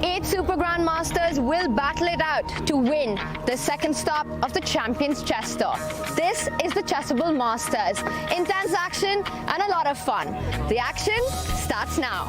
Eight Super Grandmasters will battle it out to win the second stop of the Champions Chess Tour. This is the Chessable Masters. Intense action and a lot of fun. The action starts now.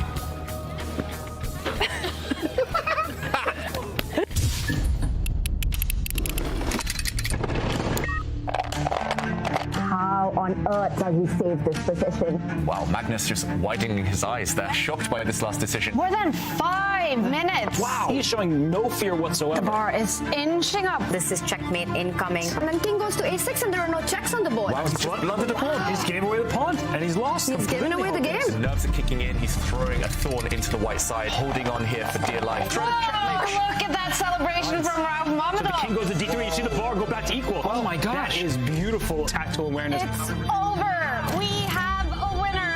How on earth does he save this position? Wow, Magnus just widening his eyes there, shocked by this last decision. More than 5 minutes. Wow, he's showing no fear whatsoever. The bar is inching up. This is checkmate incoming. And then king goes to a6 and there are no checks on the board. Wow, he's blundered the pawn. He's gave away the pawn and he's lost. He's given away the game. The nerves are kicking in. He's throwing a thorn into the white side, holding on here for dear life. Look at that celebration from Artemiev. So the king goes to d3. You see the bar go back to equal. Oh my gosh. That is beautiful tactical awareness. It's over. We have a winner.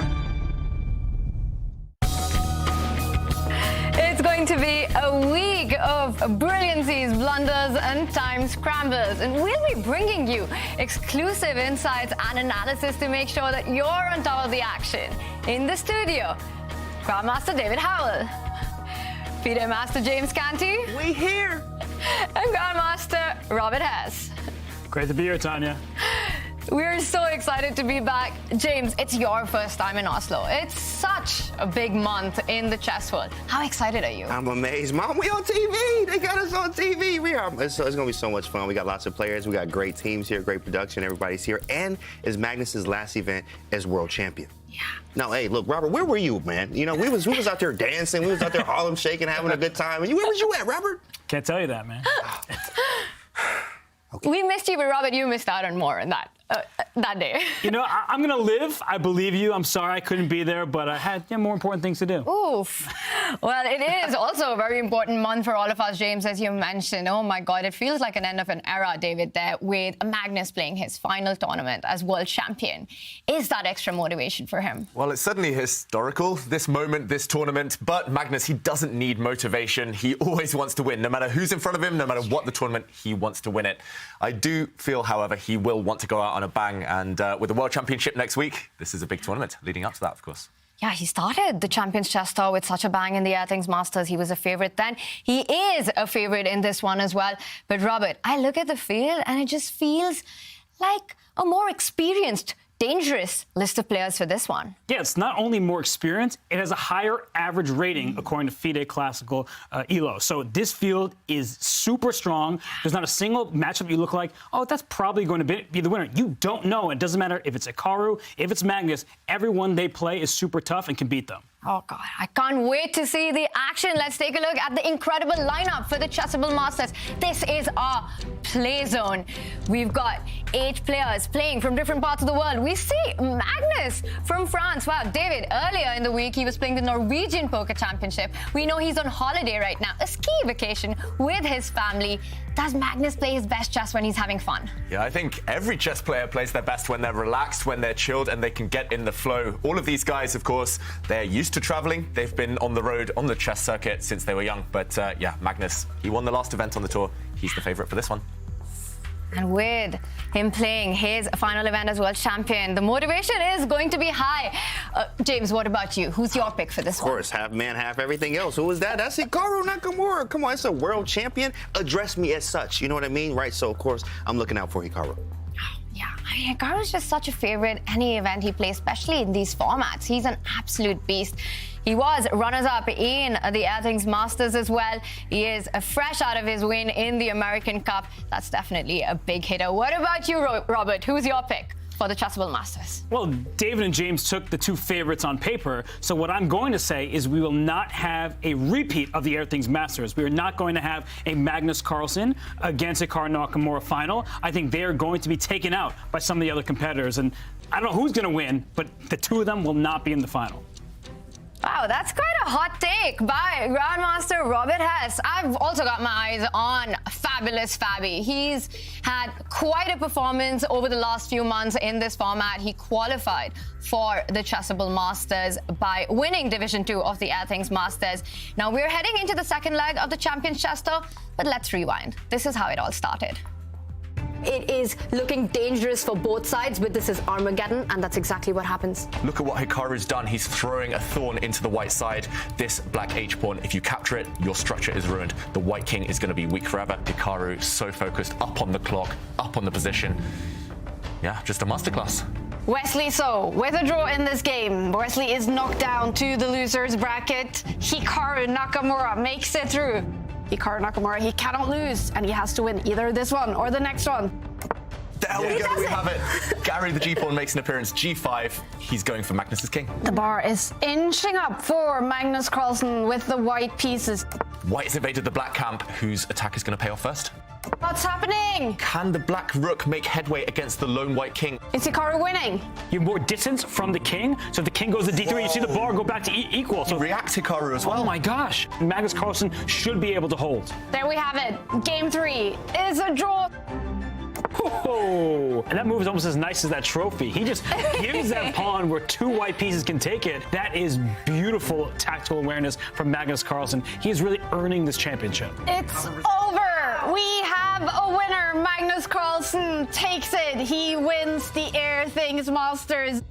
It's going to be a week of brilliancies, blunders, and time scrambles. And we'll be bringing you exclusive insights and analysis to make sure that you're on top of the action. In the studio, Grandmaster David Howell, FIDE Master James Canty. We here. And Grandmaster Robert Hess. Great to be here, Tanya. We're so excited to be back. James, it's your first time in Oslo. It's such a big month in the chess world. How excited are you? I'm amazed. Mom, we on TV. They got us on TV. We are. It's going to be so much fun. We got lots of players. We got great teams here, great production. Everybody's here. And it's Magnus's last event as world champion. Yeah. No, hey, look, Robert, where were you, man? You know, we was out there dancing. We was out there Harlem shaking, having a good time. And where was you at, Robert? Can't tell you that, man. Okay. We missed you, but Robert, you missed out on more than that day. You know, I'm going to live. I believe you. I'm sorry I couldn't be there, but I had more important things to do. Oof. Well, it is also a very important month for all of us, James, as you mentioned. Oh, my God, it feels like an end of an era, David, there with Magnus playing his final tournament as world champion. Is that extra motivation for him? Well, it's certainly historical, this moment, this tournament. But Magnus, he doesn't need motivation. He always wants to win. No matter who's in front of him, no matter what the tournament, he wants to win it. I do feel, however, he will want to go out on a bang. And with the World Championship next week, this is a big tournament leading up to that, of course. Yeah, he started the Champions Chess Tour with such a bang in the Athens Masters. He was a favorite then. He is a favorite in this one as well. But Robert, I look at the field and it just feels like a more experienced, dangerous list of players for this one. Yeah, it's not only more experience, it has a higher average rating according to FIDE Classical ELO. So this field is super strong. There's not a single matchup you look like, oh, that's probably going to be the winner. You don't know. It doesn't matter if it's Hikaru, if it's Magnus. Everyone they play is super tough and can beat them. Oh, God, I can't wait to see the action. Let's take a look at the incredible lineup for the Chessable Masters. This is our play zone. We've got 8 players playing from different parts of the world. We see Magnus from France. Wow, David, earlier in the week, he was playing the Norwegian Poker Championship. We know he's on holiday right now, a ski vacation with his family. Does Magnus play his best chess when he's having fun? Yeah, I think every chess player plays their best when they're relaxed, when they're chilled, and they can get in the flow. All of these guys, of course, they're used to traveling. They've been on the road, on the chess circuit since they were young. But yeah, Magnus, he won the last event on the tour. He's the favorite for this one. And with him playing his final event as world champion, the motivation is going to be high. James, what about you? Who's your pick for this one? Of course, half man, half everything else. Who is that? That's Hikaru Nakamura. Come on, it's a world champion. Address me as such. You know what I mean? Right? So, of course, I'm looking out for Hikaru. Yeah, Hikaru's just such a favorite any event he plays, especially in these formats. He's an absolute beast. He was runners-up in the Artemiev Masters as well. He is fresh out of his win in the American Cup. That's definitely a big hitter. What about you, Robert? Who's your pick for the Chessable Masters? Well, David and James took the two favorites on paper, so what I'm going to say is we will not have a repeat of the Artemiev Masters. We are not going to have a Magnus Carlsen against Hikaru Nakamura final. I think they are going to be taken out by some of the other competitors, and I don't know who's going to win, but the two of them will not be in the final. Wow, that's quite a hot take by Grandmaster Robert Hess. I've also got my eyes on Fabulous Fabi. He's had quite a performance over the last few months in this format. He qualified for the Chessable Masters by winning Division 2 of the Artemiev Masters. Now we're heading into the second leg of the Champions Chess Tour, but let's rewind. This is how it all started. It is looking dangerous for both sides, but this is Armageddon, and that's exactly what happens. Look at what Hikaru's done. He's throwing a thorn into the white side. This black H-pawn, if you capture it, your structure is ruined. The white king is going to be weak forever. Hikaru so focused, up on the clock, up on the position. Yeah, just a masterclass. Wesley So with a draw in this game. Wesley is knocked down to the loser's bracket. Hikaru Nakamura makes it through. Hikaru Nakamura, he cannot lose, and he has to win either this one or the next one. There we go, we have it. Gary, the G-pawn, makes an appearance. G5, he's going for Magnus's king. The bar is inching up for Magnus Carlsen with the white pieces. White has evaded the black camp, whose attack is going to pay off first. What's happening? Can the black rook make headway against the lone white king? Is Hikaru winning? You have more distance from the king, so if the king goes to d3, you see the bar go back to equal. So React Hikaru as well. Oh my gosh. Magnus Carlsen should be able to hold. There we have it. Game 3 is a draw. Oh, and that move is almost as nice as that trophy. He just gives that pawn where two white pieces can take it. That is beautiful tactical awareness from Magnus Carlsen. He is really earning this championship. It's over. We have a winner. Magnus Carlsen takes it. He wins the Artemiev Masters.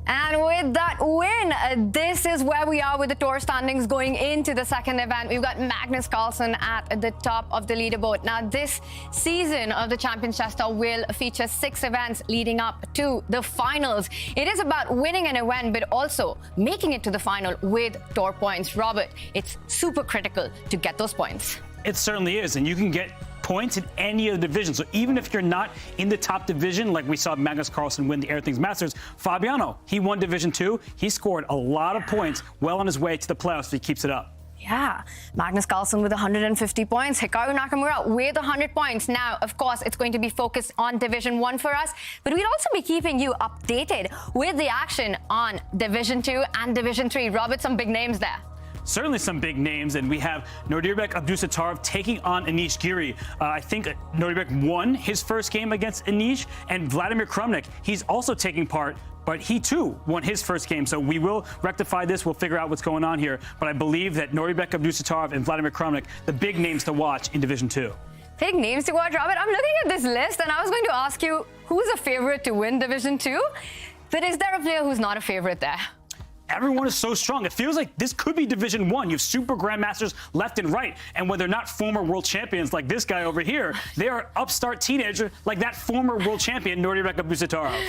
And with that win, this is where we are with the tour standings going into the second event. We've got Magnus Carlsen at the top of the leaderboard. Now, this season of the Champions Chess Tour will feature 6 events leading up to the finals. It is about winning an event, but also making it to the final with tour points. Robert, it's super critical to get those points. It certainly is, and you can get points in any of the divisions. So even if you're not in the top division, like we saw Magnus Carlsen win the Artemiev Masters, Fabiano, he won Division 2. He scored a lot of points, well on his way to the playoffs if he keeps it up. Yeah, Magnus Carlsen with 150 points, Hikaru Nakamura with 100 points. Now, of course, it's going to be focused on Division 1 for us, but we'll also be keeping you updated with the action on Division 2 and Division 3. Robert, some big names there. Certainly some big names, and we have Nodirbek Abdusattorov taking on Anish Giri. I think Nodirbek won his first game against Anish, and Vladimir Krumnik, he's also taking part, but he too won his first game. So we will rectify this, we'll figure out what's going on here, but I believe that Nodirbek Abdusattorov and Vladimir Krumnik, the big names to watch in Division 2. Big names to watch, Robert. I'm looking at this list, and I was going to ask you, who's a favorite to win Division 2? But is there a player who's not a favorite there? Everyone is so strong. It feels like this could be Division 1. You have super grandmasters left and right. And when they're not former world champions like this guy over here, they are upstart teenagers like that former world champion, Nodirbek Abdusattorov.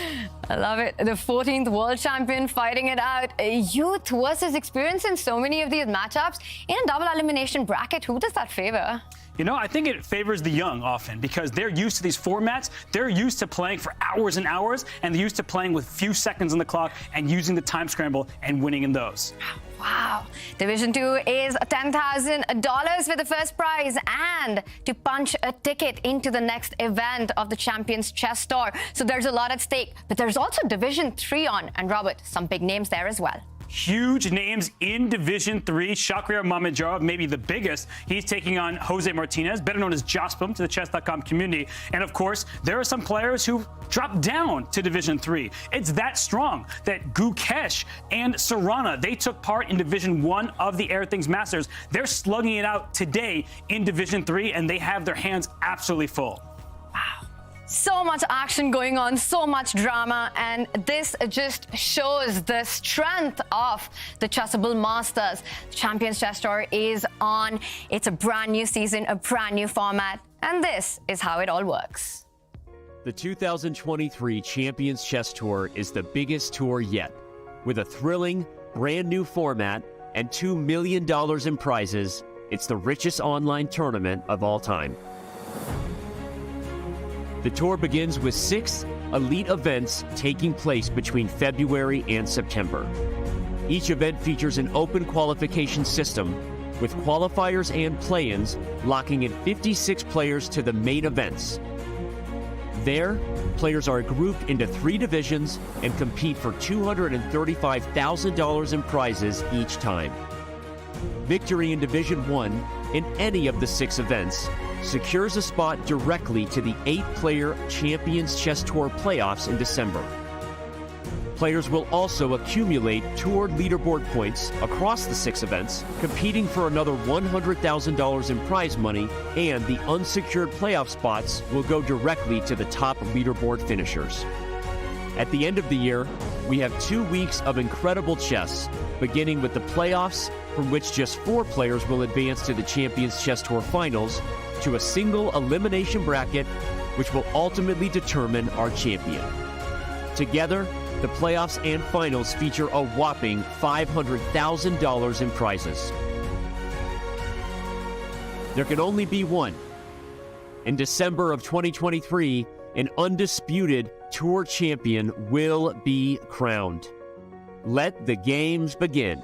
I love it. The 14th world champion fighting it out. Youth versus experience in so many of these matchups. In a double elimination bracket, who does that favor? You know, I think it favors the young often because they're used to these formats. They're used to playing for hours and hours, and they're used to playing with few seconds on the clock and using the time scramble and winning in those. Wow. Division 2 is $10,000 for the first prize and to punch a ticket into the next event of the Champions Chess Tour. So there's a lot at stake, but there's also Division 3 on. And Robert, some big names there as well. Huge names in Division 3. Shakhriyar Mamedyarov, maybe the biggest. He's taking on Jose Martinez, better known as Jospum to the chess.com community. And of course, there are some players who dropped down to Division 3. It's that strong that Gukesh and Caruana, they took part in Division 1 of the Artemiev Masters. They're slugging it out today in Division 3, and they have their hands absolutely full. So much action going on, so much drama, and this just shows the strength of the Chessable Masters. The Champions Chess Tour is on. It's a brand new season, a brand new format, and this is how it all works. The 2023 Champions Chess Tour is the biggest tour yet, with a thrilling, brand new format and $2 million in prizes. It's the richest online tournament of all time. The tour begins with 6 elite events taking place between February and September. Each event features an open qualification system, with qualifiers and play-ins locking in 56 players to the main events. There, players are grouped into 3 divisions and compete for $235,000 in prizes each time. Victory in Division 1 in any of the 6 events secures a spot directly to the 8-player Champions Chess Tour playoffs in December. Players will also accumulate tour leaderboard points across the 6 events, competing for another $100,000 in prize money, and the unsecured playoff spots will go directly to the top leaderboard finishers. At the end of the year, we have 2 weeks of incredible chess, beginning with the playoffs, from which just 4 players will advance to the Champions Chess Tour finals, to a single elimination bracket, which will ultimately determine our champion. Together, the playoffs and finals feature a whopping $500,000 in prizes. There can only be one. In December of 2023, an undisputed tour champion will be crowned. Let the games begin.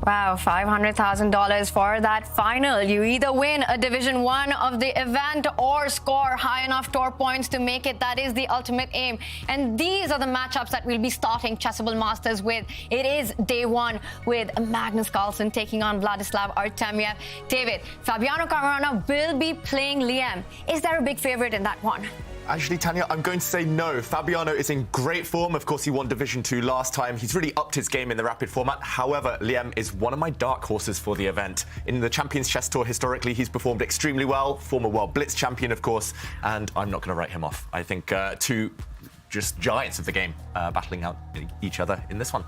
Wow, $500,000 for that final. You either win a Division 1 of the event or score high enough tour points to make it. That is the ultimate aim. And these are the matchups that we'll be starting Chessable Masters with. It is day 1 with Magnus Carlsen taking on Vladislav Artemiev. David, Fabiano Caruana will be playing Liem. Is there a big favorite in that one? Actually, Tanya, I'm going to say no. Fabiano is in great form. Of course, he won Division 2 last time. He's really upped his game in the rapid format. However, Liem is one of my dark horses for the event. In the Champions Chess Tour, historically, he's performed extremely well. Former World Blitz champion, of course, and I'm not going to write him off. I think 2 just giants of the game battling out each other in this one.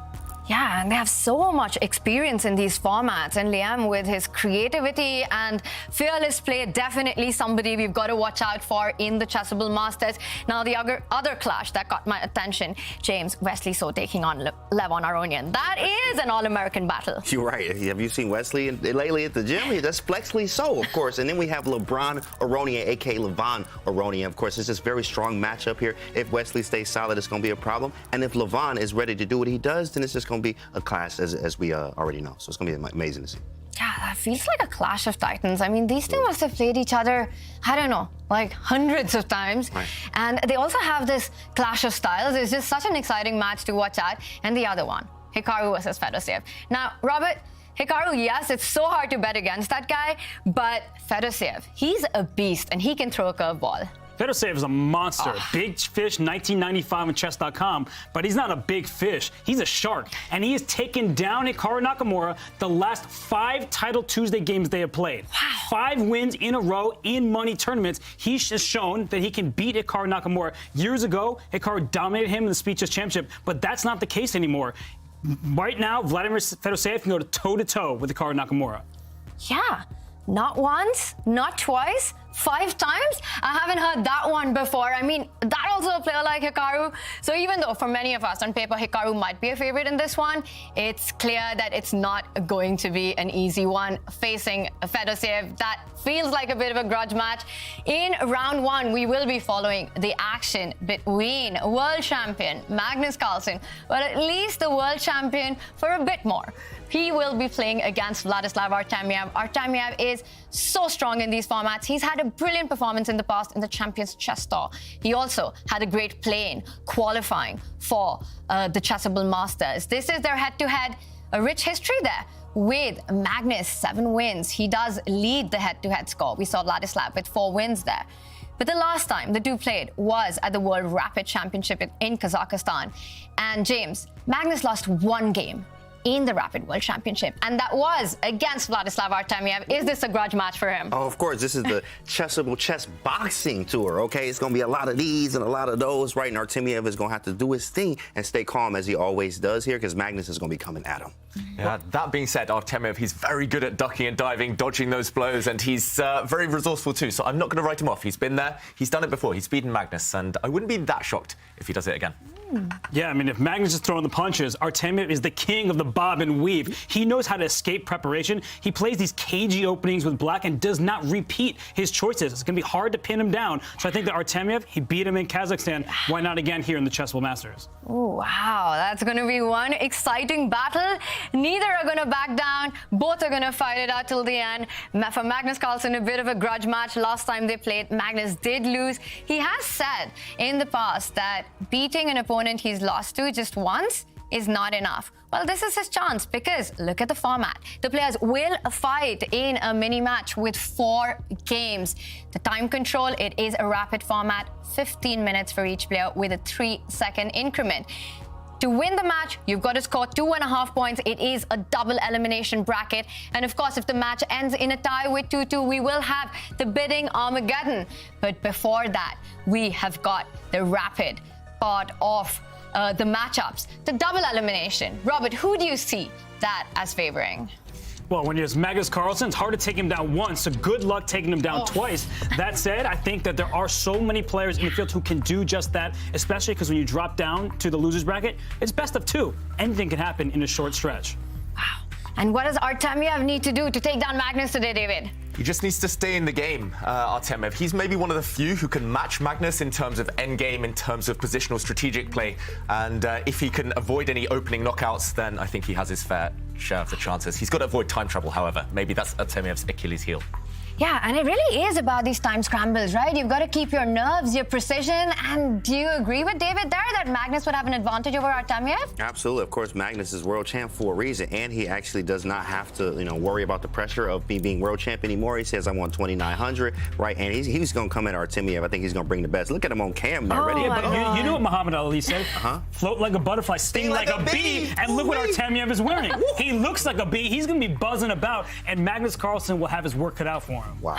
Yeah, and they have so much experience in these formats. And Liem, with his creativity and fearless play, definitely somebody we've got to watch out for in the Chessable Masters. Now, the other clash that got my attention, James, Wesley So taking on Levon Aronian. That is an all-American battle. You're right. Have you seen Wesley lately at the gym? That's Wesley So, of course. And then we have LeBron Aronian, a.k.a. Levon Aronian. Of course, it's this very strong matchup here. If Wesley stays solid, it's going to be a problem. And if Levon is ready to do what he does, then it's just going to be a clash as we already know. So it's going to be amazing to see. Yeah, that feels like a clash of titans. I mean, these two must have played each other, I don't know, like hundreds of times. Right. And they also have this clash of styles. It's just such an exciting match to watch out. And the other one, Hikaru versus Fedorsev. Now, Robert, Hikaru, yes, it's so hard to bet against that guy, but Fedorsev, he's a beast and he can throw a curveball. Fedorsev is a monster. Big fish, 1995 on chess.com, but he's not a big fish. He's a shark, and he has taken down Hikaru Nakamura the last 5 Title Tuesday games they have played. Wow. 5 wins in a row in money tournaments. He's just shown that he can beat Hikaru Nakamura. Years ago, Hikaru dominated him in the Speed Chess Championship, but that's not the case anymore. Right now, Vladimir Fedorsev can go toe-to-toe with Hikaru Nakamura. Yeah, not once, not twice, 5 times? I haven't heard that one before. I mean, that also a player like Hikaru. So even though for many of us on paper, Hikaru might be a favorite in this one, it's clear that it's not going to be an easy one facing Fedorsev. That feels like a bit of a grudge match. In round 1, we will be following the action between world champion Magnus Carlsen, but at least the world champion for a bit more. He will be playing against Vladislav Artemiev. Artemiev is so strong in these formats. He's had a brilliant performance in the past in the Champions Chess Tour. He also had a great play-in qualifying for the Chessable Masters. This is their head-to-head, a rich history there. With Magnus, 7 wins. He does lead the head-to-head score. We saw Vladislav with 4 wins there. But the last time the two played was at the World Rapid Championship in Kazakhstan. And James, Magnus lost 1 game. in the Rapid World Championship. And that was against Vladislav Artemiev. Is this a grudge match for him? Oh, of course. This is the Chessable Chess Boxing Tour, okay? It's going to be a lot of these and a lot of those, right? And Artemiev is going to have to do his thing and stay calm as he always does here because Magnus is going to be coming at him. Yeah, that being said, Artemiev, he's very good at ducking and diving, dodging those blows, and he's very resourceful too. So I'm not going to write him off. He's been there. He's done it before. He's beaten Magnus, and I wouldn't be that shocked if he does it again. Yeah, I mean, if Magnus is throwing the punches, Artemiev is the king of the bob and weave. He knows how to escape preparation. He plays these cagey openings with black and does not repeat his choices. It's going to be hard to pin him down. So I think that Artemiev, he beat him in Kazakhstan. Why not again here in the Chessable Masters? Oh, wow, that's going to be one exciting battle. Neither are going to back down. Both are going to fight it out till the end. For Magnus Carlsen, a bit of a grudge match. Last time they played, Magnus did lose. He has said in the past that beating an opponent he's lost to just once is not enough. Well, this is his chance because look at the format. The players will fight in a mini match with 4 games. The time control, it is a rapid format, 15 minutes for each player with a 3-second increment. To win the match, you've got to score 2.5 points. It is a double elimination bracket. And of course, if the match ends in a tie with 2-2, we will have the bidding Armageddon. But before that, we have got the rapid part of the matchups, the double elimination. Robert, who do you see that as favoring? Well, when it's Magnus Carlsen, it's hard to take him down once, so good luck taking him down twice. That said, I think that there are so many players in the field who can do just that, especially because when you drop down to the losers bracket, it's best of 2. Anything can happen in a short stretch. Wow. And what does Artemiev need to do to take down Magnus today, David? He just needs to stay in the game, Artemiev. He's maybe one of the few who can match Magnus in terms of endgame, in terms of positional strategic play. And if he can avoid any opening knockouts, then I think he has his fair share of the chances. He's got to avoid time trouble, however. Maybe that's Artemiev's Achilles heel. Yeah, and it really is about these time scrambles, right? You've got to keep your nerves, your precision. And do you agree with David there that Magnus would have an advantage over Artemiev? Absolutely. Of course, Magnus is world champ for a reason, and he actually does not have to, worry about the pressure of me being world champ anymore. He says, I want 2,900, right? And he's going to come at Artemiev. I think he's going to bring the best. Look at him on cam there, ready. But you know what Muhammad Ali said? Float like a butterfly, sting like a bee. And look what Artemiev is wearing. He looks like a bee. He's going to be buzzing about, and Magnus Carlsen will have his work cut out for him. Wow.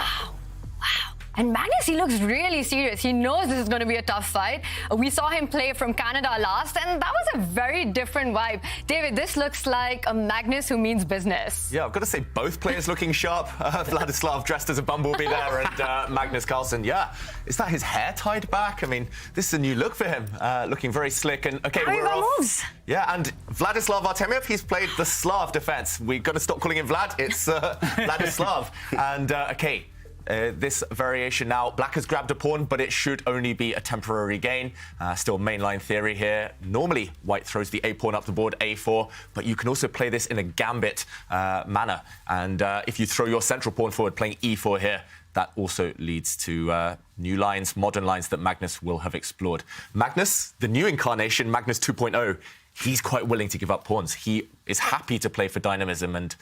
And Magnus, he looks really serious. He knows this is going to be a tough fight. We saw him play from Canada last, and that was a very different vibe. David, this looks like a Magnus who means business. Yeah, I've got to say, both players looking sharp. Vladislav dressed as a bumblebee there, and Magnus Carlsen, yeah. Is that his hair tied back? I mean, this is a new look for him. Looking very slick. And okay, we're off. Moves. Yeah, and Vladislav Artemiev, he's played the Slav defense. We're going to stop calling him Vlad. It's Vladislav. And okay. This variation now, black has grabbed a pawn, but it should only be a temporary gain. Still mainline theory here. Normally, white throws the a-pawn up the board, a4, but you can also play this in a gambit manner. And if you throw your central pawn forward, playing e4 here, that also leads to new lines, modern lines that Magnus will have explored. Magnus, the new incarnation, Magnus 2.0, he's quite willing to give up pawns. He is happy to play for dynamism, and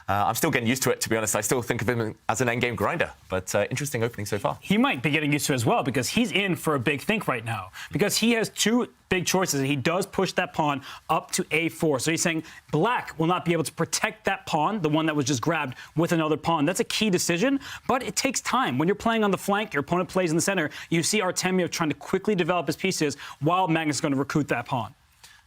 I'm still getting used to it, to be honest. I still think of him as an endgame grinder, but interesting opening so far. He might be getting used to it as well, because he's in for a big think right now, because he has 2 big choices. He does push that pawn up to a4. So he's saying black will not be able to protect that pawn, the one that was just grabbed, with another pawn. That's a key decision, but it takes time. When you're playing on the flank, your opponent plays in the center, you see Artemiev trying to quickly develop his pieces while Magnus is going to recruit that pawn.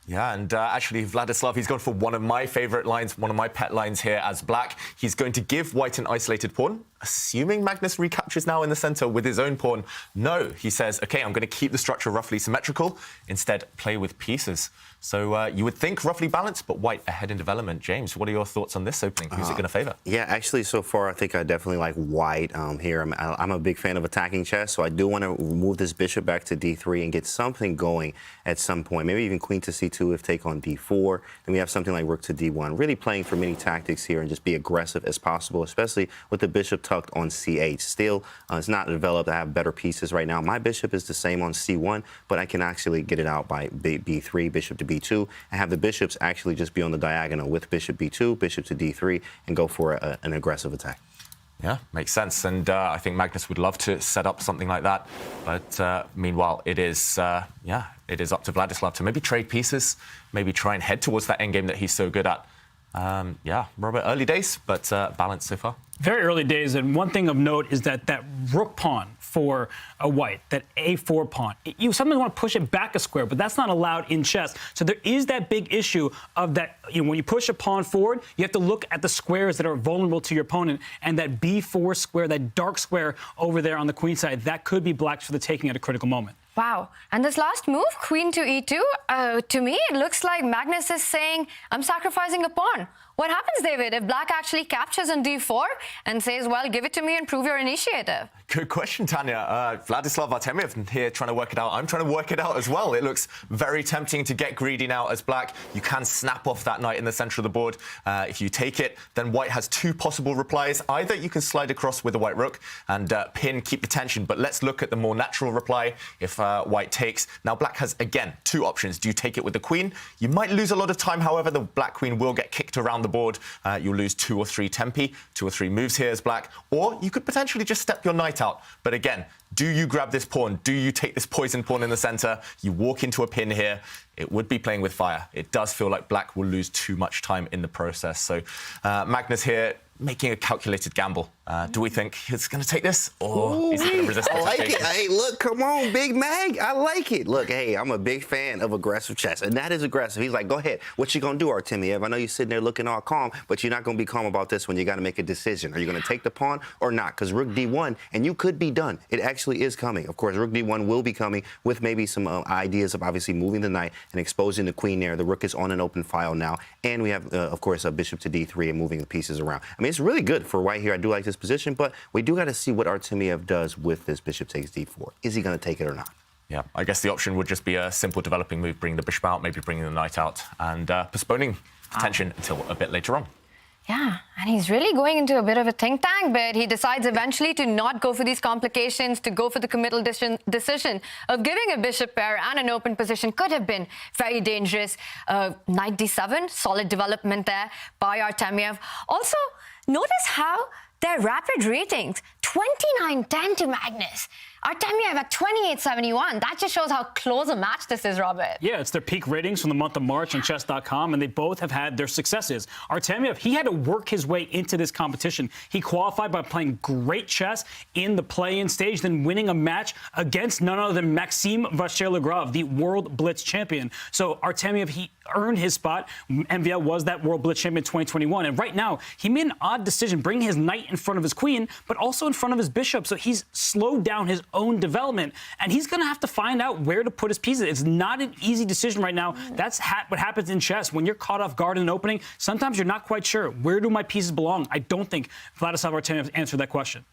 Yeah, and actually, Vladislav, he's gone for one of my favourite lines, one of my pet lines here as black. He's going to give white an isolated pawn, assuming Magnus recaptures now in the centre with his own pawn. No, he says, OK, I'm going to keep the structure roughly symmetrical, instead play with pieces. So you would think roughly balanced, but white ahead in development. James, what are your thoughts on this opening? Who's it going to favour? Yeah, actually, so far, I think I definitely like white here. I'm a big fan of attacking chess, so I do want to move this bishop back to d3 and get something going at some point. Maybe even queen to c2 if take on d4. Then we have something like rook to d1. Really playing for many tactics here and just be aggressive as possible, especially with the bishop tucked on c8. Still, it's not developed. I have better pieces right now. My bishop is the same on c1, but I can actually get it out by b3, bishop to b2, and have the bishops actually just be on the diagonal with bishop b2, bishop to d3, and go for an aggressive attack. Yeah, makes sense. And I think Magnus would love to set up something like that. But meanwhile, it is up to Vladislav to maybe trade pieces, maybe try and head towards that endgame that he's so good at. Yeah, Robert, early days, but balanced so far. Very early days, and one thing of note is that rook pawn for a white, that a4 pawn, you sometimes want to push it back a square, but that's not allowed in chess. So there is that big issue of that, when you push a pawn forward, you have to look at the squares that are vulnerable to your opponent, and that b4 square, that dark square over there on the queen side, that could be black for the taking at a critical moment. Wow. And this last move, queen to e2, to me, it looks like Magnus is saying, I'm sacrificing a pawn. What happens, David, if black actually captures on d4 and says, well, give it to me and prove your initiative? Good question, Tanya. Vladislav Artemiev here trying to work it out. I'm trying to work it out as well. It looks very tempting to get greedy now as black. You can snap off that knight in the center of the board. If you take it, then white has two possible replies. Either you can slide across with a white rook and pin, keep the tension. But let's look at the more natural reply if white takes. Now, black has, again, two options. Do you take it with the queen? You might lose a lot of time. However, the black queen will get kicked around the board. You'll lose 2 or 3 tempi, 2 or 3 moves here as black. Or you could potentially just step your knight out. But again, do you grab this pawn? Do you take this poison pawn in the center? You walk into a pin here. It would be playing with fire. It does feel like black will lose too much time in the process. So Magnus here making a calculated gamble. Do we think he's going to take this, or is he going to resist? I like it. Hey, look, come on, Big Mag. I like it. Look, hey, I'm a big fan of aggressive chess, and that is aggressive. He's like, go ahead. What you going to do, Artemiev? I know you're sitting there looking all calm, but you're not going to be calm about this one. You got to make a decision. Are you going to take the pawn or not? Because rook d1, and you could be done. It actually is coming. Of course, rook d1 will be coming with maybe some ideas of obviously moving the knight and exposing the queen there. The rook is on an open file now, and we have, of course, a bishop to d3 and moving the pieces around. I mean, it's really good for white here. I do like this position, but we do got to see what Artemiev does with this bishop takes d4. Is he going to take it or not? Yeah, I guess the option would just be a simple developing move, bring the bishop out, maybe bringing the knight out, and postponing tension until a bit later on. Yeah, and he's really going into a bit of a think tank, but he decides eventually to not go for these complications, to go for the committal decision of giving a bishop pair and an open position. Could have been very dangerous. Knight d7, solid development there by Artemiev. Also, notice how their rapid ratings, 29-10 to Magnus. Artemiev at 28-71. That just shows how close a match this is, Robert. Yeah, it's their peak ratings from the month of March on chess.com, and they both have had their successes. Artemiev, he had to work his way into this competition. He qualified by playing great chess in the play-in stage, then winning a match against none other than Maxime Vachier-Lagrave, the World Blitz champion. So Artemiev, he earned his spot. MVL was that World Blitz champion in 2021, and right now, he made an odd decision, bringing his knight in front of his queen, but also in front of his bishop. So he's slowed down his own development, and he's going to have to find out where to put his pieces. It's not an easy decision right now. That's what happens in chess. When you're caught off guard in an opening, sometimes you're not quite sure, where do my pieces belong? I don't think Vladislav Artemiev answered that question.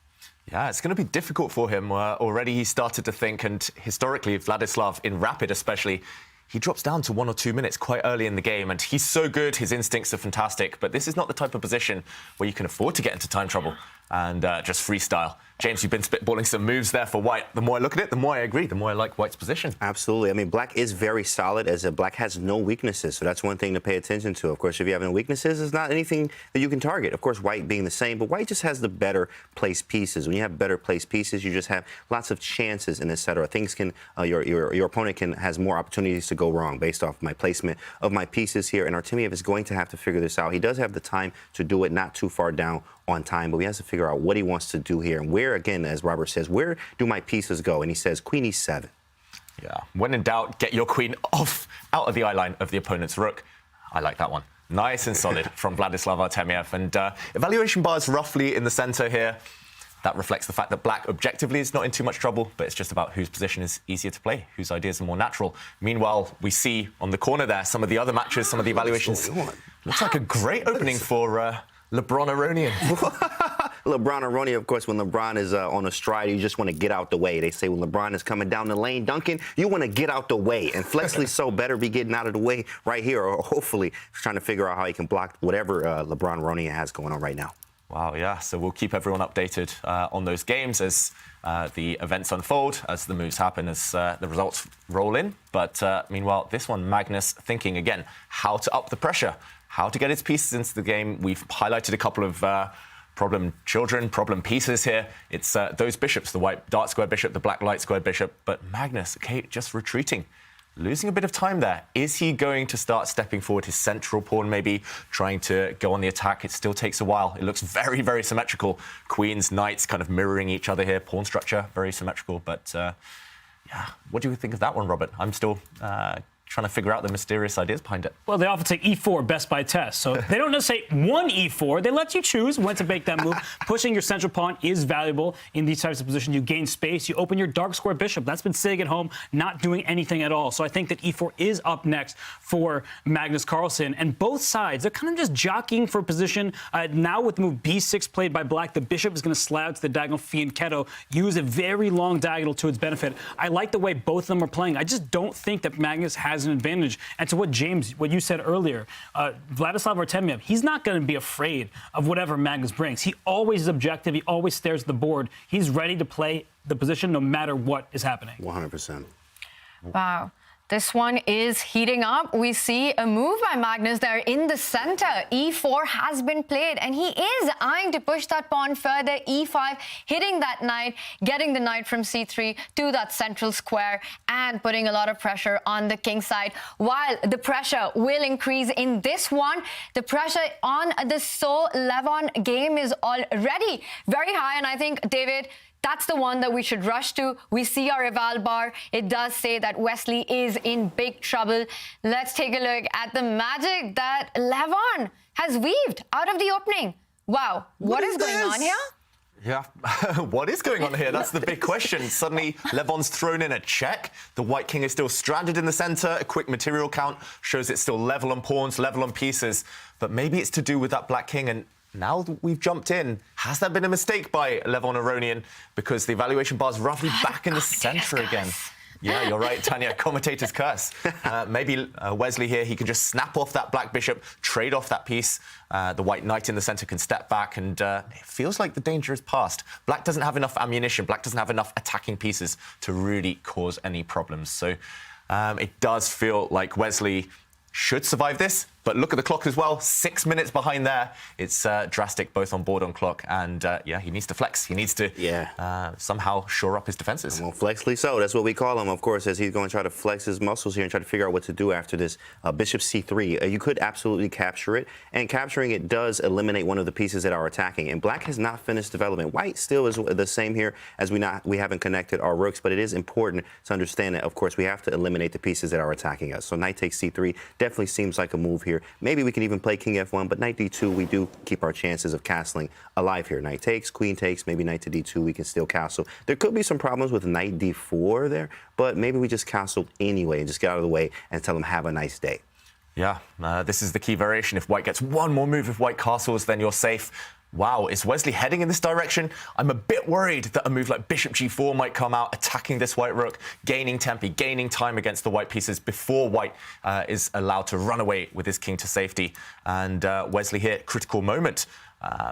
Yeah, it's going to be difficult for him. Already he started to think, and historically, Vladislav, in rapid especially, he drops down to 1 or 2 minutes quite early in the game, and he's so good, his instincts are fantastic, but this is not the type of position where you can afford to get into time trouble and just freestyle. James, you've been spitballing some moves there for white. The more I look at it, the more I agree, the more I like white's position. Absolutely. I mean, black is very solid, as black has no weaknesses, so that's one thing to pay attention to. Of course, if you have no weaknesses, it's not anything that you can target. Of course, white being the same, but white just has the better placed pieces. When you have better placed pieces, you just have lots of chances and etc. Things can, your opponent has more opportunities to go wrong based off my placement of my pieces here, and Artemiev is going to have to figure this out. He does have the time to do it, not too far down on time, but he has to figure out what he wants to do here and where, again, as Robert says, where do my pieces go? And he says queen e7. Yeah, when in doubt, get your queen out of the eye line of the opponent's rook. I like that one. Nice and solid from Vladislav Artemiev. And evaluation bars roughly in the center here. That reflects the fact that black objectively is not in too much trouble, but it's just about whose position is easier to play, whose ideas are more natural. Meanwhile, we see on the corner there some of the other matches, some of the evaluations. Looks like a great opening for LeBron Aronian. LeBron Aronian, of course, when LeBron is on a stride, you just want to get out the way. They say when LeBron is coming down the lane, Duncan, you want to get out the way. And Wesley So better be getting out of the way right here, or hopefully trying to figure out how he can block whatever LeBron Aronian has going on right now. Wow, yeah. So we'll keep everyone updated on those games as the events unfold, as the moves happen, as the results roll in. But meanwhile, this one, Magnus thinking again, how to up the pressure, how to get his pieces into the game. We've highlighted a couple of problem children, problem pieces here. It's those bishops, the white dark square bishop, the black light square bishop. But Magnus, okay, just retreating. losing a bit of time there. Is he going to start stepping forward his central pawn, maybe trying to go on the attack? It still takes a while. It looks very, very symmetrical. Queens, knights kind of mirroring each other here. Pawn structure, very symmetrical. But, yeah, what do you think of that one, Robert? I'm still trying to figure out the mysterious ideas behind it. Well, they often take e4 best by test, so they don't necessarily one e4. They let you choose when to make that move. Pushing your central pawn is valuable in these types of positions. You gain space. You open your dark square bishop. That's been sitting at home, not doing anything at all. So I think that e4 is up next for Magnus Carlsen. And both sides, they're kind of just jockeying for position. Now with the move b6 played by black, the bishop is going to slide out to the diagonal fianchetto, use a very long diagonal to its benefit. I like the way both of them are playing. I just don't think that Magnus has an advantage. And to what James, what you said earlier, Vladislav Artemiev, he's not going to be afraid of whatever Magnus brings. He always is objective. He always stares at the board. He's ready to play the position no matter what is happening. 100%. Wow. This one is heating up. We see a move by Magnus there in the center. e4 has been played, and he is eyeing to push that pawn further. e5, hitting that knight, getting the knight from c3 to that central square, and putting a lot of pressure on the king side. While the pressure will increase in this one, the pressure on the So-Levon game is already very high, and I think, David, that's the one that we should rush to. We see our eval bar. It does say that Wesley is in big trouble. Let's take a look at the magic that Levon has weaved out of the opening. Wow, what is going on here? Yeah, what is going on here? That's the big question. Suddenly, Levon's thrown in a check. The white king is still stranded in the center. A quick material count shows it's still level on pawns, level on pieces. But maybe it's to do with that black king. And now that we've jumped in, has that been a mistake by Levon Aronian? Because the evaluation bar is roughly back in the center again. Yeah, you're right, Tanya. Commentator's curse. Maybe Wesley here, he can just snap off that black bishop, trade off that piece. The white knight in the center can step back, and it feels like the danger is past. Black doesn't have enough ammunition. Black doesn't have enough attacking pieces to really cause any problems. So it does feel like Wesley should survive this. But look at the clock as well. 6 minutes behind there. It's drastic both on board and clock. And, yeah, he needs to flex. He needs to somehow shore up his defenses. Well, Wesley So, that's what we call him, of course, as he's going to try to flex his muscles here and try to figure out what to do after this bishop c3. You could absolutely capture it. And capturing it does eliminate one of the pieces that are attacking. And black has not finished development. White still is the same here, as we haven't connected our rooks. But it is important to understand that, of course, we have to eliminate the pieces that are attacking us. So knight takes c3 definitely seems like a move here. Maybe we can even play king f1, but knight d2, we do keep our chances of castling alive here. Knight takes, queen takes, maybe knight to d2, we can still castle. There could be some problems with knight d4 there, but maybe we just castle anyway and just get out of the way and tell them have a nice day. Yeah, this is the key variation. If white gets one more move, if white castles, then you're safe. Wow, is Wesley heading in this direction? I'm a bit worried that a move like bishop g4 might come out, attacking this white rook, gaining tempi, gaining time against the white pieces before white is allowed to run away with his king to safety. And Wesley here, critical moment.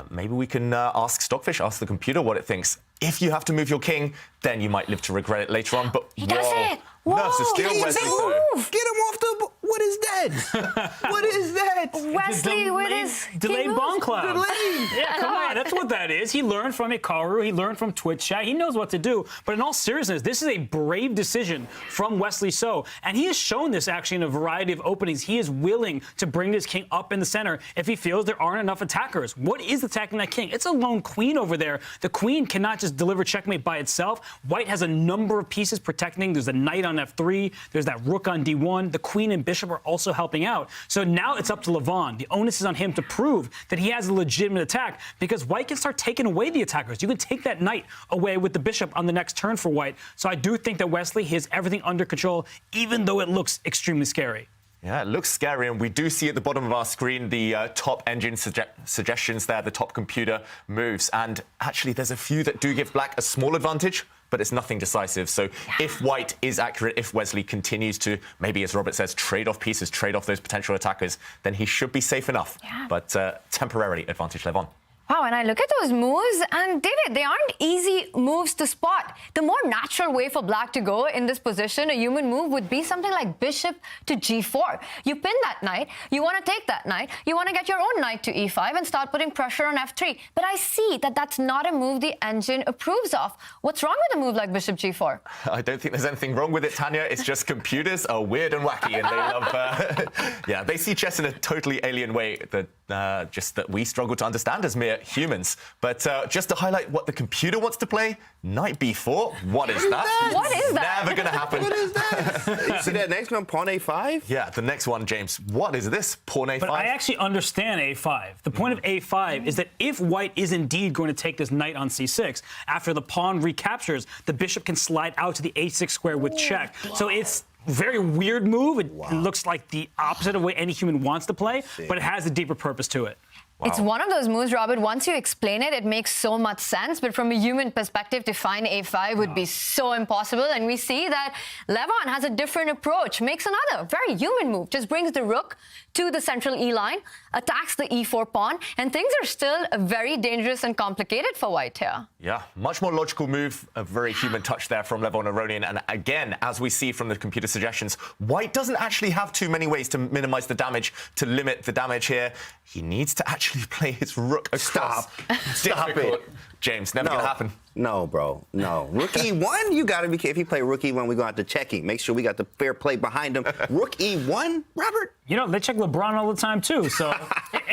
Maybe we can ask Stockfish, ask the computer what it thinks. If you have to move your king, then you might live to regret it later on. But he does it! Whoa. Nerves are still Wesley So. Get him off the... What is that? What is that? Wesley with his delayed bomb cloud. Delayed. Yeah, come on. That's what that is. He learned from Hikaru. He learned from Twitch chat. He knows what to do. But in all seriousness, this is a brave decision from Wesley So. And he has shown this actually in a variety of openings. He is willing to bring this king up in the center if he feels there aren't enough attackers. What is attacking that king? It's a lone queen over there. The queen cannot just deliver checkmate by itself. White has a number of pieces protecting. There's a knight on f3. There's that rook on d1. The queen and bishop are also helping out. So now it's up to Levon. The onus is on him to prove that he has a legitimate attack, because white can start taking away the attackers. You can take that knight away with the bishop on the next turn for white. So I do think that Wesley has everything under control, even though it looks extremely scary. Yeah, it looks scary, and we do see at the bottom of our screen the top engine suggestions there, the top computer moves. And actually, there's a few that do give black a small advantage, but it's nothing decisive. So if white is accurate, if Wesley continues to, maybe as Robert says, trade off pieces, trade off those potential attackers, then he should be safe enough. Yeah. But temporarily advantage Levon. Wow, and I look at those moves, and David, they aren't easy moves to spot. The more natural way for black to go in this position, a human move, would be something like bishop to g4. You pin that knight, you want to take that knight, you want to get your own knight to e5 and start putting pressure on f3. But I see that that's not a move the engine approves of. What's wrong with a move like bishop g4? I don't think there's anything wrong with it, Tanya. It's just computers are weird and wacky, and they love, they see chess in a totally alien way that just that we struggle to understand as mere humans. But just to highlight what the computer wants to play, knight b4. What is that? What is that? Never going to happen. What is that? See that next one, pawn a5? Yeah, the next one, James. What is this? Pawn a5? But I actually understand a5. The point of a5 is that if white is indeed going to take this knight on c6, after the pawn recaptures, the bishop can slide out to the a6 square with check. So it's very weird move. It looks like the opposite of what any human wants to play, but it has a deeper purpose to it. Wow. It's one of those moves, Robert, once you explain it, it makes so much sense. But from a human perspective, to find a5 would be so impossible. And we see that Levon has a different approach, makes another very human move, just brings the rook to the central E line, attacks the e4 pawn, and things are still very dangerous and complicated for white here. Yeah, much more logical move, a very human touch there from Levon Aronian. And again, as we see from the computer suggestions, white doesn't actually have too many ways to minimize the damage, to limit the damage here. He needs to actually play his rook across. Stop it. James, never going to happen. No, bro. No. Rook e1? You got to be careful. If you play rook e1, we go out to checking. Make sure we got the fair play behind him. Rook e1, Robert? You know, they check LeBron all the time, too. So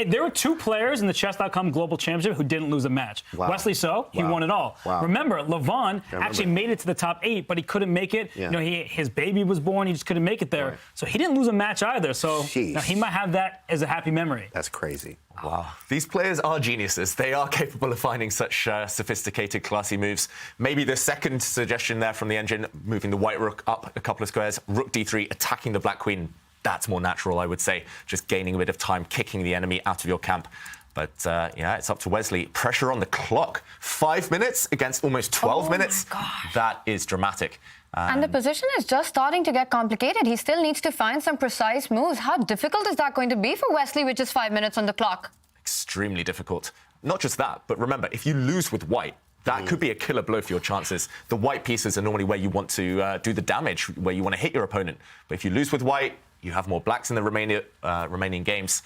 there were two players in the Chess.com Global Championship who didn't lose a match. Wow. Wesley So, he won it all. Wow. Remember, Levon actually made it to the top 8, but he couldn't make it. Yeah. You know, his baby was born. He just couldn't make it there. Right. So he didn't lose a match either. So now he might have that as a happy memory. That's crazy. Wow. These players are geniuses. They are capable of finding such sophisticated, classy moves. Maybe the second suggestion there from the engine, moving the white rook up a couple of squares, rook d3, attacking the black queen. That's more natural, I would say. Just gaining a bit of time, kicking the enemy out of your camp. But, yeah, it's up to Wesley. Pressure on the clock. 5 minutes against almost 12 minutes. That is dramatic. And the position is just starting to get complicated. He still needs to find some precise moves. How difficult is that going to be for Wesley with just 5 minutes on the clock? Extremely difficult. Not just that, but remember, if you lose with white, that could be a killer blow for your chances. The white pieces are normally where you want to do the damage, where you want to hit your opponent. But if you lose with white, you have more blacks in the remaining games.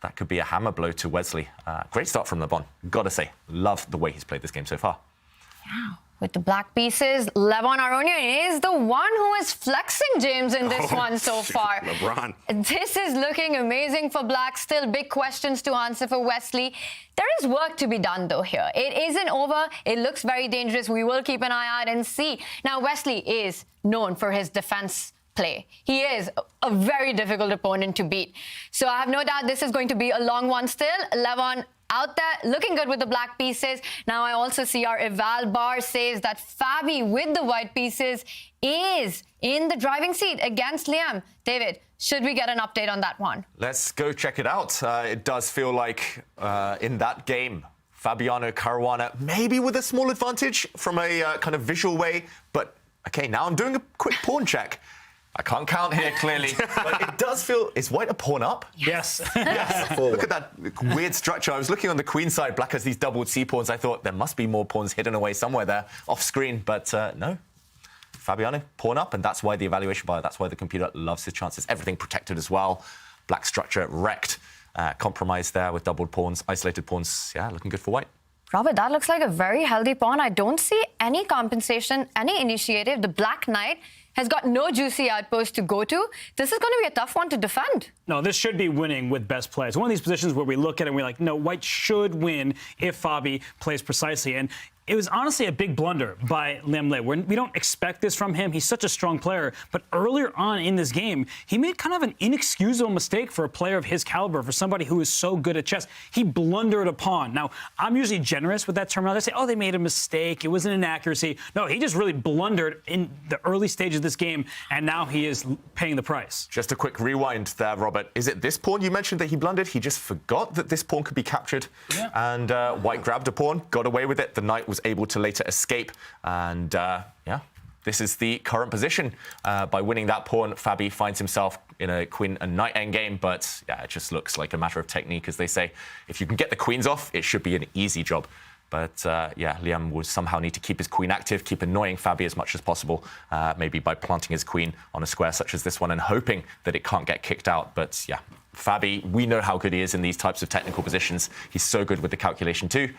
That could be a hammer blow to Wesley. Great start from Levon. Gotta say, love the way he's played this game so far. Yeah. With the black pieces, Levon Aronian is the one who is flexing, James, in this one so far. LeBron. This is looking amazing for black. Still big questions to answer for Wesley. There is work to be done, though, here. It isn't over. It looks very dangerous. We will keep an eye out and see. Now, Wesley is known for his defense play. He is a very difficult opponent to beat. So I have no doubt this is going to be a long one still. Levon out there, looking good with the black pieces. Now I also see our Eval bar says that Fabi with the white pieces is in the driving seat against Liem. David, should we get an update on that one? Let's go check it out. It does feel like in that game, Fabiano Caruana, maybe with a small advantage from a kind of visual way. But, okay, now I'm doing a quick pawn check. I can't count here, clearly, but it does feel... Is white a pawn up? Yes. Yes. Look at that weird structure. I was looking on the queen side, black has these doubled c-pawns. I thought there must be more pawns hidden away somewhere there, off screen, but no. Fabiano, pawn up, and that's why the evaluation bar, that's why the computer loves his chances. Everything protected as well. Black structure wrecked. Compromised there with doubled pawns, isolated pawns. Yeah, looking good for white. Robert, that looks like a very healthy pawn. I don't see any compensation, any initiative. The black knight has got no juicy outpost to go to. This is going to be a tough one to defend. No, this should be winning with best play. It's one of these positions where we look at it and we're like, no, white should win if Fabi plays precisely. And it was honestly a big blunder by Liem. We don't expect this from him. He's such a strong player. But earlier on in this game, he made kind of an inexcusable mistake for a player of his caliber, for somebody who is so good at chess. He blundered a pawn. Now, I'm usually generous with that terminology. I say, oh, they made a mistake. It was an inaccuracy. No, he just really blundered in the early stage of this game, and now he is paying the price. Just a quick rewind there, Robert. Is it this pawn you mentioned that he blundered? He just forgot that this pawn could be captured. Yeah. And white grabbed a pawn, got away with it. The knight was able to later escape. And, yeah, this is the current position. By winning that pawn, Fabi finds himself in a queen and knight endgame, but yeah, it just looks like a matter of technique, as they say. If you can get the queens off, it should be an easy job. But yeah, Liem will somehow need to keep his queen active, keep annoying Fabi as much as possible, maybe by planting his queen on a square such as this one and hoping that it can't get kicked out. But yeah, Fabi, we know how good he is in these types of technical positions. He's so good with the calculation too.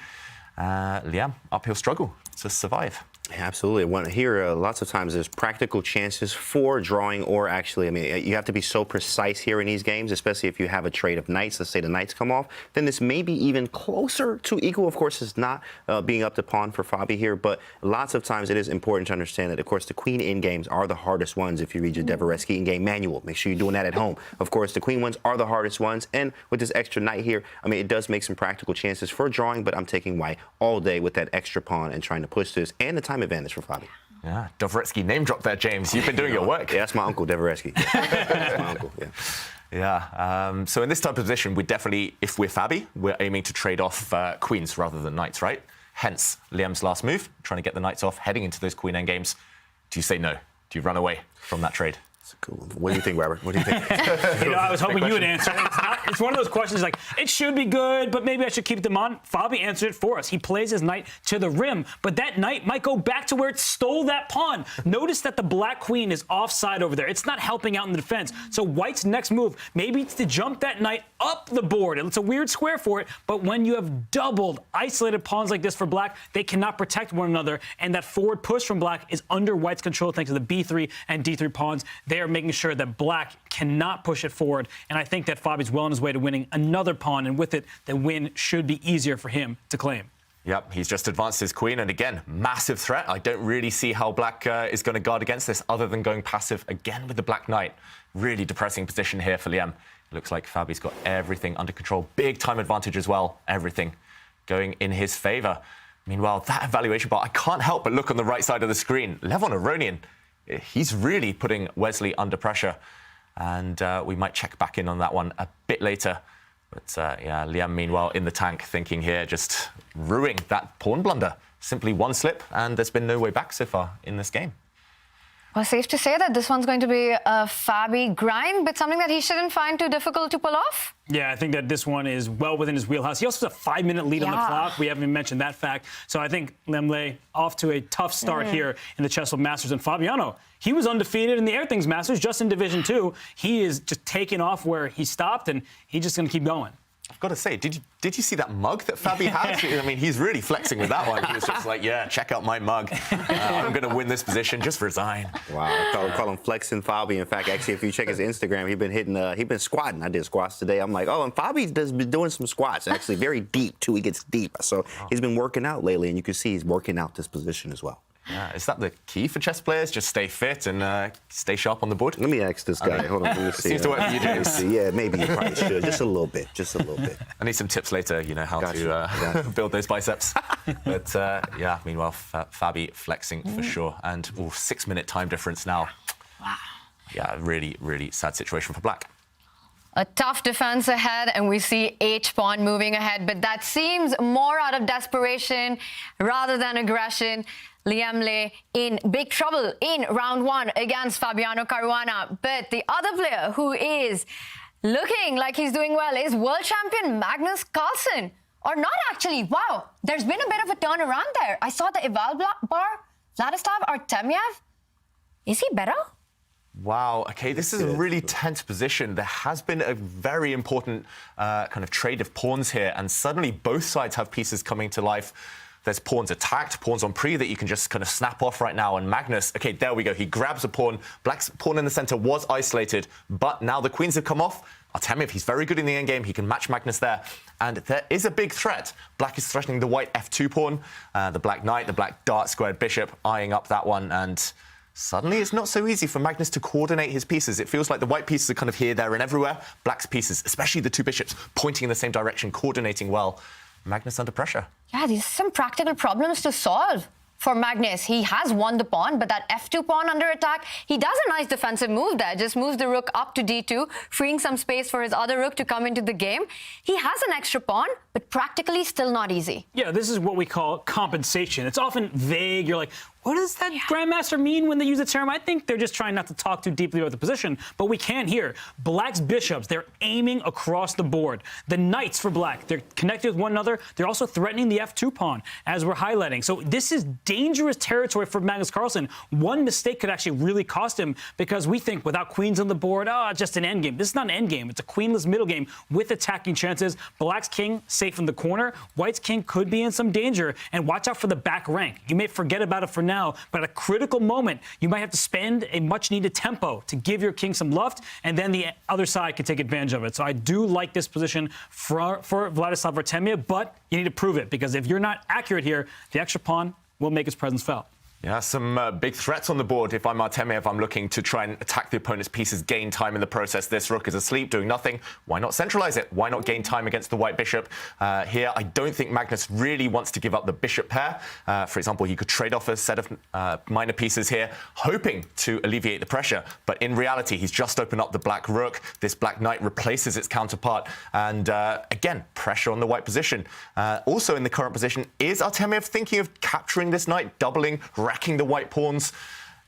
Liem, uphill struggle to survive. Yeah, absolutely. Here, lots of times there's practical chances for drawing, or actually, I mean, you have to be so precise here in these games, especially if you have a trade of knights. Let's say the knights come off, then this may be even closer to equal. Of course, it's not being up to pawn for Fabi here, but lots of times it is important to understand that, of course, the queen in games are the hardest ones. If you read your Dvoretsky in-game manual, make sure you're doing that at home. Of course, the queen ones are the hardest ones, and with this extra knight here, I mean, it does make some practical chances for drawing, but I'm taking white all day with that extra pawn and trying to push this, and the time advantage for Fabi. Yeah, Dvoretsky name drop there, James. You've been doing your work. Yeah, that's my uncle, Dvoretsky. That's my uncle, yeah. Yeah, so in this type of position, we definitely, if we're Fabi, we're aiming to trade off queens rather than knights, right? Hence, Liem's last move, trying to get the knights off, heading into those queen endgames. Do you say no? Do you run away from that trade? Cool. What do you think, Robert? What do you think? I was hoping you would answer. It's one of those questions like, it should be good, but maybe I should keep them on. Fabi answered it for us. He plays his knight to the rim, but that knight might go back to where it stole that pawn. Notice that the black queen is offside over there. It's not helping out in the defense. So white's next move, maybe it's to jump that knight up the board. It's a weird square for it, but when you have doubled, isolated pawns like this for black, they cannot protect one another, and that forward push from black is under white's control thanks to the b3 and d3 pawns. They are making sure that black cannot push it forward, and I think that Fabi's well on his way to winning another pawn, and with it, the win should be easier for him to claim. Yep, he's just advanced his queen, and again, massive threat. I don't really see how black is going to guard against this other than going passive again with the black knight. Really depressing position here for Liem. It looks like Fabi's got everything under control. Big time advantage as well. Everything going in his favor. Meanwhile, that evaluation bar, I can't help but look on the right side of the screen. Levon Aronian, he's really putting Wesley under pressure. And we might check back in on that one a bit later. But yeah, Liem, meanwhile, in the tank, thinking here, just ruining that pawn blunder. Simply one slip, and there's been no way back so far in this game. Well, safe to say that this one's going to be a Fabi grind, but something that he shouldn't find too difficult to pull off. Yeah, I think that this one is well within his wheelhouse. He also has a 5-minute lead on the clock. We haven't even mentioned that fact. So I think Lemle off to a tough start here in the Chessable Masters. And Fabiano, he was undefeated in the Air Things Masters, just in Division 2. He is just taking off where he stopped, and he's just going to keep going. I've got to say, did you see that mug that Fabi had? I mean, he's really flexing with that one. He was just like, yeah, check out my mug. I'm going to win this position. Just resign. Wow, I call him flexing Fabi. In fact, actually, if you check his Instagram, he's been squatting. I did squats today. I'm like, oh, and Fabi's been doing some squats, actually very deep, too. He gets deep. So he's been working out lately, and you can see he's working out this position as well. Yeah, is that the key for chess players? Just stay fit and stay sharp on the board? Let me ask this guy. Hold on, let me see. Seems to work for you, James. Yeah, maybe you probably should. Just a little bit. Just a little bit. I need some tips later, how to build those biceps. But yeah, meanwhile, Fabi flexing for sure. And 6-minute time difference now. Wow. Yeah, really, really sad situation for black. A tough defense ahead, and we see H-pawn moving ahead, but that seems more out of desperation rather than aggression. Liemle in big trouble in round 1 against Fabiano Caruana. But the other player who is looking like he's doing well is world champion Magnus Carlsen. Or not actually. Wow, there's been a bit of a turnaround there. I saw the eval bar. Vladislav Artemiev. Is he better? Wow, okay, this is a really tense position. There has been a very important kind of trade of pawns here, and suddenly both sides have pieces coming to life. There's pawns attacked, pawns on pre that you can just kind of snap off right now. And Magnus, okay, there we go. He grabs a pawn. Black's pawn in the center was isolated, but now the queens have come off. Artemiev, he's very good in the endgame. He can match Magnus there. And there is a big threat. Black is threatening the white f2 pawn, the black knight, the black dart squared bishop, eyeing up that one. And suddenly it's not so easy for Magnus to coordinate his pieces. It feels like the white pieces are kind of here, there, and everywhere. Black's pieces, especially the two bishops, pointing in the same direction, coordinating well. Magnus under pressure. Yeah, these are some practical problems to solve for Magnus. He has won the pawn, but that f2 pawn under attack, he does a nice defensive move there. Just moves the rook up to d2, freeing some space for his other rook to come into the game. He has an extra pawn, but practically still not easy. Yeah, this is what we call compensation. It's often vague. You're like, what does that grandmaster mean when they use the term? I think they're just trying not to talk too deeply about the position, but we can here. Black's bishops, they're aiming across the board. The knights for black, they're connected with one another. They're also threatening the f2 pawn, as we're highlighting. So this is dangerous territory for Magnus Carlsen. One mistake could actually really cost him, because we think without queens on the board, just an endgame. This is not an endgame. It's a queenless middle game with attacking chances. Black's king safe in the corner. White's king could be in some danger, and watch out for the back rank. You may forget about it for now, but at a critical moment, you might have to spend a much-needed tempo to give your king some luft, and then the other side can take advantage of it. So I do like this position for Vladislav Artemiev, but you need to prove it, because if you're not accurate here, the extra pawn will make its presence felt. Yeah, some big threats on the board. If I'm Artemiev, I'm looking to try and attack the opponent's pieces, gain time in the process. This rook is asleep, doing nothing. Why not centralize it? Why not gain time against the white bishop? Here, I don't think Magnus really wants to give up the bishop pair. For example, he could trade off a set of minor pieces here, hoping to alleviate the pressure. But in reality, he's just opened up the black rook. This black knight replaces its counterpart. And again, pressure on the white position. Also in the current position, is Artemiev thinking of capturing this knight, doubling, racking the white pawns?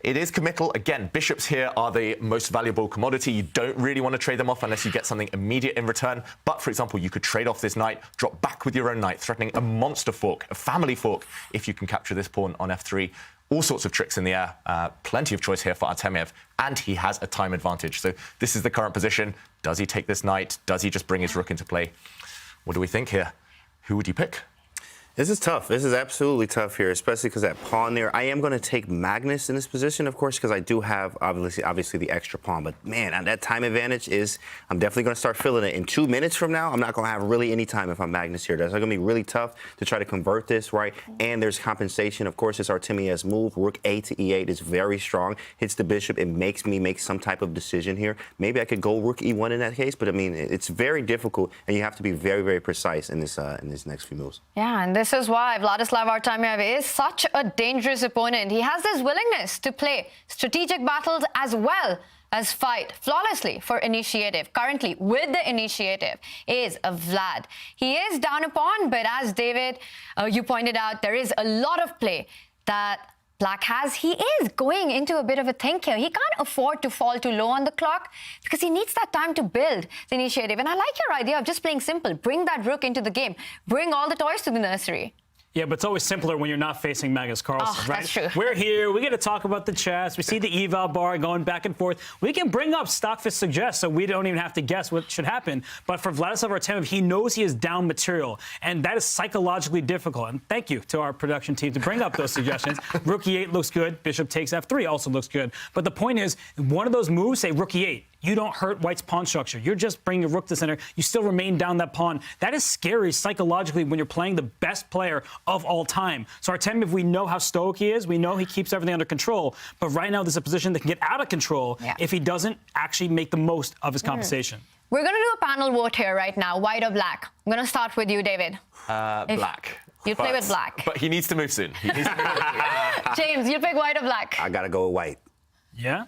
It is committal. Again, bishops here are the most valuable commodity. You don't really want to trade them off unless you get something immediate in return. But, for example, you could trade off this knight, drop back with your own knight, threatening a monster fork, a family fork, if you can capture this pawn on f3. All sorts of tricks in the air. Plenty of choice here for Artemiev, and he has a time advantage. So this is the current position. Does he take this knight? Does he just bring his rook into play? What do we think here? Who would you pick? This is tough. This is absolutely tough here, especially because that pawn there. I am going to take Magnus in this position, of course, because I do have obviously the extra pawn. But man, that time advantage is, I'm definitely going to start feeling it. In 2 minutes from now, I'm not going to have really any time if I'm Magnus here. That's going to be really tough to try to convert this, right? And there's compensation. Of course, it's Artemiev's move. Rook A to E8 is very strong. Hits the bishop. It makes me make some type of decision here. Maybe I could go Rook E1 in that case, but I mean, it's very difficult, and you have to be very, very precise in this next few moves. Yeah, and this is why Vladislav Artemiev is such a dangerous opponent. He has this willingness to play strategic battles as well as fight flawlessly for initiative. Currently, with the initiative is Vlad. He is down a pawn, but as David, you pointed out, there is a lot of play that Black has. He is going into a bit of a think here. He can't afford to fall too low on the clock because he needs that time to build the initiative. And I like your idea of just playing simple. Bring that rook into the game. Bring all the toys to the nursery. Yeah, but it's always simpler when you're not facing Magnus Carlsen, right? That's true. We're here. We get to talk about the chess. We see the eval bar going back and forth. We can bring up Stockfish Suggests, so we don't even have to guess what should happen. But for Vladislav Artemiev, he knows he is down material, and that is psychologically difficult. And thank you to our production team to bring up those suggestions. Rook E8 looks good. Bishop takes F3 also looks good. But the point is, one of those moves, say Rook E8, you don't hurt White's pawn structure. You're just bringing a rook to center. You still remain down that pawn. That is scary psychologically when you're playing the best player of all time. So Artemiev, we know how stoic he is. We know he keeps everything under control. But right now, there's a position that can get out of control if he doesn't actually make the most of his compensation. We're going to do a panel vote here right now, white or black. I'm going to start with you, David. Black. You play with black. But he needs to move soon. He needs to move. James, you pick white or black? I got to go with white. Yeah?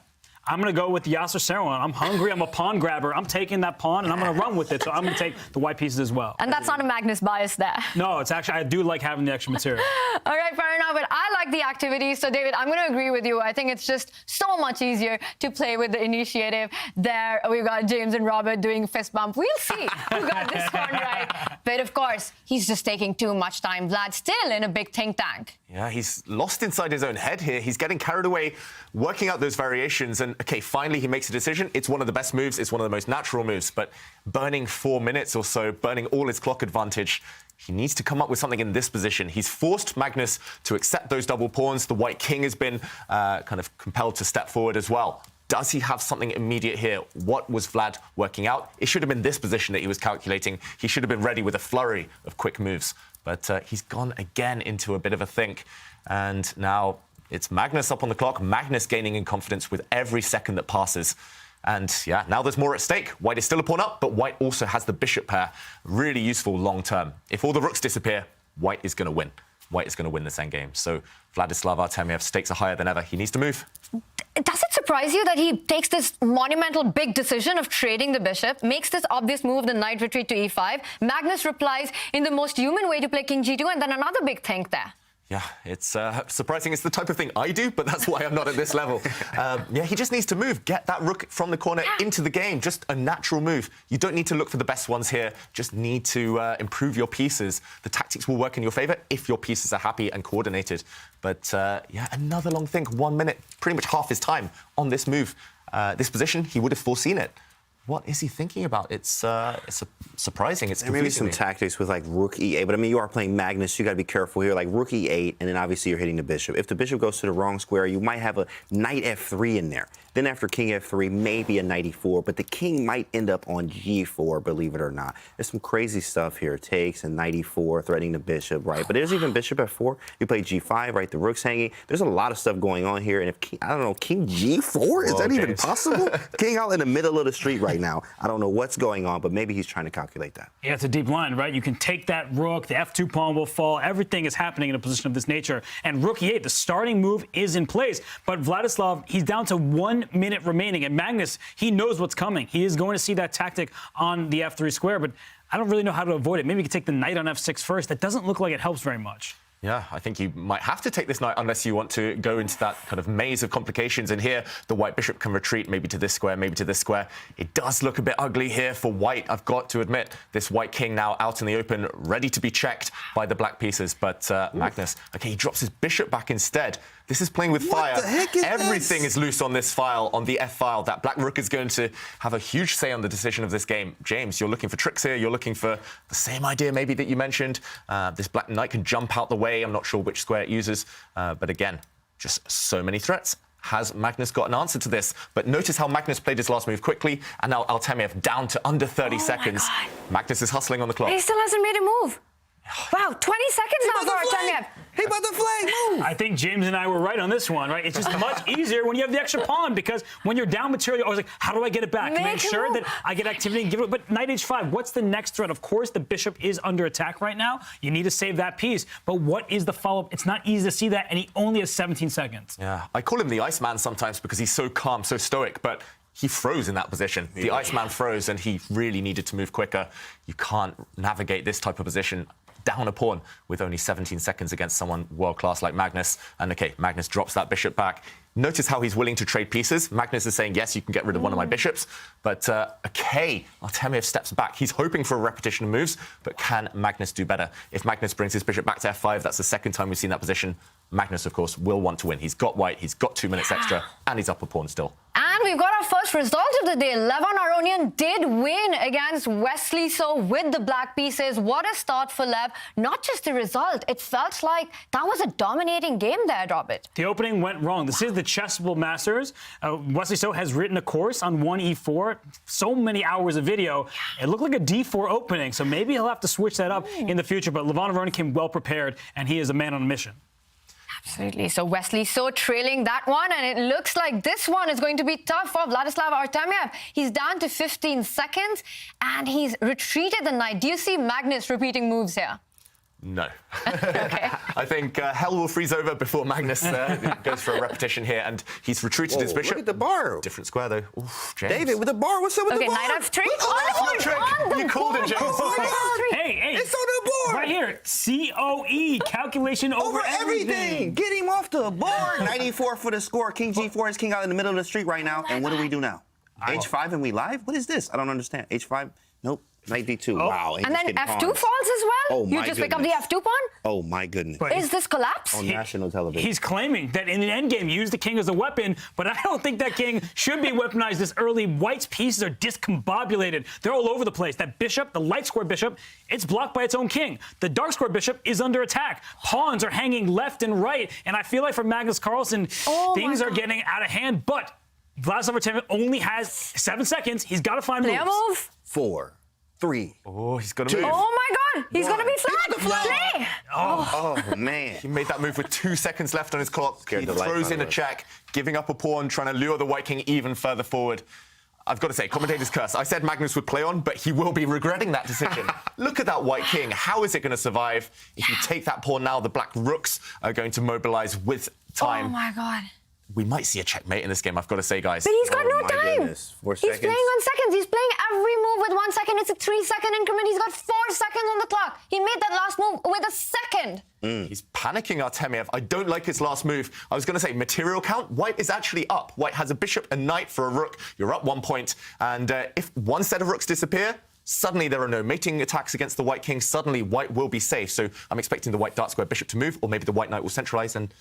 I'm going to go with Yasser Serouan. I'm hungry. I'm a pawn grabber. I'm taking that pawn, and I'm going to run with it. So I'm going to take the white pieces as well. And that's not a Magnus bias there. No, it's actually, I do like having the extra material. All right, fair enough. But I like the activity. So, David, I'm going to agree with you. I think it's just so much easier to play with the initiative. There, we've got James and Robert doing fist bump. We'll see who got this one right. But, of course, he's just taking too much time. Vlad's still in a big think tank. Yeah, he's lost inside his own head here. He's getting carried away, working out those variations. And, OK, finally he makes a decision. It's one of the best moves. It's one of the most natural moves. But burning 4 minutes or so, burning all his clock advantage, he needs to come up with something in this position. He's forced Magnus to accept those double pawns. The white king has been kind of compelled to step forward as well. Does he have something immediate here? What was Vlad working out? It should have been this position that he was calculating. He should have been ready with a flurry of quick moves. But he's gone again into a bit of a think. And now it's Magnus up on the clock. Magnus gaining in confidence with every second that passes. And, yeah, now there's more at stake. White is still a pawn up, but White also has the bishop pair. Really useful long term. If all the rooks disappear, White is going to win. White is going to win this endgame. So Vladislav Artemiev, stakes are higher than ever. He needs to move. Does it surprise you that he takes this monumental big decision of trading the bishop, makes this obvious move, the knight retreat to e5. Magnus replies in the most human way to play king g2, and then another big think there. Yeah, it's surprising. It's the type of thing I do, but that's why I'm not at this level. Yeah, he just needs to move. Get that rook from the corner into the game. Just a natural move. You don't need to look for the best ones here. Just need to improve your pieces. The tactics will work in your favour if your pieces are happy and coordinated. But yeah, another long think. 1 minute, pretty much half his time on this move. This position, he would have foreseen it. What is he thinking about? It's surprising. It's maybe some tactics with like rook e8, but I mean, you are playing Magnus. You got to be careful here. Like rook e8, and then obviously you're hitting the bishop. If the bishop goes to the wrong square, you might have a knight f3 in there. Then after king f3, maybe a knight e4, but the king might end up on g4, believe it or not. There's some crazy stuff here. Takes and knight e4, threatening the bishop, right? But there's even bishop f4. You play g5, right? The rook's hanging. There's a lot of stuff going on here. And if king, I don't know, king g4? Is that even possible? King out in the middle of the street right now. I don't know what's going on, but maybe he's trying to calculate that. Yeah, it's a deep line, right? You can take that rook, the f2 pawn will fall, everything is happening in a position of this nature. And rook e8, the starting move is in place. But Vladislav, he's down to 1 minute remaining. And Magnus, he knows what's coming. He is going to see that tactic on the f3 square, but I don't really know how to avoid it. Maybe you can take the knight on f6 first. That doesn't look like it helps very much. Yeah, I think you might have to take this knight unless you want to go into that kind of maze of complications. And here, the white bishop can retreat maybe to this square, maybe to this square. It does look a bit ugly here for white, I've got to admit. This white king now out in the open, ready to be checked by the black pieces. But Magnus, okay, he drops his bishop back instead. This is playing with fire. What the heck is Everything this? is loose on this file, on the F file. That black rook is going to have a huge say on the decision of this game. James, you're looking for tricks here. You're looking for the same idea maybe that you mentioned. This black knight can jump out the way. I'm not sure which square it uses. But again, just so many threats. Has Magnus got an answer to this? But notice how Magnus played his last move quickly, and now Artemiev down to under 30 seconds. Magnus is hustling on the clock. He still hasn't made a move. Wow, 20 seconds now for Artemiev. He about to flag move. I think James and I were right on this one, right? It's just much easier when you have the extra pawn, because when you're down material, you're always like, how do I get it back? Make sure that I get activity and give it. But knight h5, what's the next threat? Of course, the bishop is under attack right now. You need to save that piece. But what is the follow-up? It's not easy to see that, and he only has 17 seconds. Yeah, I call him the Iceman sometimes because he's so calm, so stoic, but he froze in that position. The Iceman froze, and he really needed to move quicker. You can't navigate this type of position down a pawn with only 17 seconds against someone world-class like Magnus. And okay, Magnus drops that bishop back. Notice how he's willing to trade pieces. Magnus is saying, yes, you can get rid of one of my bishops. But okay, Artemiev steps back. He's hoping for a repetition of moves, but can Magnus do better? If Magnus brings his bishop back to f5, that's the second time we've seen that position. Magnus, of course, will want to win. He's got white, he's got 2 minutes extra, and he's up a pawn still. And we've got our first result of the day. Levon Aronian did win against Wesley So with the black pieces. What a start for Lev. Not just the result, it felt like that was a dominating game there, Robert. The opening went wrong. This is the Chessable Masters. Wesley So has written a course on 1e4. So many hours of video. It looked like a d4 opening, so maybe he'll have to switch that up in the future. But Levon Aronian came well prepared, and he is a man on a mission. Absolutely. So Wesley So trailing that one, and it looks like this one is going to be tough for Vladislav Artemiev. He's down to 15 seconds, and he's retreated the knight. Do you see Magnus repeating moves here? No. Okay. I think hell will freeze over before Magnus goes for a repetition here, and he's retreated his bishop. Look at the bar. Different square, though. Oof, James. David, with the bar. What's up with the bar? Okay, knight f3. You called it, James. Oh, my God. Hey. It's on the board. Right here. COE, calculation over everything. Get him off the board. 94 for the score. King g4 is king out in the middle of the street right now. And what do we do now? H5 and we live? What is this? I don't understand. H5? Nope. Knight d2. Wow. And then f2 falls as well? Oh, you my just pick up the goodness. f2 pawn? Oh, my goodness. Is this collapse? On national television. He's claiming that in the endgame, use the king as a weapon, but I don't think that king should be weaponized this early. White's pieces are discombobulated. They're all over the place. That bishop, the light square bishop, it's blocked by its own king. The dark square bishop is under attack. Pawns are hanging left and right, and I feel like for Magnus Carlsen, things are getting out of hand, but Vladislav Artemiev only has 7 seconds. He's got to find moves. Play a move? 4, 3. Oh, he's got to move. Oh my God, he's going to be flat. Play. Oh, man. He made that move with 2 seconds left on his clock. Scared He the life throws out in of a us. check, giving up a pawn, trying to lure the white king even further forward. I've got to say, commentator's curse. I said Magnus would play on, but he will be regretting that decision. Look at that white king. How is it going to survive? If you take that pawn now, the black rooks are going to mobilize with time. Oh my God. we might see a checkmate in this game, I've got to say, guys. But he's got no my time. goodness. 4 He's seconds. playing on seconds. He's playing every move with 1 second. It's a 3-second increment. He's got 4 seconds on the clock. He made that last move with a second. He's panicking Artemiev. I don't like his last move. I was going to say, material count, White is actually up. White has a bishop and knight for a rook. You're up 1 point. And if one set of rooks disappear, suddenly there are no mating attacks against the White king. Suddenly White will be safe. So I'm expecting the White dark square bishop to move, or maybe the White knight will centralize and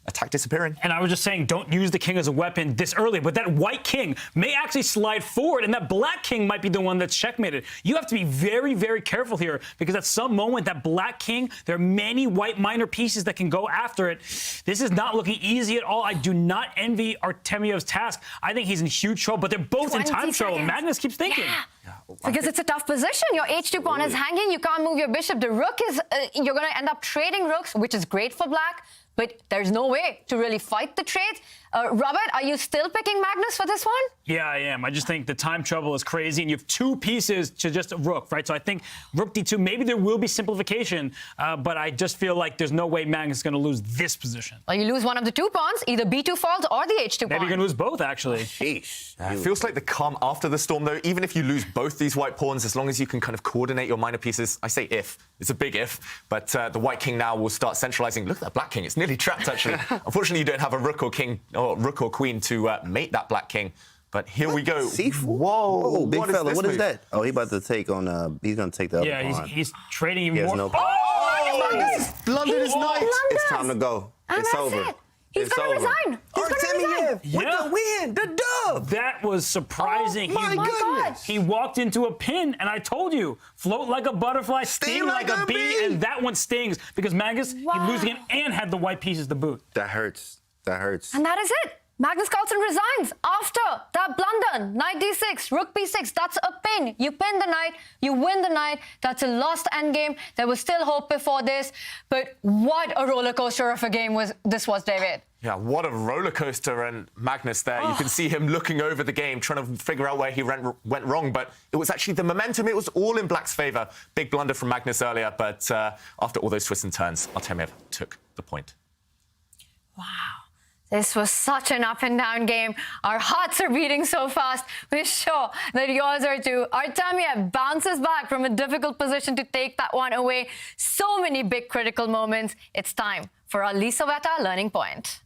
attack disappearing. And I was just saying, don't use the king as a weapon this early, but that white king may actually slide forward, and that black king might be the one that's checkmated. You have to be very, very careful here, because at some moment, that black king, there are many white minor pieces that can go after it. This is not looking easy at all. I do not envy Artemiev's task. I think he's in huge trouble, but they're both in time trouble. Magnus keeps thinking. Because it's a tough position. Your h2 pawn is hanging. You can't move your bishop. The rook is... you're going to end up trading rooks, which is great for black. But there's no way to really fight the trades. Robert, are you still picking Magnus for this one? Yeah, I am. I just think the time trouble is crazy, and you have 2 pieces to just a rook, right? So I think rook d2, maybe there will be simplification, but I just feel like there's no way Magnus is going to lose this position. Well, you lose one of the 2 pawns, either b2 falls or the h2 pawn. Maybe you're going to lose both, actually. Sheesh. It feels like the calm after the storm, though. Even if you lose both these white pawns, as long as you can kind of coordinate your minor pieces, I say if. It's a big if, but the white king now will start centralizing. Look at that black king. It's nearly trapped, actually. Unfortunately, you don't have a rook or king or rook or queen to mate that black king. But here we go. C4? Whoa, Big fella, what is move? that? Oh, he's about to take on, he's going to take the other Yeah, pawn. he's trading even He has more. no- Oh, Magnus blundered his knight. It's time to go. And it's that's over. it. He's It's going to over. resign. He's going to resign. Yeah. with the win, the dub. That was surprising. Oh, my goodness. He walked into a pin, and I told you, float like a butterfly, sting like a bee, and that one stings because Magnus, he losing again and had the white pieces to boot. That hurts. That hurts. And that is it. Magnus Carlsen resigns after that blunder. Knight d6, rook b6. That's a pin. You pin the knight, you win the knight. That's a lost endgame. There was still hope before this. But what a roller coaster of a game this was, David. Yeah, what a roller coaster. And Magnus there, you can see him looking over the game, trying to figure out where he went wrong. But it was actually the momentum. It was all in black's favour. Big blunder from Magnus earlier. But after all those twists and turns, Artemiev took the point. Wow. This was such an up and down game. Our hearts are beating so fast. We're sure that yours are too. Artemiev bounces back from a difficult position to take that one away. So many big critical moments. It's time for our Lisoveta Learning Point.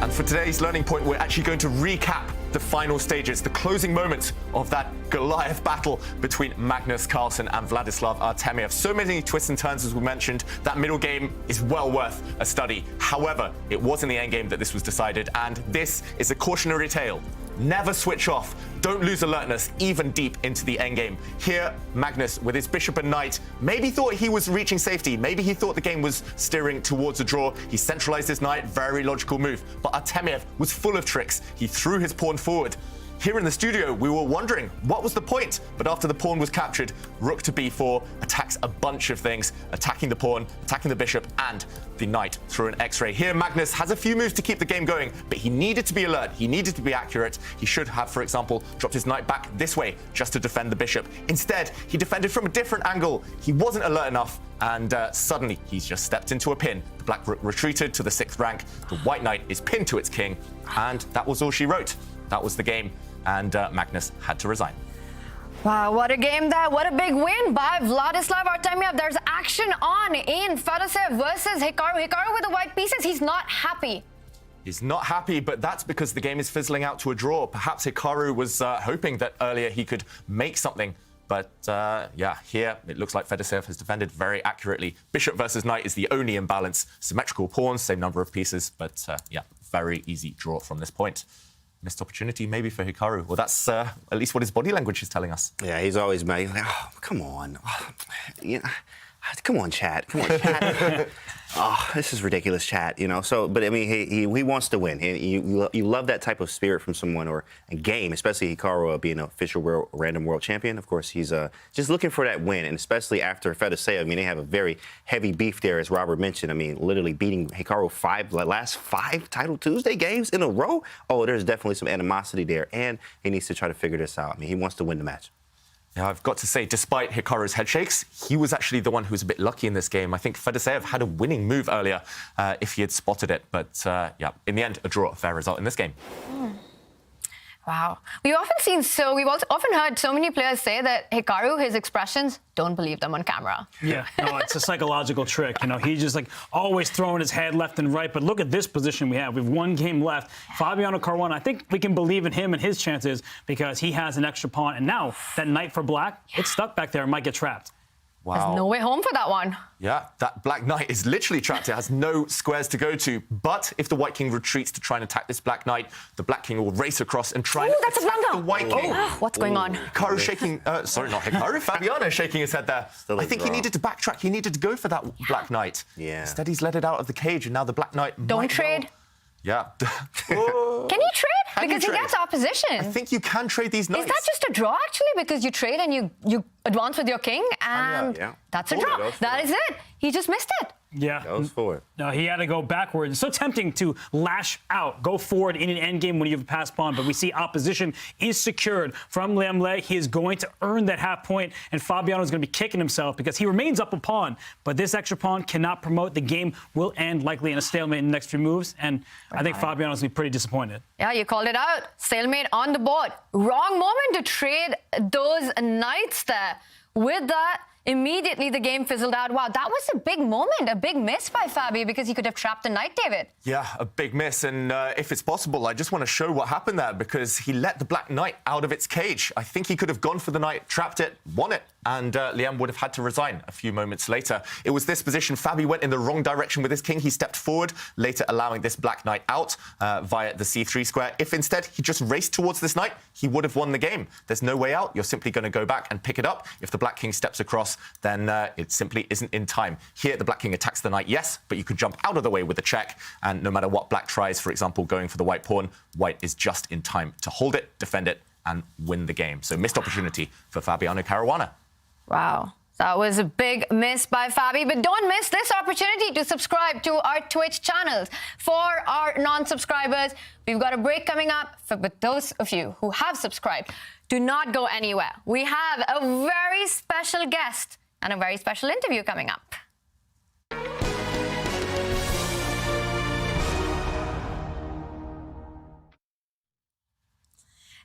And for today's learning point, we're actually going to recap the final stages, the closing moments of that Goliath battle between Magnus Carlsen and Vladislav Artemiev. So many twists and turns, as we mentioned. That middle game is well worth a study. However, it was in the endgame that this was decided, and this is a cautionary tale. Never switch off. Don't lose alertness, even deep into the endgame. Here, Magnus, with his bishop and knight, maybe thought he was reaching safety. Maybe he thought the game was steering towards a draw. He centralized his knight, very logical move. But Artemiev was full of tricks. He threw his pawn forward. Here in the studio, we were wondering, what was the point? But after the pawn was captured, rook to b4 attacks a bunch of things, attacking the pawn, attacking the bishop, and the knight through an X-ray. Here, Magnus has a few moves to keep the game going, but he needed to be alert. He needed to be accurate. He should have, for example, dropped his knight back this way just to defend the bishop. Instead, he defended from a different angle. He wasn't alert enough, and suddenly he's just stepped into a pin. The black rook retreated to the 6th rank. The white knight is pinned to its king, and that was all she wrote. That was the game. And Magnus had to resign. Wow, what a game there. What a big win by Vladislav Artemiev. There's action on in Fedoseev versus Hikaru. Hikaru with the white pieces. He's not happy. He's not happy, but that's because the game is fizzling out to a draw. Perhaps Hikaru was hoping that earlier he could make something. But yeah, here it looks like Fedoseev has defended very accurately. Bishop versus knight is the only imbalance. Symmetrical pawns, same number of pieces. But yeah, very easy draw from this point. Missed opportunity maybe for Hikaru. Well, that's at least what his body language is telling us. Yeah, he's always mad. He's like, oh, come on. You know, come on, chat. Come on, chat. Oh, this is ridiculous, chat. You know. So, but I mean, he wants to win. You love that type of spirit from someone or a game, especially Hikaru being an official random world champion. Of course, he's just looking for that win, and especially after Fedoseev. I mean, they have a very heavy beef there, as Robert mentioned. I mean, literally beating Hikaru last 5 Title Tuesday games in a row. Oh, there's definitely some animosity there, and he needs to try to figure this out. I mean, he wants to win the match. Yeah, I've got to say, despite Hikaru's head shakes, he was actually the one who was a bit lucky in this game. I think Fedoseev had a winning move earlier if he had spotted it. But yeah, in the end, a draw, a fair result in this game. Wow. We've often heard so many players say that Hikaru, his expressions, don't believe them on camera. Yeah, no, it's a psychological trick. You know, he's just like always throwing his head left and right. But look at this position we have. We have one game left. Fabiano Caruana, I think we can believe in him and his chances because he has an extra pawn. And now that knight for black, it's stuck back there and might get trapped. Wow. There's no way home for that one. Yeah, that black knight is literally trapped. It has no squares to go to. But if the white king retreats to try and attack this black knight, the black king will race across and try and that's a attack blunder. the white king. What's going on? Hikaru shaking... sorry, not Hikaru. Fabiano shaking his head there. I think he needed to backtrack. He needed to go for that black knight. Yeah. Instead, he's let it out of the cage, and now the black knight Don't might trade. Well... Yeah. Can you trade? Can you Because he trade? gets opposition. I think you can trade these knights. Is that just a draw, actually? Because you trade and you advance with your king, and yeah. that's a Oh, draw. goes for That it. is it. He just missed it. Yeah. Goes for it. No, he had to go backwards. It's so tempting to lash out, go forward in an endgame when you have a passed pawn, but we see opposition is secured from Liem. He is going to earn that half point, and Fabiano is going to be kicking himself because he remains up a pawn, but this extra pawn cannot promote. The game will end likely in a stalemate in the next few moves, and I think Fabiano's going to be pretty disappointed. Yeah, you called it out. Stalemate on the board. Wrong moment to trade those knights there. With that, immediately the game fizzled out. Wow, that was a big moment, a big miss by Fabi because he could have trapped the knight, David. Yeah, a big miss. And if it's possible, I just want to show what happened there because he let the black knight out of its cage. I think he could have gone for the knight, trapped it, won it, and Liem would have had to resign a few moments later. It was this position. Fabi went in the wrong direction with his king. He stepped forward, later allowing this black knight out via the c3 square. If instead he just raced towards this knight, he would have won the game. There's no way out. You're simply going to go back and pick it up. If the black king steps across, then it simply isn't in time. Here, the black king attacks the knight, yes, but you could jump out of the way with the check, and no matter what black tries, for example, going for the white pawn, white is just in time to hold it, defend it, and win the game. So missed opportunity for Fabiano Caruana. Wow. That was a big miss by Fabi, but don't miss this opportunity to subscribe to our Twitch channels. For our non-subscribers, we've got a break coming up. But those of you who have subscribed, do not go anywhere. We have a very special guest and a very special interview coming up.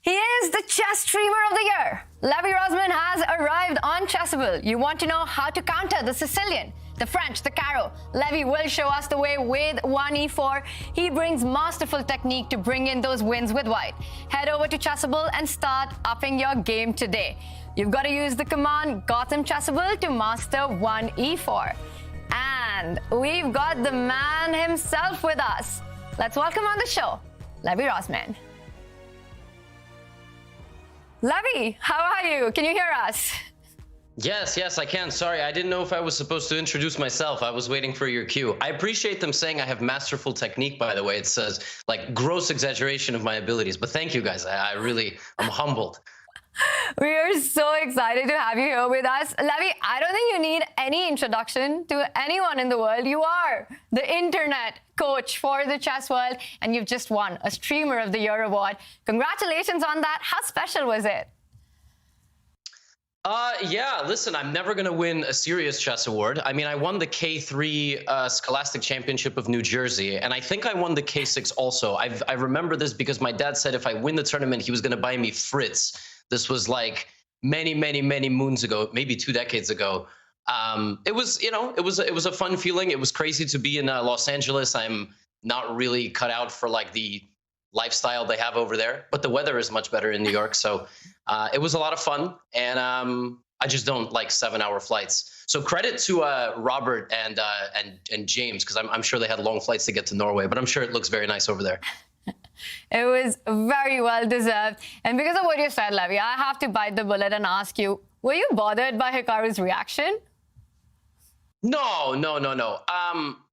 He is the chess streamer of the year. Levi Rosman has arrived on Chessable. You want to know how to counter the Sicilian, the French, the Caro. Levi will show us the way with 1e4. He brings masterful technique to bring in those wins with white. Head over to Chessable and start upping your game today. You've got to use the command Gotham Chessable to master 1e4. And we've got the man himself with us. Let's welcome on the show, Levi Rosman. Levi, how are you? Can you hear us? Yes, I can. Sorry, I didn't know if I was supposed to introduce myself. I was waiting for your cue. I appreciate them saying I have masterful technique, by the way. It says, like, gross exaggeration of my abilities. But thank you, guys. I'm humbled. We are so excited to have you here with us. Levi, I don't think you need any introduction to anyone in the world. You are the internet coach for the chess world, and you've just won a Streamer of the Year award. Congratulations on that. How special was it? Yeah, listen, I'm never going to win a serious chess award. I mean, I won the K3 Scholastic Championship of New Jersey, and I think I won the K6 also. I remember this because my dad said if I win the tournament, he was going to buy me Fritz. This was like many moons ago, maybe 2 decades ago. It was, it was a fun feeling. It was crazy to be in Los Angeles. I'm not really cut out for like the lifestyle they have over there, but the weather is much better in New York. So it was a lot of fun, and I just don't like 7-hour flights. So credit to Robert and James, because I'm sure they had long flights to get to Norway, but I'm sure it looks very nice over there. It was very well deserved. And because of what you said, Levi, I have to bite the bullet and ask you, were you bothered by Hikaru's reaction? No.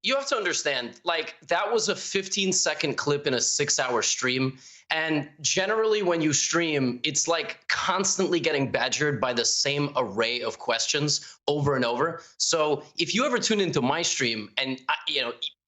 You have to understand, like, that was a 15-second clip in a 6-hour stream. And generally when you stream, it's like constantly getting badgered by the same array of questions over and over. So if you ever tune into my stream and,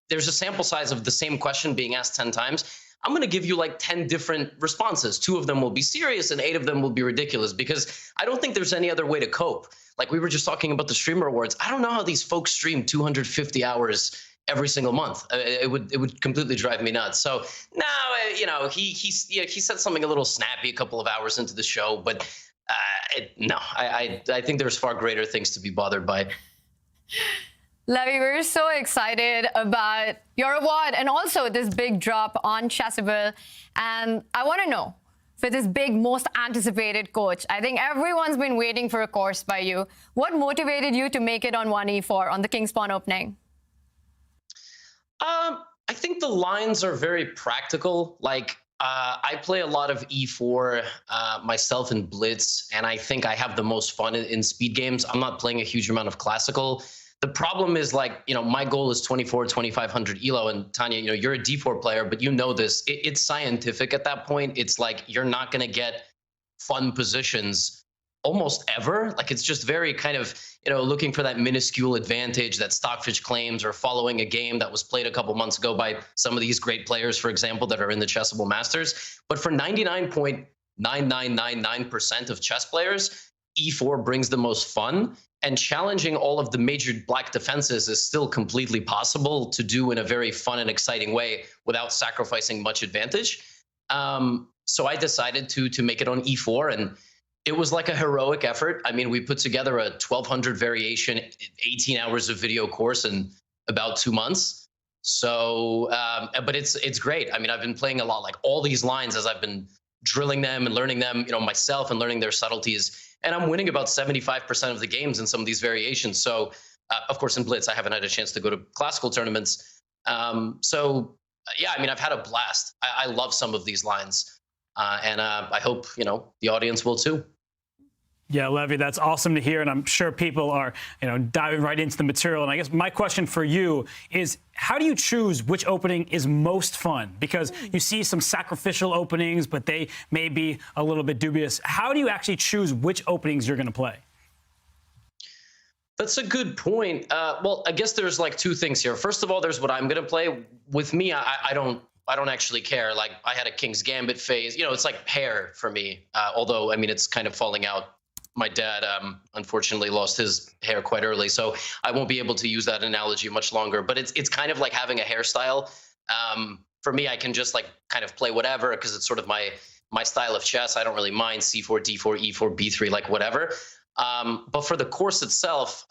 there's a sample size of the same question being asked 10 times, I'm going to give you like 10 different responses. 2 of them will be serious and 8 of them will be ridiculous, because I don't think there's any other way to cope. Like we were just talking about the Streamer Awards. I don't know how these folks stream 250 hours every single month. It would completely drive me nuts. So no, he said something a little snappy a couple of hours into the show, but I think there's far greater things to be bothered by. Levi, we're so excited about your award and also this big drop on Chessable. And I want to know, for this big, most anticipated coach, I think everyone's been waiting for a course by you. What motivated you to make it on 1e4 on the King's Pawn opening? I think the lines are very practical. Like, I play a lot of e4 myself in Blitz, and I think I have the most fun in speed games. I'm not playing a huge amount of classical. The problem is, like, my goal is 2,500 elo, and Tanya, you're a d4 player, but you know this. It's scientific at that point. It's like you're not going to get fun positions almost ever. Like, it's just very kind of, looking for that minuscule advantage that Stockfish claims, or following a game that was played a couple months ago by some of these great players, for example, that are in the Chessable Masters. But for 99.9999% of chess players, e4 brings the most fun, and challenging all of the major black defenses is still completely possible to do in a very fun and exciting way without sacrificing much advantage. So I decided to make it on e4, and it was like a heroic effort. I mean, we put together a 1,200 variation, 18 hours of video course in about 2 months. So, but it's great. I mean, I've been playing a lot, like all these lines as I've been drilling them and learning them, myself, and learning their subtleties. And I'm winning about 75% of the games in some of these variations. So, of course, in Blitz, I haven't had a chance to go to classical tournaments. Yeah, I mean, I've had a blast. I love some of these lines. And I hope, the audience will too. Yeah, Levi, that's awesome to hear, and I'm sure people are, diving right into the material. And I guess my question for you is, how do you choose which opening is most fun? Because you see some sacrificial openings, but they may be a little bit dubious. How do you actually choose which openings you're going to play? That's a good point. Well, I guess there's like 2 things here. First of all, there's what I'm going to play. With me, I don't actually care. Like, I had a King's Gambit phase. It's like hair for me. Although, I mean, it's kind of falling out. My dad, unfortunately, lost his hair quite early, so I won't be able to use that analogy much longer. But it's kind of like having a hairstyle. For me, I can just like kind of play whatever, because it's sort of my style of chess. I don't really mind C4, D4, E4, B3, like whatever. But for the course itself,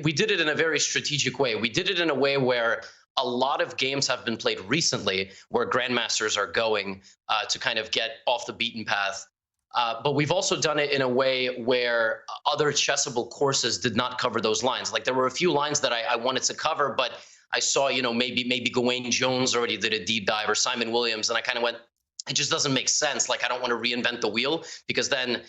we did it in a very strategic way. We did it in a way where a lot of games have been played recently where grandmasters are going to kind of get off the beaten path. But we've also done it in a way where other chessable courses did not cover those lines. Like, there were a few lines that I wanted to cover, but I saw, maybe Gawain Jones already did a deep dive, or Simon Williams, and I kind of went, it just doesn't make sense. Like, I don't want to reinvent the wheel, because then,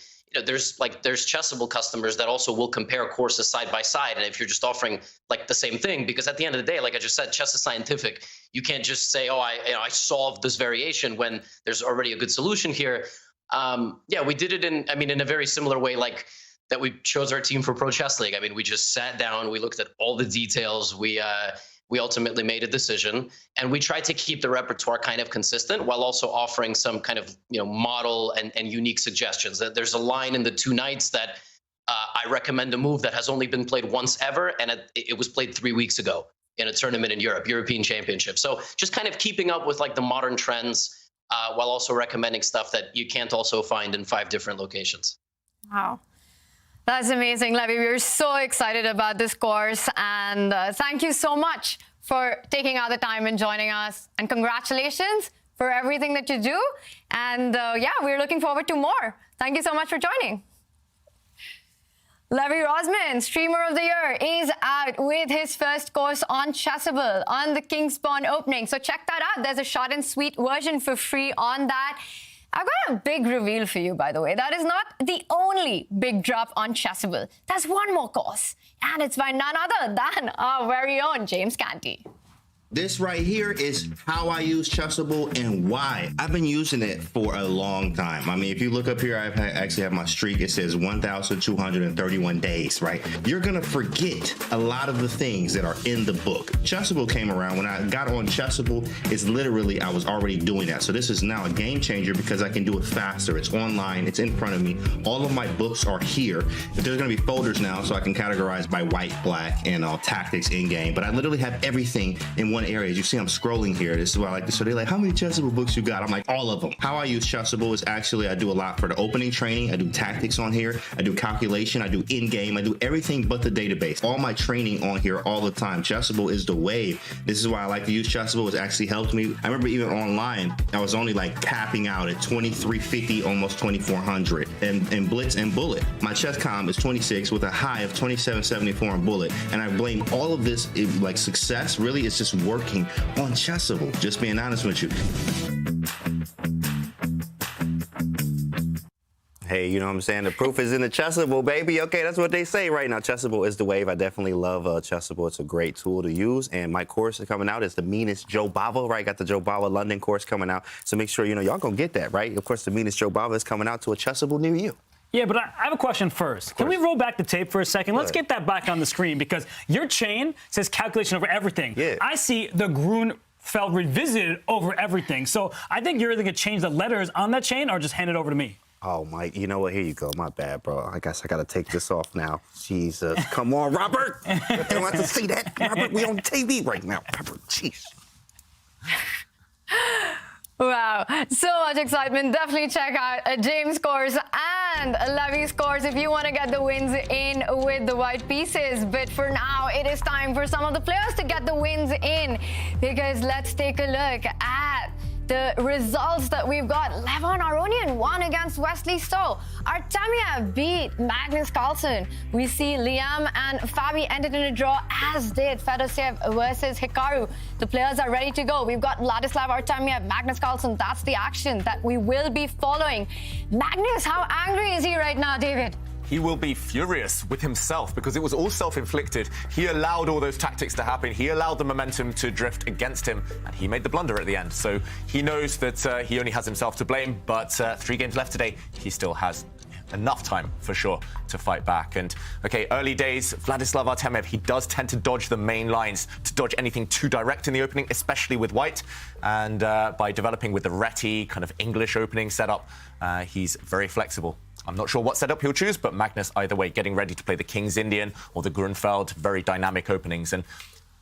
there's Chessable customers that also will compare courses side by side. And if you're just offering like the same thing, because at the end of the day, like I just said, chess is scientific. You can't just say, oh, I solved this variation when there's already a good solution here. Yeah, we did it in a very similar way, like that we chose our team for Pro Chess League. I mean, we just sat down, we looked at all the details, we ultimately made a decision, and we tried to keep the repertoire kind of consistent while also offering some kind of, model and unique suggestions. There's a line in the 2 nights that I recommend a move that has only been played once ever, and it was played 3 weeks ago in a tournament in Europe, European Championship. So just kind of keeping up with like the modern trends, while also recommending stuff that you can't also find in 5 different locations. Wow. That's amazing, Levi. We're so excited about this course, and thank you so much for taking out the time and joining us. And congratulations for everything that you do. And yeah, we're looking forward to more. Thank you so much for joining. Levi Rosman, Streamer of the Year, is out with his first course on Chessable on the King's Pawn opening. So check that out. There's a short and sweet version for free on that. I've got a big reveal for you, by the way. That is not the only big drop on Chessable. There's one more course, and it's by none other than our very own James Canty. This right here is how I use Chessable and why. I've been using it for a long time. I mean, if you look up here, I actually have my streak. It says 1,231 days, right? You're gonna forget a lot of the things that are in the book. Chessable came around. When I got on Chessable, it's literally, I was already doing that. So this is now a game changer because I can do it faster. It's online, it's in front of me. All of my books are here. There's gonna be folders now, so I can categorize by white, black, and tactics in game. But I literally have everything in one area. As you see, I'm scrolling here. This is why I like this. So they're like, how many Chessable books you got? I'm like, all of them. How I use Chessable is actually, I do a lot for the opening training. I do tactics on here. I do calculation. I do in-game. I do everything but the database. All my training on here all the time. Chessable is the wave. This is why I like to use Chessable. It's actually helped me. I remember even online, I was only like capping out at 2350, almost 2400 and Blitz and Bullet. My chess comm is 26 with a high of 2774 in Bullet. And I blame all of this, like success, really, it's just working on Chessable, just being honest with you. Hey, you know what I'm saying? The proof is in the Chessable, baby. Okay, that's what they say right now. Chessable is the wave. I definitely love Chessable. It's a great tool to use. And my course is coming out. It's the meanest Joe Bava, right? Got the Joe Bava London course coming out. So make sure, you know, y'all gonna get that, right? Of course, the meanest Joe Bava is coming out to a Chessable near you. Yeah, but I have a question first. Can we roll back the tape for a second? Let's get that back on the screen because your chain says calculation over everything. Yeah. I see the Grunfeld revisited over everything. So I think you're either going to change the letters on that chain or just hand it over to me. Oh, Mike, you know what? Here you go. My bad, bro. I guess I got to take this off now. Jesus. Come on, Robert. You don't have to see that. Robert, we on TV right now. Robert, jeez. Wow, so much excitement. Definitely check out James' scores and Levy's scores if you want to get the wins in with the white pieces. But for now, it is time for some of the players to get the wins in because let's take a look at the results that we've got. Levon Aronian won against Wesley So. Artemiev beat Magnus Carlsen. We see Liem and Fabi ended in a draw, as did Fedoseev versus Hikaru. The players are ready to go. We've got Vladislav Artemiev, Magnus Carlsen. That's the action that we will be following. Magnus, how angry is he right now, David? He will be furious with himself because it was all self-inflicted. He allowed all those tactics to happen. He allowed the momentum to drift against him, and he made the blunder at the end. So he knows that he only has himself to blame, but 3 games left today, he still has enough time, for sure, to fight back. And, okay, early days, Vladislav Artemiev, he does tend to dodge the main lines, to dodge anything too direct in the opening, especially with white. And by developing with the Reti kind of English opening setup, he's very flexible. I'm not sure what setup he'll choose, but Magnus, either way, getting ready to play the King's Indian or the Grunfeld, very dynamic openings. And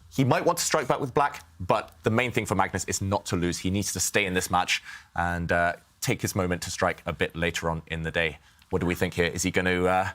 he might want to strike back with black, but the main thing for Magnus is not to lose. He needs to stay in this match and take his moment to strike a bit later on in the day. What do we think here? Is he going to...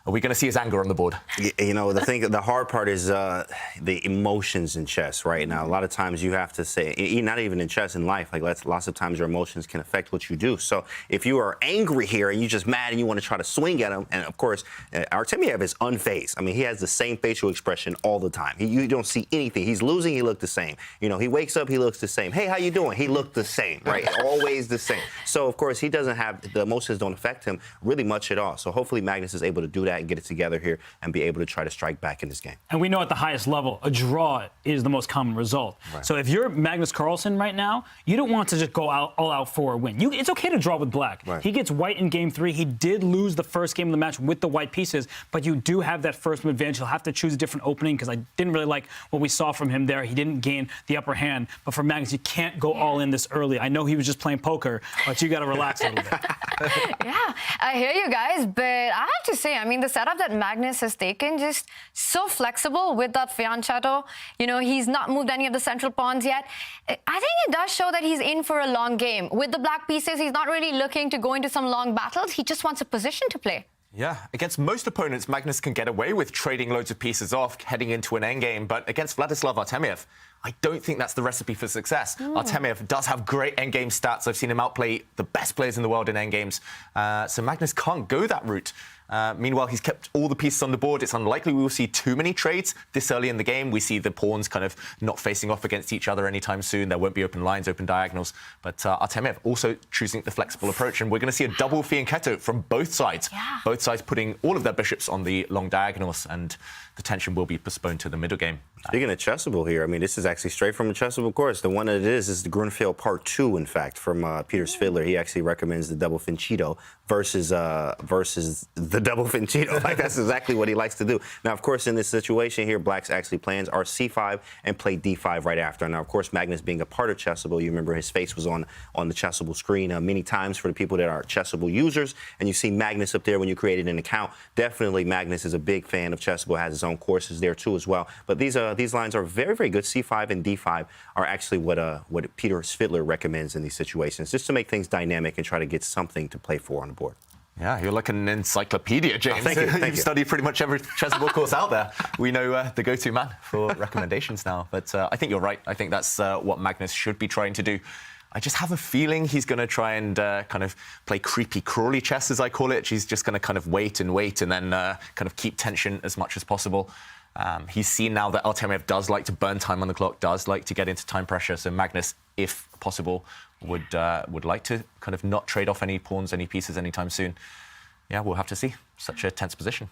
Are we going to see his anger on the board? You know, the hard part is the emotions in chess right now. A lot of times you have to say, not even in chess, in life, like lots of times your emotions can affect what you do. So if you are angry here and you're just mad and you want to try to swing at him, and of course, Artemiev is unfazed. I mean, he has the same facial expression all the time. You don't see anything. He's losing, he looked the same. You know, he wakes up, he looks the same. Hey, how you doing? He looked the same, right? Always the same. So, of course, he doesn't have, the emotions don't affect him really much at all. So hopefully Magnus is able to do that and get it together here and be able to try to strike back in this game. And we know at the highest level, a draw is the most common result. Right. So if you're Magnus Carlsen right now, you don't want to just go all out for a win. It's okay to draw with black. Right. He gets white in game 3. He did lose the first game of the match with the white pieces, but you do have that first advantage. You'll have to choose a different opening because I didn't really like what we saw from him there. He didn't gain the upper hand. But for Magnus, you can't go all in this early. I know he was just playing poker, but you got to relax a little bit. Yeah, I hear you guys, but I have to say, I mean, the setup that Magnus has taken, just so flexible with that fianchetto. You know, he's not moved any of the central pawns yet. I think it does show that he's in for a long game. With the black pieces, he's not really looking to go into some long battles. He just wants a position to play. Yeah, against most opponents, Magnus can get away with trading loads of pieces off, heading into an endgame. But against Vladislav Artemiev, I don't think that's the recipe for success. Artemiev does have great endgame stats. I've seen him outplay the best players in the world in endgames. So Magnus can't go that route. Meanwhile, he's kept all the pieces on the board. It's unlikely we will see too many trades this early in the game. We see the pawns kind of not facing off against each other anytime soon. There won't be open lines, open diagonals. But Artemiev also choosing the flexible approach. And we're going to see a double fianchetto from both sides. Yeah. Both sides putting all of their bishops on the long diagonals. And the tension will be postponed to the middle game. Speaking of Chessable here, I mean, this is actually straight from the Chessable course. The one that it is the Grunfeld Part 2, in fact, from Peter Svidler. He actually recommends the double fianchetto versus the double fianchetto. Like, that's exactly what he likes to do. Now, of course, in this situation here, Black's actually plans are C5 and play D5 right after. Now, of course, Magnus being a part of Chessable, you remember his face was on the Chessable screen many times for the people that are Chessable users. And you see Magnus up there when you created an account. Definitely, Magnus is a big fan of Chessable, has his own courses there, too, as well. But these lines are very, very good. C5 and D5 are actually what Peter Svidler recommends in these situations, just to make things dynamic and try to get something to play for on the board. Yeah, you're like an encyclopedia, James. Thank you. You've studied pretty much every Chessable course out there. We know the go-to man for recommendations now. But I think you're right. I think that's what Magnus should be trying to do. I just have a feeling he's going to try and kind of play creepy crawly chess, as I call it. He's just going to kind of wait and then kind of keep tension as much as possible. He's seen now that Artemiev does like to burn time on the clock, does like to get into time pressure. So Magnus, if possible, would like to kind of not trade off any pawns, any pieces anytime soon. Yeah, we'll have to see. Such a tense position.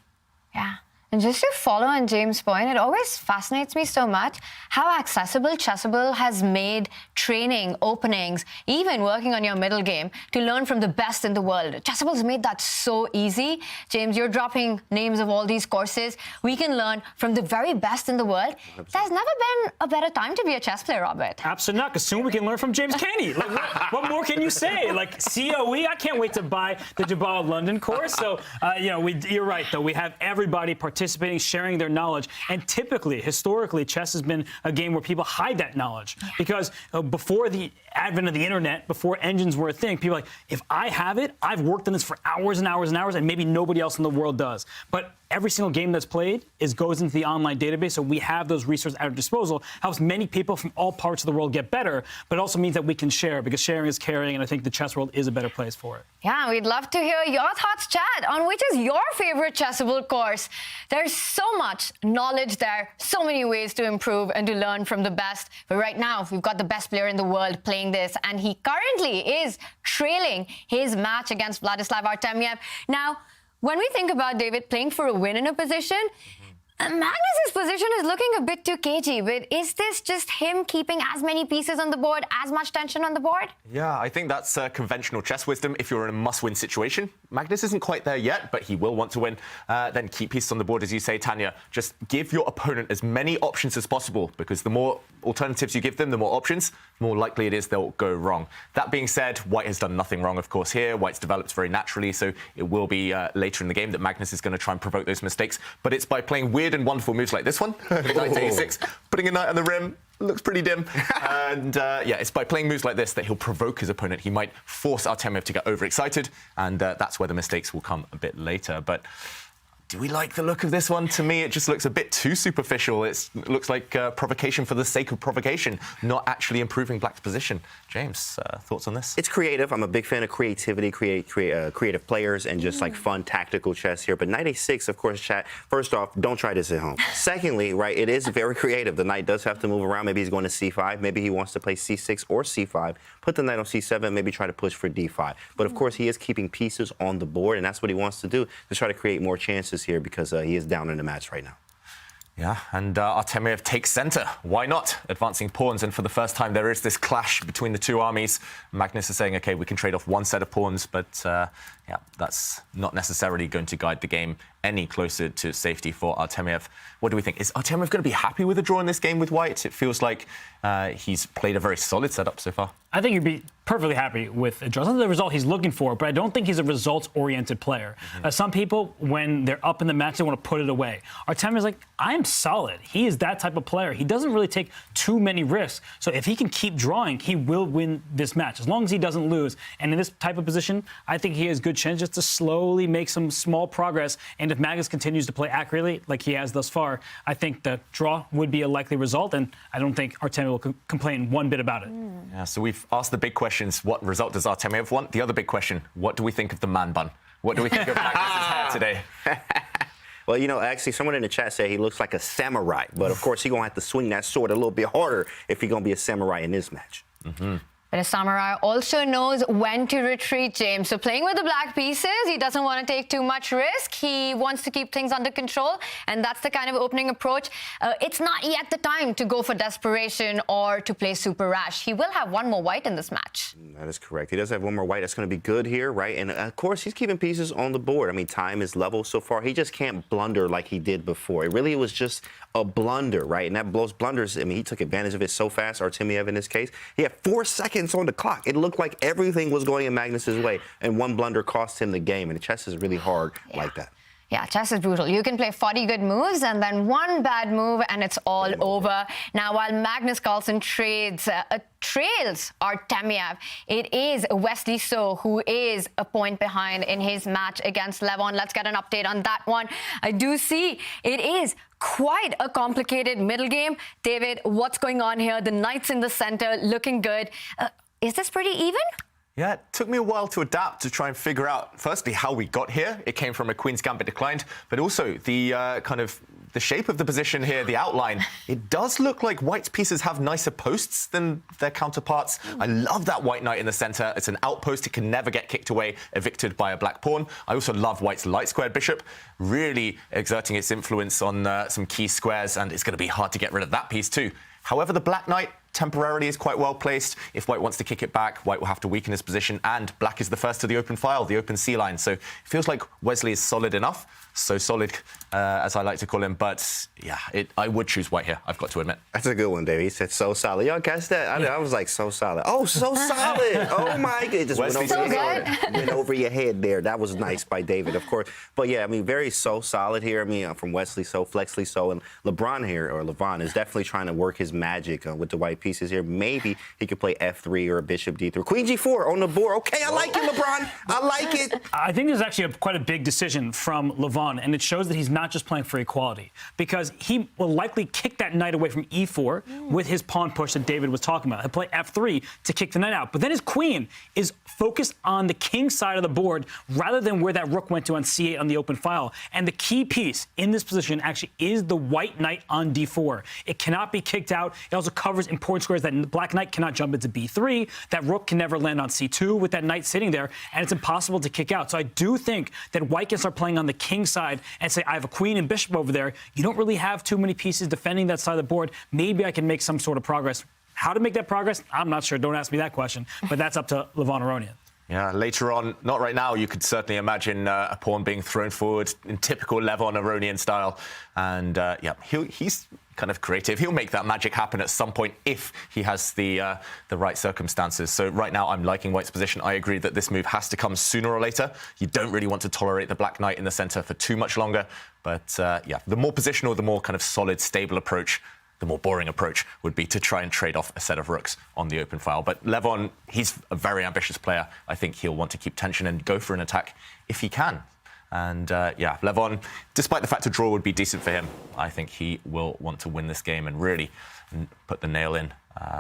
Yeah. And just to follow on James' point, it always fascinates me so much how accessible Chessable has made training, openings, even working on your middle game to learn from the best in the world. Chessable's made that so easy. James, you're dropping names of all these courses. We can learn from the very best in the world. There's never been a better time to be a chess player, Robert. Absolutely not, because soon we can learn from James Caney. Like, what more can you say? Like, COE, I can't wait to buy the Jabal London course. So, you're right, though. We have everybody participating, sharing their knowledge. And typically, historically, chess has been a game where people hide that knowledge. Because before the advent of the internet, before engines were a thing, people are like, if I have it, I've worked on this for hours and hours and hours, and maybe nobody else in the world does. But every single game that's played goes into the online database, so we have those resources at our disposal. Helps many people from all parts of the world get better, but it also means that we can share, because sharing is caring, and I think the chess world is a better place for it. Yeah, we'd love to hear your thoughts, chat, on which is your favorite Chessable course. There's so much knowledge there, so many ways to improve and to learn from the best. But right now, we've got the best player in the world playing this, and he currently is trailing his match against Vladislav Artemiev. Now, when we think about David playing for a win in a position, Magnus's position is looking a bit too cagey, but is this just him keeping as many pieces on the board, as much tension on the board? Yeah, I think that's conventional chess wisdom if you're in a must-win situation. Magnus isn't quite there yet, but he will want to win. Then keep pieces on the board, as you say, Tanya. Just give your opponent as many options as possible, because the more alternatives you give them, the more options, the more likely it is they'll go wrong. That being said, White has done nothing wrong, of course, here. White's developed very naturally, so it will be later in the game that Magnus is going to try and provoke those mistakes. But it's by playing weird and wonderful moves like this one, knight to a6, putting a knight on the rim, looks pretty dim. And it's by playing moves like this that he'll provoke his opponent. He might force Artemiev to get overexcited, and that's where the mistakes will come a bit later. But do we like the look of this one? To me, it just looks a bit too superficial. It looks like provocation for the sake of provocation, not actually improving Black's position. James, thoughts on this? It's creative. I'm a big fan of creativity, creative players, and just like fun tactical chess here. But knight a6, of course, chat. First off, don't try this at home. Secondly, right, it is very creative. The knight does have to move around. Maybe he's going to c5. Maybe he wants to play c6 or c5. Put the knight on c7. Maybe try to push for d5. But of course, he is keeping pieces on the board, and that's what he wants to do, to try to create more chances here, because he is down in the match right now. Yeah, and Artemiev takes center. Why not? Advancing pawns, and for the first time there is this clash between the two armies. Magnus is saying, okay, we can trade off one set of pawns, but yeah, that's not necessarily going to guide the game any closer to safety for Artemiev. What do we think? Is Artemiev going to be happy with a draw in this game with White? It feels like he's played a very solid setup so far. I think he'd be perfectly happy with a draw. It's not the result he's looking for, but I don't think he's a results-oriented player. Some people, when they're up in the match, they want to put it away. Artemiev's like, I am solid. He is that type of player. He doesn't really take too many risks. So if he can keep drawing, he will win this match, as long as he doesn't lose. And in this type of position, I think he has good chance just to slowly make some small progress. And if Magnus continues to play accurately, like he has thus far, I think the draw would be a likely result, and I don't think Artemiev will complain one bit about it. Yeah, so we've asked the big questions. What result does Artemiev want? The other big question, what do we think of the man bun? What do we think of Magnus's hair today? Well, you know, actually, someone in the chat said he looks like a samurai. But, of course, he's going to have to swing that sword a little bit harder if he's going to be a samurai in this match. But a samurai also knows when to retreat, James. So playing with the black pieces, he doesn't want to take too much risk. He wants to keep things under control, and that's the kind of opening approach. It's not yet the time to go for desperation or to play super rash. He will have one more white in this match. That is correct. He does have one more white. That's going to be good here, right? And, of course, he's keeping pieces on the board. I mean, time is level so far. He just can't blunder like he did before. It really was just a blunder, right? And those blunders, I mean, he took advantage of it so fast, Artemiev in this case. He had 4 seconds on the clock. It looked like everything was going in Magnus's way, and one blunder cost him the game. And chess is really hard like that. Yeah, chess is brutal. You can play 40 good moves and then one bad move and it's all over. Now, while Magnus Carlsen trails Artemiev, it is Wesley So who is a point behind in his match against Levon. Let's get an update on that one. I do see it is quite a complicated middle game. David, what's going on here? The knights in the center looking good. Is this pretty even? Yeah, it took me a while to adapt to try and figure out, firstly, how we got here. It came from a Queen's Gambit declined, but also the the shape of the position here, the outline. It does look like White's pieces have nicer posts than their counterparts. I love that White Knight in the center. It's an outpost. It can never get kicked away, evicted by a black pawn. I also love White's light squared bishop, really exerting its influence on some key squares, and it's going to be hard to get rid of that piece too. However, the Black Knight temporarily is quite well placed. If White wants to kick it back, White will have to weaken his position, and Black is the first to the open file, the open C line. So it feels like Wesley is solid enough, so solid as I like to call him. But yeah, I would choose White here, I've got to admit. That's a good one, David. He said so solid. Y'all catch that? I was like, so solid. Oh, so solid. Oh, my God. It just went over your head there. That was nice by David, of course. But yeah, I mean, very so solid here. I mean, from Wesley So, Flexley So, and LeBron here, or Levon, is definitely trying to work his magic with the white pieces here. Maybe he could play F3 or a bishop D3. Queen G4 on the board. Okay, I like it, LeBron. I like it. I think this is actually quite a big decision from Levon, and it shows that he's not just playing for equality, because he will likely kick that knight away from E4 with his pawn push that David was talking about. He'll play F3 to kick the knight out. But then his queen is focused on the king side of the board rather than where that rook went to on C8 on the open file. And the key piece in this position actually is the white knight on D4. It cannot be kicked out. It also covers important squares that the black knight cannot jump into B3. That rook can never land on C2 with that knight sitting there, and it's impossible to kick out. So I do think that White can start playing on the king side and say, I have a queen and bishop over there. You don't really have too many pieces defending that side of the board. Maybe I can make some sort of progress. How to make that progress? I'm not sure. Don't ask me that question. But that's up to Levon Aronian. Yeah, later on, not right now, you could certainly imagine a pawn being thrown forward in typical Levon Aronian style. And yeah, he's kind of creative. He'll make that magic happen at some point if he has the right circumstances. So right now, I'm liking White's position. I agree that this move has to come sooner or later. You don't really want to tolerate the black knight in the center for too much longer. But yeah, the more positional, the more kind of solid, stable approach, the more boring approach would be to try and trade off a set of rooks on the open file. But Levon, he's a very ambitious player. I think he'll want to keep tension and go for an attack if he can. And yeah, Levon, despite the fact a draw would be decent for him, I think he will want to win this game and really put the nail in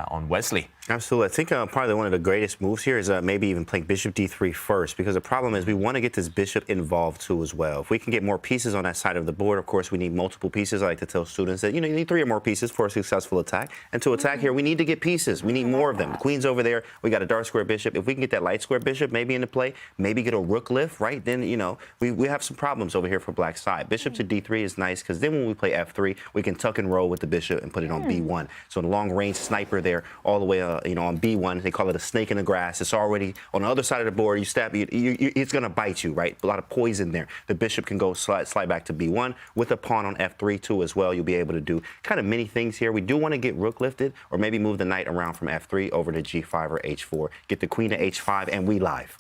on Wesley. Absolutely. I think probably one of the greatest moves here is maybe even playing bishop d3 first, because the problem is we want to get this bishop involved too as well. If we can get more pieces on that side of the board, of course, we need multiple pieces. I like to tell students that, you need 3 or more pieces for a successful attack. And to attack here, we need to get pieces. We need more of them. The queen's over there. We got a dark square bishop. If we can get that light square bishop maybe into play, maybe get a rook lift, right? Then, we have some problems over here for black side. Bishop to d3 is nice, because then when we play f3, we can tuck and roll with the bishop and put it on b1. So the long-range sniper there all the way, on b1. They call it a snake in the grass. It's already on the other side of the board. You stab, it's going to bite you, right? A lot of poison there. The bishop can go slide back to b1 with a pawn on f3 too as well. You'll be able to do kind of many things here. We do want to get rook lifted, or maybe move the knight around from f3 over to g5 or h4. Get the queen to h5, and we live.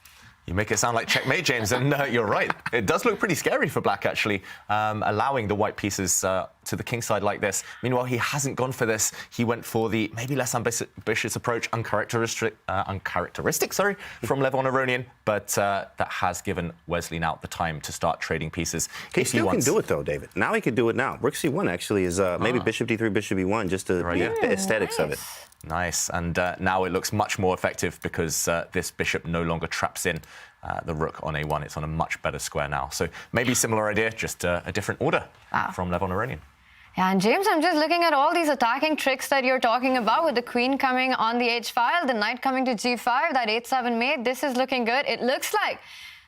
You make it sound like checkmate, James, and you're right. It does look pretty scary for black, actually, allowing the white pieces to the king side like this. Meanwhile, he hasn't gone for this. He went for the maybe less ambitious approach, uncharacteristic, from Levon Aronian, but that has given Wesley now the time to start trading pieces. He still can do it, though, David. Now he can do it now. Rook c1 actually is maybe bishop d3, bishop e1, just to get the aesthetics of it. Nice, and now it looks much more effective because this bishop no longer traps in the rook on a1. It's on a much better square now. So maybe similar idea, just a different order from Levon Aronian. Yeah, and James, I'm just looking at all these attacking tricks that you're talking about with the queen coming on the h file, the knight coming to g5, that h7 mate. This is looking good. It looks like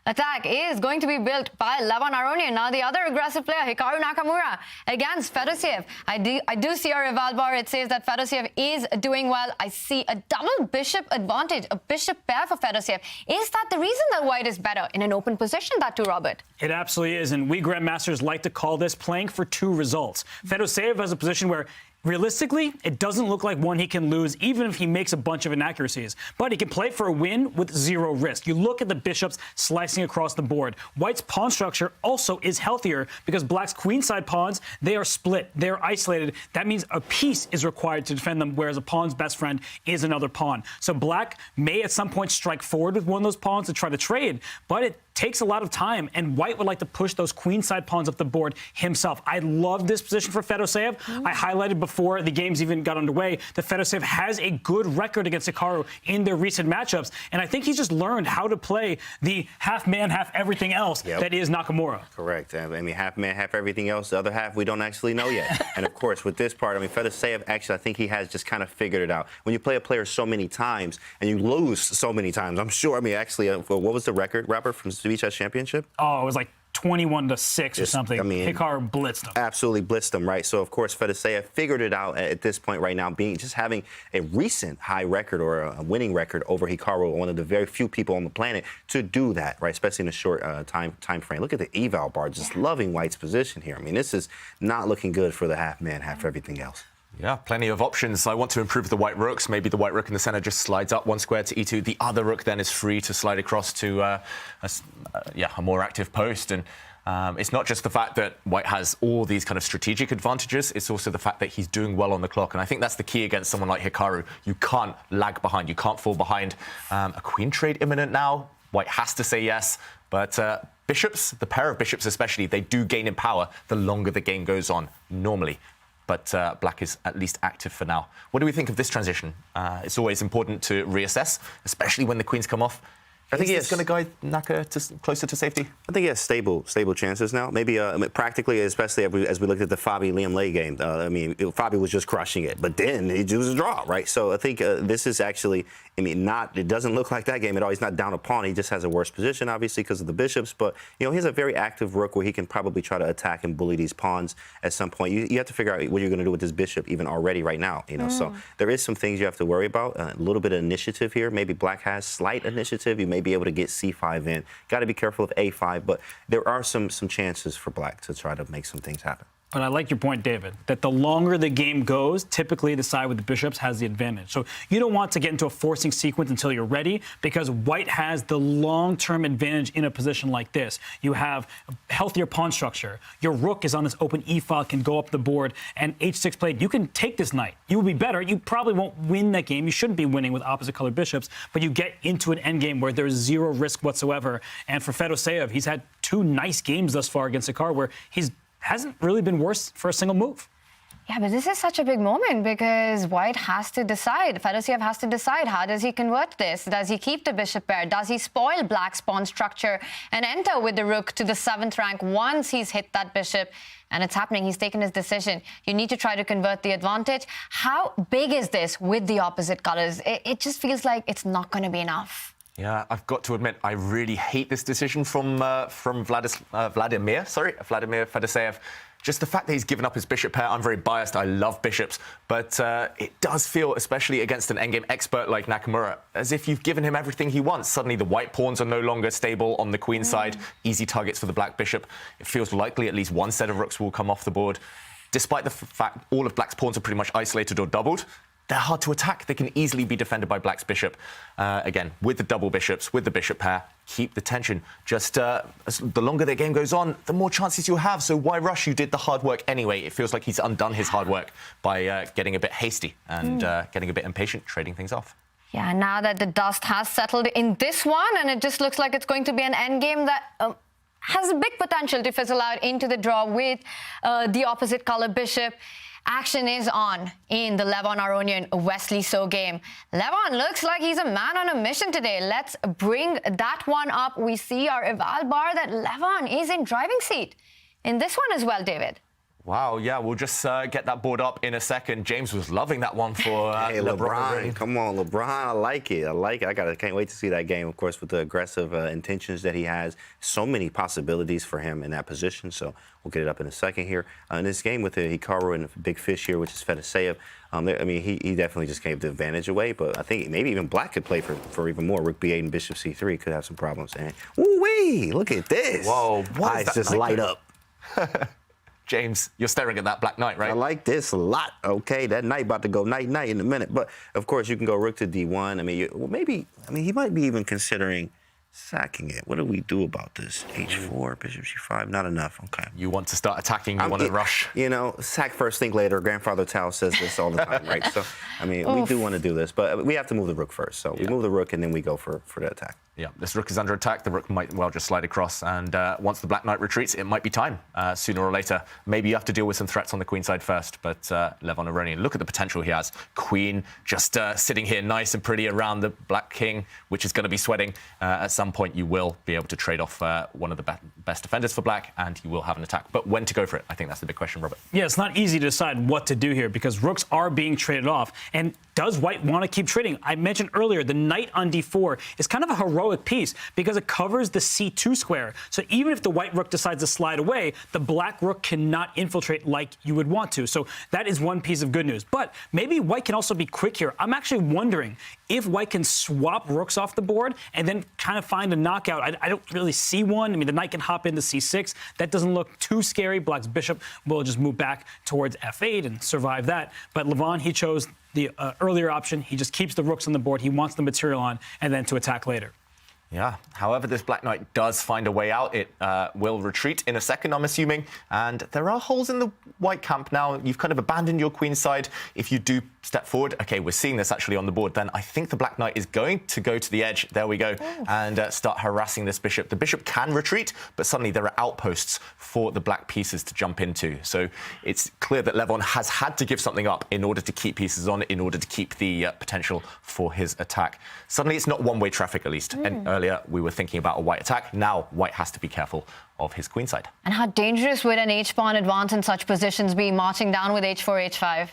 attack is going to be built by Levon Aronian. Now the other aggressive player, Hikaru Nakamura, against Fedosiev. I do see a rival bar. It says that Fedosiev is doing well. I see a double bishop advantage, a bishop pair for Fedosiev. Is that the reason that white is better in an open position, that too, Robert? It absolutely is, and we grandmasters like to call this playing for two results. Fedosiev has a position where realistically, it doesn't look like one he can lose, even if he makes a bunch of inaccuracies. But he can play for a win with zero risk. You look at the bishops slicing across the board. White's pawn structure also is healthier because black's queenside pawns, they are split. They're isolated. That means a piece is required to defend them, whereas a pawn's best friend is another pawn. So black may at some point strike forward with one of those pawns to try to trade, but it takes a lot of time, and white would like to push those queenside pawns up the board himself. I love this position for Fedosiev. I highlighted before the games even got underway that Fedosiev has a good record against Hikaru in their recent matchups, and I think he's just learned how to play the half man, half everything else that is Nakamura. Correct. I mean, half man, half everything else. The other half we don't actually know yet. And of course, with this part, I mean, Fedosiev actually, I think he has just kind of figured it out. When you play a player so many times and you lose so many times, I'm sure. I mean, actually, what was the record, Robert, from the Chess Championship? Oh, it was like 21-6 or something. I mean, Hikaru blitzed him. Absolutely blitzed him, right? So, of course, Fedosiev figured it out at this point right now, just having a recent high record or a winning record over Hikaru, one of the very few people on the planet to do that, right? Especially in a short time frame. Look at the eval bar, just loving white's position here. I mean, this is not looking good for the half man, half everything else. Yeah, plenty of options. I want to improve the white rooks. Maybe the white rook in the center just slides up one square to e2. The other rook then is free to slide across to a more active post. And it's not just the fact that white has all these kind of strategic advantages. It's also the fact that he's doing well on the clock. And I think that's the key against someone like Hikaru. You can't lag behind. You can't fall behind. A queen trade imminent now. White has to say yes. But bishops, the pair of bishops especially, they do gain in power the longer the game goes on, normally. But black is at least active for now. What do we think of this transition? It's always important to reassess, especially when the queens come off. I think he's going to guide Naka closer to safety. I think he has stable chances now. Maybe practically, especially as we looked at the Fabi Liem Lei game. I mean, Fabi was just crushing it, but then he was a draw, right? So I think this is actually, I mean, it doesn't look like that game at all. He's not down a pawn. He just has a worse position, obviously, because of the bishops. But you know, he has a very active rook where he can probably try to attack and bully these pawns at some point. You have to figure out what you're going to do with this bishop even already right now. You know, so there is some things you have to worry about. A little bit of initiative here. Maybe black has slight initiative. You may be able to get c5 in. Got to be careful of a5, but there are some chances for black to try to make some things happen. But I like your point, David, that the longer the game goes, typically the side with the bishops has the advantage. So you don't want to get into a forcing sequence until you're ready, because white has the long-term advantage in a position like this. You have a healthier pawn structure. Your rook is on this open e-file, can go up the board, and h6 played. You can take this knight. You will be better. You probably won't win that game. You shouldn't be winning with opposite-colored bishops, but you get into an endgame where there's zero risk whatsoever. And for Fedosiev, he's had two nice games thus far against Hikaru where he's hasn't really been worse for a single move. Yeah, but this is such a big moment because white has to decide. Fedosiev has to decide, how does he convert this? Does he keep the bishop pair? Does he spoil black's pawn structure and enter with the rook to the 7th rank once he's hit that bishop? And it's happening. He's taken his decision. You need to try to convert the advantage. How big is this with the opposite colors? It just feels like it's not going to be enough. Yeah, I've got to admit, I really hate this decision from Vladimir Fedosiev. Just the fact that he's given up his bishop pair. I'm very biased. I love bishops. But it does feel, especially against an endgame expert like Nakamura, as if you've given him everything he wants. Suddenly the white pawns are no longer stable on the queen side. Easy targets for the black bishop. It feels likely at least one set of rooks will come off the board. Despite the fact all of black's pawns are pretty much isolated or doubled, they're hard to attack. They can easily be defended by black's bishop. Again, with the double bishops, with the bishop pair, keep the tension. Just the longer the game goes on, the more chances you'll have. So why rush? You did the hard work anyway. It feels like he's undone his hard work by getting a bit hasty and getting a bit impatient, trading things off. Yeah, now that the dust has settled in this one, and it just looks like it's going to be an endgame that has a big potential to fizzle out into the draw with the opposite color bishop. Action is on in the Levon Aronian Wesley So game. Levon looks like he's a man on a mission today. Let's bring that one up. We see our eval bar that Levon is in driving seat in this one as well, David. Wow, yeah, we'll just get that board up in a second. James was loving that one for hey, LeBron. Come on, LeBron. I like it. I can't wait to see that game, of course, with the aggressive intentions that he has. So many possibilities for him in that position. So we'll get it up in a second here. In this game with the Hikaru and the big fish here, which is Fedoseev, I mean, he definitely just gave the advantage away. But I think maybe even Black could play for even more. Rook B8 and Bishop C3 could have some problems. And ooh-wee, look at this. Whoa, eyes just light up. James, you're staring at that Black Knight, right? I like this a lot. Okay, that knight about to go night-night in a minute. But, of course, you can go rook to D1. I mean, he might be even considering sacking it. What do we do about this? H4, Bishop C5, not enough. Okay. You want to start attacking, you want to rush. You know, sack first, think later. Grandfather Tao says this all the time, right? So, I mean, we do want to do this, but we have to move the rook first. So we move the rook, and then we go for the attack. Yeah, this rook is under attack. The rook might well just slide across. And once the Black Knight retreats, it might be time sooner or later. Maybe you have to deal with some threats on the queen side first. But Levon Aronian, look at the potential he has. Queen just sitting here nice and pretty around the Black King, which is going to be sweating. At some point, you will be able to trade off one of the best defenders for Black, and you will have an attack. But when to go for it? I think that's the big question, Robert. Yeah, it's not easy to decide what to do here because rooks are being traded off. And does White want to keep trading? I mentioned earlier, the knight on D4 is kind of a heroic piece because it covers the C2 square. So even if the white rook decides to slide away, the black rook cannot infiltrate like you would want to. So that is one piece of good news. But maybe White can also be quick here. I'm actually wondering if White can swap rooks off the board and then kind of find a knockout. I don't really see one. I mean, the knight can hop into C6. That doesn't look too scary. Black's bishop will just move back towards F8 and survive that. But Levon, he chose the earlier option. He just keeps the rooks on the board. He wants the material on and then to attack later. Yeah, however, this Black Knight does find a way out. It will retreat in a second, I'm assuming. And there are holes in the white camp now. You've kind of abandoned your queen side. If you do step forward, OK, we're seeing this actually on the board, then I think the Black Knight is going to go to the edge. There we go. And start harassing this bishop. The bishop can retreat, but suddenly there are outposts for the black pieces to jump into. So it's clear that Levon has had to give something up in order to keep pieces on, in order to keep the potential for his attack. Suddenly it's not one-way traffic, at least. And earlier we were thinking about a white attack. Now White has to be careful of his queenside. And how dangerous would an h-pawn advance in such positions be, marching down with h4, h5?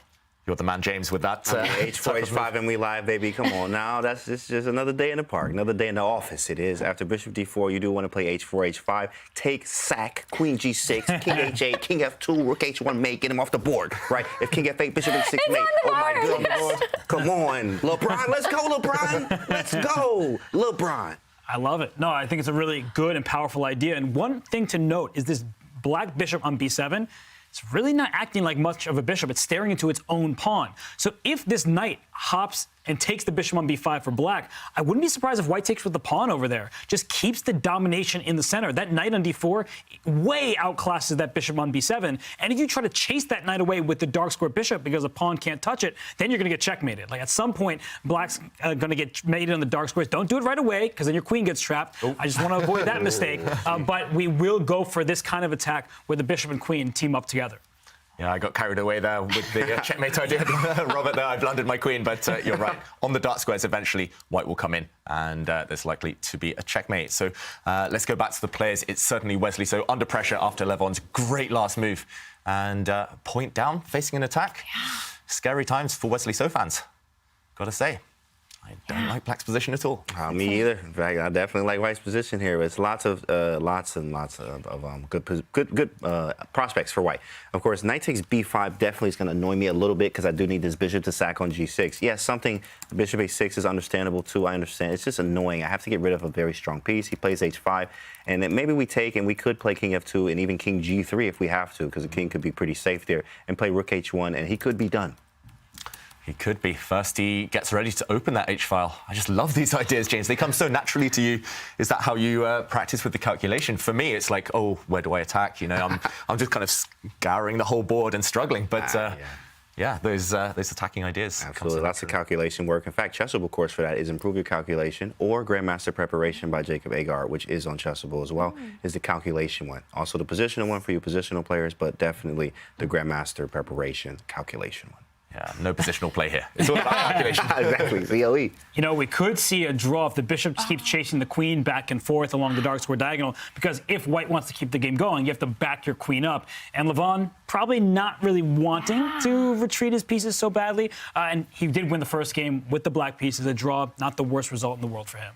You're the man, James, with that. H4, H5, and we live, baby. Come on now. It's just another day in the park, another day in the office. It is. After Bishop D4, you do want to play H4, H5. Take, sack, Queen G6, King H8, King F2, Rook H1 mate. Get him off the board, right? If King F8, Bishop H6 mate. Oh, my goodness. Come on. LeBron, let's go, LeBron. Let's go, LeBron. I love it. No, I think it's a really good and powerful idea. And one thing to note is this black bishop on B7. It's really not acting like much of a bishop. It's staring into its own pawn. So if this knight hops and takes the bishop on b5 for black, I wouldn't be surprised if White takes with the pawn over there. Just keeps the domination in the center. That knight on d4 way outclasses that bishop on b7. And if you try to chase that knight away with the dark square bishop because the pawn can't touch it, then you're going to get checkmated. Like at some point, black's going to get mated on the dark squares. Don't do it right away because then your queen gets trapped. I just want to avoid that mistake. But we will go for this kind of attack where the bishop and queen team up together. Yeah, I got carried away there with the checkmate idea. Robert, there, I blundered my queen, but you're right. On the dark squares, eventually, White will come in, and there's likely to be a checkmate. So let's go back to the players. It's certainly Wesley So under pressure after Levon's great last move. And point down, facing an attack. Yeah. Scary times for Wesley So fans, gotta say. I don't like Black's position at all. Me either. In fact, I definitely like White's position here. It's lots and lots of good prospects for White. Of course, knight takes b5 definitely is going to annoy me a little bit because I do need this bishop to sack on g6. Yes, something bishop a6 is understandable too. I understand. It's just annoying. I have to get rid of a very strong piece. He plays h5, and then maybe we take and we could play king f2 and even king g3 if we have to, because the king could be pretty safe there, and play rook h1, and he could be done. He could be. First, he gets ready to open that H-file. I just love these ideas, James. They come so naturally to you. Is that how you practice with the calculation? For me, it's like, oh, where do I attack? You know, I'm just kind of scouring the whole board and struggling. But yeah, those attacking ideas. Absolutely, lots of calculation work. In fact, Chessable course for that is Improve Your Calculation or Grandmaster Preparation by Jacob Agar, which is on Chessable as well, is the calculation one. Also the positional one for you positional players, but definitely the Grandmaster Preparation calculation one. Yeah, no positional play here. It's all about calculation. Exactly, COE. You know, we could see a draw if the bishop keeps chasing the queen back and forth along the dark square diagonal, because if white wants to keep the game going, you have to back your queen up. And Levon probably not really wanting to retreat his pieces so badly. And he did win the first game with the black pieces. A draw, not the worst result in the world for him.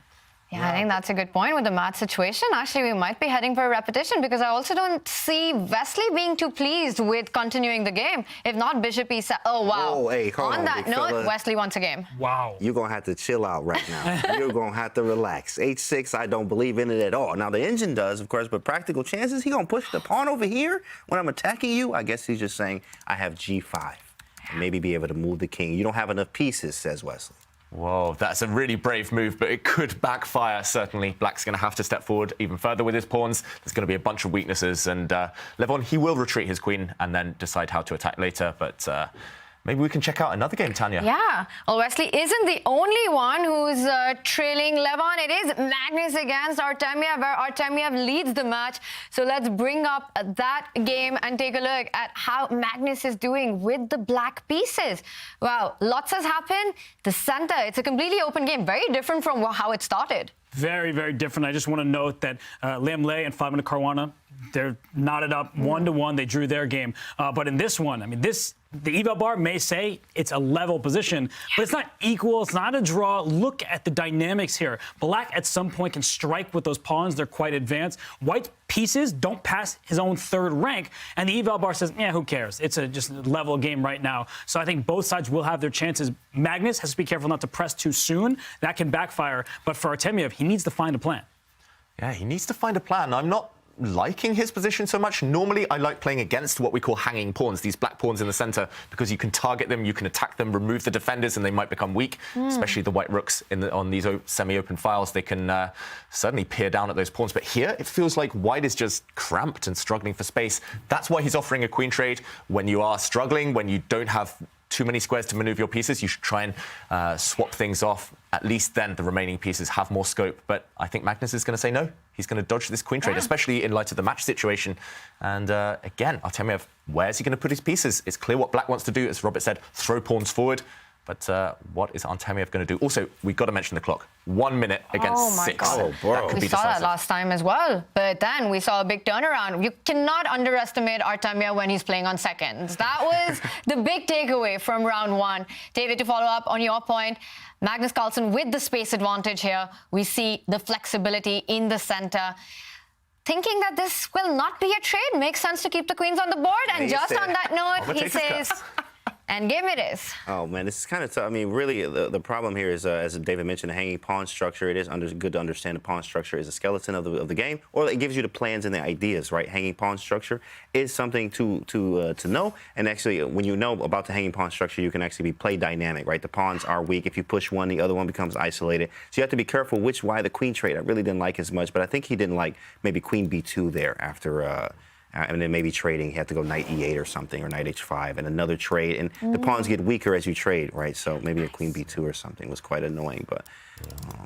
Yeah, I think that's a good point with the match situation. Actually, we might be heading for a repetition because I also don't see Wesley being too pleased with continuing the game. If not, bishop e7. Oh, wow. Whoa, hey, hold on that big note, fella. Wesley wants a game. Wow. You're going to have to chill out right now. You're going to have to relax. H6, I don't believe in it at all. Now, the engine does, of course, but practical chances, he going to push the pawn over here when I'm attacking you? I guess he's just saying, I have g5. And maybe be able to move the king. You don't have enough pieces, says Wesley. Whoa, that's a really brave move, but it could backfire, certainly. Black's going to have to step forward even further with his pawns. There's going to be a bunch of weaknesses, and Levon, he will retreat his queen and then decide how to attack later, but maybe we can check out another game, Tanya. Yeah. Well, Wesley isn't the only one who's trailing Levon. It is Magnus against Artemiev, where Artemiev leads the match. So let's bring up that game and take a look at how Magnus is doing with the black pieces. Wow, lots has happened. The center, it's a completely open game, very different from how it started. Very, very different. I just want to note that Liem and Caruana, they're knotted up 1-1. They drew their game. But in this one, I mean, the eval bar may say it's a level position, but it's not equal. It's not a draw. Look at the dynamics here. Black at some point can strike with those pawns. They're quite advanced. White's pieces don't pass his own third rank, and the eval bar says, yeah, who cares? It's just a level game right now. So I think both sides will have their chances. Magnus has to be careful not to press too soon. That can backfire. But for Artemiev, he needs to find a plan. Yeah, he needs to find a plan. I'm not liking his position so much. Normally, I like playing against what we call hanging pawns, these black pawns in the center, because you can target them, you can attack them, remove the defenders, and they might become weak, especially the white rooks on these semi-open files. They can certainly peer down at those pawns. But here, it feels like white is just cramped and struggling for space. That's why he's offering a queen trade. When you are struggling, when you don't have too many squares to maneuver your pieces, you should try and swap things off. At least then the remaining pieces have more scope. But I think Magnus is going to say no. He's going to dodge this queen trade, especially in light of the match situation. And again, Artemiev, where's he going to put his pieces? It's clear what black wants to do, as Robert said, throw pawns forward. But what is Artemiev going to do? Also, we've got to mention the clock. 1 minute against 6. God. Oh, bro. That could We be saw decisive. that last time as well. But then we saw a big turnaround. You cannot underestimate Artemiev when he's playing on seconds. That was the big takeaway from round 1. David, to follow up on your point, Magnus Carlsen with the space advantage here. We see the flexibility in the center. Thinking that this will not be a trade, makes sense to keep the queens on the board. And just on that note, he says, and game it is. Oh, man, this is kind of tough. I mean, really, the problem here is, as David mentioned, the hanging pawn structure. It is good to understand the pawn structure is a skeleton of the game, or it gives you the plans and the ideas, right? Hanging pawn structure is something to know. And actually, when you know about the hanging pawn structure, you can actually be play dynamic, right? The pawns are weak. If you push one, the other one becomes isolated. So you have to be careful why the queen trade I really didn't like as much, but I think he didn't like maybe queen b2 there after... and then maybe trading, you have to go knight e8 or something, or knight h5, and another trade. And the pawns get weaker as you trade, right? So maybe a queen b2 or something was quite annoying. But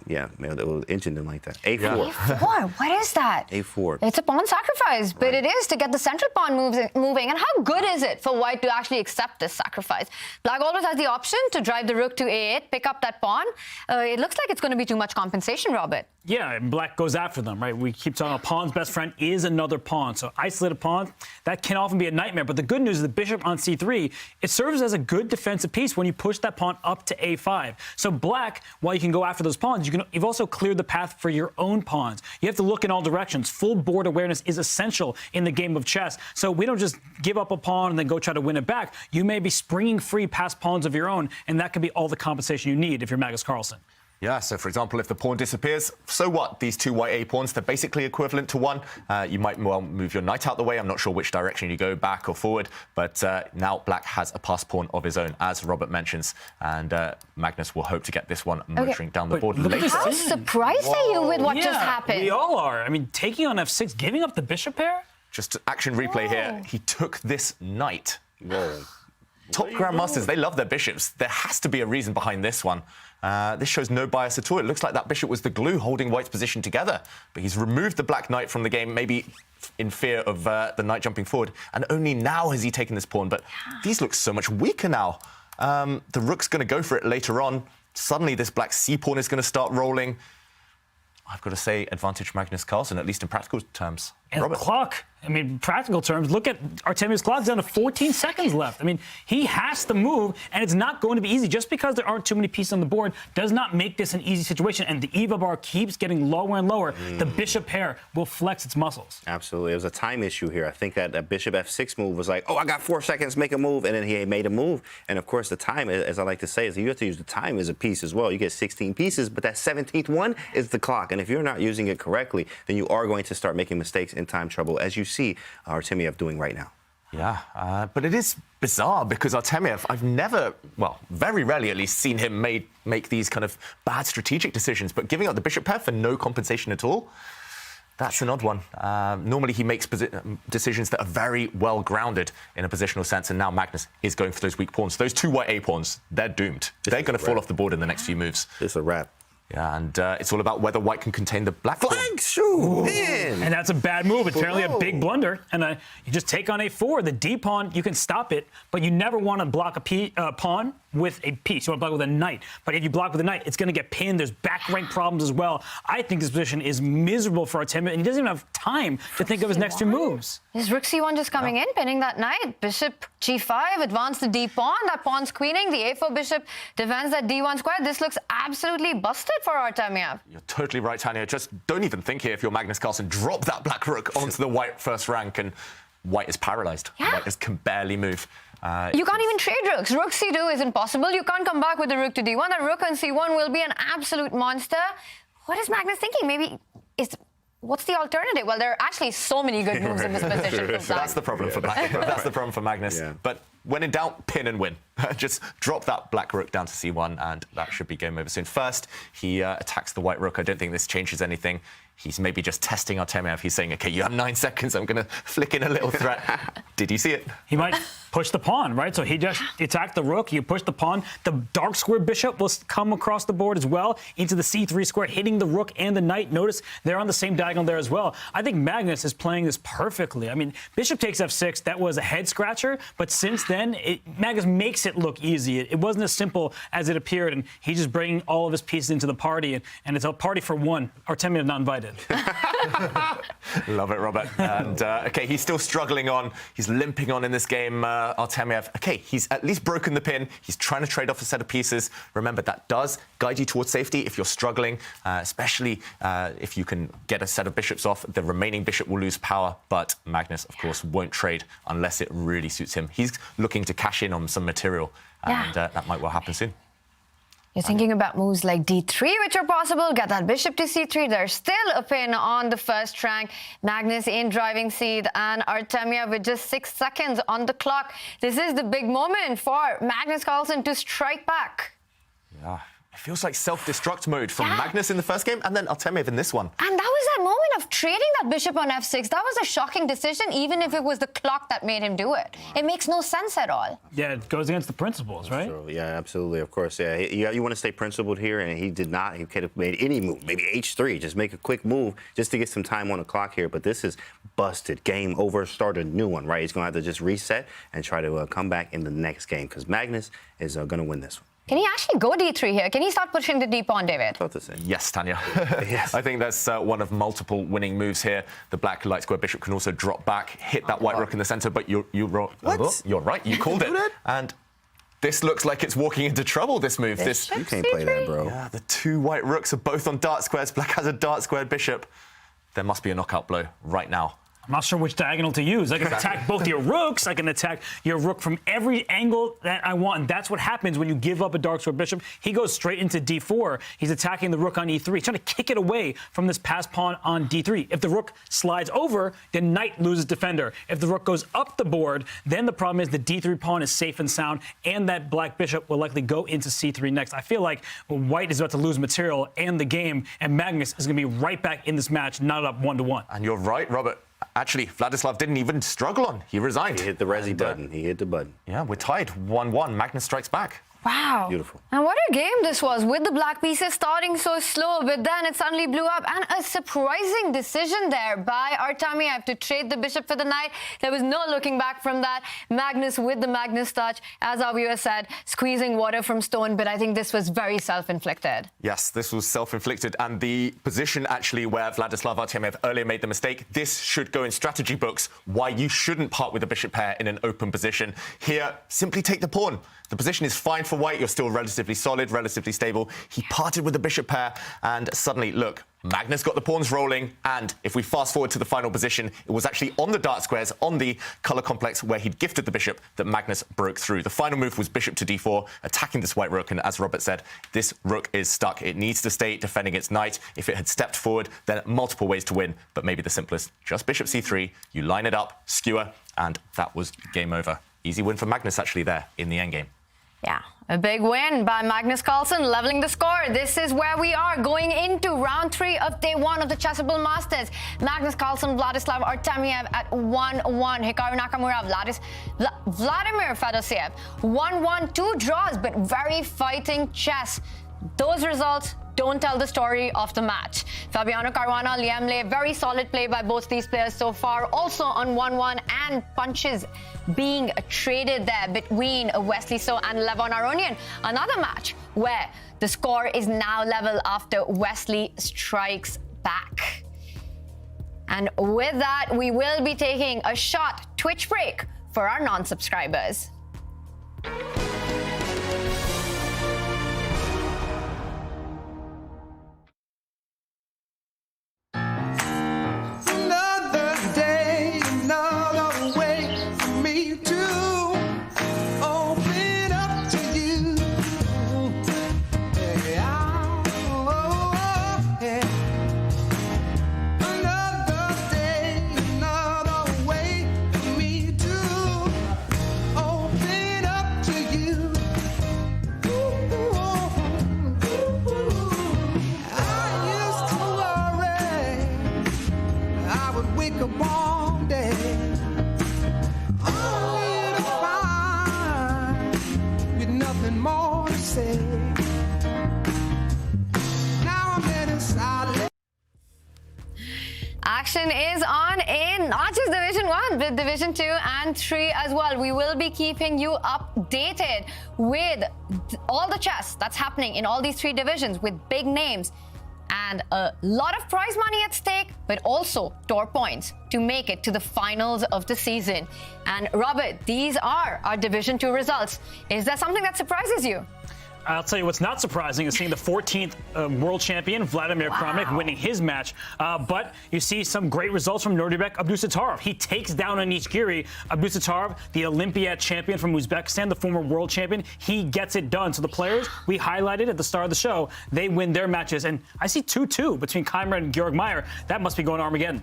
yeah, maybe the engine didn't like that. a4. A4, what is that? a4. It's a pawn sacrifice, but it is to get the central pawn moving. And how good is it for white to actually accept this sacrifice? Black always has the option to drive the rook to a8, pick up that pawn. It looks like it's going to be too much compensation, Robert. Yeah, and black goes after them, right? We keep talking about pawn's best friend is another pawn. So isolated pawn, that can often be a nightmare. But the good news is the bishop on c3, it serves as a good defensive piece when you push that pawn up to a5. So black, while you can go after those pawns, you've also cleared the path for your own pawns. You have to look in all directions. Full board awareness is essential in the game of chess. So we don't just give up a pawn and then go try to win it back. You may be springing free past pawns of your own, and that can be all the compensation you need if you're Magnus Carlsen. Yeah, so for example, if the pawn disappears, so what? These two white A pawns, they're basically equivalent to one. You might well move your knight out the way. I'm not sure which direction you go, back or forward. But now black has a pass pawn of his own, as Robert mentions. And Magnus will hope to get this one motoring down the board later. How surprised are you with what just happened? We all are. I mean, taking on f6, giving up the bishop pair? Just action replay here. He took this knight. Whoa. Top grandmasters, they love their bishops. There has to be a reason behind this one. This shows no bias at all. It looks like that bishop was the glue holding white's position together. But he's removed the black knight from the game, maybe in fear of the knight jumping forward. And only now has he taken this pawn. But these look so much weaker now. The rook's going to go for it later on. Suddenly, this black c-pawn is going to start rolling. I've got to say, advantage Magnus Carlsen, at least in practical terms. And the clock, I mean, practical terms, look at Artemiev's clock, down to 14 seconds left. I mean, he has to move, and it's not going to be easy. Just because there aren't too many pieces on the board does not make this an easy situation, and the EVA bar keeps getting lower and lower. The bishop pair will flex its muscles. Absolutely. It was a time issue here. I think that bishop f6 move was like, oh, I got 4 seconds, make a move, and then he made a move. And, of course, the time, as I like to say, is you have to use the time as a piece as well. You get 16 pieces, but that 17th one is the clock. And if you're not using it correctly, then you are going to start making mistakes in time trouble, as you see Artemiev doing right now. Yeah, but it is bizarre because Artemiev, I've never, well, very rarely at least, seen him make these kind of bad strategic decisions, but giving up the bishop pair for no compensation at all, that's an odd one. Normally he makes decisions that are very well grounded in a positional sense, and now Magnus is going for those weak pawns. Those two white A pawns, they're doomed. They're going to fall off the board in the next few moves. It's a wrap. Yeah, and it's all about whether white can contain the black pawn. Flank shoot in. And that's a bad move. It's apparently a big blunder. And you just take on a4. The D pawn, you can stop it, but you never want to block a pawn with a piece. You want to block with a knight. But if you block with a knight, it's going to get pinned. There's back rank problems as well. I think this position is miserable for Artemiev, and he doesn't even have time to think of his next two moves. Is rook c1 just coming in, pinning that knight? Bishop g5, advance the d pawn. That pawn's queening. The a4 bishop defends that d1 square. This looks absolutely busted for Artemiev. You're totally right, Tanya. Just don't even think here if you're Magnus Carlsen. Drop that black rook onto the white first rank, and white is paralyzed. Yeah. White just can barely move. You can't even trade rooks. Rook c2 is impossible. You can't come back with the rook to d1. That rook on c1 will be an absolute monster. What is Magnus thinking? Maybe what's the alternative? Well, there are actually so many good moves in this position. That's the problem for black. That's the problem for Magnus. Yeah. But when in doubt, pin and win. Just drop that black rook down to c1, and that should be game over soon. First, he attacks the white rook. I don't think this changes anything. He's maybe just testing Artemiev. He's saying, OK, you have 9 seconds. I'm going to flick in a little threat. Did you see it? He might push the pawn, right? So he just attacked the rook. You push the pawn. The dark square bishop will come across the board as well into the c3 square, hitting the rook and the knight. Notice they're on the same diagonal there as well. I think Magnus is playing this perfectly. I mean, bishop takes f6. That was a head scratcher. But since then, Magnus makes it look easy. It wasn't as simple as it appeared. And he's just bringing all of his pieces into the party. And it's a party for one. Artemiev not invited. Love it, Robert. And, OK, he's still struggling on. He's limping on in this game, Artemiev. OK, he's at least broken the pin. He's trying to trade off a set of pieces. Remember, that does guide you towards safety if you're struggling, especially if you can get a set of bishops off. The remaining bishop will lose power, but Magnus, of course, won't trade unless it really suits him. He's looking to cash in on some material, and that might well happen soon. You're thinking about moves like d3, which are possible. Get that bishop to c3. There's still a pin on the first rank. Magnus in driving seat, and Artemiev with just 6 seconds on the clock. This is the big moment for Magnus Carlsen to strike back. Yeah. It feels like self-destruct mode from Magnus in the first game and then Artemiev in this one. And that was that moment of trading that bishop on f6. That was a shocking decision, even if it was the clock that made him do it. It makes no sense at all. Yeah, it goes against the principles, right? So, yeah, absolutely, of course. Yeah, you want to stay principled here, and he did not. He could have made any move, maybe h3, just make a quick move just to get some time on the clock here. But this is busted. Game over. Start a new one, right? He's going to have to just reset and try to come back in the next game because Magnus is going to win this one. Can he actually go d3 here? Can he start pushing the d pawn, David? About to say. Yes, Tanya. Yes. I think that's one of multiple winning moves here. The black light square bishop can also drop back, hit that white rook in the center, but you're right. You called it. And this looks like it's walking into trouble, this move. You can't play that, bro. Yeah, the two white rooks are both on dart squares. Black has a dart squared bishop. There must be a knockout blow right now. I'm not sure which diagonal to use. I can attack both your rooks. I can attack your rook from every angle that I want. And that's what happens when you give up a dark square bishop. He goes straight into d4. He's attacking the rook on e3. He's trying to kick it away from this passed pawn on d3. If the rook slides over, then knight loses defender. If the rook goes up the board, then the problem is the d3 pawn is safe and sound, and that black bishop will likely go into c3 next. I feel like white is about to lose material and the game, and Magnus is going to be right back in this match, not up 1-1. And you're right, Robert. Actually, Vladislav didn't even struggle on. He resigned. He hit the resi button. He hit the button. Yeah, we're tied 1-1. Magnus strikes back. Wow. Beautiful. And what a game this was, with the black pieces starting so slow, but then it suddenly blew up. And a surprising decision there by Artemiev to trade the bishop for the knight. There was no looking back from that. Magnus with the Magnus touch, as our viewer said, squeezing water from stone, but I think this was very self-inflicted. Yes, this was self-inflicted, and the position actually where Vladislav Artemiev earlier made the mistake, this should go in strategy books, why you shouldn't part with the bishop pair in an open position. Here, simply take the pawn. The position is fine for white. You're still relatively solid, relatively stable. He parted with the bishop pair, and suddenly, look, Magnus got the pawns rolling, and if we fast forward to the final position, it was actually on the dark squares, on the colour complex where he'd gifted the bishop, that Magnus broke through. The final move was bishop to d4, attacking this white rook, and as Robert said, this rook is stuck. It needs to stay defending its knight. If it had stepped forward, then multiple ways to win, but maybe the simplest, just bishop c3, you line it up, skewer, and that was game over. Easy win for Magnus actually there in the endgame. Yeah, a big win by Magnus Carlsen, leveling the score. This is where we are going into round 3 of day 1 of the Chessable Masters. Magnus Carlsen, Vladislav Artemiev at 1-1. Hikaru Nakamura, Vladimir Fedosiev, 1-1, 2 draws, but very fighting chess. Those results don't tell the story of the match. Fabiano Caruana, Liem, very solid play by both these players so far. Also on 1-1, and punches being traded there between Wesley So and Levon Aronian. Another match where the score is now level after Wesley strikes back. And with that, we will be taking a short Twitch break for our non-subscribers. Action is on in not just Division 1, but Division 2 and 3 as well. We will be keeping you updated with all the chess that's happening in all these 3 divisions with big names and a lot of prize money at stake, but also tour points to make it to the finals of the season. And Robert, these are our Division 2 results. Is there something that surprises you? I'll tell you what's not surprising is seeing the 14th world champion, Vladimir Kramnik, winning his match. But you see some great results from Nurdirbek Abdusattorov. He takes down Anish Giri. Abdusattorov, the Olympiad champion from Uzbekistan, the former world champion, he gets it done. So the players we highlighted at the start of the show, they win their matches. And I see 2-2 between Keimer and Georg Meyer. That must be going to Armageddon.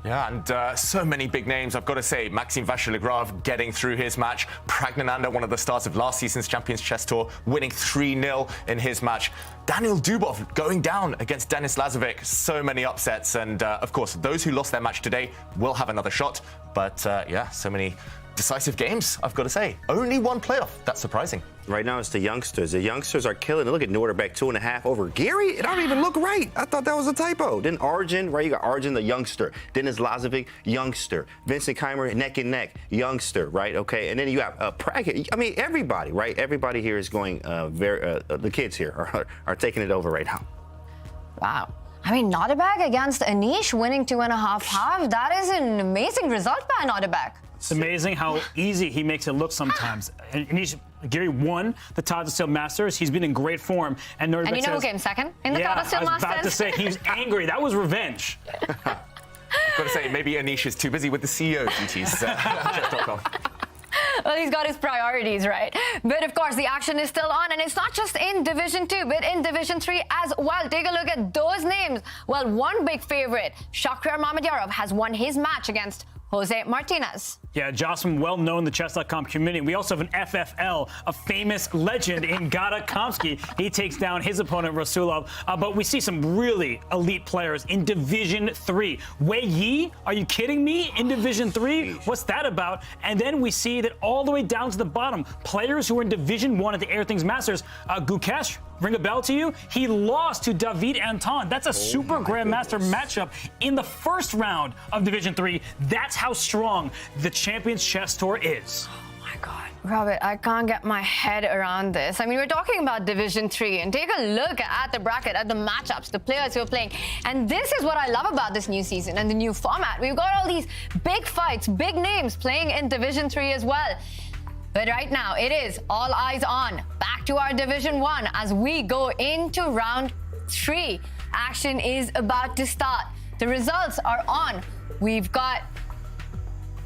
Yeah, and so many big names, I've got to say. Maxim Vachilegrov getting through his match. Pragnananda, one of the stars of last season's Champions Chess Tour, winning 3-0 in his match. Daniel Dubov going down against Denis Lazovic. So many upsets. And, of course, those who lost their match today will have another shot. But, yeah, so many decisive games, I've got to say. Only one playoff. That's surprising. Right now, it's the youngsters. The youngsters are killing it. Look at Nurdirbek, 2.5 over Gary. It don't even look right. I thought that was a typo. Then Arjun, right? You got Arjun, the youngster. Denis Lazovic, youngster. Vincent Keimer, neck and neck, youngster, right? Okay. And then you have Prague. I mean, everybody, right? Everybody here is going the kids here are taking it over right now. Wow. I mean, Nurdirbek against Anish winning 2.5 half. That is an amazing result by Nurdirbek. It's amazing how easy he makes it look sometimes. And Gary won the Chessable Masters. He's been in great form. And Nurdirbek and you know who came second in the Chessable Masters? I was about to say, he's angry. That was revenge. I've got to say, maybe Anish is too busy with the CEO duties. Chess.com. Well, he's got his priorities, right? But, of course, the action is still on, and it's not just in Division 2, but in Division 3 as well. Take a look at those names. Well, one big favorite, Shakhriyar Mamedyarov, has won his match against Jose Martinez. Yeah, Jocelyn, well known in the chess.com community. We also have an FFL, a famous legend in Gada Kamsky. He takes down his opponent, Rasulov. But we see some really elite players in Division 3. Wei Yi, are you kidding me? In Division 3? What's that about? And then we see that all the way down to the bottom, players who are in Division 1 at the Everything's Masters. Gukesh, ring a bell to you? He lost to David Anton. That's a super grandmaster matchup in the first round of Division 3. That's how strong the Champions Chess Tour is. Oh my God. Robert, I can't get my head around this. I mean, we're talking about Division 3, and take a look at the bracket, at the matchups, the players who are playing. And this is what I love about this new season and the new format. We've got all these big fights, big names playing in Division 3 as well. But right now, it is all eyes on back to our Division 1 as we go into round 3. Action is about to start. The results are on. We've got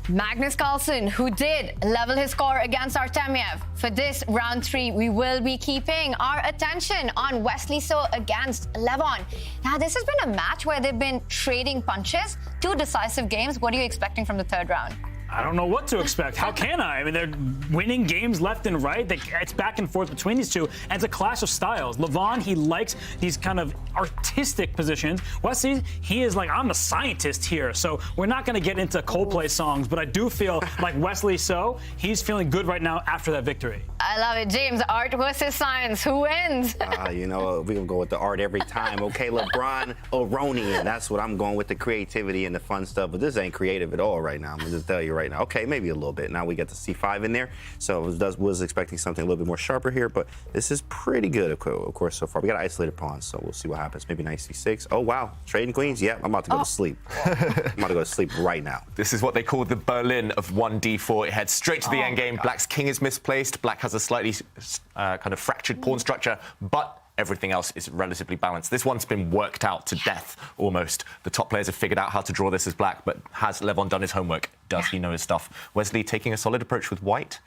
Magnus Carlsen, who did level his score against Artemiev. For this round 3, we will be keeping our attention on Wesley So against Levon. Now, this has been a match where they've been trading punches, 2 decisive games. What are you expecting from the third round? I don't know what to expect. How can I? I mean, they're winning games left and right. It's back and forth between these two, and it's a clash of styles. Levon, he likes these kind of artistic positions. Wesley, he is like, I'm the scientist here. So we're not going to get into Coldplay songs, but I do feel like Wesley So, he's feeling good right now after that victory. I love it. James, art versus science. Who wins? You know, we're going to go with the art every time. Okay, LeBron Aronian. That's what I'm going with, the creativity and the fun stuff. But this ain't creative at all right now. I'm going to just tell you right now. Okay, maybe a little bit. Now we get the C5 in there. So I was expecting something a little bit more sharper here, but this is pretty good, of course, so far. We got isolated pawns, so we'll see what happens. Maybe knight C6. Oh, wow. Trading queens? Yeah, I'm about to go to sleep. I'm about to go to sleep right now. This is what they call the Berlin of 1d4. It heads straight to the endgame. Black's king is misplaced. Black has a slightly kind of fractured pawn structure, but everything else is relatively balanced. This one's been worked out to death, almost. The top players have figured out how to draw this as black, but has Levon done his homework? Does he know his stuff? Wesley taking a solid approach with white.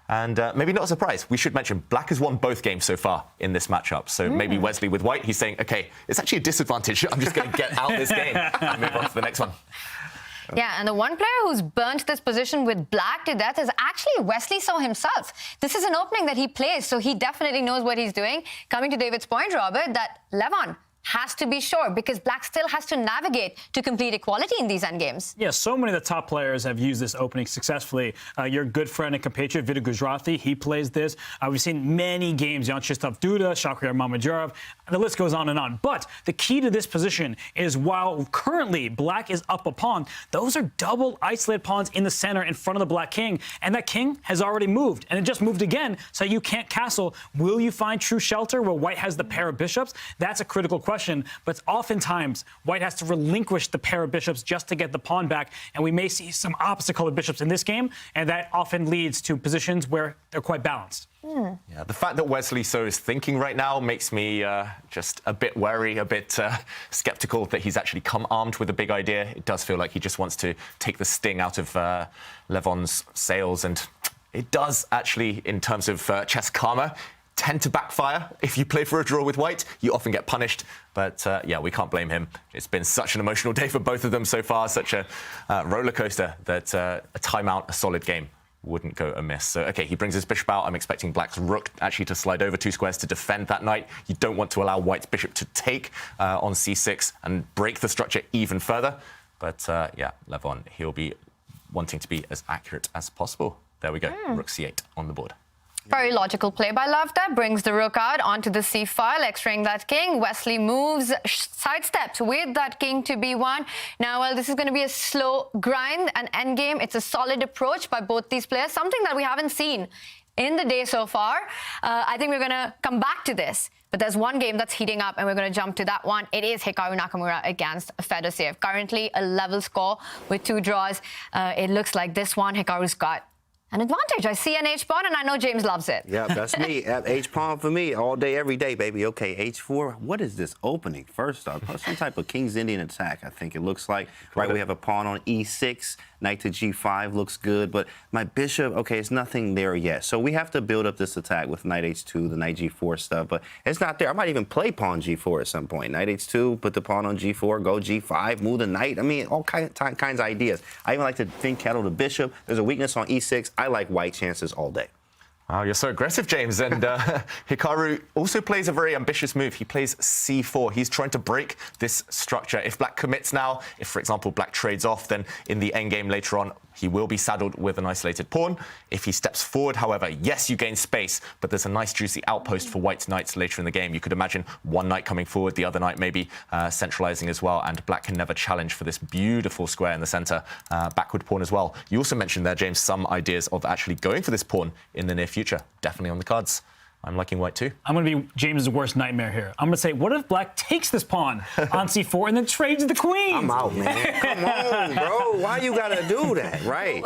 And maybe not a surprise. We should mention, black has won both games so far in this matchup. So maybe Wesley with white, he's saying, OK, it's actually a disadvantage. I'm just going to get out this game and move on to the next one. Yeah, and the one player who's burnt this position with black to death is actually Wesley So himself. This is an opening that he plays, so he definitely knows what he's doing. Coming to David's point, Robert, that Levon has to be sure because black still has to navigate to complete equality in these endgames. Yeah, so many of the top players have used this opening successfully. Your good friend and compatriot, Vida Gujarati, he plays this. We've seen many games, Jan Krzysztof Duda, Shakhriyar Mamedyarov, and the list goes on and on. But the key to this position is while currently black is up a pawn, those are double isolated pawns in the center in front of the black king, and that king has already moved, and it just moved again, so you can't castle. Will you find true shelter where white has the pair of bishops? That's a critical question. But oftentimes, white has to relinquish the pair of bishops just to get the pawn back, and we may see some opposite-colored bishops in this game, and that often leads to positions where they're quite balanced. Yeah, the fact that Wesley So is thinking right now makes me just a bit wary, a bit skeptical that he's actually come armed with a big idea. It does feel like he just wants to take the sting out of Levon's sails, and it does actually, in terms of chess karma, tend to backfire. If you play for a draw with white, you often get punished. But yeah, we can't blame him. It's been such an emotional day for both of them so far, such a roller coaster that a timeout, a solid game, wouldn't go amiss. So, OK, he brings his bishop out. I'm expecting black's rook actually to slide over 2 squares to defend that knight. You don't want to allow white's bishop to take on c6 and break the structure even further. But yeah, Levon, he'll be wanting to be as accurate as possible. There we go, rook c8 on the board. Very logical play by Love there. Brings the rook out onto the c file, extraying that king. Wesley moves, sidesteps with that king to b1. Now, well, this is going to be a slow grind, an endgame. It's a solid approach by both these players, something that we haven't seen in the day so far. I think we're going to come back to this. But there's one game that's heating up, and we're going to jump to that one. It is Hikaru Nakamura against Fedoseev. Currently a level score with 2 draws. It looks like this one, Hikaru's got an advantage. I see an H-pawn, and I know James loves it. Yeah, that's me. H-pawn for me all day, every day, baby. Okay, H4. What is this opening? First off, some type of King's Indian attack, I think it looks like. Right, we have a pawn on E6. Knight to g5 looks good, but my bishop, okay, it's nothing there yet. So we have to build up this attack with knight h2, the knight g4 stuff, but it's not there. I might even play pawn g4 at some point. Knight h2, put the pawn on g4, go g5, move the knight. I mean, all kinds of ideas. I even like to think kettle the bishop. There's a weakness on e6. I like white chances all day. Wow, you're so aggressive, James. And Hikaru also plays a very ambitious move. He plays c4. He's trying to break this structure. If black commits now, if, for example, black trades off, then in the endgame later on, he will be saddled with an isolated pawn. If he steps forward, however, yes, you gain space, but there's a nice juicy outpost for white's knights later in the game. You could imagine one knight coming forward, the other knight maybe centralizing as well, and black can never challenge for this beautiful square in the center, backward pawn as well. You also mentioned there, James, some ideas of actually going for this pawn in the near future. Definitely on the cards. I'm liking white too. I'm going to be James's worst nightmare here. I'm going to say, what if black takes this pawn on c4 and then trades the queen? I'm out, man. Come on, bro. Why you got to do that, right?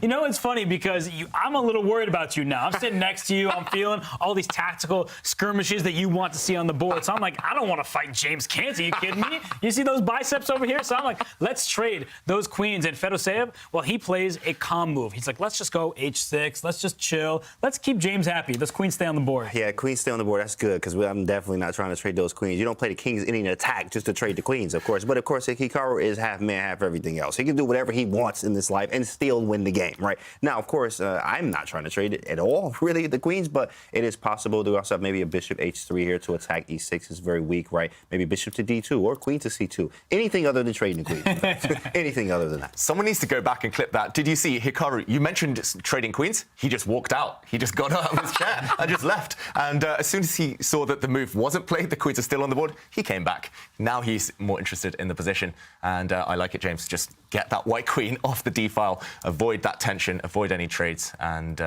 You know, it's funny because I'm a little worried about you now. I'm sitting next to you. I'm feeling all these tactical skirmishes that you want to see on the board. So I'm like, I don't want to fight James Canty. Are you kidding me? You see those biceps over here? So I'm like, let's trade those queens. And Fedoseev, well, he plays a calm move. He's like, let's just go h6. Let's just chill. Let's keep James happy. Those queens stay on the board. Yeah, queens stay on the board. That's good because I'm definitely not trying to trade those queens. You don't play the kings in an attack just to trade the queens, of course. But of course, Hikaru is half man, half everything else. He can do whatever he wants in this life and still win the game, right? Now, of course, I'm not trying to trade it at all, really, the queens, but it is possible to also have maybe a bishop h3 here to attack e6 is very weak, right? Maybe bishop to d2 or queen to c2. Anything other than trading the queens. Anything other than that. Someone needs to go back and clip that. Did you see Hikaru? You mentioned trading queens. He just walked out. He just got out of his chair and just left. And as soon as he saw that the move wasn't played, the queens are still on the board, he came back. Now he's more interested in the position. And I like it, James. Just get that white queen off the d file, avoid that tension, avoid any trades. And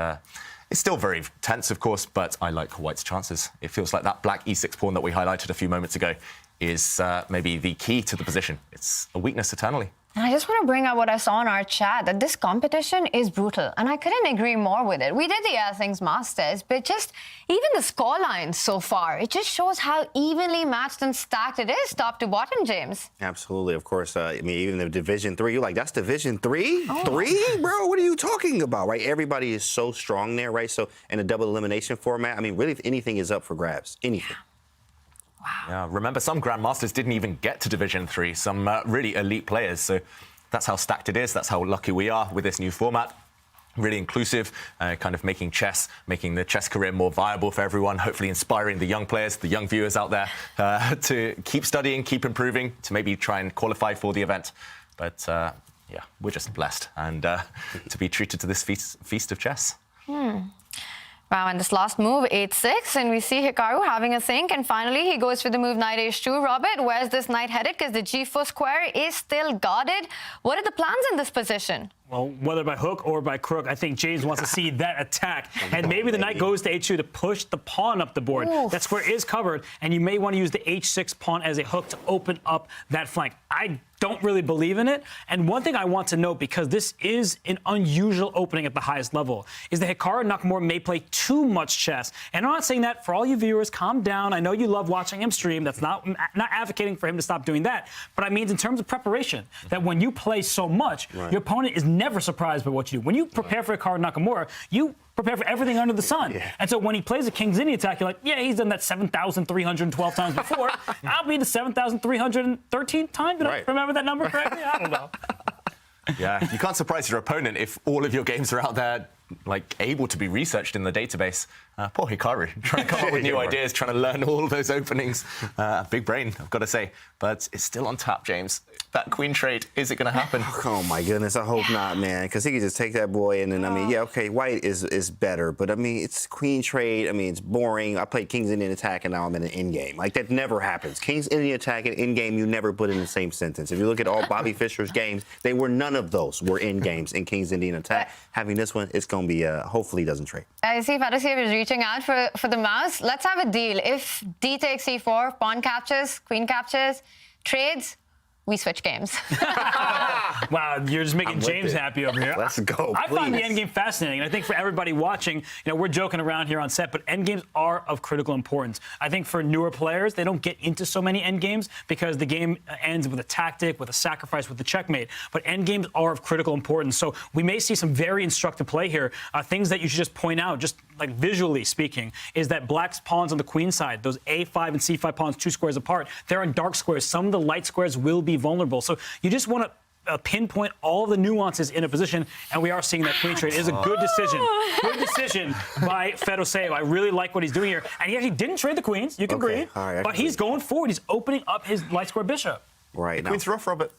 it's still very tense, of course, but I like white's chances. It feels like that black e6 pawn that we highlighted a few moments ago is maybe the key to the position. It's a weakness eternally. And I just want to bring up what I saw in our chat, that this competition is brutal. And I couldn't agree more with it. We did the All Things Masters, but just even the scorelines so far, it just shows how evenly matched and stacked it is, top to bottom, James. Absolutely, of course. I mean, even the Division 3, you're like, that's Division 3? Oh. 3? Bro, what are you talking about, right? Everybody is so strong there, right? So in a double elimination format, I mean, really, if anything is up for grabs, anything. Yeah, remember, some Grandmasters didn't even get to Division 3, some really elite players. So that's how stacked it is. That's how lucky we are with this new format. Really inclusive, kind of making the chess career more viable for everyone, hopefully inspiring the young players, the young viewers out there to keep studying, keep improving, to maybe try and qualify for the event. But yeah, we're just blessed and to be treated to this feast of chess. Wow, and this last move, 8-6, and we see Hikaru having a think, and finally he goes for the move knight h2. Robert, where's this knight headed? Because the g4 square is still guarded. What are the plans in this position? Well, whether by hook or by crook, I think James wants to see that attack. And maybe the knight goes to h2 to push the pawn up the board. Oof. That square is covered, and you may want to use the h6 pawn as a hook to open up that flank. I don't really believe in it. And one thing I want to note, because this is an unusual opening at the highest level, is that Hikaru Nakamura may play too much chess. And I'm not saying that for all you viewers, calm down. I know you love watching him stream. That's not advocating for him to stop doing that. But I mean in terms of preparation, that when you play so much, your opponent is never surprised by what you do. When you prepare for Hikaru Nakamura, you prepare for everything under the sun. Yeah. And so when he plays a King's Indian attack, you're like, yeah, he's done that 7,312 times before. I'll be the 7,313 times. Did I remember that number correctly? I don't know. Yeah, you can't surprise your opponent if all of your games are out there, like, able to be researched in the database. Poor Hikaru, trying to come up with new ideas, trying to learn all those openings. Big brain, I've got to say. But it's still on tap, James. That queen trade, is it going to happen? Oh, my goodness, I hope not, man. Because he could just take that boy, and then, I mean, yeah, okay, white is better. But, I mean, it's queen trade. I mean, it's boring. I played King's Indian attack, and now I'm in an endgame. Like, that never happens. King's Indian attack and endgame, you never put in the same sentence. If you look at all Bobby Fischer's games, none of those were endgames in King's Indian attack. Having this one, it's going to be, hopefully, doesn't trade. I see Fedoseev is reaching out for the mouse. Let's have a deal. If d takes e4, pawn captures, queen captures, trades, we switch games. Wow, you're just making James happy over here. Let's go, I find the please. endgame fascinating, and I think for everybody watching, we're joking around here on set, but endgames are of critical importance. I think for newer players, they don't get into so many endgames because the game ends with a tactic, with a sacrifice, with a checkmate. But endgames are of critical importance, so we may see some very instructive play here. Things that you should just point out, just like visually speaking, is that black's pawns on the queen side, those A5 and C5 pawns 2 squares apart, they're in dark squares. Some of the light squares will be vulnerable. So you just want to pinpoint all the nuances in a position, and we are seeing that queen trade is a good decision. Good decision by Fedoseo. I really like what he's doing here. And he actually didn't trade the queens. You can breathe. All right, but he's going forward. He's opening up his light square bishop. Right now. Queen's rough, Robert.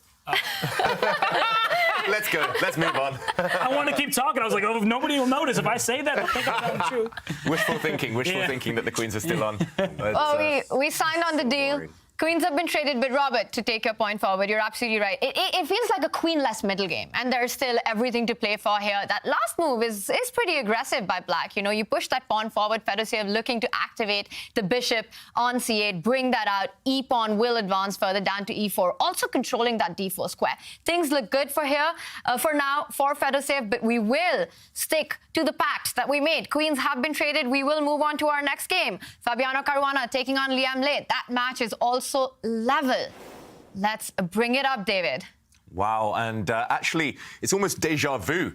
Let's go. Let's move on. I want to keep talking. I was like, oh, nobody will notice if I say that. They'll think I'm telling the truth. Wishful thinking that the queens are still on. Oh, we signed on the deal. Queens have been traded, but Robert, to take your point forward, you're absolutely right. It feels like a queen-less middle game, and there's still everything to play for here. That last move is pretty aggressive by black. You push that pawn forward, Fedoseo looking to activate the bishop on c8, bring that out. E-pawn will advance further down to e4, also controlling that d4 square. Things look good for here, for now, for Fedoseo, but we will stick to the pact that we made. Queens have been traded. We will move on to our next game. Fabiano Caruana taking on Liem. That match is also level. Let's bring it up, David. Wow, and actually, it's almost deja vu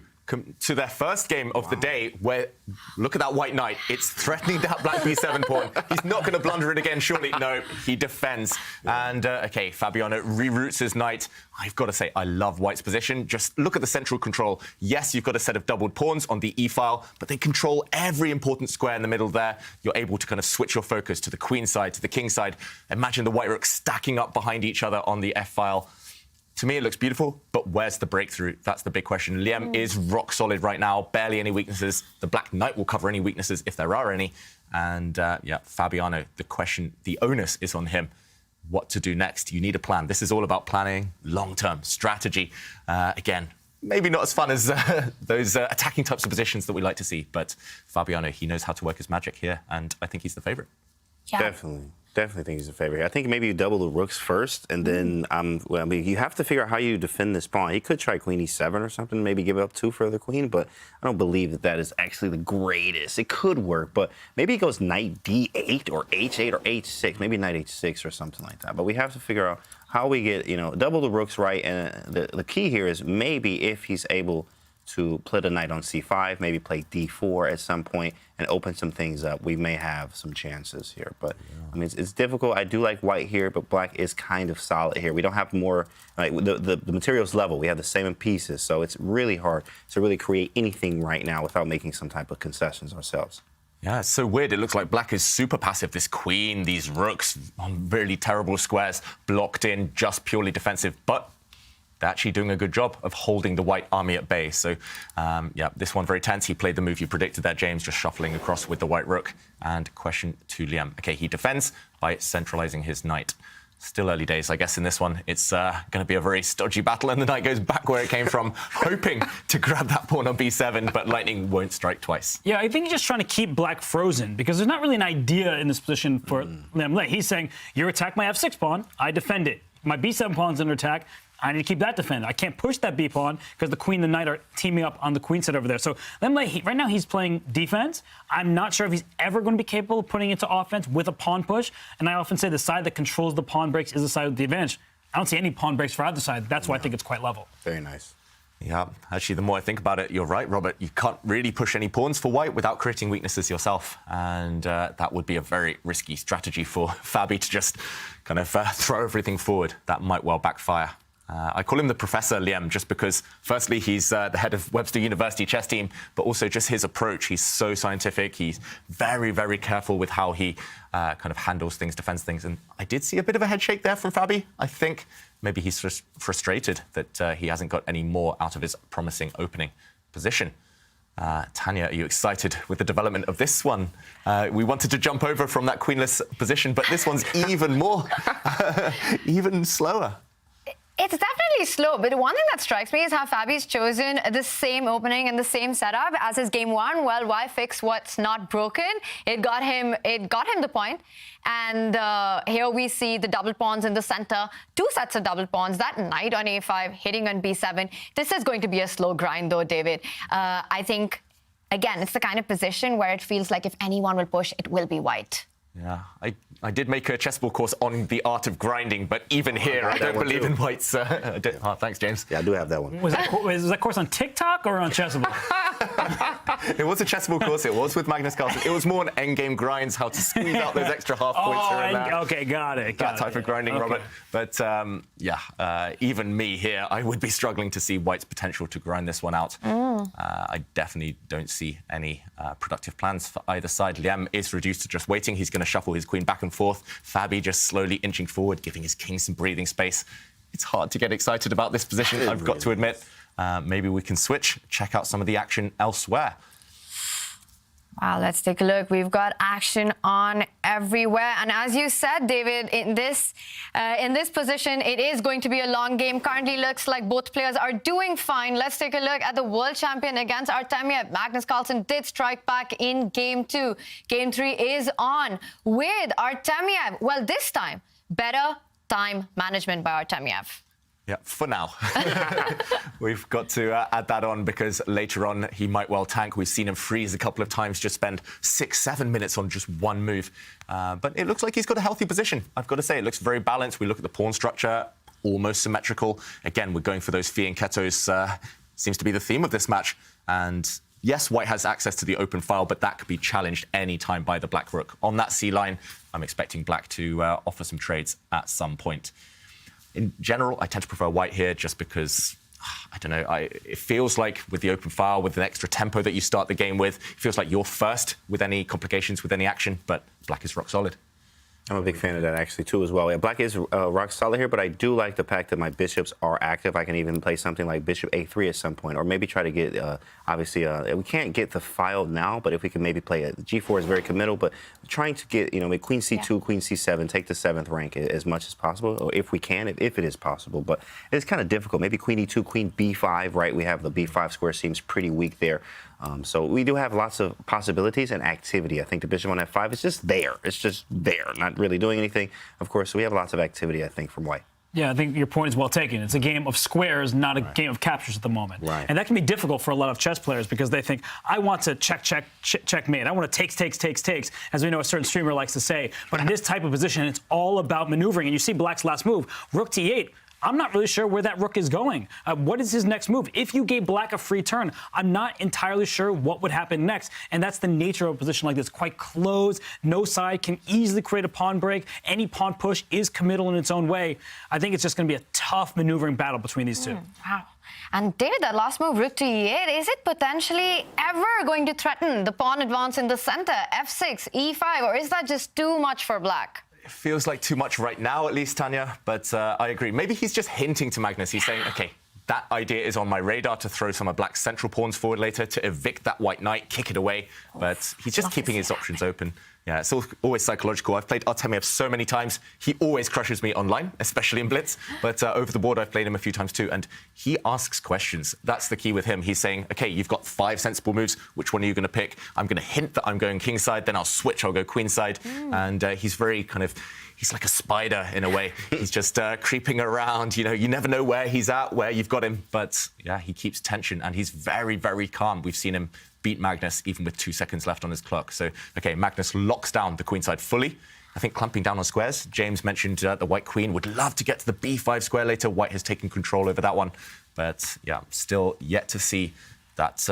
to their first game of the day, where, look at that white knight. It's threatening that black b7 pawn. He's not going to blunder it again, surely. No, he defends. And, OK, Fabiano reroutes his knight. I've got to say, I love white's position. Just look at the central control. Yes, you've got a set of doubled pawns on the e-file, but they control every important square in the middle there. You're able to kind of switch your focus to the queen side, to the king side. Imagine the white rooks stacking up behind each other on the f-file. To me, it looks beautiful, but where's the breakthrough? That's the big question. Liem is rock solid right now, barely any weaknesses. The black knight will cover any weaknesses if there are any. And yeah, Fabiano, the question, the onus is on him. What to do next? You need a plan. This is all about planning, long-term strategy. Again, maybe not as fun as those attacking types of positions that we like to see, but Fabiano, he knows how to work his magic here, and I think he's the favorite. Yeah. Definitely think he's a favorite. I think maybe you double the rooks first, and then you have to figure out how you defend this pawn. He could try queen e7 or something, maybe give up 2 for the queen, but I don't believe that is actually the greatest. It could work, but maybe he goes knight d8 or h8 or h6, maybe knight h6 or something like that. But we have to figure out how we get, double the rooks right, and the key here is maybe if he's able to play the knight on c5, maybe play d4 at some point and open some things up, we may have some chances here. But I mean, it's difficult. I do like white here, but black is kind of solid here. We don't have more, like the material's level. We have the same pieces, so it's really hard to really create anything right now without making some type of concessions ourselves. Yeah, it's so weird. It looks like black is super passive. This queen, these rooks on really terrible squares, blocked in, just purely defensive. But they're actually doing a good job of holding the white army at bay. So, yeah, this one very tense. He played the move you predicted there, James, just shuffling across with the white rook. And question to Liem. OK, he defends by centralizing his knight. Still early days, I guess, in this one. It's going to be a very stodgy battle, and the knight goes back where it came from, hoping to grab that pawn on b7, but lightning won't strike twice. Yeah, I think he's just trying to keep black frozen, because there's not really an idea in this position for Liem. He's saying, you attack my f6 pawn, I defend it. My b7 pawn's under attack. I need to keep that defended. I can't push that b-pawn because the queen and the knight are teaming up on the queen side over there. So right now he's playing defense. I'm not sure if he's ever going to be capable of putting it to offense with a pawn push. And I often say the side that controls the pawn breaks is the side with the advantage. I don't see any pawn breaks for either side. That's why I think it's quite level. Very nice. Yeah, actually, the more I think about it, you're right, Robert. You can't really push any pawns for white without creating weaknesses yourself. And that would be a very risky strategy for Fabi to just kind of throw everything forward. That might well backfire. I call him the Professor Liem just because, firstly, he's the head of Webster University chess team, but also just his approach. He's so scientific. He's very, very careful with how he kind of handles things, defends things. And I did see a bit of a head shake there from Fabi. I think maybe he's just frustrated that he hasn't got any more out of his promising opening position. Tanya, are you excited with the development of this one? We wanted to jump over from that queenless position, but this one's even more, even slower. It's definitely slow, but one thing that strikes me is how Fabi's chosen the same opening and the same setup as his game one. Well, why fix what's not broken? It got him the point. And here we see the double pawns in the center, 2 sets of double pawns, that knight on a5, hitting on b7. This is going to be a slow grind though, David. I think, again, it's the kind of position where it feels like if anyone will push, it will be white. Yeah, I did make a chessable course on the art of grinding, but even here, I don't believe in whites. Thanks, James. Yeah, I do have that one. Was that course on TikTok or on Chessable? It was a chessable course. It was with Magnus Carlsen. It was more an endgame grinds, how to squeeze out those extra half points here and there. Okay, got it. That type of grinding, Robert. But even me here, I would be struggling to see white's potential to grind this one out. I definitely don't see any productive plans for either side. Liem is reduced to just waiting. He's going to shuffle his queen back and forth. Fabi just slowly inching forward, giving his king some breathing space. It's hard to get excited about this position, I've got to admit. Maybe we can switch, check out some of the action elsewhere. Wow, let's take a look. We've got action on everywhere. And as you said, David, in this position, it is going to be a long game. Currently looks like both players are doing fine. Let's take a look at the world champion against Artemiev. Magnus Carlsen did strike back in game 2. Game 3 is on with Artemiev. Well, this time, better time management by Artemiev. Yeah, for now. We've got to add that on because later on he might well tank. We've seen him freeze a couple of times, just spend 6-7 minutes on just one move. But it looks like he's got a healthy position. I've got to say, it looks very balanced. We look at the pawn structure, almost symmetrical. Again, we're going for those fianchettos. Seems to be the theme of this match. And yes, white has access to the open file, but that could be challenged any time by the black rook. On that C line, I'm expecting black to offer some trades at some point. In general, I tend to prefer white here just because, I don't know, it feels like with the open file, with an extra tempo that you start the game with, it feels like you're first with any complications, with any action, but black is rock solid. I'm a big fan of that, actually, too, as well. Yeah, black is rock solid here, but I do like the fact that my bishops are active. I can even play something like bishop a3 at some point, or maybe try to get, obviously, we can't get the file now, but if we can maybe play it. G4 is very committal, but trying to get, queen c2, queen c7, take the 7th rank as much as possible, or if we can, if it is possible. But it's kind of difficult. Maybe queen e2, queen b5, right? We have the b5 square seems pretty weak there. So we do have lots of possibilities and activity. I think the bishop on f5 is just there. It's just there, not really doing anything. Of course, we have lots of activity, I think, from white. Yeah, I think your point is well taken. It's a game of squares, not a game of captures at the moment. Right. And that can be difficult for a lot of chess players because they think, I want to checkmate. I want to takes, as we know a certain streamer likes to say. But in this type of position, it's all about maneuvering. And you see black's last move, rook t8. I'm not really sure where that rook is going. What is his next move? If you gave black a free turn, I'm not entirely sure what would happen next. And that's the nature of a position like this. Quite closed, no side, can easily create a pawn break. Any pawn push is committal in its own way. I think it's just going to be a tough maneuvering battle between these two. Wow. And David, that last move, rook to e8, is it potentially ever going to threaten the pawn advance in the center, f6, e5, or is that just too much for black? It feels like too much right now, at least, Tanya, but I agree. Maybe he's just hinting to Magnus. He's saying, OK, that idea is on my radar to throw some of black's central pawns forward later, to evict that white knight, kick it away. But he's just keeping his options open. Yeah, it's always psychological. I've played Artemiev so many times. He always crushes me online, especially in Blitz. But over the board, I've played him a few times too. And he asks questions. That's the key with him. He's saying, OK, you've got 5 sensible moves. Which one are you going to pick? I'm going to hint that I'm going kingside. Then I'll switch. I'll go queenside. And he's very kind of... He's like a spider in a way. He's just creeping around. You never know where he's at, where you've got him. But yeah, he keeps tension and he's very, very calm. We've seen him beat Magnus even with 2 seconds left on his clock. So, OK, Magnus locks down the queenside fully. I think clamping down on squares. James mentioned the white queen would love to get to the b5 square later. White has taken control over that one. But yeah, still yet to see that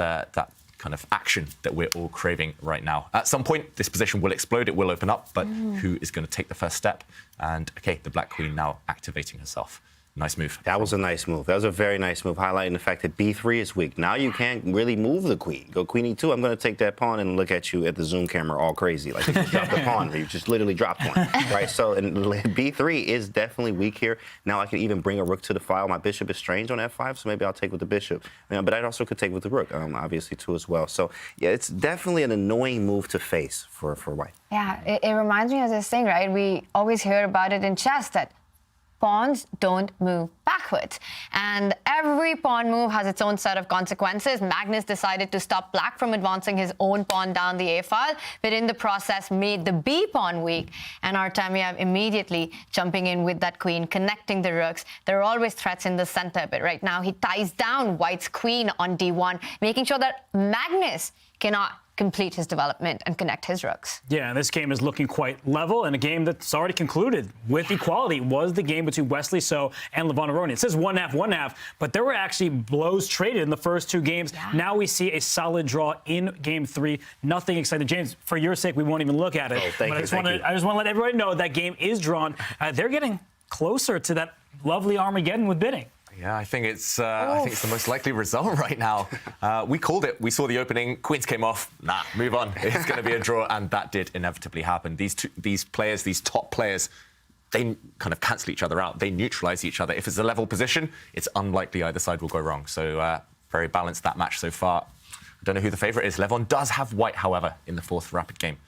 kind of action that we're all craving right now. At some point, this position will explode, it will open up, but who is going to take the first step? And, OK, the black queen now activating herself. Nice move. That was a nice move. That was a very nice move, highlighting the fact that b3 is weak. Now you can't really move the queen. Go queen e2. I'm going to take that pawn and look at you at the Zoom camera all crazy. Like you just dropped the pawn. You just literally dropped one. Right? So and b3 is definitely weak here. Now I can even bring a rook to the file. My bishop is strange on f5, so maybe I'll take with the bishop. But I also could take with the rook, obviously, too, as well. So, yeah, it's definitely an annoying move to face for white. Yeah, it reminds me of this thing, right? We always hear about it in chess that pawns don't move backwards. And every pawn move has its own set of consequences. Magnus decided to stop black from advancing his own pawn down the A file, but in the process made the B pawn weak, and Artemiev immediately jumping in with that queen, connecting the rooks. There are always threats in the center, but right now he ties down white's queen on D1, making sure that Magnus cannot complete his development and connect his rooks. Yeah, and this game is looking quite level, and a game that's already concluded with equality was the game between Wesley So and Liem Aronian. It says 1-1, but there were actually blows traded in the first two games. Yeah. Now we see a solid draw in game 3. Nothing exciting. James, for your sake, we won't even look at it. Oh, thank you. I just want to let everybody know that game is drawn. They're getting closer to that lovely Armageddon with bidding. Yeah, I think it's the most likely result right now. We called it. We saw the opening. Queens came off. Nah, move on. It's going to be a draw, and that did inevitably happen. These top players, they kind of cancel each other out. They neutralize each other. If it's a level position, it's unlikely either side will go wrong. So very balanced that match so far. I don't know who the favorite is. Levon does have white, however, in the fourth rapid game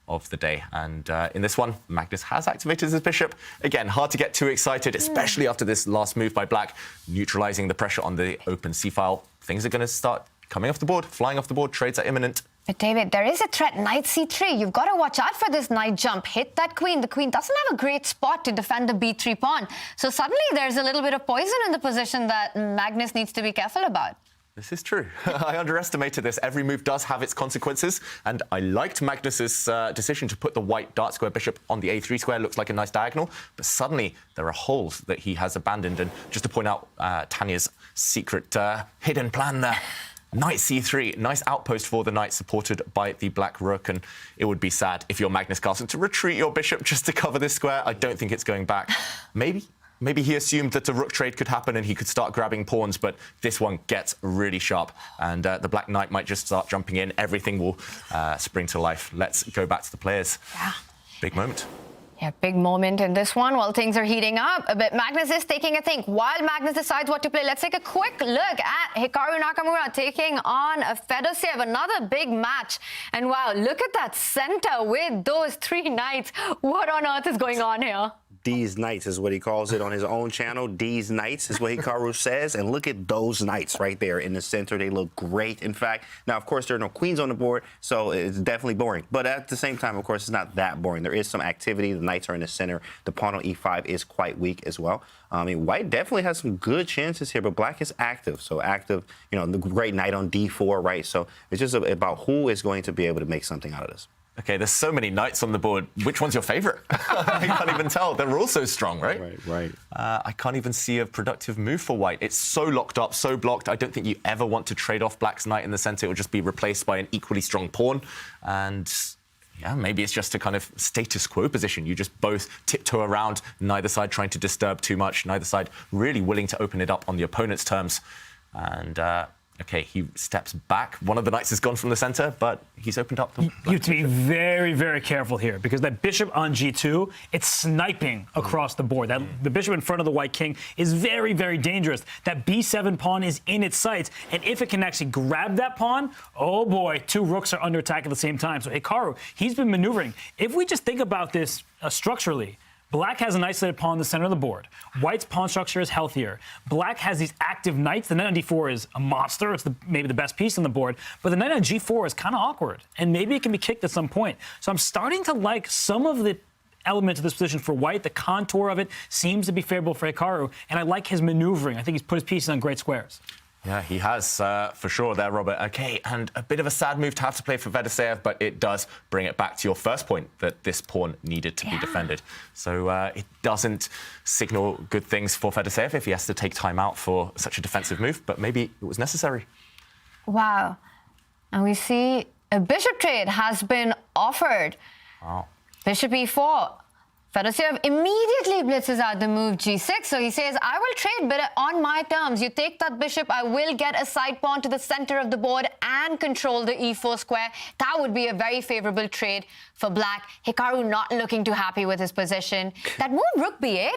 of the day. And in this one, Magnus has activated his bishop. Again, hard to get too excited, especially after this last move by black, neutralizing the pressure on the open c-file. Things are going to start coming off the board, flying off the board. Trades are imminent. But David, there is a threat, knight c3. You've got to watch out for this knight jump. Hit that queen. The queen doesn't have a great spot to defend the b3 pawn. So suddenly there's a little bit of poison in the position that Magnus needs to be careful about. This is true. I underestimated this. Every move does have its consequences, and I liked Magnus's decision to put the white dart square bishop on the a3 square. Looks like a nice diagonal, but suddenly there are holes that he has abandoned. And just to point out Tanya's secret hidden plan there. Knight c3, nice outpost for the knight, supported by the black rook, and it would be sad if you're Magnus Carlsen to retreat your bishop just to cover this square. I don't think it's going back. Maybe he assumed that a rook trade could happen and he could start grabbing pawns, but this one gets really sharp, and the black knight might just start jumping in. Everything will spring to life. Let's go back to the players. Yeah. Big moment. Yeah, big moment in this one while things are heating up. But Magnus is taking a think. While Magnus decides what to play, let's take a quick look at Hikaru Nakamura taking on Fedosiev, another big match. And wow, look at that center with those 3 knights. What on earth is going on here? D's Knights is what he calls it on his own channel. D's Knights is what Hikaru says. And look at those knights right there in the center. They look great, in fact. Now, of course, there are no queens on the board, so it's definitely boring. But at the same time, of course, it's not that boring. There is some activity. The knights are in the center. The pawn on e5 is quite weak as well. I mean, white definitely has some good chances here, but black is active. So active, you know, the great knight on d4, right? So it's just about who is going to be able to make something out of this. Okay, there's so many knights on the board. Which one's your favorite? I can't even tell. They're all so strong, right? Right. I can't even see a productive move for white. It's so locked up, so blocked. I don't think you ever want to trade off black's knight in the center. It will just be replaced by an equally strong pawn. And yeah, maybe it's just a kind of status quo position. You just both tiptoe around, neither side trying to disturb too much, neither side really willing to open it up on the opponent's terms. And okay, he steps back. One of the knights is gone from the center, but he's opened up. You have to be very, very careful here, because that bishop on g2, it's sniping across the board. The bishop in front of the white king is very, very dangerous. That b7 pawn is in its sights, and if it can actually grab that pawn, oh boy, 2 rooks are under attack at the same time. So Hikaru, he's been maneuvering. If we just think about this structurally, black has an isolated pawn in the center of the board. White's pawn structure is healthier. Black has these active knights. The knight on d4 is a monster. It's maybe the best piece on the board. But the knight on g4 is kind of awkward, and maybe it can be kicked at some point. So I'm starting to like some of the elements of this position for white. The contour of it seems to be favorable for Hikaru, and I like his maneuvering. I think he's put his pieces on great squares. Yeah, he has, for sure there, Robert. Okay, and a bit of a sad move to have to play for Fedosiev, but it does bring it back to your first point, that this pawn needed to be defended. So it doesn't signal good things for Fedosiev if he has to take time out for such a defensive move, but maybe it was necessary. Wow. And we see a bishop trade has been offered. Wow. Bishop e4. Fedosiev immediately blitzes out the move g6. So he says, I will trade, but on my terms. You take that bishop, I will get a side pawn to the center of the board and control the e4 square. That would be a very favorable trade for black. Hikaru not looking too happy with his position. That move rook b8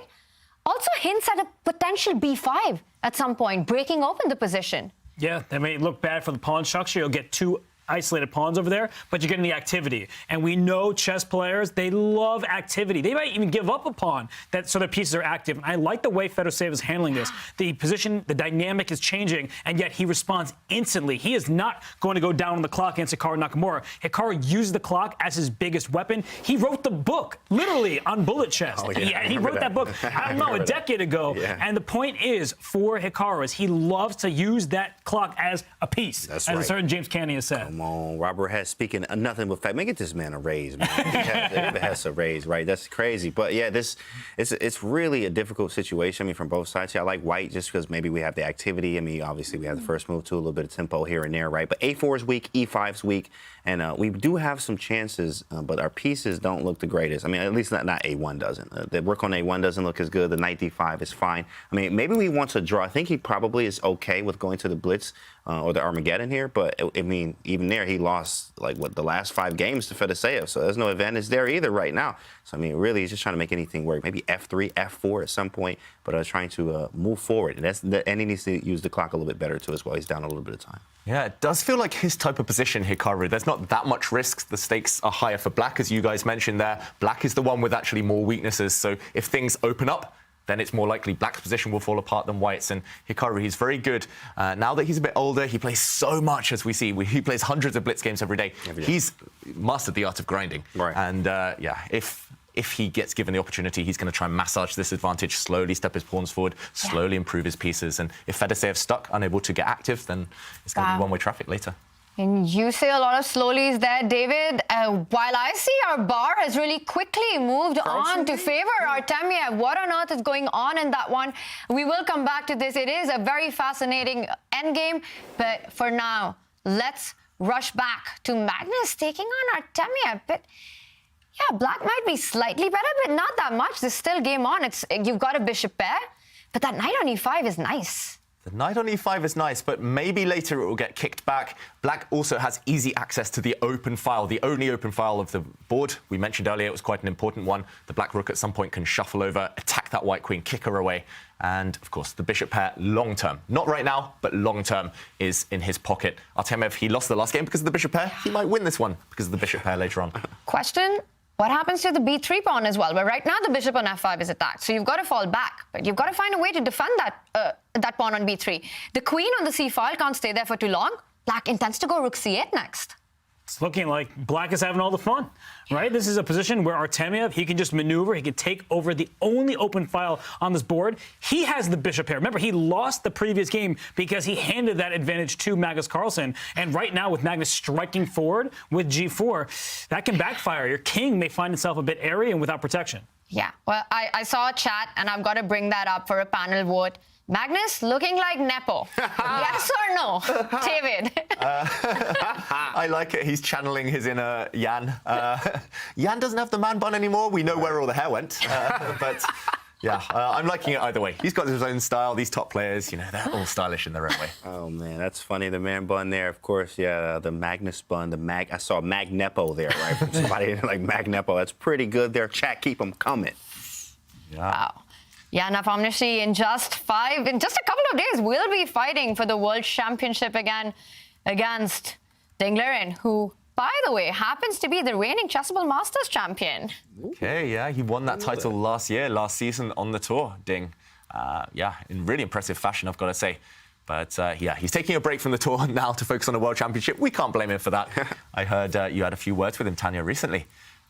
also hints at a potential b5 at some point, breaking open the position. Yeah, that may look bad for the pawn structure. You'll get 2 isolated pawns over there, but you're getting the activity. And we know chess players, they love activity. They might even give up a pawn so their pieces are active. And I like the way Fedorsev is handling this. The position, the dynamic is changing, and yet he responds instantly. He is not going to go down on the clock against Hikaru Nakamura. Hikaru used the clock as his biggest weapon. He wrote the book, literally, on bullet chess. Oh, yeah, he wrote that book, I don't know, a decade ago. Yeah. And the point is, for Hikaru, is he loves to use that clock as a piece, That's as right. a certain James Canny has said. Come on, Robert has speaking of nothing but fact. Man, get this man a raise, man. He has a raise, right? That's crazy. But yeah, it's really a difficult situation. I mean, from both sides here. I like white just because maybe we have the activity. I mean, obviously we have the first move too, a little bit of tempo here and there, right? But A4 is weak, E5 is weak, and we do have some chances, but our pieces don't look the greatest. I mean, at least not A1 doesn't. The work on A1 doesn't look as good. The knight D5 is fine. I mean, maybe we want to draw. I think he probably is okay with going to the blitz or the Armageddon here, but I mean, even there, he lost the last 5 games to Fedorsev, so there's no advantage there either right now. So I mean, really, he's just trying to make anything work. Maybe F3, F4 at some point, but trying to move forward, and he needs to use the clock a little bit better too as well. He's down a little bit of time. Yeah, it does feel like his type of position, Hikaru. There's not that much risk. The stakes are higher for Black, as you guys mentioned there. Black is the one with actually more weaknesses, so if things open up, then it's more likely Black's position will fall apart than White's. And Hikaru, he's very good. Now that he's a bit older, he plays so much, as we see. He plays hundreds of blitz games every day. He's mastered the art of grinding. Right. And yeah, if he gets given the opportunity, he's going to try and massage this advantage, slowly step his pawns forward, slowly improve his pieces. And if Fedosev's stuck, unable to get active, then it's going to be one-way traffic later. And you say a lot of slowlies there, David. While I see our bar has really quickly moved on to favor Artemiev. What on earth is going on in that one? We will come back to this. It is a very fascinating endgame. But for now, let's rush back to Magnus taking on Artemiev. But yeah, Black might be slightly better, but not that much. There's still game on. You've got a bishop pair, but that knight on e5 is nice. The knight on e5 is nice, but maybe later it will get kicked back. Black also has easy access to the open file, the only open file of the board. We mentioned earlier it was quite an important one. The black rook at some point can shuffle over, attack that white queen, kick her away. And, of course, the bishop pair long-term, not right now, but long-term, is in his pocket. Artemiev, he lost the last game because of the bishop pair. He might win this one because of the bishop pair later on. Question? What happens to the b3 pawn as well? But right now the bishop on f5 is attacked, so you've got to fall back. But you've got to find a way to defend that pawn on b3. The queen on the c file can't stay there for too long. Black intends to go rook c8 next. It's looking like Black is having all the fun, right? This is a position where Artemiev, he can just maneuver. He can take over the only open file on this board. He has the bishop pair. Remember, he lost the previous game because he handed that advantage to Magnus Carlsen. And right now, with Magnus striking forward with g4, that can backfire. Your king may find itself a bit airy and without protection. Yeah, well, I saw a chat, and I've got to bring that up for a panel vote. Magnus looking like Nepo. Yes or no, David? I like it. He's channeling his inner Jan. Jan doesn't have the man bun anymore. We know where all the hair went. But yeah, I'm liking it either way. He's got his own style. These top players, you know, they're all stylish in their own way. Oh, man, that's funny. The man bun there, of course. Yeah, the Magnus bun, I saw Magnepo there, right? From somebody like Magnepo. That's pretty good there. Chat, keep them coming. Yeah. Wow. Jana Famnishi in just a couple of days, will be fighting for the World Championship again against Dinglerin, who, by the way, happens to be the reigning Chessable Masters champion. Okay, yeah, he won that title last season on the tour, Ding. Yeah, in really impressive fashion, I've got to say. But yeah, he's taking a break from the tour now to focus on the World Championship. We can't blame him for that. I heard you had a few words with him, Tanya, recently.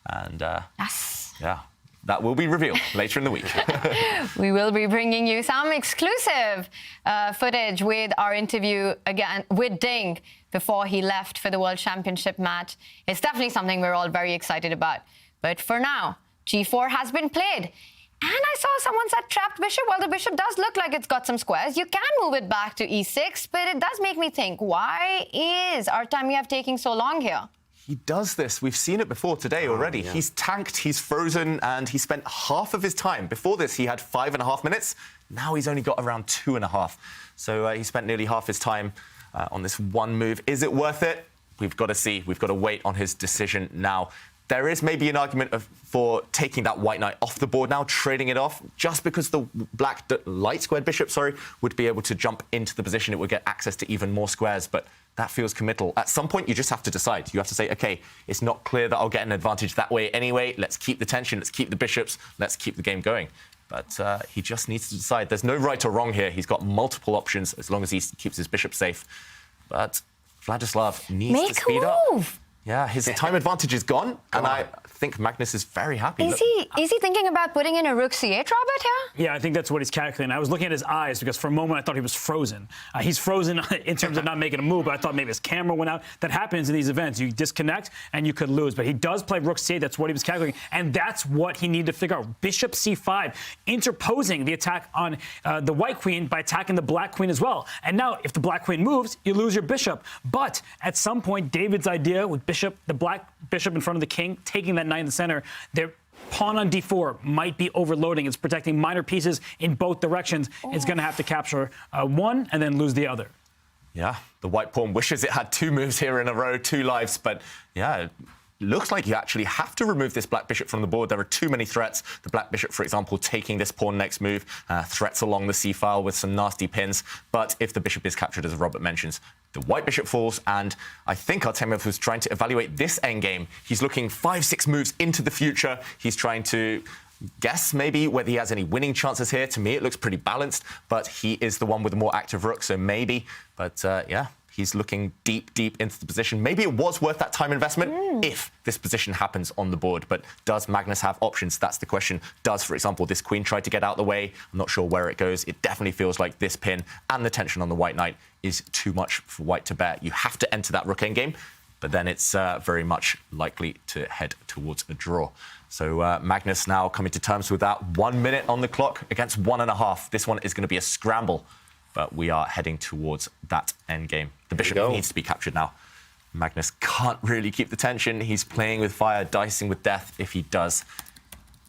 And Yes. yeah. That will be revealed later in the week. We will be bringing you some exclusive footage with our interview again with Ding before he left for the World Championship match. It's definitely something we're all very excited about. But for now, g4 has been played. And I saw someone said trapped bishop. Well, the bishop does look like it's got some squares. You can move it back to e6, but it does make me think, why is Artemiev taking so long here? He does this. We've seen it before today already. Yeah. He's tanked, he's frozen, and he spent half of his time. Before this, he had 5.5 minutes. Now he's only got around 2.5. So he spent nearly half his time on this one move. Is it worth it? We've got to see. We've got to wait on his decision now. there is maybe an argument for taking that white knight off the board now, trading it off, just because the black light squared bishop, would be able to jump into the position. It would get access to even more squares, but that feels committal. At some point, you just have to decide. You have to say, okay, it's not clear that I'll get an advantage that way anyway. Let's keep the tension. Let's keep the bishops. Let's keep the game going. But he just needs to decide. There's no right or wrong here. He's got multiple options as long as he keeps his bishop safe. But Vladislav needs to speed up. Yeah, his time advantage is gone, and I think Magnus is very happy. Is he thinking about putting in a rook c8, Robert, here? Yeah, I think that's what he's calculating. I was looking at his eyes because for a moment I thought he was frozen. He's frozen in terms of not making a move, but I thought maybe his camera went out. That happens in these events. You disconnect and you could lose. But he does play rook c8. That's what he was calculating, and that's what he needed to figure out. Bishop c5, interposing the attack on the white queen by attacking the black queen as well. And now, if the black queen moves, you lose your bishop. But at some point, David's idea with the black bishop in front of the king, taking that knight in the center, their pawn on d4 might be overloading. It's protecting minor pieces in both directions. It's going to have to capture one and then lose the other. Yeah, the white pawn wishes it had 2 moves here in a row, 2 lives, but yeah, it looks like you actually have to remove this black bishop from the board. There are too many threats. The black bishop, for example, taking this pawn next move, threats along the c-file with some nasty pins. But if the bishop is captured, as Robert mentions, the white bishop falls, and I think Artemiev was trying to evaluate this endgame. He's looking 5-6 moves into the future. He's trying to guess maybe whether he has any winning chances here. To me, it looks pretty balanced, but he is the one with the more active rook, so maybe. But yeah, he's looking deep into the position. Maybe it was worth that time investment if this position happens on the board. But does Magnus have options? That's the question. Does, for example, this queen try to get out the way? I'm not sure where it goes. It definitely feels like this pin and the tension on the white knight is too much for white to bear. You have to enter that rook endgame, but then it's very much likely to head towards a draw. So Magnus now coming to terms with that. 1 minute on the clock against 1.5. This one is going to be a scramble, but we are heading towards that endgame. The bishop needs to be captured now. Magnus can't really keep the tension. He's playing with fire, dicing with death. If he does,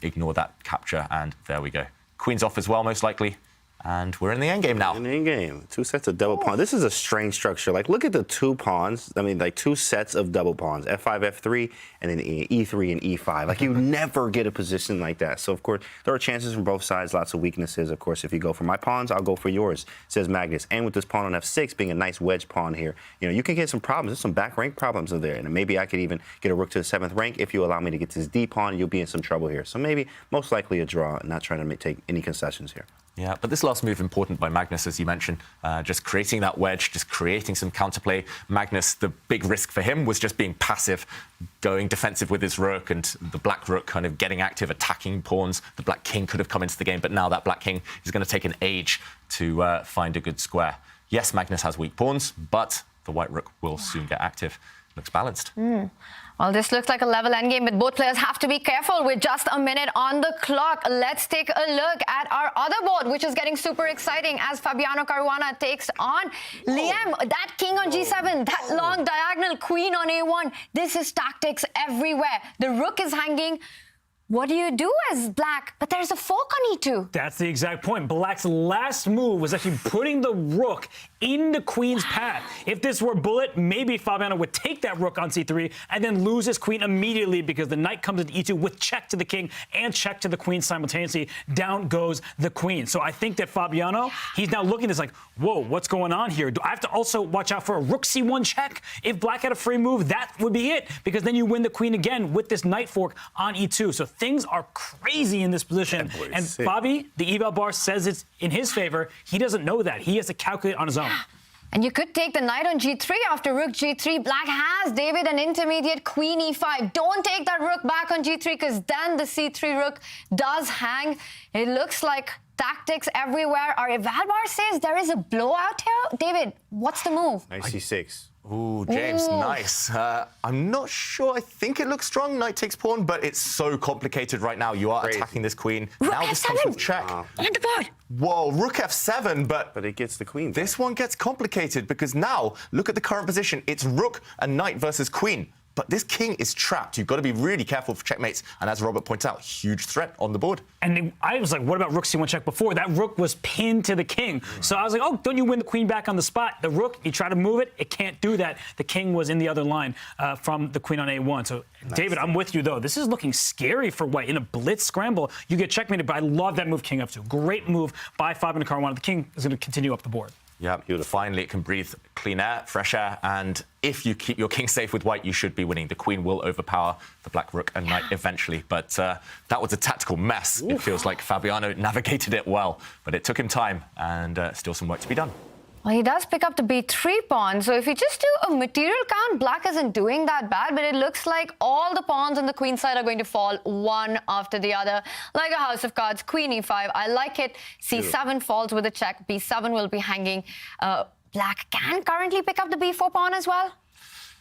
ignore that capture, and there we go. Queen's off as well, most likely. And we're in the endgame now. In the endgame. 2 sets of double pawns. This is a strange structure. Like, look at the 2 pawns. I mean, like 2 sets of double pawns. F5, F3, and then E3 and E5. Like, you never get a position like that. So, of course, there are chances from both sides, lots of weaknesses. Of course, if you go for my pawns, I'll go for yours, says Magnus. And with this pawn on F6 being a nice wedge pawn here, you know, you can get some problems. There's some back rank problems in there. And maybe I could even get a rook to the 7th rank. If you allow me to get this D pawn, you'll be in some trouble here. So maybe, most likely a draw, not trying to take any concessions here. Yeah, but this last move important by Magnus, as you mentioned, just creating that wedge, just creating some counterplay. Magnus, the big risk for him was just being passive, going defensive with his rook, and the black rook kind of getting active, attacking pawns. The black king could have come into the game, but now that black king is going to take an age to find a good square. Yes, Magnus has weak pawns, but the white rook will soon get active. Looks balanced. Well, this looks like a level endgame, but both players have to be careful with just a minute on the clock. Let's take a look at our other board, which is getting super exciting as Fabiano Caruana takes on Liem. That king on g7, that long diagonal, queen on a1. This is tactics everywhere. The rook is hanging. What do you do as black? But there's a fork on e2. That's the exact point. Black's last move was actually putting the rook in the queen's path. If this were bullet, maybe Fabiano would take that rook on c3 and then lose his queen immediately because the knight comes into e2 with check to the king and check to the queen simultaneously. Down goes the queen. So I think that Fabiano, he's now looking at this like, whoa, what's going on here? Do I have to also watch out for a rook c1 check? If black had a free move, that would be it, because then you win the queen again with this knight fork on e2. So things are crazy in this position. And Fabi, the eval bar says it's in his favor. He doesn't know that. He has to calculate on his own. And you could take the knight on g3 after rook g3. Black has, David, an intermediate queen e5. Don't take that rook back on g3 because then the c3 rook does hang. It looks like tactics everywhere. Our eval bar says there is a blowout here. David, what's the move? Knight c6. Ooh, James, nice. I'm not sure. I think it looks strong. Knight takes pawn, but it's so complicated right now. You are attacking this queen. Rook now this comes with check. On the board. Whoa, rook f7, but it gets the queen. This one gets complicated because now, look at the current position. It's rook and knight versus queen. but this king is trapped. You've got to be really careful for checkmates. And as Robert points out, huge threat on the board. And I was like, what about rook c1 check before? That rook was pinned to the king. So I was like, oh, don't you win the queen back on the spot? The rook, you try to move it, it can't do that. The king was in the other line from the queen on a1. So, David, I'm with you, though. This is looking scary for white. In a blitz scramble, you get checkmated, but I love that move king f2. Great move by Fabiano Caruana. The king is going to continue up the board. Yeah, finally it can breathe clean air, fresh air, and if you keep your king safe with white, you should be winning. The queen will overpower the black rook and knight eventually, but that was a tactical mess. Oof. It feels like Fabiano navigated it well, but it took him time, and still some work to be done. Well, he does pick up the b3 pawn, so if you just do a material count, black isn't doing that bad, but it looks like all the pawns on the queen side are going to fall one after the other, like a house of cards. Queen e5, I like it. c7 falls with a check, b7 will be hanging. Black can currently pick up the b4 pawn as well.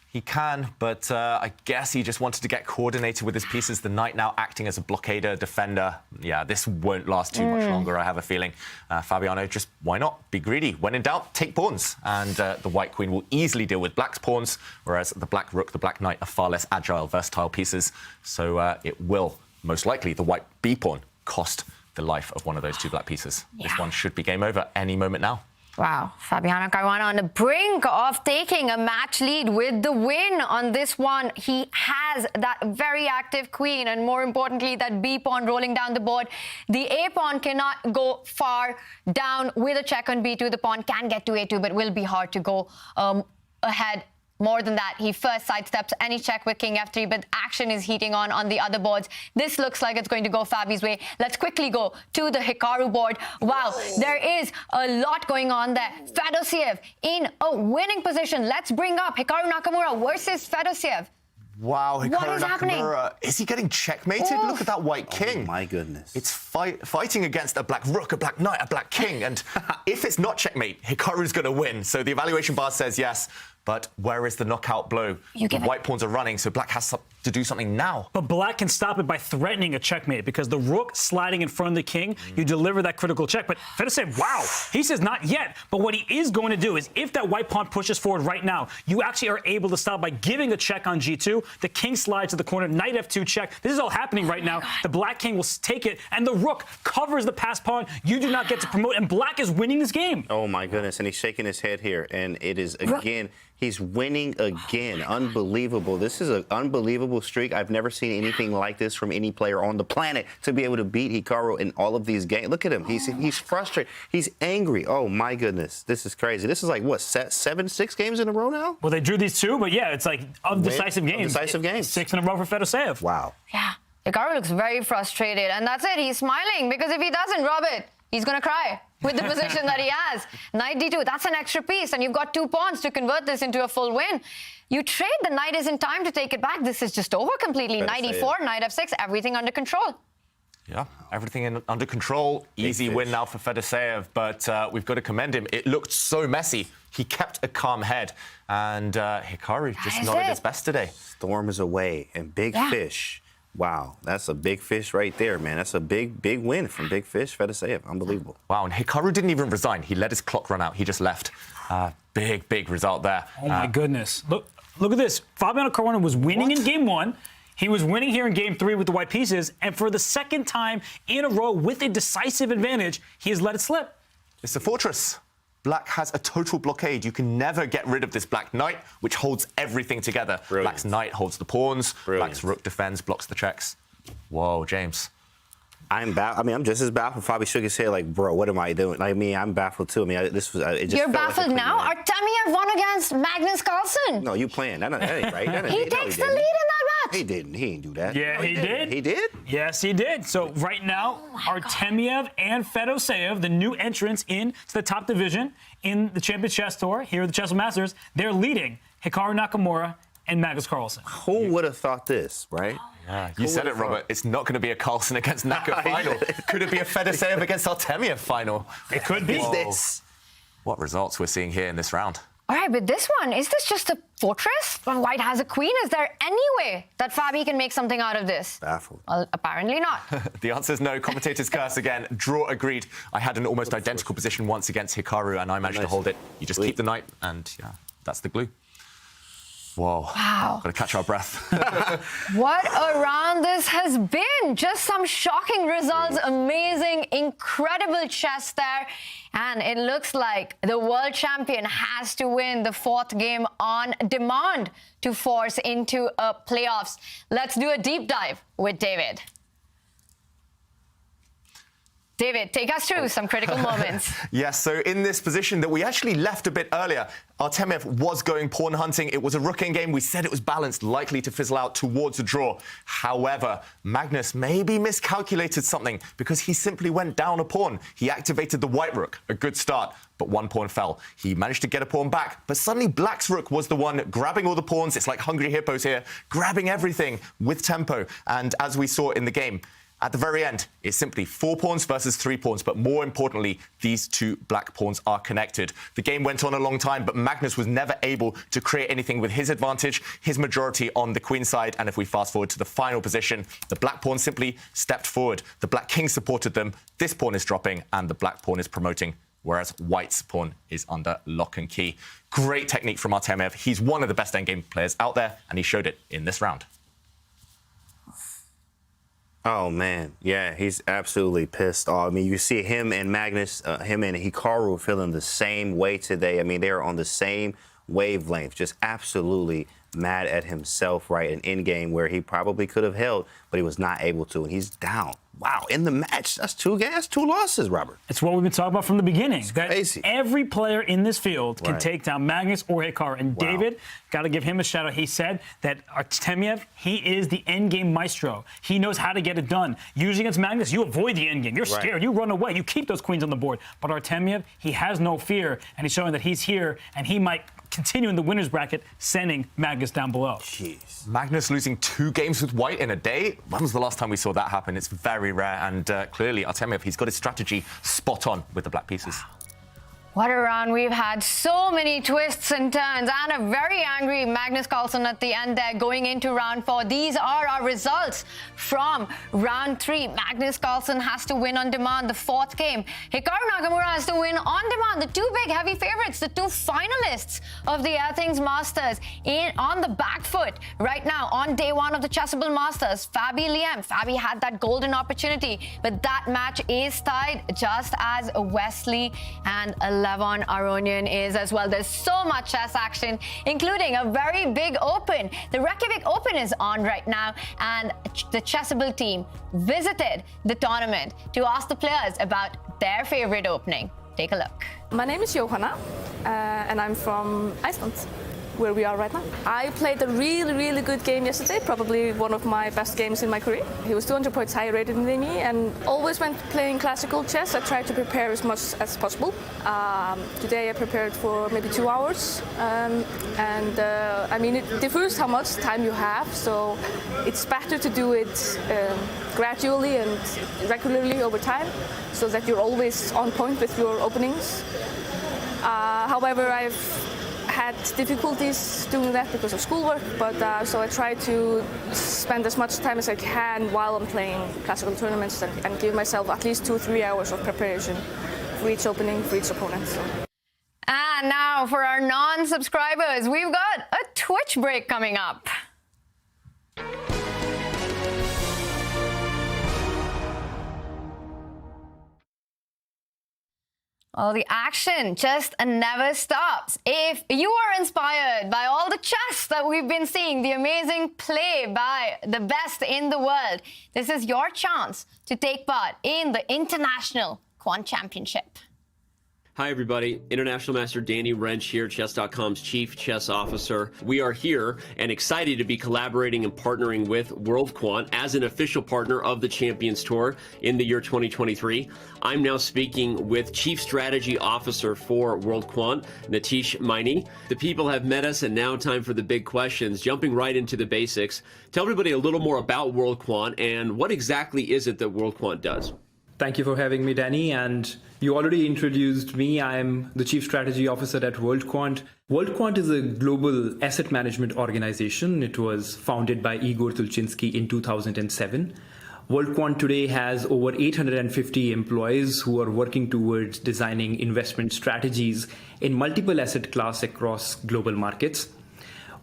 He can, but I guess he just wanted to get coordinated with his pieces. The knight now acting as a blockader, defender. Yeah, this won't last too much longer, I have a feeling. Fabiano, just why not? Be greedy. When in doubt, take pawns. And the white queen will easily deal with black's pawns, whereas the black rook, the black knight are far less agile, versatile pieces. So it will, most likely, the white b-pawn cost the life of one of those two black pieces. Yeah. This one should be game over any moment now. Wow, Fabiano Caruana on the brink of taking a match lead with the win on this one. He has that very active queen and, more importantly, that b-pawn rolling down the board. The a-pawn cannot go far down with a check on b2. The pawn can get to a2, but will be hard to go ahead. More than that, he first sidesteps any check with king f3, but action is heating on the other boards. This looks like it's going to go Fabi's way. Let's quickly go to the Hikaru board. Wow, there is a lot going on there. Fedosiev in a winning position. Let's bring up Hikaru Nakamura versus Fedosiev. Wow, Hikaru What is happening? Is he getting checkmated? Oof. Look at that white king. Oh, my goodness. It's fighting against a black rook, a black knight, a black king. And if it's not checkmate, Hikaru's going to win. So the evaluation bar says yes. But where is the knockout blow? The white pawns are running, so black has to do something now. But black can stop it by threatening a checkmate, because the rook sliding in front of the king, you deliver that critical check. But Fedosiev, wow, he says not yet. But what he is going to do is, if that white pawn pushes forward right now, you actually are able to stop by giving a check on g2. The king slides to the corner, knight f2 check. This is all happening right now. The black king will take it, and the rook covers the passed pawn. You do not get to promote, and black is winning this game. Oh, my goodness. And he's shaking his head here, and it is, again... He's winning again. Unbelievable. This is an unbelievable streak. I've never seen anything like this from any player on the planet, to be able to beat Hikaru in all of these games. Look at him. He's frustrated. He's angry. Oh, my goodness. This is crazy. This is like, what, 6 games in a row now? Well, they drew these two, but yeah, it's like decisive games. Decisive games. 6 in a row for Fedosiev. Wow. Yeah. Hikaru looks very frustrated, and that's it. He's smiling, because if he doesn't, Robert, he's going to cry with the position that he has. Knight d2, that's an extra piece, and you've got 2 pawns to convert this into a full win. You trade, the knight isn't time to take it back. This is just over completely. Knight e4, knight f6, everything under control. Yeah, everything under control. Easy win now for Fedosiev, but we've got to commend him. It looked so messy. He kept a calm head, and Hikaru just not at his best today. Storm is away, and big fish. Wow, that's a big fish right there, man. That's a big, big win from Big Fish, Fedosiev. Unbelievable. Wow, and Hikaru didn't even resign. He let his clock run out. He just left. Big result there. Oh, my goodness. Look at this. Fabiano Caruana was winning in game 1. He was winning here in game 3 with the white pieces. And for the second time in a row with a decisive advantage, he has let it slip. It's a fortress. Black has a total blockade. You can never get rid of this black knight, which holds everything together. Brilliant. Black's knight holds the pawns. Brilliant. Black's rook defends, blocks the checks. Whoa, James. I'm just as baffled. Fabi shook his head like, bro, what am I doing? Like, I'm baffled too. I mean, this was. It just You're baffled now? Artemiev won against Magnus Carlsen. No, you playing. That ain't right. He takes the lead in that match. He didn't. He didn't do that. Yeah, he did. He did? Yes, he did. So right now, Artemiev and Fedosiev, the new entrants into the top division in the Champions Chess Tour here at the Chessable Masters, they're leading Hikaru Nakamura and Magnus Carlsen. Who would have thought this, right? Yeah, you said it, Robert. It's not going to be a Carlsen against Naka final. Could it be a Fedosiev against Artemiev final? It could be. This. What results we're seeing here in this round? All right, but this one, is this just a fortress? When white has a queen, is there any way that Fabi can make something out of this? Baffled. Well, apparently not. The answer is no. Commentator's curse again. Draw agreed. I had an almost identical position once against Hikaru, and I managed to hold it. You just keep the knight, and yeah, that's the glue. Whoa. Wow. Gotta catch our breath. What a round this has been. Just some shocking results, amazing, incredible chess there. And it looks like the world champion has to win the fourth game on demand to force into playoffs. Let's do a deep dive with David. David, take us through some critical moments. Yes, so in this position that we actually left a bit earlier, Artemiev was going pawn hunting. It was a rook endgame. We said it was balanced, likely to fizzle out towards a draw. However, Magnus maybe miscalculated something because he simply went down a pawn. He activated the white rook, a good start, but one pawn fell. He managed to get a pawn back, but suddenly black's rook was the one grabbing all the pawns. It's like hungry hippos here, grabbing everything with tempo. And as we saw in the game, at the very end, it's simply 4 pawns versus 3 pawns, but more importantly, these 2 black pawns are connected. The game went on a long time, but Magnus was never able to create anything with his advantage, his majority on the queen side. And if we fast forward to the final position, the black pawn simply stepped forward. The black king supported them. This pawn is dropping, and the black pawn is promoting, whereas white's pawn is under lock and key. Great technique from Artemiev. He's one of the best endgame players out there, and he showed it in this round. Oh, man. Yeah, he's absolutely pissed off. I mean, you see him and Magnus, him and Hikaru feeling the same way today. I mean, they're on the same wavelength, just absolutely mad at himself, right? An end game where he probably could have held, but he was not able to, and he's down. Wow, in the match, that's 2 games, that's 2 losses, Robert. It's what we've been talking about from the beginning. It's crazy. Every player in this field can take down Magnus or Hikaru. And Wow. David, got to give him a shout out. He said that Artemiev, he is the endgame maestro. He knows how to get it done. Usually against Magnus, you avoid the endgame. You're scared. You run away. You keep those queens on the board. But Artemiev, he has no fear, and he's showing that he's here, and he might continue in the winner's bracket, sending Magnus down below. Jeez. Magnus losing 2 games with white in a day? When was the last time we saw that happen? It's very rare, and clearly Artemiev, he's got his strategy spot on with the black pieces. What a round. We've had so many twists and turns and a very angry Magnus Carlsen at the end there going into round 4. These are our results from round 3. Magnus Carlsen has to win on demand the 4th game. Hikaru Nakamura has to win on demand. The 2 big heavy favorites, the 2 finalists of the Earthings Masters on the back foot right now on day 1 of the Chessable Masters. Fabi Liem. Fabi had that golden opportunity, but that match is tied just as Wesley and Levon Aronian is as well. There's so much chess action, including a very big open. The Reykjavik Open is on right now, and the Chessable team visited the tournament to ask the players about their favorite opening. Take a look. My name is Johanna, and I'm from Iceland, where we are right now. I played a really good game yesterday, probably one of my best games in my career. He was 200 points higher rated than me, and always when playing classical chess, I try to prepare as much as possible. Today I prepared for maybe 2 hours, I mean, it differs how much time you have, so it's better to do it gradually and regularly over time, so that you're always on point with your openings. However, I've had difficulties doing that because of schoolwork, but so I try to spend as much time as I can while I'm playing classical tournaments and give myself at least 2-3 hours of preparation for each opening, for each opponent. So. And now for our non-subscribers, we've got a Twitch break coming up. Well, the action just never stops. If you are inspired by all the chess that we've been seeing, the amazing play by the best in the world, this is your chance to take part in the International Quant Championship. Hi, everybody. International Master Danny Wrench here, Chess.com's Chief Chess Officer. We are here and excited to be collaborating and partnering with World Quant as an official partner of the Champions Tour in the year 2023. I'm now speaking with Chief Strategy Officer for World Quant, Natish Maini. The people have met us, and now time for the big questions. Jumping right into the basics, tell everybody a little more about World Quant and what exactly is it that World Quant does? Thank you for having me, Danny. And you already introduced me. I'm the Chief Strategy Officer at World Quant. World Quant is a global asset management organization. It was founded by Igor Tulchinski in 2007. World Quant today has over 850 employees who are working towards designing investment strategies in multiple asset classes across global markets.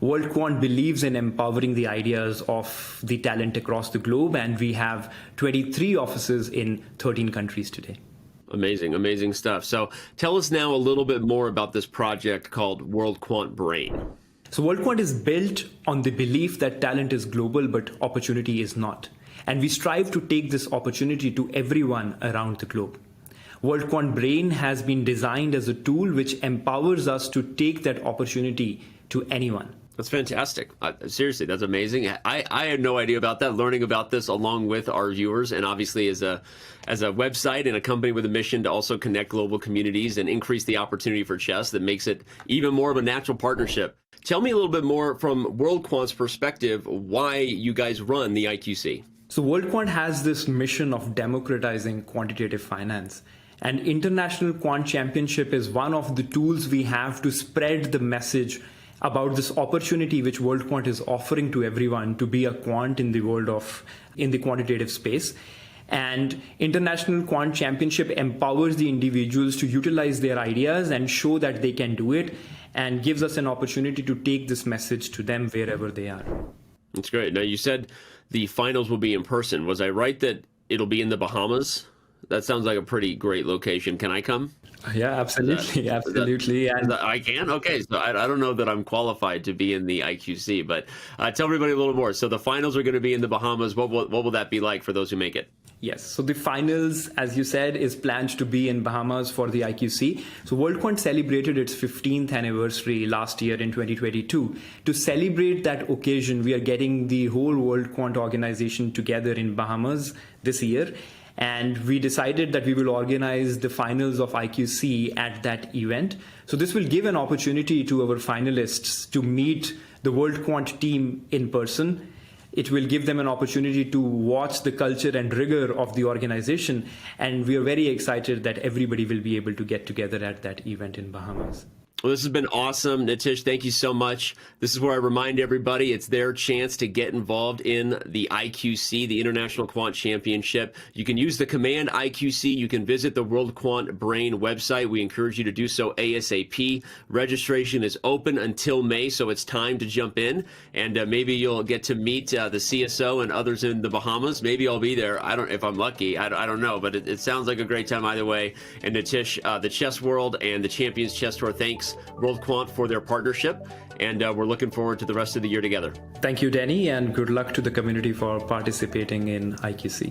World Quant believes in empowering the ideas of the talent across the globe, and we have 23 offices in 13 countries today. Amazing, amazing stuff. So tell us now a little bit more about this project called World Quant Brain. So World Quant is built on the belief that talent is global, but opportunity is not. And we strive to take this opportunity to everyone around the globe. World Quant Brain has been designed as a tool which empowers us to take that opportunity to anyone. That's fantastic. Seriously, that's amazing. I had no idea about that. Learning about this along with our viewers, and obviously as a website and a company with a mission to also connect global communities and increase the opportunity for chess, that makes it even more of a natural partnership. Tell me a little bit more from World Quant's perspective why you guys run the IQC. So World Quant has this mission of democratizing quantitative finance. And International Quant Championship is one of the tools we have to spread the message about this opportunity which World Quant is offering to everyone to be a quant in the quantitative space. And International Quant Championship empowers the individuals to utilize their ideas and show that they can do it, and gives us an opportunity to take this message to them wherever they are. That's great. Now, you said the finals will be in person. Was I right that it'll be in the Bahamas? That sounds like a pretty great location. Can I come? Yeah, absolutely. Absolutely. I can? Okay. So I don't know that I'm qualified to be in the IQC, but tell everybody a little more. So the finals are going to be in the Bahamas. What will that be like for those who make it? Yes. So the finals, as you said, is planned to be in Bahamas for the IQC. So World Quant celebrated its 15th anniversary last year in 2022. To celebrate that occasion, we are getting the whole World Quant organization together in Bahamas this year. And we decided that we will organize the finals of IQC at that event. So this will give an opportunity to our finalists to meet the World Quant team in person. It will give them an opportunity to watch the culture and rigor of the organization. And we are very excited that everybody will be able to get together at that event in Bahamas. Well, this has been awesome. Nitish, thank you so much. This is where I remind everybody it's their chance to get involved in the IQC, the International Quant Championship. You can use the command IQC. You can visit the World Quant Brain website. We encourage you to do so ASAP. Registration is open until May, so it's time to jump in. And maybe you'll get to meet the CSO and others in the Bahamas. Maybe I'll be there. If I'm lucky. I don't know, but it sounds like a great time either way. And Nitish, the Chess World and the Champions Chess Tour, thanks World Quant for their partnership, and we're looking forward to the rest of the year together. Thank you, Danny, and good luck to the community for participating in IQC.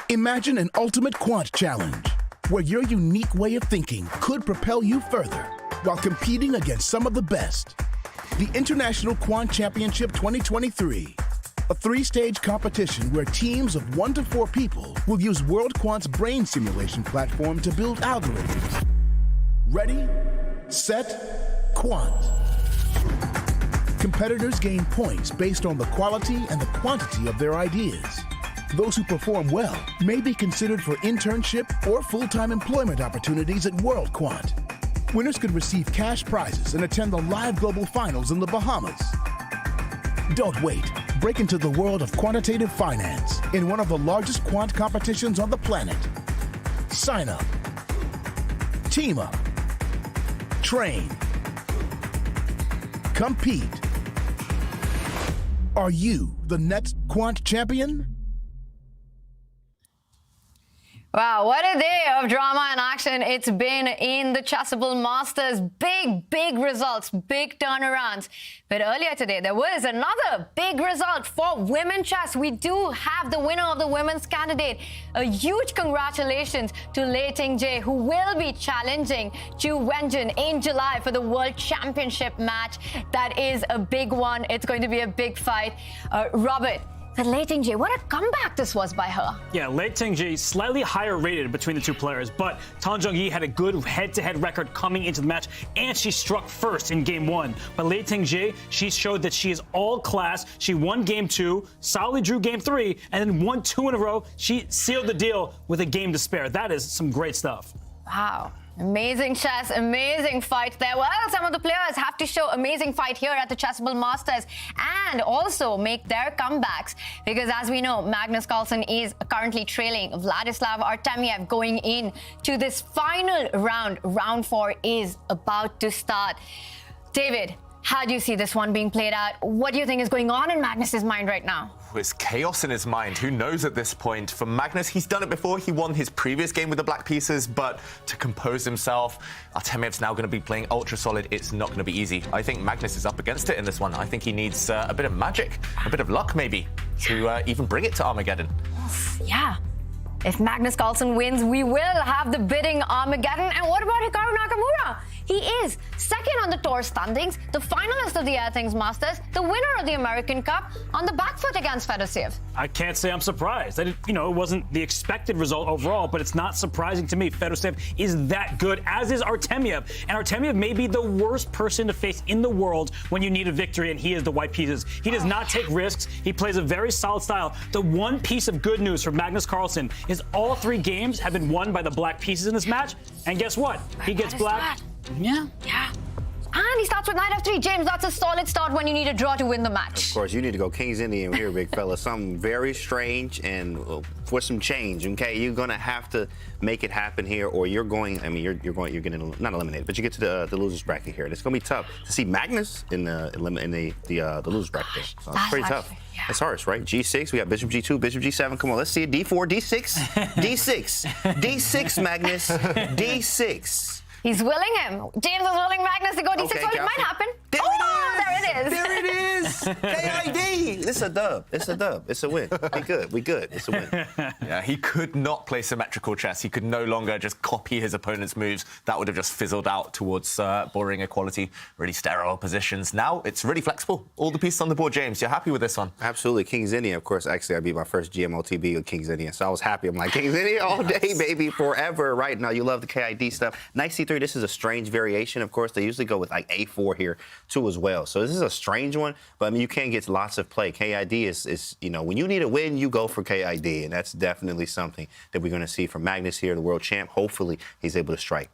Imagine an ultimate quant challenge where your unique way of thinking could propel you further while competing against some of the best. The International Quant Championship 2023. A three-stage competition where teams of 1 to 4 people will use World Quant's brain simulation platform to build algorithms. Ready, set, quant. Competitors gain points based on the quality and the quantity of their ideas. Those who perform well may be considered for internship or full-time employment opportunities at World Quant. Winners could receive cash prizes and attend the live global finals in the Bahamas. Don't wait. Break into the world of quantitative finance in one of the largest quant competitions on the planet. Sign up. Team up. Train. Compete. Are you the next quant champion? Wow, what a day of drama and action it's been in the Chessable Masters. Big results, big turnarounds. But earlier today, there was another big result for women chess. We do have the winner of the women's candidate. A huge congratulations to Lei Ting-jae, who will be challenging Chu Wenjun in July for the World Championship match. That is a big one. It's going to be a big fight. Robert, but Lei Ting-jae, what a comeback this was by her. Yeah, Lei Ting-jae slightly higher rated between the two players, but Tan Jung-yi had a good head-to-head record coming into the match, and she struck first in game 1. But Lei Ting-jae, she showed that she is all class. She won game 2, solidly drew game 3, and then won 2 in a row. She sealed the deal with a game to spare. That is some great stuff. Wow. Amazing chess, amazing fight there. Well, some of the players have to show amazing fight here at the Chessable Masters and also make their comebacks because as we know, Magnus Carlsen is currently trailing Vladislav Artemiev going in to this final round. Round 4 is about to start. David, how do you see this one being played out? What do you think is going on in Magnus's mind right now? It's chaos in his mind. Who knows at this point? For Magnus, he's done it before. He won his previous game with the black pieces, but to compose himself, Artemiev's now going to be playing ultra solid. It's not going to be easy. I think Magnus is up against it in this one. I think he needs a bit of magic, a bit of luck maybe, to even bring it to Armageddon. Yeah. If Magnus Carlsen wins, we will have the bidding Armageddon. And what about Hikaru Nakamura? He is second on the tour standings, the finalist of the Athens Masters, the winner of the American Cup, on the back foot against Fedosiev. I can't say I'm surprised. It wasn't the expected result overall, but it's not surprising to me. Fedosiev is that good, as is Artemiev. And Artemiev may be the worst person to face in the world when you need a victory, and he is the white pieces. He does not take risks. He plays a very solid style. The one piece of good news for Magnus Carlsen is all 3 games have been won by the black pieces in this match. And guess what? He gets black. Yeah. And he starts with knight f3. James, that's a solid start when you need a draw to win the match. Of course, you need to go King's Indian here, big fella. Something very strange and for some change, okay? You're going to have to make it happen here or you're going, you're getting, not eliminated, but you get to the losers bracket here. And it's going to be tough to see Magnus in the losers bracket there. So it's pretty tough. Yeah. It's hard, right? G6, we got bishop G2, bishop G7. Come on, let's see it. D4, D6, D6, D6, Magnus, D6. He's willing him. James is willing Magnus to go D6. Okay, Well, it might happen. There it is. There it is. There it is. KID. It's a dub. It's a dub. It's a win. We good. We good. It's a win. Yeah, he could not play symmetrical chess. He could no longer just copy his opponent's moves. That would have just fizzled out towards boring equality, really sterile positions. Now it's really flexible. All the pieces on the board, James. You're happy with this one? Absolutely. King's Indian, of course. Actually, I beat my first GMOTB with King's Indian, so I was happy. I'm like, King's Indian all day, baby, forever. Right now, you love the KID stuff. Knight C3, this is a strange variation. Of course, they usually go with like A4 here, too, as well. So this is a strange one, but you can get lots of play. KID is when you need a win, you go for KID, and that's definitely something that we're going to see from Magnus here, the world champ. Hopefully, he's able to strike.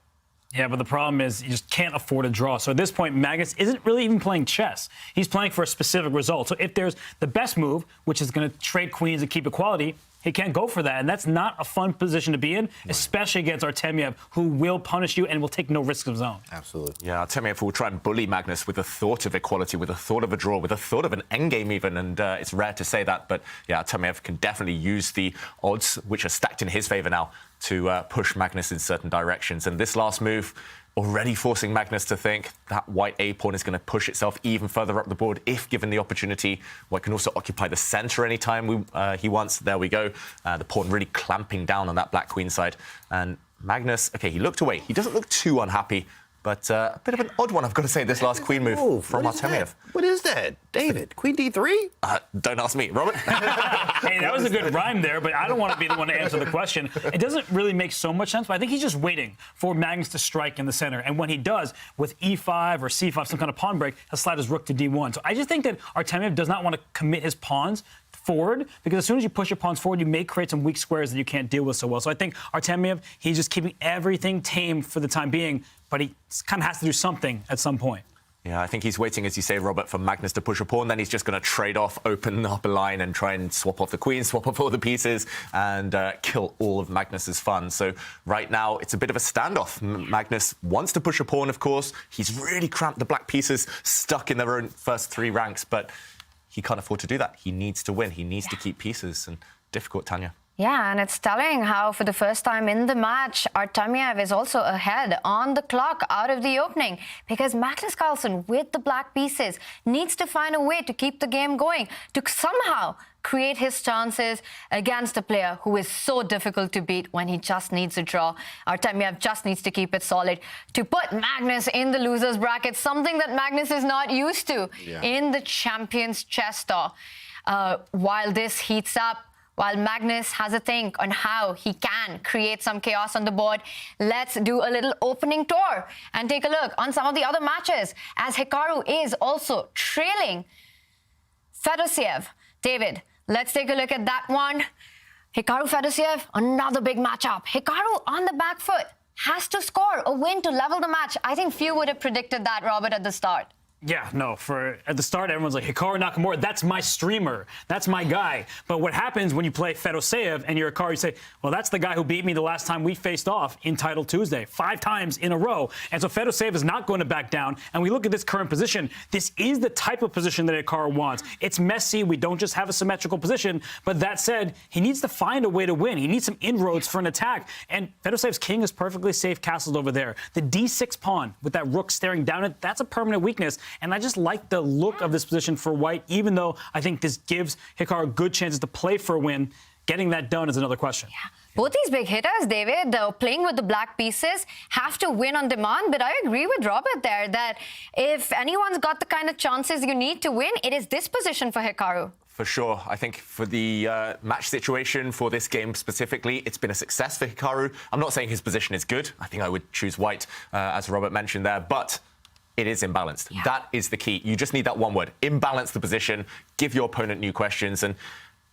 Yeah, but the problem is you just can't afford a draw. So at this point, Magnus isn't really even playing chess. He's playing for a specific result. So if there's the best move, which is going to trade queens and keep equality, he can't go for that. And that's not a fun position to be in, especially against Artemiev, who will punish you and will take no risks of his own. Absolutely. Yeah, Artemiev will try and bully Magnus with the thought of equality, with the thought of a draw, with the thought of an endgame even. And it's rare to say that. But yeah, Artemiev can definitely use the odds, which are stacked in his favor now, to push Magnus in certain directions. And this last move already forcing Magnus to think that white A-pawn is going to push itself even further up the board if given the opportunity. White can also occupy the center anytime he wants. There we go. The pawn really clamping down on that black queen side. And Magnus, okay, he looked away. He doesn't look too unhappy, but a bit of an odd one, I've got to say, this last queen move from Artemiev. What is that? David, Queen D3? Don't ask me. Robert? Hey, that was a good rhyme there, but I don't want to be the one to answer the question. It doesn't really make so much sense, but I think he's just waiting for Magnus to strike in the center. And when he does, with E5 or C5, some kind of pawn break, he'll slide his rook to D1. So I just think that Artemiev does not want to commit his pawns forward, because as soon as you push your pawns forward, you may create some weak squares that you can't deal with so well. So I think Artemiev, he's just keeping everything tame for the time being, but he kind of has to do something at some point. Yeah, I think he's waiting, as you say, Robert, for Magnus to push a pawn. Then he's just going to trade off, open up a line and try and swap off the queen, swap off all the pieces and kill all of Magnus's fun. So right now, it's a bit of a standoff. Magnus wants to push a pawn, of course. He's really cramped the black pieces, stuck in their own first 3 ranks, but he can't afford to do that. He needs to win. He needs to keep pieces. And difficult, Tanya. Yeah, and it's telling how for the first time in the match, Artemiev is also ahead on the clock out of the opening, because Magnus Carlsen, with the black pieces, needs to find a way to keep the game going, to somehow create his chances against a player who is so difficult to beat when he just needs a draw. Artemiev just needs to keep it solid to put Magnus in the losers bracket, something that Magnus is not used to in the Champions Chess Tour. While this heats up, while Magnus has a think on how he can create some chaos on the board, let's do a little opening tour and take a look on some of the other matches, as Hikaru is also trailing Fedosiev. David, let's take a look at that one. Hikaru Fedosiev, another big matchup. Hikaru on the back foot. has to score a win to level the match. I think few would have predicted that, Robert, at the start. Yeah, no, at the start, everyone's like, Hikaru Nakamura, that's my streamer. That's my guy. But what happens when you play Fedoseev and you're Hikaru, you say, well, that's the guy who beat me the last time we faced off in Title Tuesday, 5 times in a row. And so Fedoseev is not going to back down. And we look at this current position. This is the type of position that Hikaru wants. It's messy. We don't just have a symmetrical position. But that said, he needs to find a way to win. He needs some inroads for an attack. And Fedoseev's king is perfectly safe castled over there. The D6 pawn with that rook staring down it, that's a permanent weakness. And I just like the look of this position for White, even though I think this gives Hikaru good chances to play for a win. Getting that done is another question. Yeah. Both these big hitters, David, playing with the black pieces, have to win on demand. But I agree with Robert there that if anyone's got the kind of chances you need to win, it is this position for Hikaru. For sure. I think for the match situation for this game specifically, it's been a success for Hikaru. I'm not saying his position is good. I think I would choose White, as Robert mentioned there. But it is imbalanced. Yeah. That is the key. You just need that one word. Imbalance the position, give your opponent new questions. And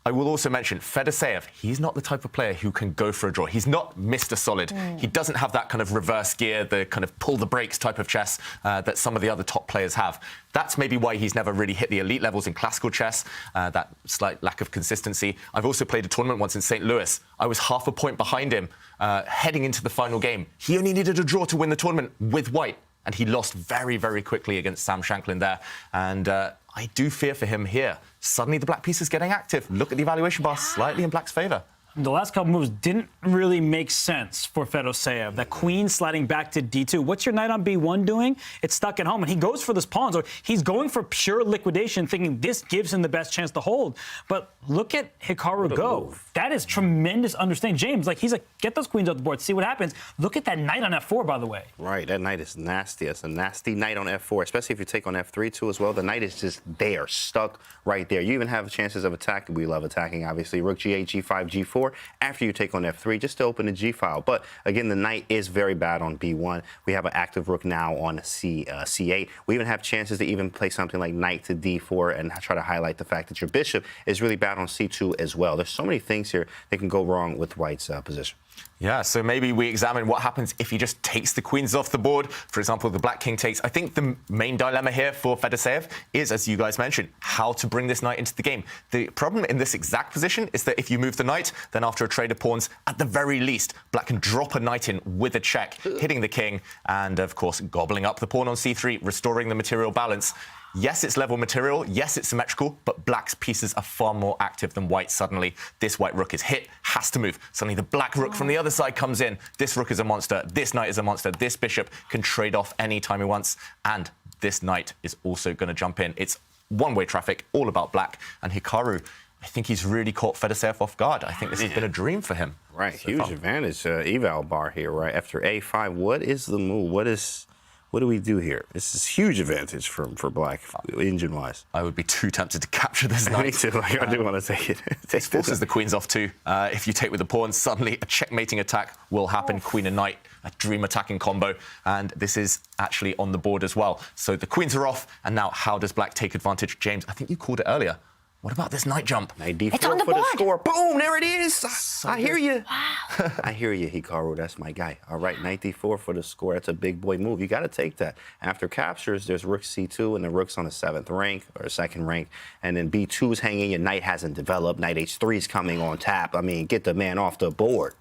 I will also mention, Fedoseev, he's not the type of player who can go for a draw. He's not Mr. Solid. He doesn't have that kind of reverse gear, the kind of pull the brakes type of chess that some of the other top players have. That's maybe why he's never really hit the elite levels in classical chess, that slight lack of consistency. I've also played a tournament once in St. Louis. I was half a point behind him heading into the final game. He only needed a draw to win the tournament with White. And he lost very, very quickly against Sam Shanklin there. And I do fear for him here. Suddenly the black piece is getting active. Look at the evaluation bar, slightly in black's favour. The last couple moves didn't really make sense for Fedoseev. That queen sliding back to d2. What's your knight on b1 doing? It's stuck at home, and he goes for this pawn. So he's going for pure liquidation, thinking this gives him the best chance to hold. But look at Hikaru go. Move. That is tremendous understanding. James, he's like, get those queens off the board, see what happens. Look at that knight on f4, by the way. Right, that knight is nasty. It's a nasty knight on f4, especially if you take on f3 too as well. The knight is just there, stuck right there. You even have chances of attack. We love attacking, obviously. Rook g8, g5, g4. After you take on f3, just to open the g file. But again, the knight is very bad on b1. We have an active rook now on c8. We even have chances to even play something like knight to d4 and try to highlight the fact that your bishop is really bad on c2 as well. There's so many things here that can go wrong with White's position. Yeah, so maybe we examine what happens if he just takes the queens off the board. For example, the black king takes. I think the main dilemma here for Fedoseev is, as you guys mentioned, how to bring this knight into the game. The problem in this exact position is that if you move the knight, then after a trade of pawns, at the very least, black can drop a knight in with a check, hitting the king, and of course, gobbling up the pawn on c3, restoring the material balance. Yes, it's level material. Yes, it's symmetrical, but black's pieces are far more active than white. Suddenly, this white rook is hit, has to move. Suddenly, the black rook from the other side comes in. This rook is a monster. This knight is a monster. This bishop can trade off any time he wants. And this knight is also going to jump in. It's one-way traffic, all about black. And Hikaru, I think he's really caught Fedoseev off guard. I think this has been a dream for him. Right, so huge advantage, eval bar here, right? After a5, what is the move? What do we do here? This is huge advantage for black, engine-wise. I would be too tempted to capture this knight. Me too. I do want to take it. This forces the queens off too. If you take with the pawns, suddenly a checkmating attack will happen. Queen and knight, a dream attacking combo. And this is actually on the board as well. So the queens are off. And now how does black take advantage? James, I think you called it earlier. What about this knight jump? Knight d4 it's on the for board. The score. Boom, there it is. So I hear you. Wow. I hear you, Hikaru. That's my guy. All right, knight d4 for the score. That's a big boy move. You got to take that. After captures, there's rook c2, and the rook's on the 7th rank, or 2nd rank. And then b2's hanging. Your knight hasn't developed. Knight h3 is coming on tap. I mean, get the man off the board.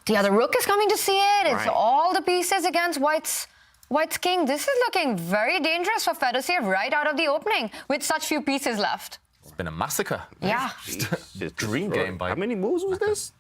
The other rook is coming to see it. It's right. all the pieces against White's king. This is looking very dangerous for Fedoseev right out of the opening with such few pieces left. It's been a massacre. Yeah. Just dream game by... How many moves was this?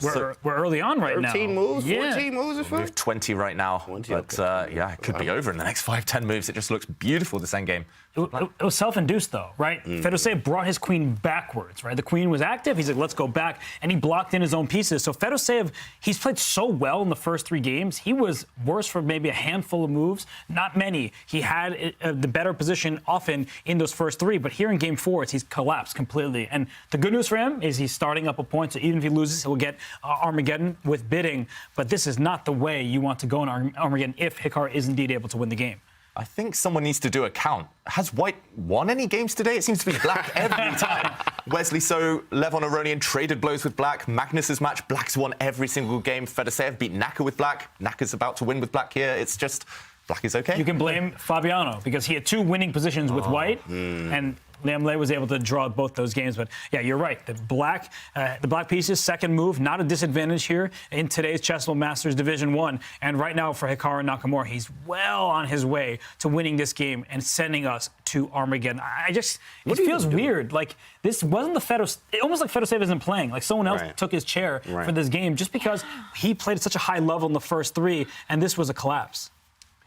We're early on right now. 13 moves, yeah. 14 moves or We've 20 right now. 20, but yeah, it could be over in the next 5-10 moves. It just looks beautiful, this endgame. It was self-induced, though, right? Fedoseev brought his queen backwards, right? The queen was active. He's like, let's go back. And he blocked in his own pieces. So Fedoseev, he's played so well in the first 3 games. He was worse for maybe a handful of moves. Not many. He had the better position often in those first 3. But here in game 4, he's collapsed completely. And the good news for him is he's starting up a point. So even if he loses, he'll get Armageddon with bidding. But this is not the way you want to go in Armageddon if Hikaru is indeed able to win the game. I think someone needs to do a count. Has White won any games today? It seems to be black every time. Wesley So, Levon Aronian traded blows with Black. Magnus's match, Black's won every single game. Fedoseev beat Naka with Black. Naka's about to win with Black here. It's just, Black is okay. You can blame Fabiano because he had 2 winning positions with White, and Liem was able to draw both those games. But yeah, you're right. The black pieces, second move, not a disadvantage here in today's Chessable Masters Division 1. And right now for Hikaru Nakamura, he's well on his way to winning this game and sending us to Armageddon. It feels weird. Like, this wasn't the almost like Fedoseev isn't playing. Like, someone else took his chair for this game just because he played at such a high level in the first 3, and this was a collapse.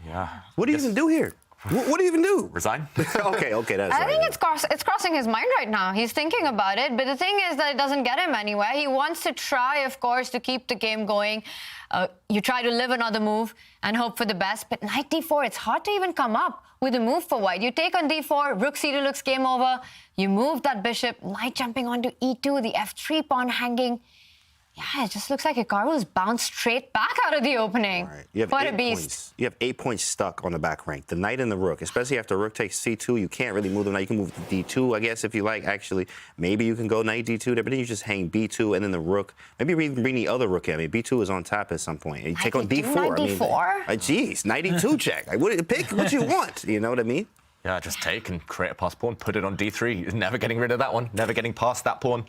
Yeah. What do you even do here? What do you even do? Resign? okay, that's I think it's crossing his mind right now. He's thinking about it, but the thing is that it doesn't get him anywhere. He wants to try, of course, to keep the game going. You try to live another move and hope for the best, but knight d4, it's hard to even come up with a move for White. You take on d4, rook c2 looks game over. You move that bishop, knight jumping onto e2, the f3 pawn hanging. Yeah, it just looks like Hikaru's bounced straight back out of the opening. Right. You have what 8 a beast. Points. You have 8 points stuck on the back rank. The knight and the rook, especially after rook takes c2, you can't really move them. Now you can move to d2, I guess, if you like. Actually, maybe you can go knight d2 there, but then you just hang b2 and then the rook. Maybe even bring the other rook in. I mean, b2 is on top at some point. And you take on d4. Knight d4? Geez, knight e2 check. Like, pick what you want. You know what I mean? Yeah, just take and create a pass pawn, put it on d3. He's never getting rid of that one, never getting past that pawn.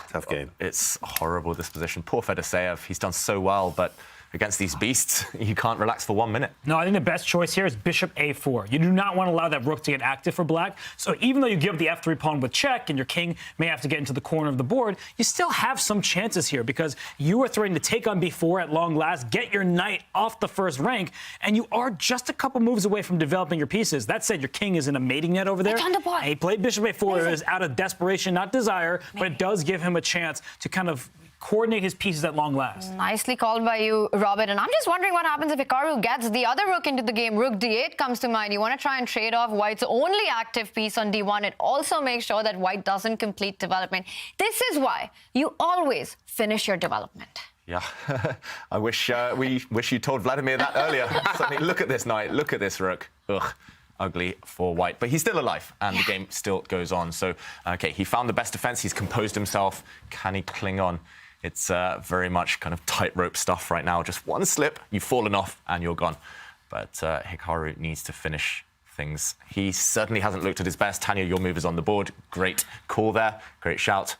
Tough game. It's horrible, this position. Poor Fedoseev. He's done so well, but against these beasts, you can't relax for 1 minute. No, I think the best choice here is bishop a4. You do not want to allow that rook to get active for Black. So even though you give the f3 pawn with check and your king may have to get into the corner of the board, you still have some chances here because you are threatening to take on b4 at long last, get your knight off the first rank, and you are just a couple moves away from developing your pieces. That said, your king is in a mating net over there. And he played bishop a4 is out of desperation, not desire, but it does give him a chance to kind of coordinate his pieces at long last. Nicely called by you, Robert. And I'm just wondering what happens if Hikaru gets the other rook into the game. Rook d8 comes to mind. You want to try and trade off White's only active piece on d1. It also makes sure that White doesn't complete development. This is why you always finish your development. Yeah, I wish you told Vladimir that earlier. Suddenly, look at this knight, look at this rook. Ugh. Ugly for White, but he's still alive and the game still goes on. So, okay, he found the best defense. He's composed himself. Can he cling on? It's very much kind of tightrope stuff right now. Just one slip, you've fallen off and you're gone. But Hikaru needs to finish things. He certainly hasn't looked at his best. Tanya, your move is on the board. Great call there. Great shout.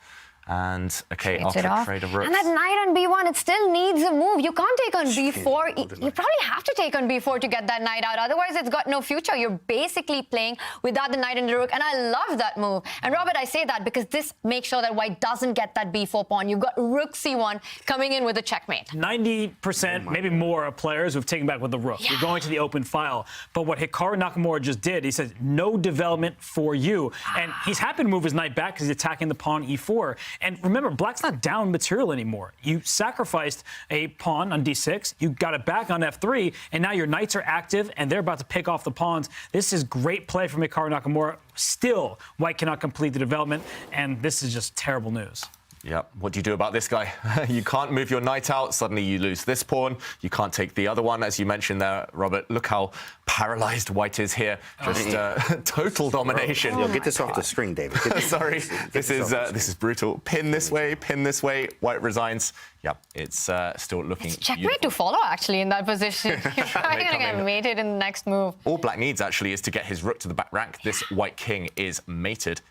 And, okay, after trade of rooks. And that knight on b1, it still needs a move. You can't take on b4. You probably have to take on b4 to get that knight out. Otherwise, it's got no future. You're basically playing without the knight and the rook. And I love that move. And, Robert, I say that because this makes sure that White doesn't get that b4 pawn. You've got rook c1 coming in with a checkmate. 90%, maybe more, of players who've taken back with the rook. You're going to the open file. But what Hikaru Nakamura just did, he said, no development for you. And he's happy to move his knight back because he's attacking the pawn e4. And remember, Black's not down material anymore. You sacrificed a pawn on d6, you got it back on f3, and now your knights are active, and they're about to pick off the pawns. This is great play from Hikaru Nakamura. Still, White cannot complete the development, and this is just terrible news. Yep. What do you do about this guy? You can't move your knight out. Suddenly you lose this pawn. You can't take the other one, as you mentioned there, Robert. Look how paralyzed White is here. Just total domination. Yo, get this off the screen, David. Sorry. This is brutal. Pin this way. White resigns. Yep. It's still looking. It's checkmate to follow, actually, in that position. You're probably going to get mated in the next move. All Black needs, actually, is to get his rook to the back rank. This White king is mated.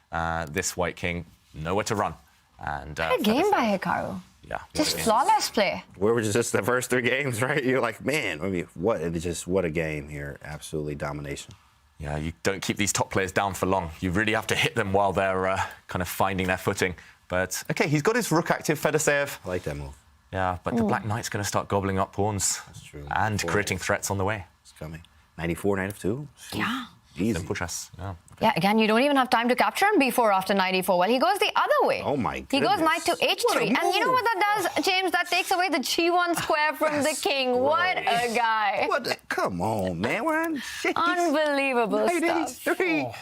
This White king, nowhere to run. And what a game by Hikaru. Yeah. Just flawless play. Where was just the first 3 games, right? You're like, man, I mean, what a game here. Absolutely domination. Yeah, you don't keep these top players down for long. You really have to hit them while they're kind of finding their footing. But, okay, he's got his rook active, Fedoseev. I like that move. Yeah, but the Black Knight's going to start gobbling up pawns. That's true. And creating threats on the way. It's coming. 94, knight f2. Yeah. Easy. Simple chess. Yeah. Yeah, again, you don't even have time to capture him b4 after knight e4. Well, he goes the other way. Oh, my goodness. He goes knight to h3. And you know what that does, James? That takes away the g1 square from the king. What a guy. Come on, man. We're on shit. Unbelievable stuff. Oh.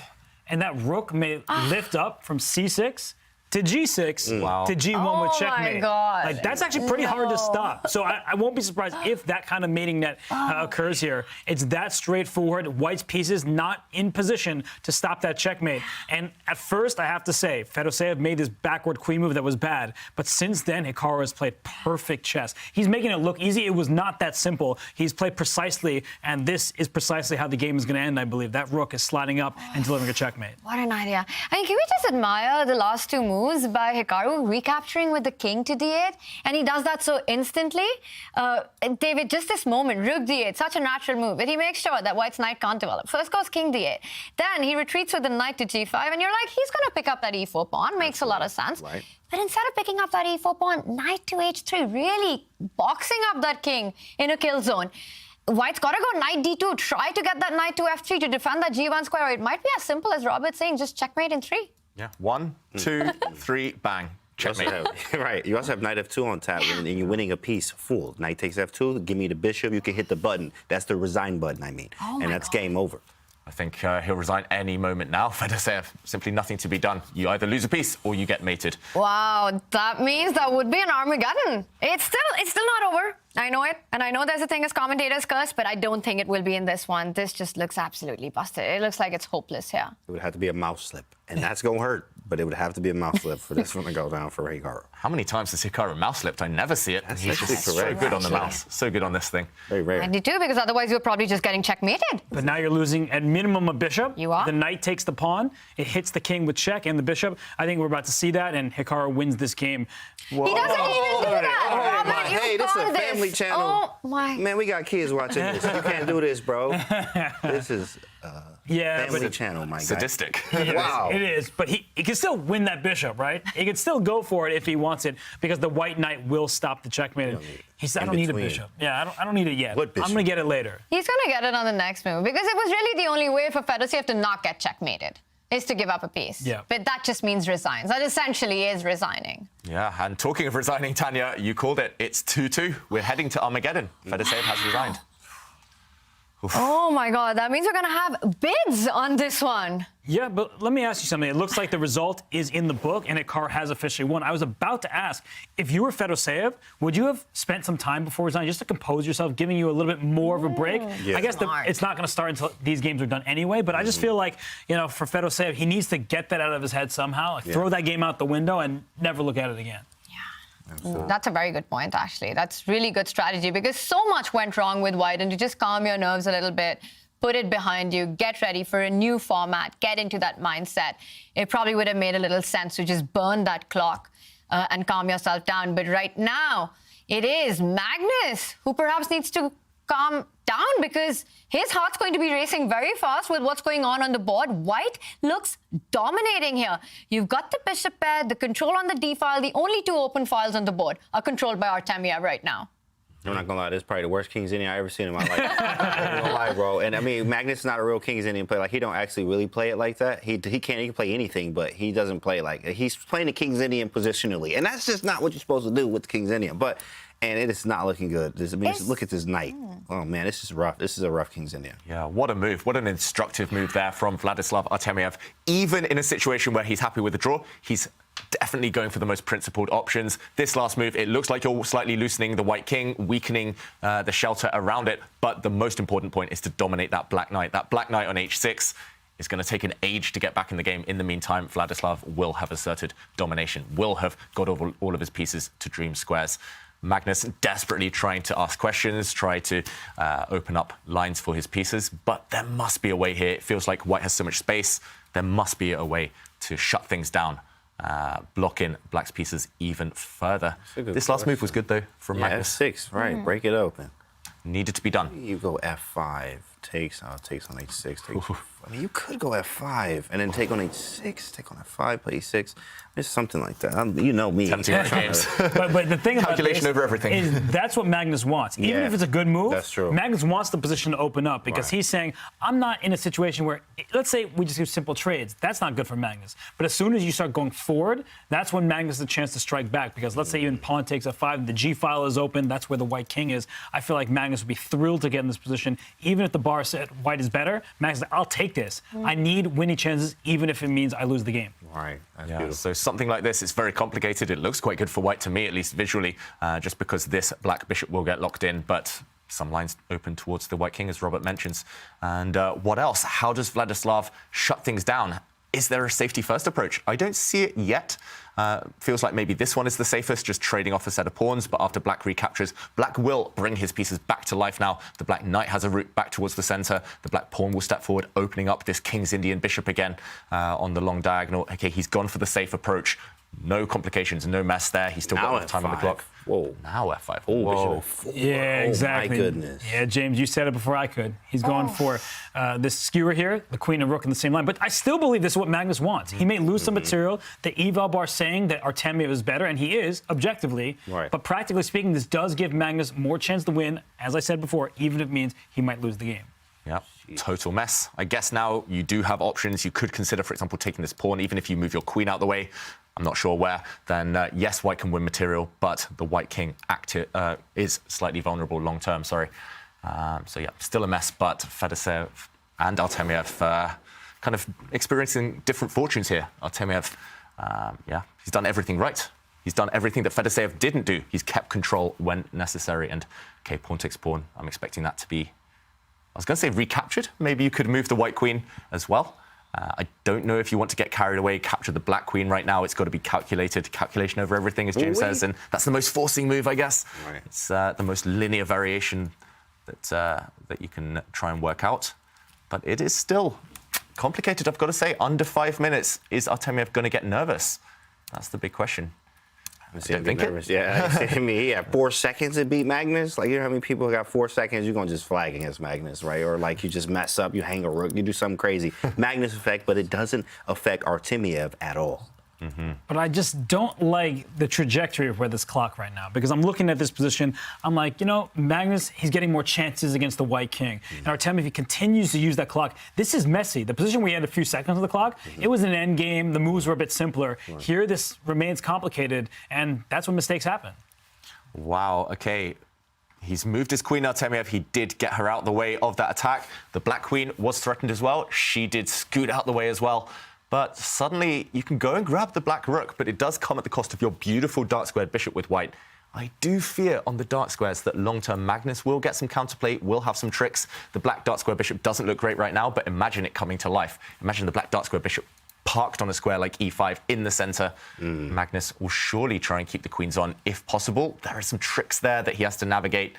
And that rook may lift up from c6. to G6 to G1 with checkmate. Oh my God. Like, that's actually pretty hard to stop. So I won't be surprised if that kind of mating net occurs here. It's that straightforward. White's pieces not in position to stop that checkmate. And at first, I have to say, Fedoseev made this backward queen move that was bad. But since then, Hikaru has played perfect chess. He's making it look easy. It was not that simple. He's played precisely, and this is precisely how the game is going to end, I believe. That rook is sliding up and delivering a checkmate. What an idea. I mean, can we just admire the last two moves by Hikaru, recapturing with the king to d8, and he does that so instantly. David, just this moment, rook d8, such a natural move, but he makes sure that White's knight can't develop. First goes king d8, then he retreats with the knight to g5, and you're like, he's going to pick up that e4 pawn, makes a lot of sense. Right. But instead of picking up that e4 pawn, knight to h3, really boxing up that king in a kill zone. White's got to go knight d2, try to get that knight to f3 to defend that g1 square. Or it might be as simple as Robert's saying, just checkmate in 3. Yeah. 1, 2, 3, bang. Checkmate. Right. You also have knight f2 on tap, and you're winning a piece full. Knight takes f2, give me the bishop, you can hit the button. That's the resign button, I mean. And that's game over. I think he'll resign any moment now. Fedoseev, simply nothing to be done. You either lose a piece or you get mated. Wow, that means that would be an Armageddon. It's still not over. I know it, and I know there's a thing as commentator's curse, but I don't think it will be in this one. This just looks absolutely busted. It looks like it's hopeless here. It would have to be a mouse slip, and that's going to hurt, but it would have to be a mouse slip for this one to go down for Hikaru. How many times has Hikaru mouse slipped? I never see it. That's He's just so good on the mouse. So good on this thing. Very rare. 92, because otherwise you're probably just getting checkmated. But now you're losing at minimum a bishop. You are. The knight takes the pawn. It hits the king with check and the bishop. I think we're about to see that, and Hikaru wins this game. He doesn't even do that. Robert, Hey, this is a family channel. Oh, my. Man, we got kids watching this. You can't do this, bro. This is family channel, my guy. Sadistic. Wow. It is, but he can still win that bishop, right? He can still go for it if he wants it, because the white knight will stop the checkmate. He said, I don't need a bishop. Yeah, I don't need it yet. What bishop? I'm going to get it later. He's going to get it on the next move, because it was really the only way for Fedoseev to not get checkmated, is to give up a piece. Yeah. But that just means resigns. That essentially is resigning. Yeah, and talking of resigning, Tanya, you called it. It's 2-2. We're heading to Armageddon. Fedoseev has resigned. Oof. Oh, my God. That means we're going to have bids on this one. Yeah, but let me ask you something. It looks like the result is in the book, and Hikaru has officially won. I was about to ask, if you were Fedoseev, would you have spent some time before resigning just to compose yourself, giving you a little bit more of a break? Yeah. I guess it's not going to start until these games are done anyway, but I just feel like, for Fedoseev, he needs to get that out of his head somehow, throw that game out the window and never look at it again. That's a very good point, actually. That's really good strategy, because so much went wrong with White, and to just calm your nerves a little bit, put it behind you, get ready for a new format, get into that mindset. It probably would have made a little sense to just burn that clock and calm yourself down. But right now, it is Magnus who perhaps needs to calm down, because his heart's going to be racing very fast with what's going on the board. White looks dominating here. You've got the bishop pair, the control on the d file. The only two open files on the board are controlled by Artemiev right now. I'm not gonna lie, this is probably the worst King's Indian I've ever seen in my life. I'm not gonna lie, bro. And I mean, Magnus is not a real King's Indian player. Like, he don't actually really play it like that. He can play anything, but he doesn't play like he's playing the King's Indian positionally, and that's just not what you're supposed to do with the King's Indian. And it is not looking good. Look at this knight. Oh man, this is rough. This is a rough King's Indian. Yeah, what a move. What an instructive move there from Vladislav Artemiev. Even in a situation where he's happy with the draw, he's definitely going for the most principled options. This last move, it looks like you're slightly loosening the white king, weakening the shelter around it. But the most important point is to dominate that black knight. That black knight on h6 is going to take an age to get back in the game. In the meantime, Vladislav will have asserted domination, will have got over all of his pieces to dream squares. Magnus desperately trying to ask questions, try to open up lines for his pieces, but there must be a way here. It feels like White has so much space. There must be a way to shut things down, block in Black's pieces even further. This last move was good, though, from Magnus. F6, right, break it open. Needed to be done. You go F5, takes on H6. I mean, you could go F5 and then take on H6, take on F5, play E6. It's something like that. You know me. Tempting games. But the thing about calculation over everything is that's what Magnus wants. Even if it's a good move, that's true. Magnus wants the position to open up, because he's saying, I'm not in a situation where, let's say we just do simple trades. That's not good for Magnus. But as soon as you start going forward, that's when Magnus has a chance to strike back, because let's say even pawn takes F5, the G file is open, that's where the white king is. I feel like Magnus would be thrilled to get in this position. Even if the bar said White is better, Magnus is like, I'll take take this. I need winning chances, even if it means I lose the game. Right. That's Yeah, beautiful. so something like this, it's very complicated. It looks quite good for white to me, at least visually, just because this black bishop will get locked in, but some lines open towards the white king, as Robert mentions. And what else? How does Vladislav shut things down? Is there a safety first approach? I don't see it yet. Feels like maybe this one is the safest, just trading off a set of pawns. But after black recaptures, black will bring his pieces back to life now. The black knight has a route back towards the center. The black pawn will step forward, opening up this King's Indian bishop again on the long diagonal. Okay, he's gone for the safe approach. No complications, no mess there. He's still got enough time on the clock. Whoa. Now F5. Oh, Whoa. bishop F4. Yeah, exactly. Oh, my goodness. Yeah, James, you said it before I could. He's going for this skewer here, the queen and rook in the same line. But I still believe this is what Magnus wants. He may lose some material. The eval bar saying that Artemiev is better, and he is, objectively. Right. But practically speaking, this does give Magnus more chance to win, as I said before, even if it means he might lose the game. Yep, total mess. I guess now you do have options. You could consider, for example, taking this pawn, even if you move your queen out the way. I'm not sure where. Then, yes, white can win material, but the white king is slightly vulnerable long term, sorry. So, yeah, still a mess, but Fedoseev and Artemiev kind of experiencing different fortunes here. Artemiev, yeah, he's done everything right. He's done everything that Fedoseev didn't do. He's kept control when necessary. And, okay, pawn takes pawn. I'm expecting that to be, I was going to say recaptured. Maybe you could move the white queen as well. I don't know if you want to get carried away, capture the black queen right now. It's got to be calculated, calculation over everything, as James says, and that's the most forcing move, I guess. Right. It's the most linear variation that you can try and work out. But it is still complicated, I've got to say. Under 5 minutes, is Artemiev going to get nervous? That's the big question. I don't think nervous. Yeah, I mean, he had 4 seconds to beat Magnus. Like, you know how many people got 4 seconds? You're going to just flag against Magnus, right? Or, like, you just mess up, you hang a rook, you do something crazy. Magnus effect, but it doesn't affect Artemiev at all. But I just don't like the trajectory of where this clock right now, because I'm looking at this position. I'm like, you know, Magnus, he's getting more chances against the white king. And Artemiev, if he continues to use that clock, this is messy. The position where he had a few seconds on the clock, it was an end game. The moves were a bit simpler. Here, this remains complicated, and that's when mistakes happen. Wow, okay. He's moved his queen, Artemiev. He did get her out the way of that attack. The black queen was threatened as well. She did scoot out the way as well. But suddenly, you can go and grab the black rook, but it does come at the cost of your beautiful dark-squared bishop with white. I do fear on the dark squares that long-term Magnus will get some counterplay, will have some tricks. The black dark square bishop doesn't look great right now, but imagine it coming to life. Imagine the black dark square bishop parked on a square like e5 in the center. Magnus will surely try and keep the queens on if possible. There are some tricks there that he has to navigate.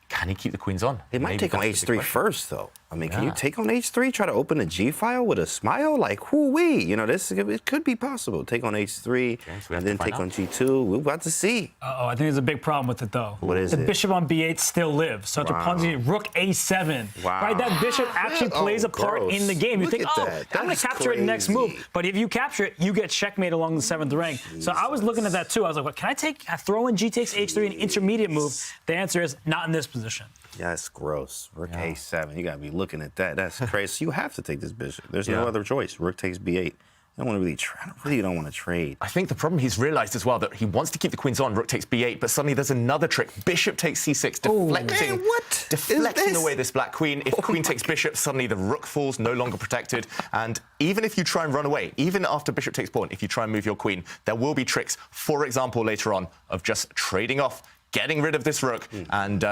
Can he keep the queens on? He might take on h3 first, though. I mean, can you take on h3, try to open a g-file with a smile? Like, whoo-wee. You know, it could be possible. Take on h3, and then take on g2. We're about to see. Uh-oh, I think there's a big problem with it, though. What is it? it? The bishop on b8 still lives. So after pawn rook a7. Wow. Right, that bishop actually plays a part in the game. You think, oh, I'm going to capture it next move. But if you capture it, you get checkmate along the 7th rank. So I was looking at that, too. I was like, well, can I throw in g takes h3, an intermediate move? The answer is not in this position. Yeah, it's gross. Rook a7. You got to be looking at that. That's crazy. You have to take this bishop. There's no other choice. Rook takes b8. I really don't want to trade. I think the problem he's realized as well that he wants to keep the queens on, rook takes b8, but suddenly there's another trick. Bishop takes c6, deflecting away this black queen. If queen takes bishop, suddenly the rook falls, no longer protected. And even if you try and run away, even after bishop takes pawn, if you try and move your queen, there will be tricks, for example, later on, of just trading off, getting rid of this rook, and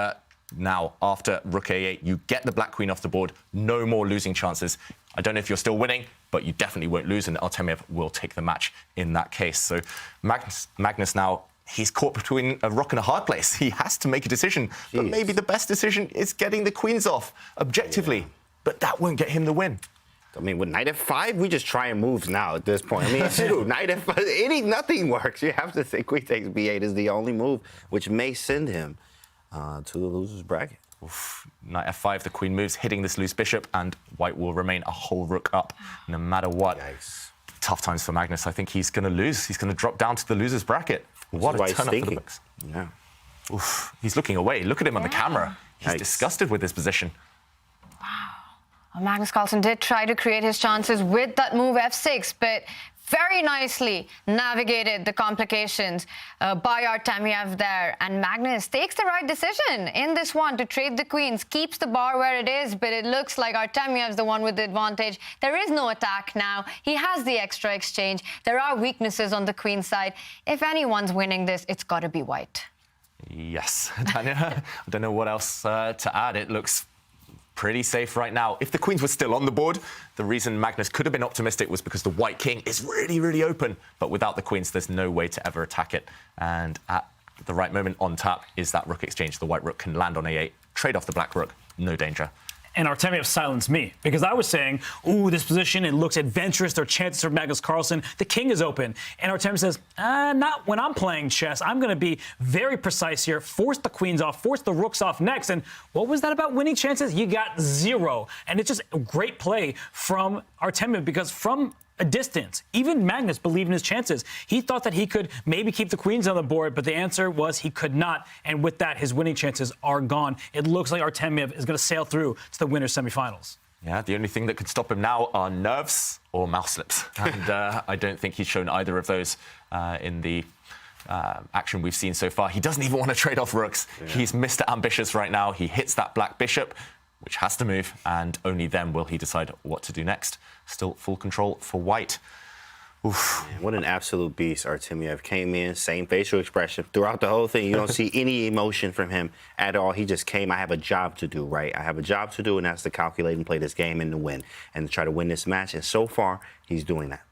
now, after rook a8, you get the black queen off the board. No more losing chances. I don't know if you're still winning, but you definitely won't lose, and Artemiev will take the match in that case. So Magnus now, he's caught between a rock and a hard place. He has to make a decision, but maybe the best decision is getting the queens off, objectively. But that won't get him the win. I mean, with knight f5, we just try and moves now at this point. I mean, shoot, knight f5, nothing works. You have to say queen takes b8 is the only move, which may send him to the loser's bracket. Knight f5, the queen moves, hitting this loose bishop, and white will remain a whole rook up no matter what. Yikes. Tough times for Magnus. I think he's going to lose. He's going to drop down to the loser's bracket. What a turn up for the books. Yeah. Oof, he's looking away. Look at him on the camera. He's disgusted with his position. Magnus Carlsen did try to create his chances with that move f6, but Very nicely navigated the complications by Artemiev there. And Magnus takes the right decision in this one to trade the queens, keeps the bar where it is, but it looks like Artemiev's the one with the advantage. There is no attack now. He has the extra exchange. There are weaknesses on the queen side. If anyone's winning this, it's got to be white. Yes, Tanya, I don't know what else to add. It looks pretty safe right now. If the queens were still on the board, the reason Magnus could have been optimistic was because the white king is really, really open. But without the queens, there's no way to ever attack it. And at the right moment on tap is that rook exchange. The white rook can land on a8, trade off the black rook, no danger. And Artemiev silenced me because I was saying, ooh, this position, it looks adventurous. There are chances for Magnus Carlsen. The king is open. And Artemiev says, not when I'm playing chess. I'm going to be very precise here, force the queens off, force the rooks off next. And what was that about winning chances? You got 0. And it's just a great play from Artemiev because from a distance, even Magnus believed in his chances. He thought that he could maybe keep the queens on the board, but the answer was he could not. And with that, his winning chances are gone. It looks like Artemiev is going to sail through to the winner's semifinals. Yeah, the only thing that could stop him now are nerves or mouse slips. And I don't think he's shown either of those in the action we've seen so far. He doesn't even want to trade off rooks. Yeah. He's Mr. Ambitious right now. He hits that black bishop, which has to move, and only then will he decide what to do next. Still full control for white. Oof. Man, what an absolute beast Artemiev. Came in, same facial expression throughout the whole thing. You don't see any emotion from him at all. He just came, I have a job to do, right? I have a job to do, and that's to calculate and play this game and to win, and to try to win this match. And so far, he's doing that.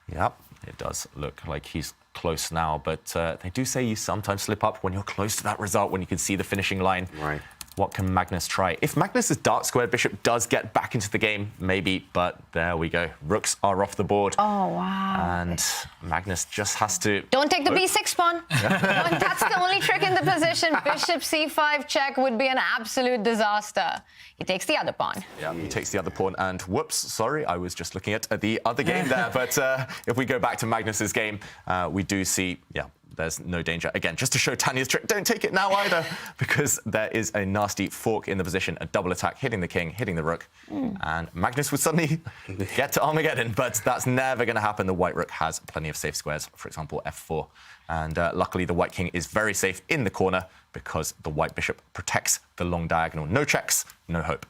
Yep, it does look like he's close now, but they do say you sometimes slip up when you're close to that result, when you can see the finishing line. Right. What can Magnus try? If Magnus's dark squared bishop does get back into the game, maybe, but there we go. Rooks are off the board. Oh, wow. And Magnus just has to... Don't take the b6 pawn. That's the only trick in the position. Bishop c5 check would be an absolute disaster. He takes the other pawn. Yeah, he takes the other pawn, and whoops, sorry, I was just looking at the other game there. But if we go back to Magnus's game, we do see, there's no danger. Again, just to show Tanya's trick, don't take it now either, because there is a nasty fork in the position, a double attack, hitting the king, hitting the rook, and Magnus would suddenly get to Armageddon, but that's never going to happen. The white rook has plenty of safe squares, for example, f4, and luckily the white king is very safe in the corner because the white bishop protects the long diagonal. No checks, no hope.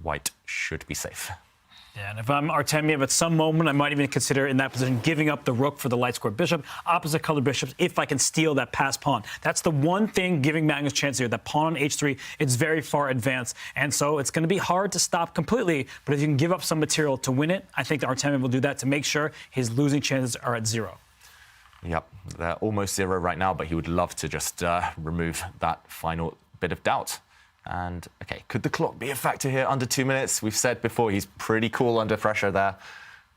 White should be safe. Yeah, and if I'm Artemiev, at some moment, I might even consider in that position giving up the rook for the light square bishop, opposite color bishops, if I can steal that passed pawn. That's the one thing giving Magnus chance here. That pawn on h3, it's very far advanced. And so it's going to be hard to stop completely, but if you can give up some material to win it, I think that Artemiev will do that to make sure his losing chances are at 0. Yep, they're almost 0 right now, but he would love to just remove that final bit of doubt. And, OK, could the clock be a factor here under 2 minutes? We've said before he's pretty cool under pressure there.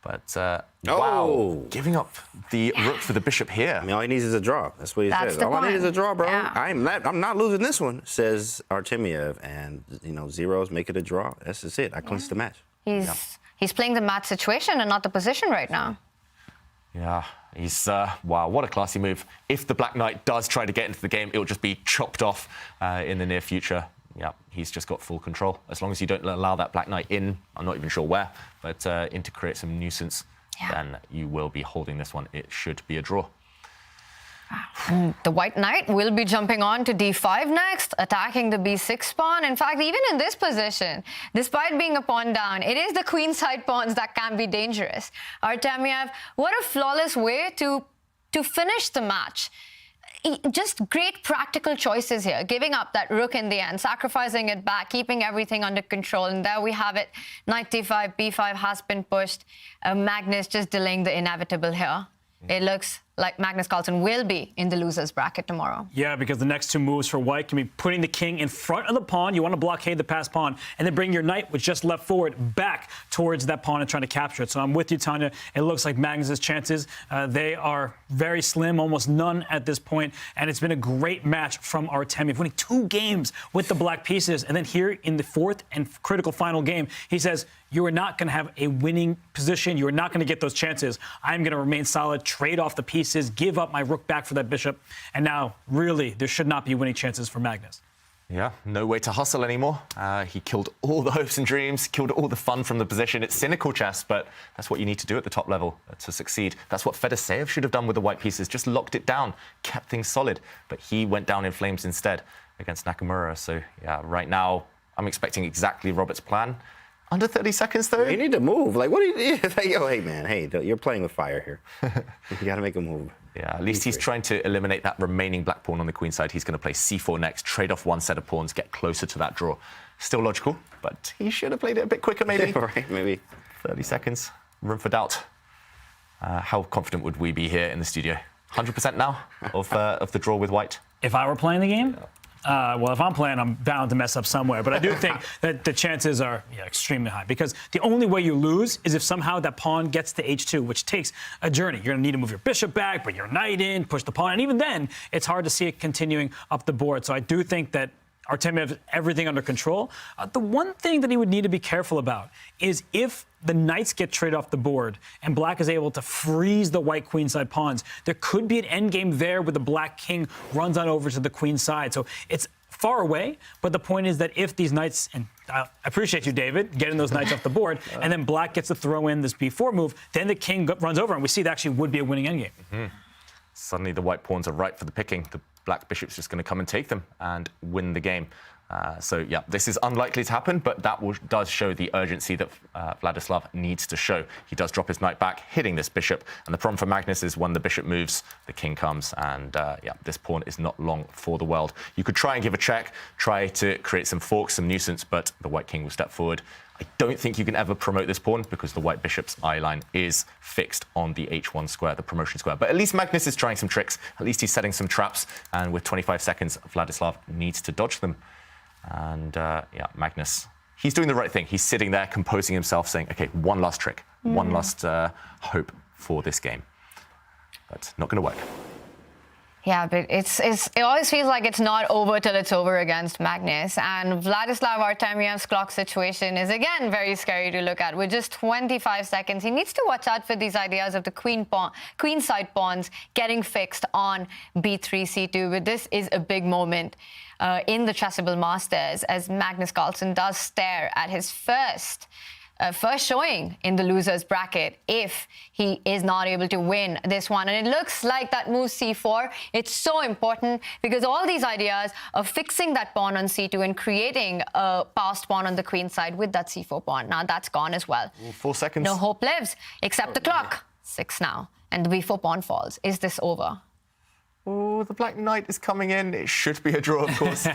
But, wow, giving up the rook for the bishop here. I mean, all he needs is a draw. That's what he says. All I need is a draw, bro. Yeah. I'm not losing this one, says Artemiev. And, zeros make it a draw. That's just it. I clinched the match. He's playing the match situation and not the position right now. Yeah, he's, wow, what a classy move. If the Black Knight does try to get into the game, it will just be chopped off in the near future. Yeah, he's just got full control. As long as you don't allow that Black Knight in, I'm not even sure where, but in to create some nuisance, then you will be holding this one. It should be a draw. The White Knight will be jumping on to d5 next, attacking the b6 pawn. In fact, even in this position, despite being a pawn down, it is the queenside pawns that can be dangerous. Artemiev, what a flawless way to finish the match. Just great practical choices here, giving up that rook in the end, sacrificing it back, keeping everything under control. And there we have it. Knight d5, b5 has been pushed. Magnus just delaying the inevitable here. It looks like Magnus Carlsen will be in the loser's bracket tomorrow. Yeah, because the next 2 moves for white can be putting the king in front of the pawn. You want to blockade the passed pawn, and then bring your knight, which just left forward, back towards that pawn and trying to capture it. So I'm with you, Tanya. It looks like Magnus's chances, they are very slim, almost none at this point. And it's been a great match from Artemiev, winning 2 games with the black pieces. And then here in the 4th and critical final game, he says, you are not going to have a winning position. You are not going to get those chances. I'm going to remain solid, trade off the pieces, give up my rook back for that bishop. And now, really, there should not be winning chances for Magnus. Yeah, no way to hustle anymore. He killed all the hopes and dreams, killed all the fun from the position. It's cynical chess, but that's what you need to do at the top level to succeed. That's what Fedoseev should have done with the white pieces, just locked it down, kept things solid. But he went down in flames instead against Nakamura. So, yeah, right now, I'm expecting exactly Robert's plan. Under 30 seconds, though? You need to move. Like, what do you... Like, yo, hey, man, hey, you're playing with fire here. You got to make a move. Yeah, at least he's trying to eliminate that remaining black pawn on the queen side. He's going to play c4 next, trade off one set of pawns, get closer to that draw. Still logical, but he should have played it a bit quicker, maybe. Right, maybe. 30 seconds, room for doubt. How confident would we be here in the studio? 100% now of the draw with white? If I were playing the game? Well, if I'm playing, I'm bound to mess up somewhere. But I do think that the chances are extremely high, because the only way you lose is if somehow that pawn gets to h2, which takes a journey. You're going to need to move your bishop back, put your knight in, push the pawn. And even then, it's hard to see it continuing up the board. So I do think that Artemiev has everything under control. The one thing that he would need to be careful about is if the knights get traded off the board and black is able to freeze the white queenside pawns, there could be an endgame there where the black king runs on over to the queen side. So it's far away, but the point is that if these knights, and I appreciate you, David, getting those knights off the board, and then black gets to throw in this b4 move, then the king runs over, and we see that actually would be a winning endgame. Mm-hmm. Suddenly the white pawns are ripe for the picking. The black bishop's just going to come and take them and win the game. So, yeah, this is unlikely to happen, but that does show the urgency that Vladislav needs to show. He does drop his knight back, hitting this bishop. And the problem for Magnus is when the bishop moves, the king comes. And, yeah, this pawn is not long for the world. You could try and give a check, try to create some forks, some nuisance, but the white king will step forward. I don't think you can ever promote this pawn because the white bishop's eye line is fixed on the h1 square, the promotion square. But at least Magnus is trying some tricks. At least he's setting some traps. And with 25 seconds, Vladislav needs to dodge them. And, yeah, Magnus, he's doing the right thing. He's sitting there, composing himself, saying, OK, one last trick, one last hope for this game. But not going to work. Yeah, but it always feels like it's not over till it's over against Magnus. And Vladislav Artemiev's clock situation is, again, very scary to look at. With just 25 seconds, he needs to watch out for these ideas of the queenside pawns getting fixed on b3, c2. But this is a big moment in the Chessable Masters, as Magnus Carlsen does stare at his first showing in the loser's bracket if he is not able to win this one. And it looks like that move c4, it's so important because all these ideas of fixing that pawn on c2 and creating a passed pawn on the queen side with that c4 pawn, now that's gone as well. 4 seconds. No hope lives, except the clock. 6 now. And the b4 pawn falls. Is this over? Oh, the black knight is coming in. It should be a draw, of course.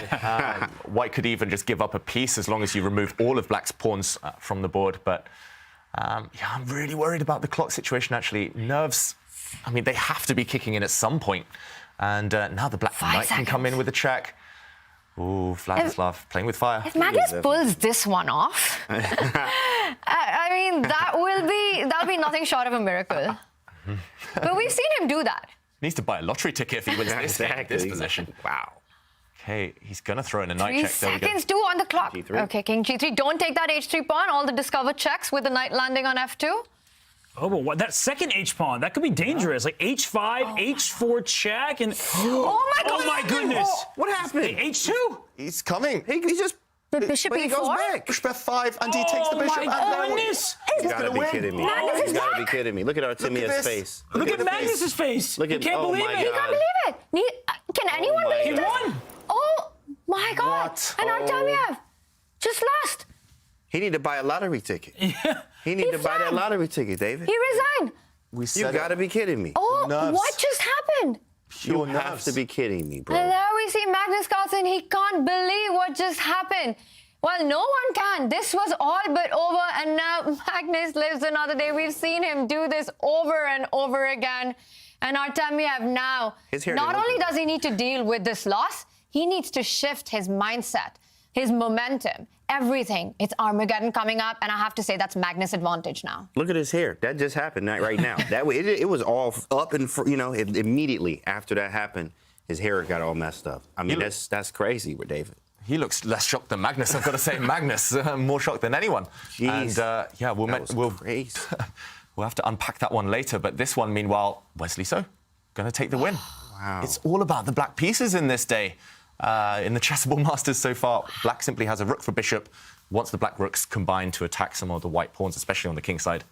White could even just give up a piece as long as you remove all of black's pawns from the board. But, yeah, I'm really worried about the clock situation, actually. Nerves, I mean, they have to be kicking in at some point. And now the black knight can come in with a check. Ooh, Vladislav playing with fire. If Magnus pulls this one off, I mean, that'll be nothing short of a miracle. But we've seen him do that. Needs to buy a lottery ticket if he wins this position. Wow. Okay, he's going to throw in a knight check. 3 seconds, 2 on the clock. G3. Okay, king g3. Don't take that h3 pawn. All the discovered checks with the knight landing on f2. Oh, but what, that second h pawn, that could be dangerous. Like h5, h4 check, and oh my goodness! Oh, what happened? h2. He's coming. He just. Bishop but he goes e4? back. Bishop f5, and he takes the bishop. My goodness! You gotta be kidding me. Magnus is You gotta back. be kidding me. Look at Artemiev's face. Look at Magnus's face. Look at, you can't oh believe my it. He can't believe it. Can anyone my believe He this? won. Oh my God! What? And Artemiev just lost. He need to buy a lottery ticket. Yeah. He need to buy that lottery ticket, David. He resigned. You gotta be kidding me. Oh, nerves. what just happened? You have to be kidding me, bro. And there we see Magnus Carlsen. He can't believe what just happened. Well, no one can. This was all but over, and now Magnus lives another day. We've seen him do this over and over again. And Artemiev now, not only does he need to deal with this loss, he needs to shift his mindset, his momentum, everything. It's Armageddon coming up, and I have to say that's Magnus' advantage now. Look at his hair. That just happened right now. That way, it was all up and immediately after that happened, his hair got all messed up. I mean, that's crazy with David. He looks less shocked than Magnus, I've got to say. Magnus, more shocked than anyone. Jeez. And, yeah, we'll crazy. we'll have to unpack that one later. But this one, meanwhile, Wesley So, going to take the win. Wow. It's all about the black pieces in this day. in the Chessable Masters so far. Black simply has a rook for bishop. Once the black rooks combine to attack some of the white pawns, especially on the king side,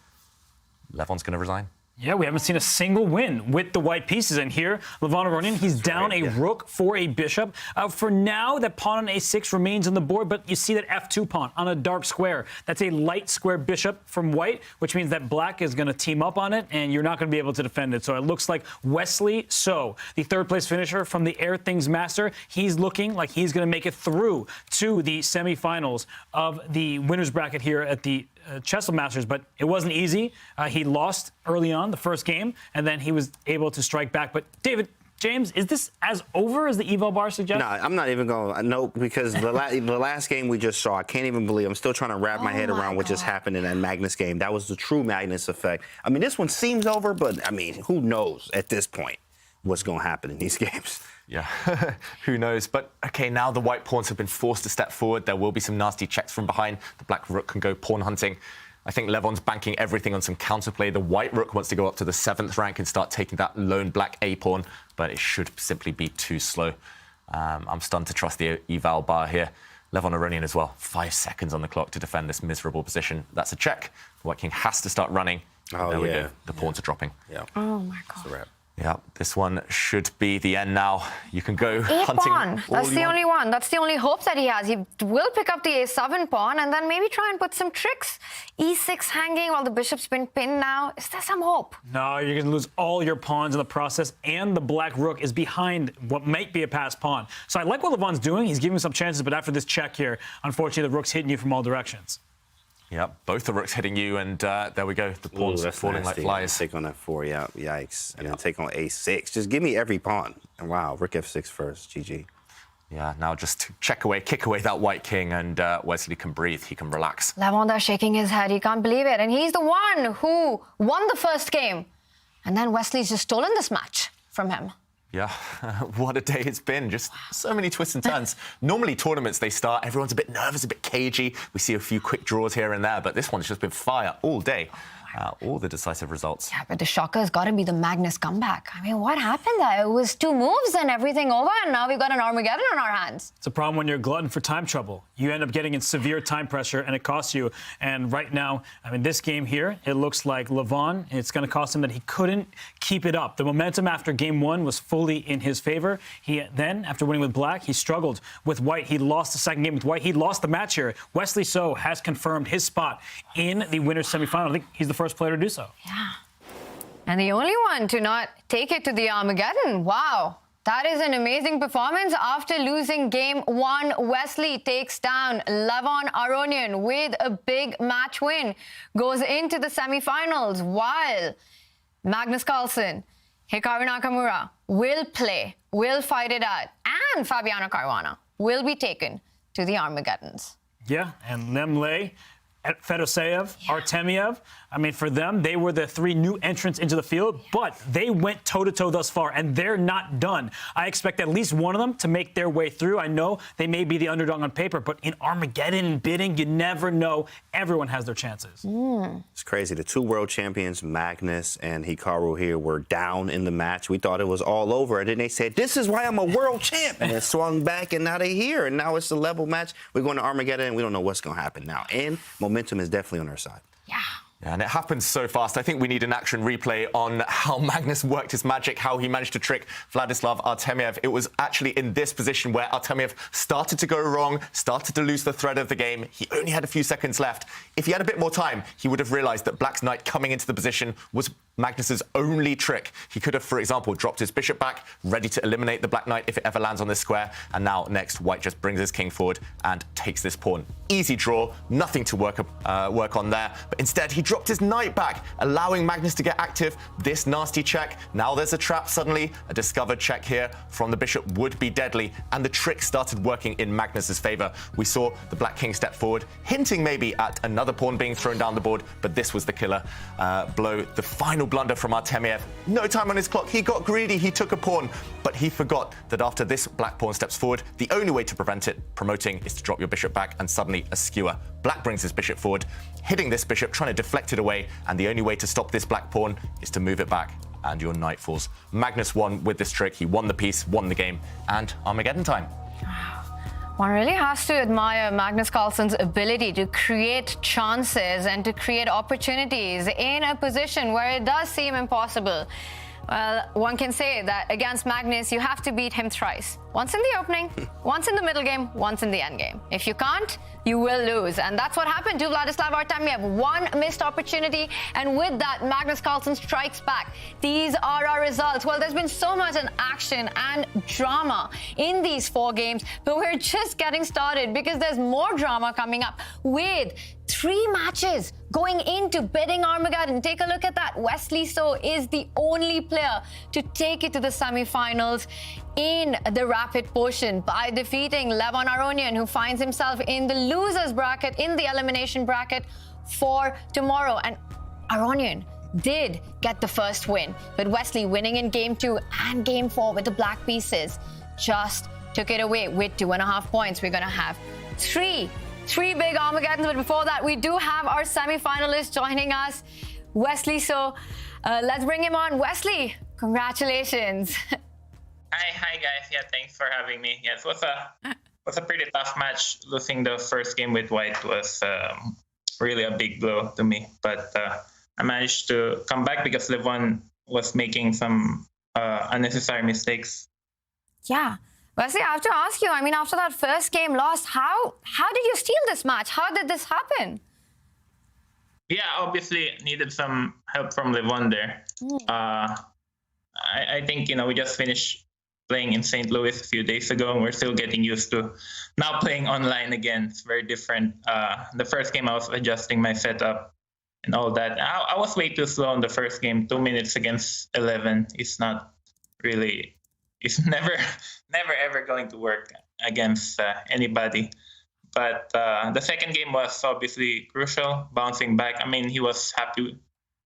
Levon's going to resign. Yeah, we haven't seen a single win with the white pieces. And here, Levon Aronian, he's down a rook for a bishop. For now, that pawn on a6 remains on the board, but you see that f2 pawn on a dark square. That's a light square bishop from white, which means that black is going to team up on it, and you're not going to be able to defend it. So it looks like Wesley So, the third-place finisher from the Air Things Master, he's looking like he's going to make it through to the semifinals of the winner's bracket here at the Chessable Masters, but it wasn't easy. He lost early on the first game, and then he was able to strike back. But David, James, is this as over as the eval bar suggests? No, I'm not even going to. No, because the last game we just saw, I can't even believe. I'm still trying to wrap my head around what just happened in that Magnus game. That was the true Magnus effect. I mean, this one seems over, but I mean, who knows at this point what's going to happen in these games? Yeah, who knows? But okay, now the white pawns have been forced to step forward. There will be some nasty checks from behind. The black rook can go pawn hunting. I think Levon's banking everything on some counterplay. The white rook wants to go up to the 7th rank and start taking that lone black A pawn, but it should simply be too slow. I'm stunned to trust the eval bar here. Levon Aronian as well. 5 seconds on the clock to defend this miserable position. That's a check. The white king has to start running. Oh, there we go. The pawns are dropping. Yeah. Oh, my God. That's a wrap. Yeah, this one should be the end now. You can go A hunting. pawn. That's the only one. That's the only hope that he has. He will pick up the A7 pawn and then maybe try and put some tricks. E6 hanging while the bishop's been pinned now. Is there some hope? No, you're going to lose all your pawns in the process, and the black rook is behind what might be a passed pawn. So I like what Levon's doing. He's giving some chances, but after this check here, unfortunately, the rook's hitting you from all directions. Yeah, both the rooks hitting you, and there we go. The pawns falling like flies. Take on f4, yeah, yikes. And then take on a6. Just give me every pawn. And wow, rook f6 first, GG. Yeah, now just kick away that white king, and Wesley can breathe. He can relax. Levon there shaking his head. He can't believe it. And he's the one who won the first game. And then Wesley's just stolen this match from him. Yeah, what a day it's been. Just so many twists and turns. Normally tournaments, they start, everyone's a bit nervous, a bit cagey. We see a few quick draws here and there, but this one's just been fire all day. All the decisive results. Yeah, but the shocker has got to be the Magnus comeback. I mean, what happened there? It was 2 moves and everything over, and now we've got an Armageddon on our hands. It's a problem when you're a glutton for time trouble. You end up getting in severe time pressure, and it costs you. And right now, I mean, this game here, it looks like Levon, it's going to cost him that he couldn't keep it up. The momentum after game 1 was fully in his favor. He then, after winning with black, he struggled with white. He lost the second game with white. He lost the match here. Wesley So has confirmed his spot in the winner's semifinal. I think he's the first player to do so. Yeah. And the only one to not take it to the Armageddon. Wow. That is an amazing performance. After losing game 1, Wesley takes down Levon Aronian with a big match win. Goes into the semifinals while Magnus Carlsen, Hikaru Nakamura will fight it out, and Fabiano Caruana will be taken to the Armageddons. Yeah, and Liem, Fedoseev, Artemiev. I mean, for them, they were the 3 new entrants into the field, but they went toe-to-toe thus far, and they're not done. I expect at least one of them to make their way through. I know they may be the underdog on paper, but in Armageddon bidding, you never know. Everyone has their chances. It's crazy. The 2 world champions, Magnus and Hikaru here, were down in the match. We thought it was all over, and then they said, this is why I'm a world champ, and it swung back, and now they're here, and now it's a level match. We're going to Armageddon, and we don't know what's going to happen now. And momentum is definitely on our side. Yeah. Yeah, and it happens so fast. I think we need an action replay on how Magnus worked his magic, how he managed to trick Vladislav Artemiev. It was actually in this position where Artemiev started to go wrong, started to lose the thread of the game. He only had a few seconds left. If he had a bit more time, he would have realized that Black's knight coming into the position was Magnus's only trick. He could have, for example, dropped his bishop back, ready to eliminate the black knight if it ever lands on this square. And now, next, white just brings his king forward and takes this pawn. Easy draw, nothing to work on there. But instead, he dropped his knight back, allowing Magnus to get active. This nasty check. Now there's a trap suddenly. A discovered check here from the bishop would be deadly. And the trick started working in Magnus's favor. We saw the black king step forward, hinting maybe at another pawn being thrown down the board. But this was the killer blow. The final blunder from Artemiev. No time on his clock. He got greedy. He took a pawn. But he forgot that after this black pawn steps forward, the only way to prevent it promoting is to drop your bishop back and suddenly a skewer. Black brings his bishop forward, hitting this bishop, trying to deflect it away, and the only way to stop this black pawn is to move it back, and your knight falls. Magnus won with this trick. He won the piece, won the game, and Armageddon time. One really has to admire Magnus Carlsen's ability to create chances and to create opportunities in a position where it does seem impossible. Well, one can say that against Magnus, you have to beat him thrice. Once in the opening, once in the middle game, once in the end game. If you can't, you will lose. And that's what happened to Vladislav Artemiev. One missed opportunity, and with that, Magnus Carlsen strikes back. These are our results. Well, there's been so much action and drama in these 4 games, but we're just getting started because there's more drama coming up with 3 matches going into Bidding Armageddon. Take a look at that. Wesley So is the only player to take it to the semifinals in the rapid portion by defeating Levon Aronian, who finds himself in the losers bracket, in the elimination bracket for tomorrow. And Aronian did get the first win, but Wesley winning in game 2 and game 4 with the black pieces just took it away with 2.5 points. We're going to have three big Armageddons, but before that, we do have our semi-finalists joining us. Wesley So, let's bring him on. Wesley, congratulations. Hi guys. Yeah, thanks for having me. Yes, it was a pretty tough match. Losing the first game with white was really a big blow to me. But I managed to come back because Levon was making some unnecessary mistakes. Yeah. Wesley, I have to ask you, I mean, after that first game lost, how did you steal this match? How did this happen? Yeah, obviously needed some help from Levon there. I think, we just finished playing in St. Louis a few days ago, and we're still getting used to now playing online again. It's very different. The first game, I was adjusting my setup and all that. I was way too slow in the first game. 2 minutes against 11 is not really... It's never ever going to work against anybody. But the second game was obviously crucial, bouncing back. I mean, he was happy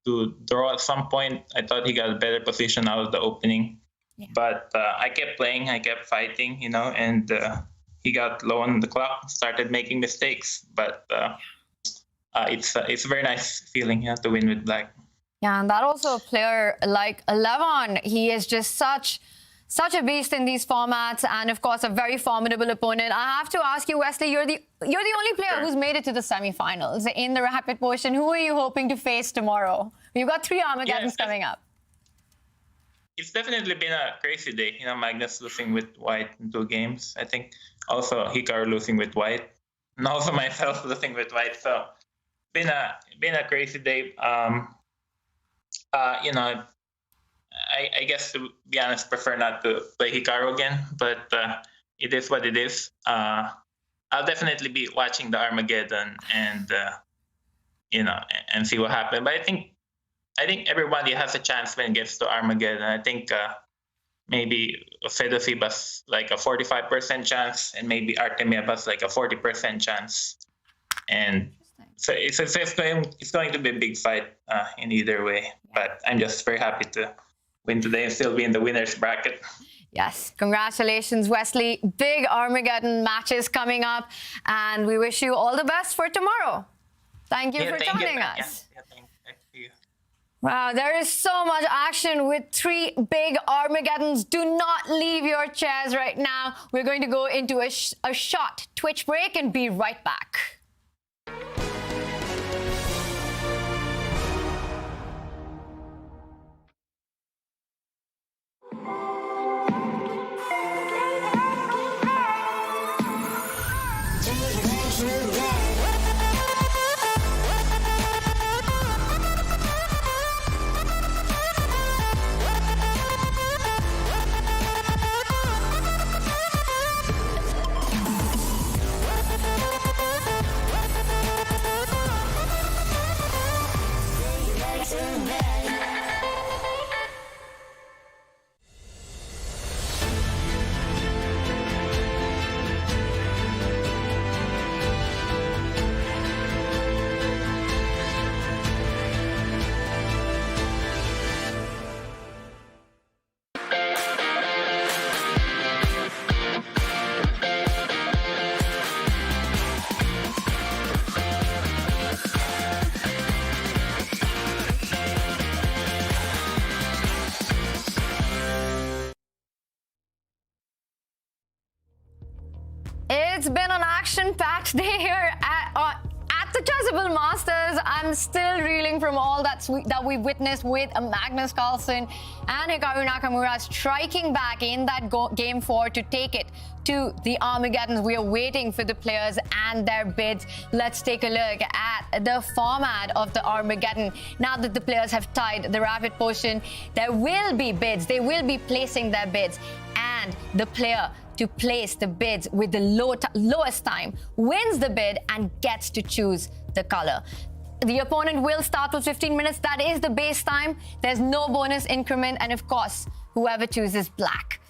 to draw at some point. I thought he got a better position out of the opening. Yeah. But I kept playing, I kept fighting, and he got low on the clock, started making mistakes. But it's a very nice feeling to win with black. Yeah, and that also a player like Levon, he is just such a beast in these formats, and of course a very formidable opponent. I have to ask you, Wesley, you're the only player who's made it to the semifinals in the rapid portion. Who are you hoping to face tomorrow? You've got 3 Armageddons coming up. It's definitely been a crazy day. Magnus losing with white in 2 games. I think also Hikaru losing with white, and also myself losing with white. So been a crazy day. I guess, to be honest, prefer not to play Hikaru again, but it is what it is. I'll definitely be watching the Armageddon and see what happens. But I think everybody has a chance when it gets to Armageddon. I think maybe Fedosib has like a 45% chance, and maybe Artemiev has like a 40% chance. And so it's going to be a big fight in either way. But I'm just very happy to win today and still be in the winner's bracket. Yes, congratulations, Wesley. Big Armageddon matches coming up, and we wish you all the best for tomorrow. Thank you for joining us. Yeah, thank you. Wow, there is so much action with 3 big Armageddons. Do not leave your chairs right now. We're going to go into a short Twitch break and be right back. It's been an action-packed day here at the Chessable Masters. I'm still reeling from all that we witnessed with Magnus Carlsen and Hikaru Nakamura striking back in that game 4 to take it to the Armageddon. We are waiting for the players and their bids. Let's take a look at the format of the Armageddon. Now that the players have tied the rapid portion, there will be bids. They will be placing their bids, and the player to place the bids with the lowest time wins the bid and gets to choose the color. The opponent will start with 15 minutes. That is the base time. There's no bonus increment. And of course, whoever chooses black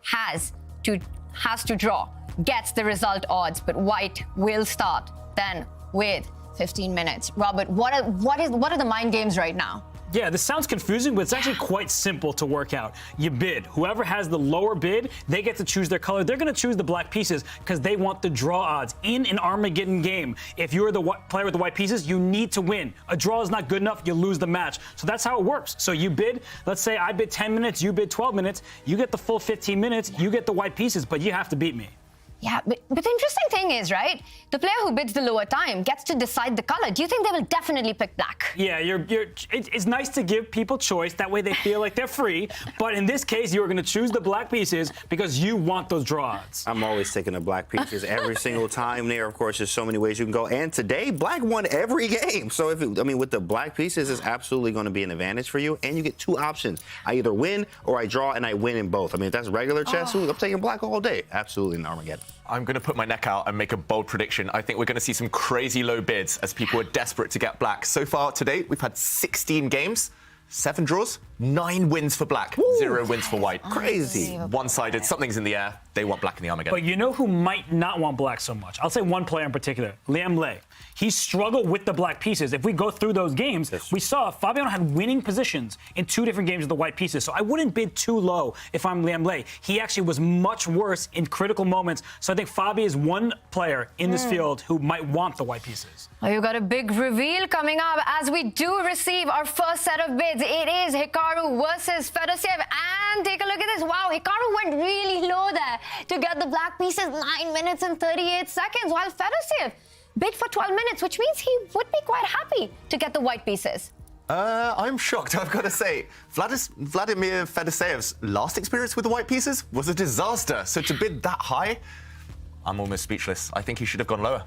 has to draw, gets the result odds, but white will start then with 15 minutes. Robert, what are the mind games right now? Yeah, this sounds confusing, but it's actually quite simple to work out. You bid. Whoever has the lower bid, they get to choose their color. They're going to choose the black pieces because they want the draw odds. In an Armageddon game, if you're the player with the white pieces, you need to win. A draw is not good enough, you lose the match. So that's how it works. So you bid. Let's say I bid 10 minutes, you bid 12 minutes. You get the full 15 minutes, you get the white pieces, but you have to beat me. Yeah, but the interesting thing is, right, the player who bids the lower time gets to decide the color. Do you think they will definitely pick black? Yeah, it's nice to give people choice. That way they feel like they're free. But in this case, you're going to choose the black pieces because you want those draw odds. I'm always taking the black pieces every single time there. Of course, there's so many ways you can go. And today, black won every game. So, with the black pieces, it's absolutely going to be an advantage for you. And you get two options. I either win or I draw, and I win in both. I mean, if that's regular chess, I'm taking black all day. Absolutely in Armageddon. I'm going to put my neck out and make a bold prediction. I think we're going to see some crazy low bids as people are desperate to get black. So far today, we've had 16 games, 7 draws, 9 wins for black, 0 wins for white. Crazy. One-sided, something's in the air. They want black in the Armageddon. But you know who might not want black so much? I'll say one player in particular, Liem. He struggled with the black pieces. If we go through those games, we saw Fabiano had winning positions in 2 different games with the white pieces. So I wouldn't bid too low if I'm Liem. He actually was much worse in critical moments. So I think Fabi is one player in this field who might want the white pieces. Well, you've got a big reveal coming up as we do receive our first set of bids. It is Hikaru versus Fedosiev. And take a look at this. Wow, Hikaru went really low there to get the black pieces, 9 minutes and 38 seconds, while Fedosiev bid for 12 minutes, which means he would be quite happy to get the white pieces. I'm shocked, I've got to say. Vladimir Fedosiev's last experience with the white pieces was a disaster. So to bid that high, I'm almost speechless. I think he should have gone lower.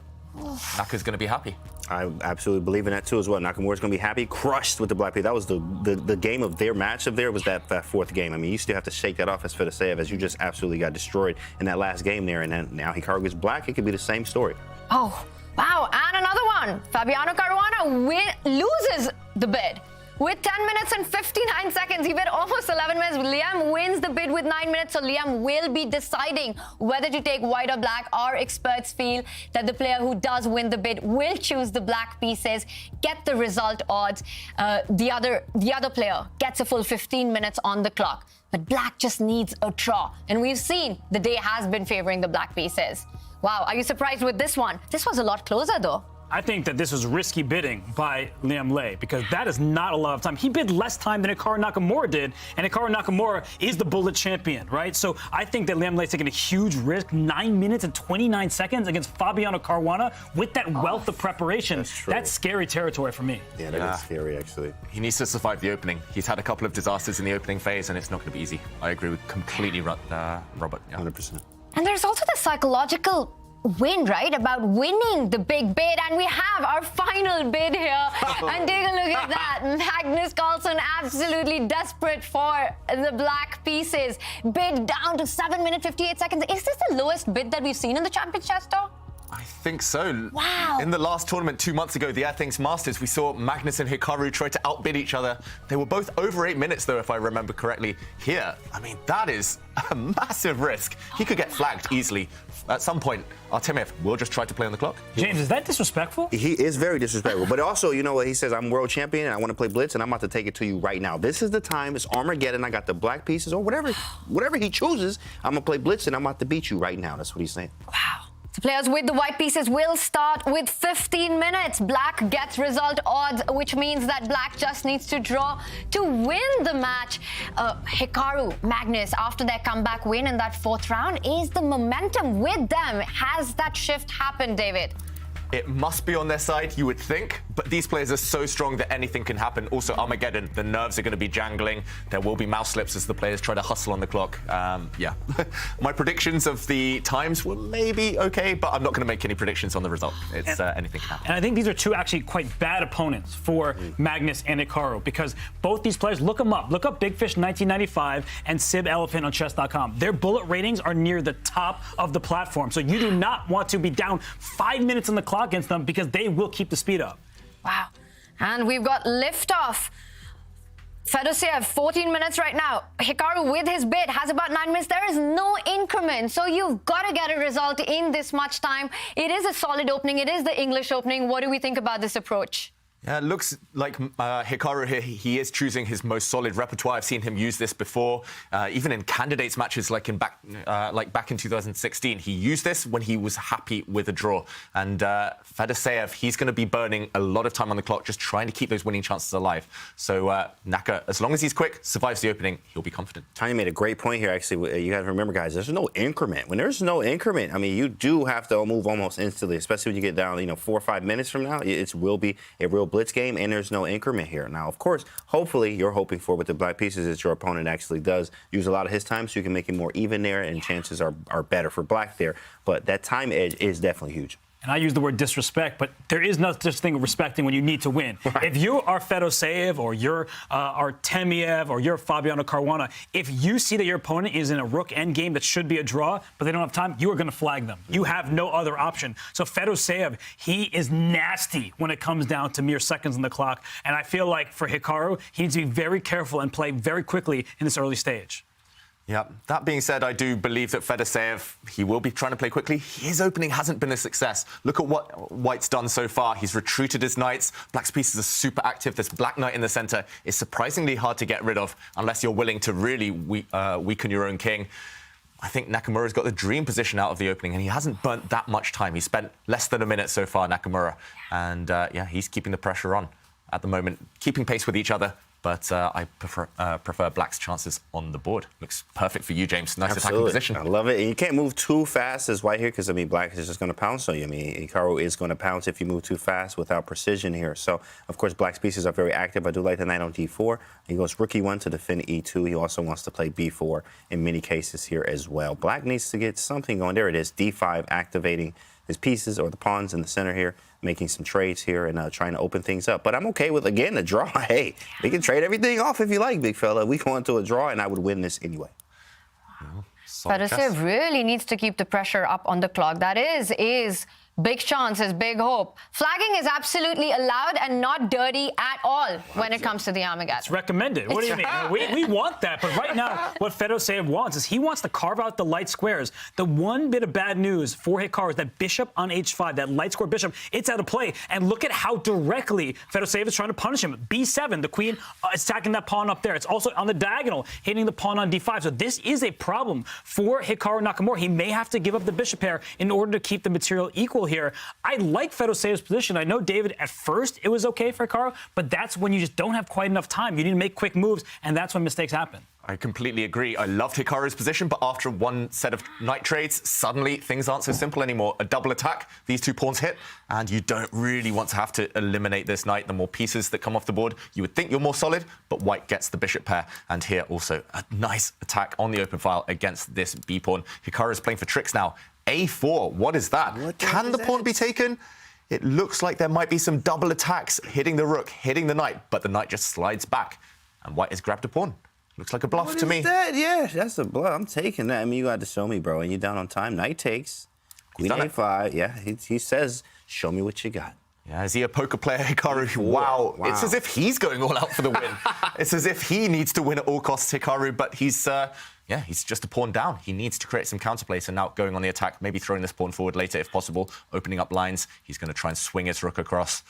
Naka's going to be happy. I absolutely believe in that too as well. Nakamura's going to be happy, crushed with the black piece. That was the game of their matchup there, was that 4th game. I mean, you still have to shake that off as Fedosiev, as you just absolutely got destroyed in that last game there. And then now Hikaru gets black. It could be the same story. Oh, wow. And another one. Fabiano Caruana loses the bid. With 10 minutes and 59 seconds, he bid almost 11 minutes. Liem wins the bid with 9 minutes, so Liem will be deciding whether to take white or black. Our experts feel that the player who does win the bid will choose the black pieces, get the result odds. The other player gets a full 15 minutes on the clock. But black just needs a draw. And we've seen the day has been favoring the black pieces. Wow, are you surprised with this one? This was a lot closer, though. I think that this was risky bidding by Liem, because that is not a lot of time. He bid less time than Hikaru Nakamura did, and Hikaru Nakamura is the bullet champion, right? So I think that Liem is taking a huge risk, 9 minutes and 29 seconds against Fabiano Caruana with that wealth of preparation. That's scary territory for me. Yeah, that is scary, actually. He needs to survive the opening. He's had a couple of disasters in the opening phase, and it's not going to be easy. I agree with completely Robert. Yeah. 100%. And there's also the psychological win, right? About winning the big bid. And we have our final bid here. And take a look at that. Magnus Carlsen absolutely desperate for the black pieces. Bid down to 7 minutes, 58 seconds. Is this the lowest bid that we've seen in the Champions Chess Tour? I think so. Wow. In the last tournament 2 months ago, the Athens Masters, we saw Magnus and Hikaru try to outbid each other. They were both over 8 minutes, though, if I remember correctly. Here, I mean, that is a massive risk. He could get flagged easily. At some point, Artemiev will just try to play on the clock. James, is that disrespectful? He is very disrespectful. But also, you know what? He says, I'm world champion and I want to play Blitz and I'm about to take it to you right now. This is the time. It's Armageddon. I got the black pieces or whatever he chooses. I'm going to play Blitz and I'm about to beat you right now. That's what he's saying. Wow. The players with the white pieces will start with 15 minutes. Black gets result odds, which means that Black just needs to draw to win the match. Hikaru, Magnus, after their comeback win in that 4th round, is the momentum with them? Has that shift happened, David? It must be on their side, you would think, but these players are so strong that anything can happen. Also, Armageddon, the nerves are going to be jangling. There will be mouse slips as the players try to hustle on the clock. Yeah. My predictions of the times were maybe okay, but I'm not going to make any predictions on the result. It's anything can happen. And I think these are two actually quite bad opponents for Magnus and Hikaru, because both these players, look them up. Look up Big Fish 1995 and Sib Elephant on chess.com. Their bullet ratings are near the top of the platform. So you do not want to be down 5 minutes on the clock against them, because they will keep the speed up. Wow. And we've got liftoff. Fedoseev, 14 minutes right now. Hikaru with his bid has about 9 minutes. There is no increment, so you've got to get a result in this much time. It is a solid opening. It is the English opening. What do we think about this approach? Yeah, it looks like Hikaru here, he is choosing his most solid repertoire. I've seen him use this before, even in candidates matches back in 2016. He used this when he was happy with a draw. And Fedoseev, he's going to be burning a lot of time on the clock, just trying to keep those winning chances alive. So Naka, as long as he's quick, survives the opening, he'll be confident. Tanya made a great point here, actually. You got to remember, guys, there's no increment. When there's no increment, I mean, you do have to move almost instantly, especially when you get down, 4 or 5 minutes from now. It will be a real blitz game, and there's no increment here. Now, of course, hopefully you're hoping for with the black pieces that your opponent actually does use a lot of his time, so you can make it more even there, and chances are better for black there. But that time edge is definitely huge. And I use the word disrespect, but there is no such thing as respecting when you need to win. Right. If you are Fedoseev or you're Artemiev or you're Fabiano Caruana, if you see that your opponent is in a rook endgame that should be a draw, but they don't have time, you are going to flag them. You have no other option. So Fedoseev, he is nasty when it comes down to mere seconds on the clock. And I feel like for Hikaru, he needs to be very careful and play very quickly in this early stage. Yeah, that being said, I do believe that Fedoseev, he will be trying to play quickly. His opening hasn't been a success. Look at what White's done so far. He's retreated his knights. Black's pieces are super active. This black knight in the center is surprisingly hard to get rid of unless you're willing to really weaken your own king. I think Nakamura's got the dream position out of the opening, and he hasn't burnt that much time. He spent less than a minute so far, Nakamura. And, yeah, he's keeping the pressure on at the moment, keeping pace with each other. But I prefer Black's chances on the board. Looks perfect for you, James. Nice attacking position. I love it. And you can't move too fast as White here, because, I mean, Black is just going to pounce on you. I mean, Hikaru is going to pounce if you move too fast without precision here. So, of course, Black's pieces are very active. I do like the knight on d4. He goes rook e1 to defend e2. He also wants to play b4 in many cases here as well. Black needs to get something going. There it is, d5, activating his pieces or the pawns in the center here, making some trades here and trying to open things up. But I'm okay with, again, the draw. Hey, we can trade everything off if you like, big fella. We go into a draw, and I would win this anyway. Fedoseev really needs to keep the pressure up on the clock. That is big chances, big hope. Flagging is absolutely allowed and not dirty at all when it comes to the Armageddon. It's recommended. What do you mean? We want that. But right now, what Fedoseev wants is he wants to carve out the light squares. The one bit of bad news for Hikaru is that bishop on h5, that light square bishop, it's out of play. And look at how directly Fedoseev is trying to punish him. b7, the queen attacking that pawn up there. It's also on the diagonal, hitting the pawn on d5. So this is a problem for Hikaru Nakamura. He may have to give up the bishop pair in order to keep the material equal here. I like Fedoseev's position. I know, David, at first it was okay for Hikaru, but that's when you just don't have quite enough time. You need to make quick moves, and that's when mistakes happen. I completely agree. I loved Hikaru's position, but after one set of knight trades, suddenly things aren't so simple anymore. A double attack, these two pawns hit, and you don't really want to have to eliminate this knight. The more pieces that come off the board, you would think you're more solid, but White gets the bishop pair. And here also a nice attack on the open file against this b-pawn. Hikaru's playing for tricks now. a4, what is that? Can the pawn be taken? It looks like there might be some double attacks, hitting the rook, hitting the knight, but the knight just slides back, and White has grabbed a pawn. Looks like a bluff to me. That? Yeah, that's a bluff. I'm taking that. I mean, you got to show me, bro. And you're down on time. Knight takes. Queen a5. Yeah, he says, show me what you got. Yeah, is he a poker player, Hikaru? Wow. It's as if he's going all out for the win. It's as if he needs to win at all costs, Hikaru, but he's just a pawn down. He needs to create some counterplay, so now going on the attack, maybe throwing this pawn forward later if possible, opening up lines. He's going to try and swing his rook across.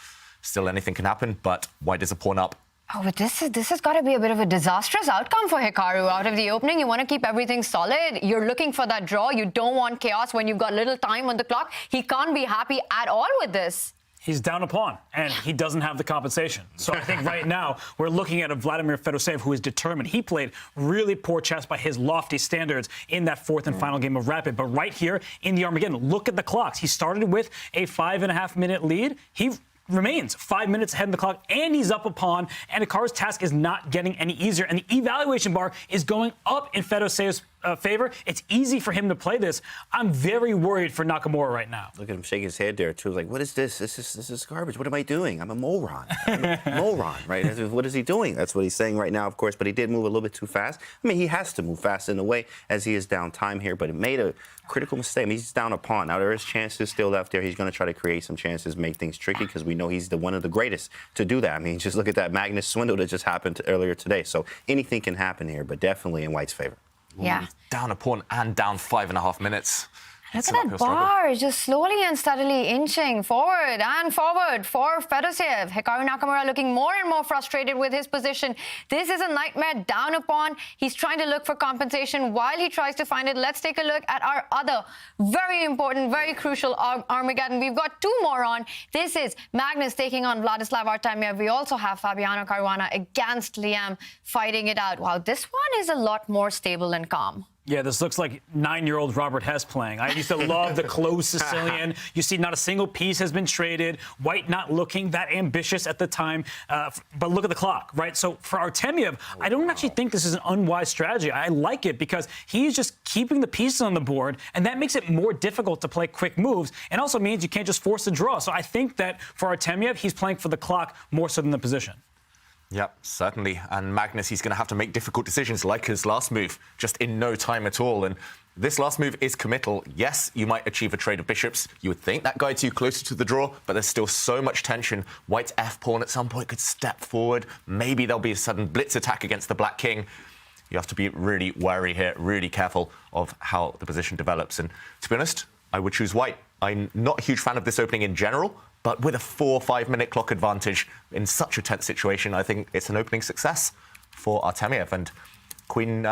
Still anything can happen, but White is a pawn up. Oh, but this has got to be a bit of a disastrous outcome for Hikaru. Out of the opening, you want to keep everything solid. You're looking for that draw. You don't want chaos when you've got little time on the clock. He can't be happy at all with this. He's down a pawn, and he doesn't have the compensation. So I think right now we're looking at a Vladimir Fedoseev who is determined. He played really poor chess by his lofty standards in that fourth and final game of Rapid. But right here in the Armageddon, look at the clocks. He started with a 5.5-minute lead. He remains 5 minutes ahead of the clock, and he's up a pawn, and Hikaru's task is not getting any easier, and the evaluation bar is going up in Fedoseev's favor. It's easy for him to play this. I'm very worried for Nakamura right now. Look at him shaking his head there, too. Like, what is this? This is garbage. What am I doing? I'm a moron. I'm a moron, right? What is he doing? That's what he's saying right now, of course, but he did move a little bit too fast. I mean, he has to move fast in a way as he is down time here, but he made a critical mistake. I mean, he's down a pawn. Now, there is chances still left there. He's going to try to create some chances, make things tricky, because we know he's one of the greatest to do that. I mean, just look at that Magnus swindle that just happened earlier today. So anything can happen here, but definitely in White's favor. Yeah. Down a pawn and down 5.5 minutes. Look at that bar, just slowly and steadily inching forward and forward for Fedoseev. Hikaru Nakamura looking more and more frustrated with his position. This is a nightmare, down a pawn. He's trying to look for compensation while he tries to find it. Let's take a look at our other very important, very crucial Armageddon. We've got two more on. This is Magnus taking on Vladislav Artemiev. We also have Fabiano Caruana against Liem fighting it out. Wow, this one is a lot more stable and calm. Yeah, this looks like 9-year-old Robert Hess playing. I used to love the close Sicilian. You see not a single piece has been traded. White not looking that ambitious at the time. But look at the clock, right? So for Artemiev, I don't actually think this is an unwise strategy. I like it because he's just keeping the pieces on the board, and that makes it more difficult to play quick moves, and also means you can't just force a draw. So I think that for Artemiev, he's playing for the clock more so than the position. Yep, certainly. And Magnus, he's going to have to make difficult decisions like his last move, just in no time at all. And this last move is committal. Yes, you might achieve a trade of bishops. You would think that guides you closer to the draw, but there's still so much tension. White's f-pawn at some point could step forward. Maybe there'll be a sudden blitz attack against the black king. You have to be really wary here, really careful of how the position develops. And to be honest, I would choose White. I'm not a huge fan of this opening in general, but with a 4 or 5 minute clock advantage in such a tense situation, I think it's an opening success for Artemiev. And Queen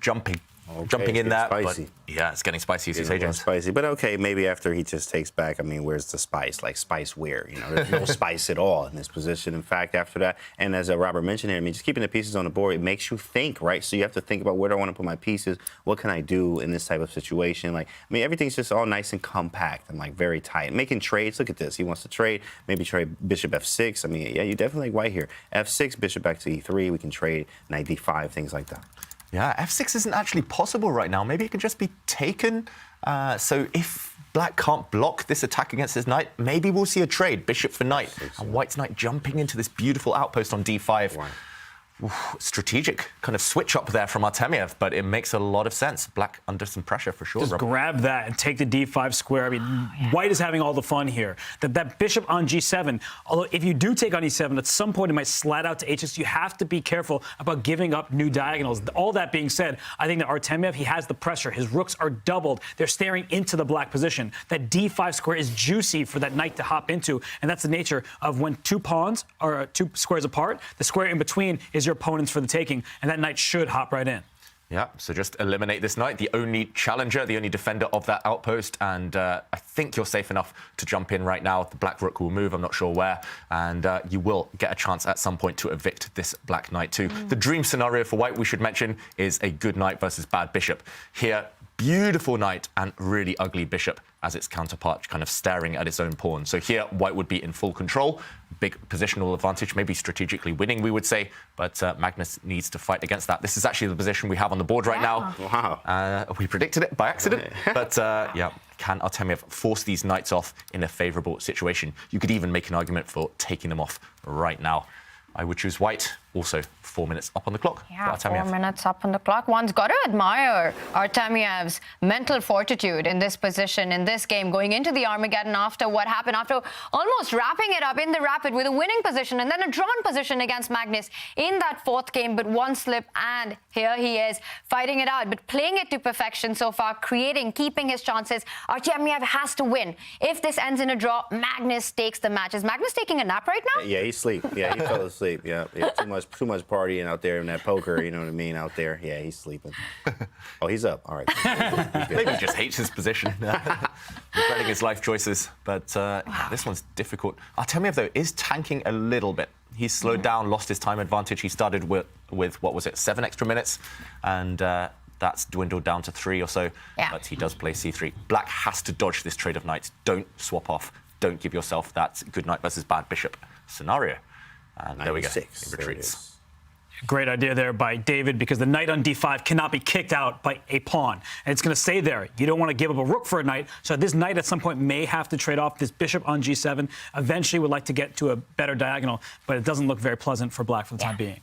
jumping in there. Spicy. But yeah, it's getting spicy, as you say, James. Spicy, but okay, maybe after he just takes back. I mean, where's the spice? Like, spice where? You know, there's no spice at all in this position. In fact, after that, and as Robert mentioned here, I mean, just keeping the pieces on the board, it makes you think, right? So you have to think about where do I want to put my pieces? What can I do in this type of situation? Like, I mean, everything's just all nice and compact and like very tight. Making trades. Look at this. He wants to trade. Maybe trade bishop f6. I mean, yeah, you definitely like White here. f6, bishop back to e3. We can trade knight d5, things like that. Yeah, f6 isn't actually possible right now. Maybe it can just be taken. So if Black can't block this attack against his knight, maybe we'll see a trade, bishop for knight. And White's knight jumping into this beautiful outpost on d5. Wow. Strategic kind of switch up there from Artemiev, but it makes a lot of sense. Black under some pressure for sure. Just grab that and take the d5 square. I mean, White is having all the fun here. That bishop on g7, although if you do take on e7, at some point it might slide out to h6. You have to be careful about giving up new diagonals. All that being said, I think that Artemiev, he has the pressure. His rooks are doubled. They're staring into the black position. That d5 square is juicy for that knight to hop into, and that's the nature of when two pawns are two squares apart. The square in between is your opponents for the taking, and that knight should hop right in. Yeah, so just eliminate this knight, the only challenger, the only defender of that outpost, and I think you're safe enough to jump in right now. The black rook will move, I'm not sure where, and you will get a chance at some point to evict this black knight too. The dream scenario for White, we should mention, is a good knight versus bad bishop. Here, beautiful knight and really ugly bishop as its counterpart, kind of staring at its own pawn. So here, White would be in full control, big positional advantage, maybe strategically winning, we would say, but Magnus needs to fight against that. This is actually the position we have on the board right now. Wow. We predicted it by accident, but yeah, can Artemiev force these knights off in a favourable situation? You could even make an argument for taking them off right now. I would choose White. Also, 4 minutes up on the clock. Yeah, for 4 Artemiev. minutes up on the clock. One's got to admire Artemiev's mental fortitude in this position, in this game, going into the Armageddon after what happened, after almost wrapping it up in the rapid with a winning position and then a drawn position against Magnus in that fourth game, but one slip, and here he is fighting it out, but playing it to perfection so far, keeping his chances. Artemiev has to win. If this ends in a draw, Magnus takes the match. Is Magnus taking a nap right now? Yeah, he's asleep. Yeah, he fell asleep. Yeah, too much partying out there in that poker. You know what I mean? Out there. Yeah, he's sleeping. Oh, he's up. All right. Maybe he just hates his position, regretting his life choices. But yeah, this one's difficult. Artemiev, though, is tanking a little bit. He's slowed down, lost his time advantage. He started with what was it, 7 extra minutes, and that's dwindled down to 3 or so. Yeah. But he does play c3. Black has to dodge this trade of knights. Don't swap off. Don't give yourself that good knight versus bad bishop scenario. And there we go. He retreats. Great idea there by David, because the knight on d5 cannot be kicked out by a pawn. And it's going to stay there. You don't want to give up a rook for a knight, so this knight at some point may have to trade off this bishop on g7. Eventually would like to get to a better diagonal, but it doesn't look very pleasant for black for the time being.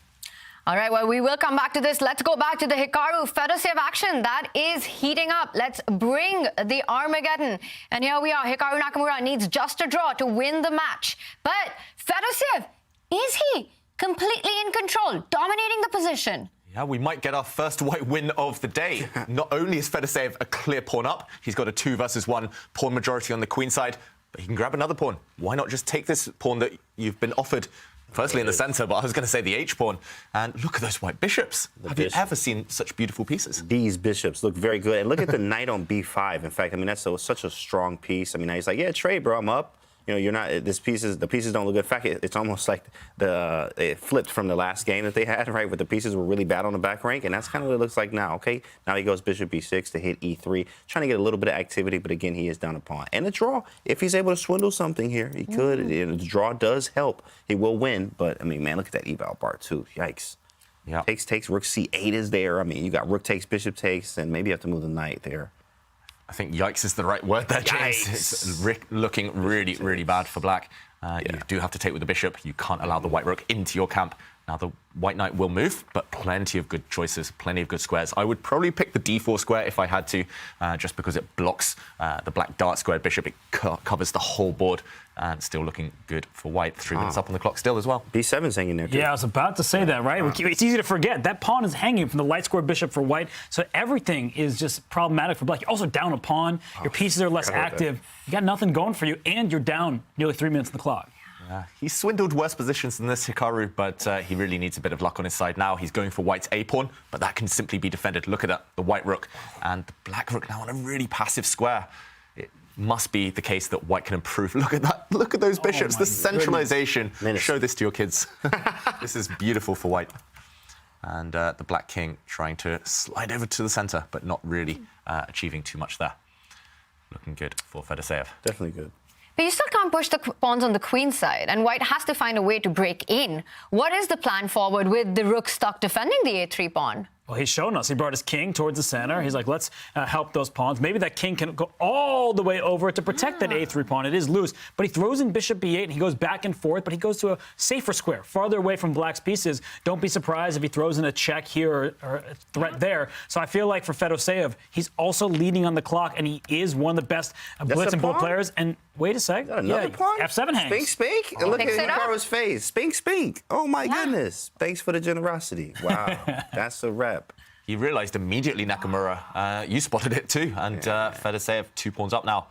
All right, well, we will come back to this. Let's go back to the Hikaru Fedoseev action. That is heating up. Let's bring the Armageddon. And here we are. Hikaru Nakamura needs just a draw to win the match. But Fedoseev, is he completely in control, dominating the position? Yeah, we might get our first white win of the day. Not only is Fedoseev a clear pawn up, he's got a 2 versus 1 pawn majority on the queen side, but he can grab another pawn. Why not just take this pawn that you've been offered? Firstly in the centre, but I was going to say the H-pawn. And look at those white bishops. Have you ever seen such beautiful pieces? These bishops look very good. And look at the knight on b5. In fact, I mean, that's such a strong piece. I mean, he's like, yeah, trade, bro, I'm up. You know, you're not. The pieces don't look good. In fact, it's almost like it flipped from the last game that they had, right? Where the pieces were really bad on the back rank, and that's kind of what it looks like now. Okay, now he goes bishop b6 to hit e3, trying to get a little bit of activity, but again, he is down a pawn and a draw. If he's able to swindle something here, he could. And the draw does help. He will win, but I mean, man, look at that eval bar too. Yikes. Yeah. Takes. Rook c8 is there. I mean, you got rook takes, bishop takes, and maybe you have to move the knight there. I think yikes is the right word there, James. It's looking really, really bad for black. You do have to take with the bishop. You can't allow the white rook into your camp. Now, the white knight will move, but plenty of good choices, plenty of good squares. I would probably pick the d4 square if I had to, just because it blocks the black dart squared bishop. It covers the whole board, and still looking good for white. 3 minutes up on the clock still as well. b7's hanging there, too. Yeah, I was about to say that, right? It's easy to forget. That pawn is hanging from the light square bishop for white, so everything is just problematic for black. You're also down a pawn. Your pieces are less active. You got nothing going for you, and you're down nearly 3 minutes on the clock. He's swindled worse positions than this, Hikaru, but he really needs a bit of luck on his side now. He's going for white's a-pawn, but that can simply be defended. Look at that, the white rook, and the black rook now on a really passive square. It must be the case that white can improve. Look at that. Look at those bishops, the centralization. Show this to your kids. This is beautiful for white. And the black king trying to slide over to the center, but not really achieving too much there. Looking good for Fedoseev. Definitely good. But you still can't push the pawns on the queen side, and white has to find a way to break in. What is the plan forward with the rook stuck defending the a3 pawn? Well, he's shown us. He brought his king towards the center. He's like, let's help those pawns. Maybe that king can go all the way over to protect that a3 pawn. It is loose, but he throws in bishop b8, and he goes back and forth, but he goes to a safer square, farther away from black's pieces. Don't be surprised if he throws in a check here or a threat there. So I feel like for Fedoseev, he's also leading on the clock, and he is one of the best blitz and bull players. And wait a sec. Another pawn? F7 hangs. Spink. Oh. Look at Hikaru's face. Spink. Oh, my goodness. Thanks for the generosity. Wow. That's a rep. He realized immediately, Nakamura, you spotted it too, and Fedoseev 2 pawns up now.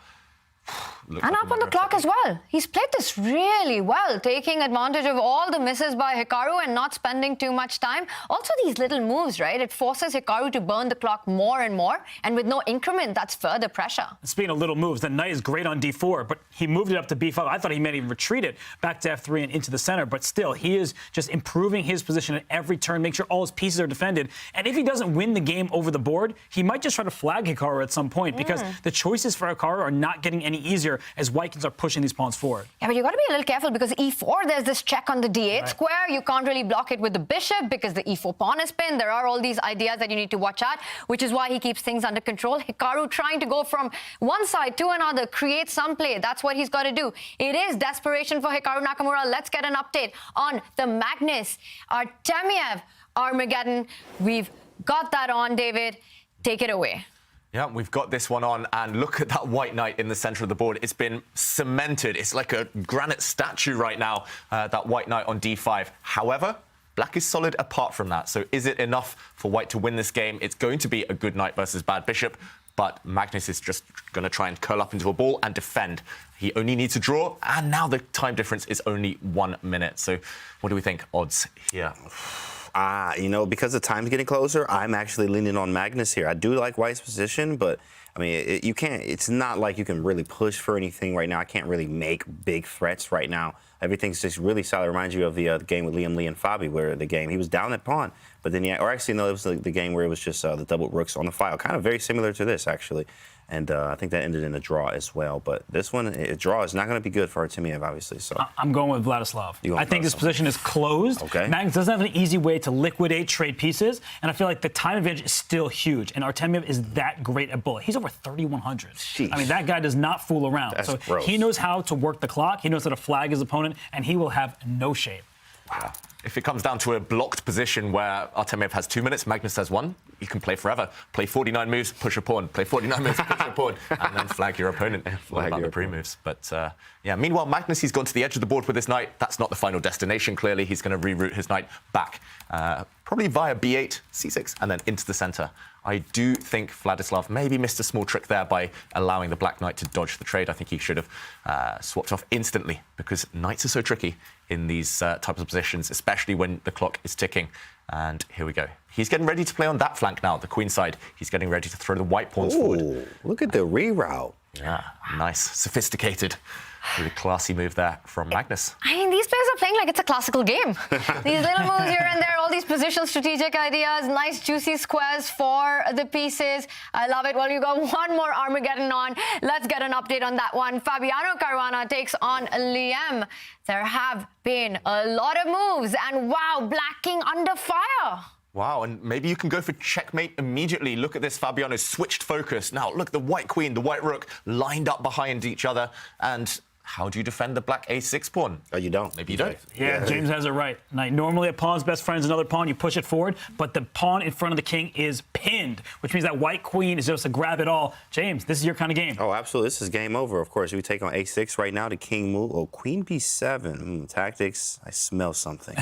And up on the clock as well. He's played this really well, taking advantage of all the misses by Hikaru and not spending too much time. Also, these little moves, right? It forces Hikaru to burn the clock more and more, and with no increment, that's further pressure. Speaking of little moves, the knight is great on d4, but he moved it up to b5. I thought he might even retreat it back to f3 and into the center, but still, he is just improving his position at every turn, make sure all his pieces are defended. And if he doesn't win the game over the board, he might just try to flag Hikaru at some point, because the choices for Hikaru are not getting any any easier as white can start pushing these pawns forward. Yeah, but you got to be a little careful because e4, there's this check on the d8 square. You can't really block it with the bishop because the e4 pawn is pinned. There are all these ideas that you need to watch out, which is why he keeps things under control. Hikaru trying to go from one side to another, create some play. That's what he's got to do. It is desperation for Hikaru Nakamura. Let's get an update on the Magnus Artemiev Armageddon. We've got that on, David. Take it away. Yeah, we've got this one on, and look at that white knight in the center of the board. It's been cemented. It's like a granite statue right now, that white knight on d5. However, black is solid apart from that. So is it enough for white to win this game? It's going to be a good knight versus bad bishop, but Magnus is just going to try and curl up into a ball and defend. He only needs to draw, and now the time difference is only 1 minute. So what do we think? Odds here. You know, because the time's getting closer, I'm actually leaning on Magnus here. I do like white's position, but I mean, you can't. It's not like you can really push for anything right now. I can't really make big threats right now. Everything's just really solid. It reminds you of the game with Liem, Lee, and Fabi, where he was down at pawn, but then or actually no, it was the game where it was just the double rooks on the file, kind of very similar to this actually. And I think that ended in a draw as well. But this one, a draw is not going to be good for Artemiev, obviously. So I'm going with Vladislav. I think this position is closed. Okay. Magnus doesn't have an easy way to liquidate trade pieces, and I feel like the time advantage is still huge. And Artemiev is that great at bullet. He's over 3,100. I mean, that guy does not fool around. That's gross. He knows how to work the clock. He knows how to flag his opponent, and he will have no shame. Wow. If it comes down to a blocked position where Artemiev has 2 minutes, Magnus has 1, you can play forever. Play 49 moves, push a pawn. Play 49 moves, push a pawn, and then flag your opponent. What about the pre-moves? But yeah, meanwhile, Magnus, he's gone to the edge of the board with his knight. That's not the final destination, clearly. He's going to reroute his knight back, probably via b8, c6, and then into the center. I do think Vladislav maybe missed a small trick there by allowing the black knight to dodge the trade. I think he should have swapped off instantly, because knights are so tricky in these types of positions, especially when the clock is ticking. And here we go. He's getting ready to play on that flank now, the queen side. He's getting ready to throw the white pawns forward. Look at the reroute. Yeah, nice, sophisticated. Really classy move there from Magnus. I mean, these players are playing like it's a classical game. These little moves here and there, all these positional strategic ideas, nice juicy squares for the pieces. I love it. Well, you got one more Armageddon on. Let's get an update on that one. Fabiano Caruana takes on Liem. There have been a lot of moves, and wow, black king under fire. Wow, and maybe you can go for checkmate immediately. Look at this, Fabiano switched focus. Now, look, the white queen, the white rook lined up behind each other, and how do you defend the black a6 pawn? Oh, you don't. Maybe you don't. Yeah, James has it right. Now, normally a pawn's best friend is another pawn. You push it forward, but the pawn in front of the king is pinned, which means that white queen is just to grab it all. James, this is your kind of game. Oh, absolutely. This is game over, of course. We take on a6 right now. The king move. Oh, queen b7. Tactics. I smell something.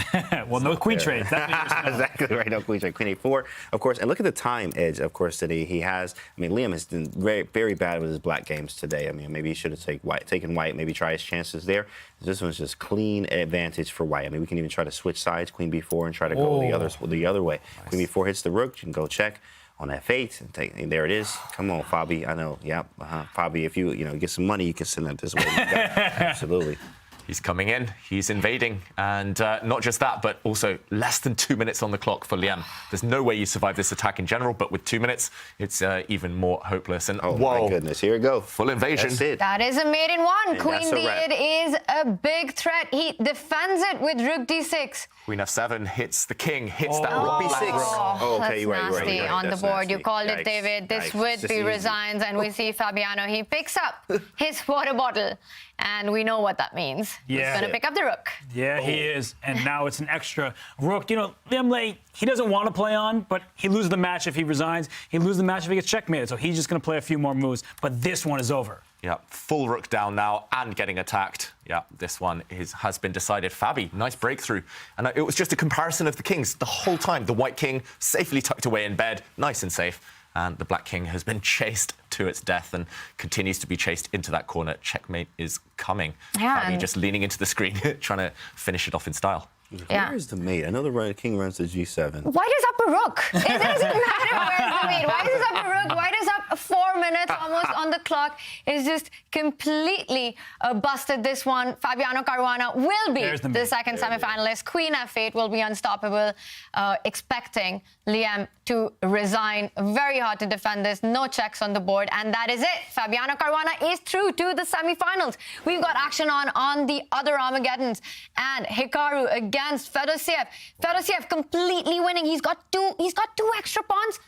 Well, no queen trade. Exactly right. No queen trade. Queen a4, of course. And look at the time edge, of course, that he has. I mean, Liam has been very, very bad with his black games today. I mean, maybe he should have taken white, maybe try his chances there. This one's just clean advantage for white. I mean, we can even try to switch sides, queen b4, and try to go the other way. Nice. Queen b4 hits the rook. You can go check on f8 and take. And there it is. Come on, Fabi. I know. Yep. Fabi, if you get some money, you can send that this way. Absolutely. He's coming in, he's invading, and not just that, but also less than 2 minutes on the clock for Liem. There's no way you survive this attack in general, but with 2 minutes, it's even more hopeless. And whoa, my goodness, here we go. Full invasion. That's it. That is a mate in one. And Queen d8 is a big threat. He defends it with rook d6. Queen f7 hits the king, hits that rook b6. Oh, okay, you're right. Nasty on the board. Nasty. You called it, David. This would be resigns, and we see Fabiano. He picks up his water bottle, and we know what that means. Yeah. He's going to pick up the rook. Yeah, he is. And now it's an extra rook. You know, Liem, he doesn't want to play on, but he loses the match if he resigns. He loses the match if he gets checkmated. So he's just going to play a few more moves. But this one is over. Yeah, full rook down now and getting attacked. Yeah, this one has been decided. Fabi, nice breakthrough. And it was just a comparison of the kings the whole time. The white king safely tucked away in bed, nice and safe. And the black king has been chased to its death and continues to be chased into that corner. Checkmate is coming. Yeah, Fabi just leaning into the screen, trying to finish it off in style. Yeah. Where's the mate? I know the king runs to g7. White is up a rook. It doesn't matter where's the mate. White is up a rook. White is up 4 minutes almost on the clock. It's just completely busted this one. Fabiano Caruana will be the second semi-finalist. Queen f8 will be unstoppable, expecting Liem to resign. Very hard to defend this. No checks on the board. And that is it. Fabiano Caruana is through to the semifinals. We've got action on the other Armageddons. And Hikaru against Fedosiev. Fedosiev completely winning. He's got two extra pawns,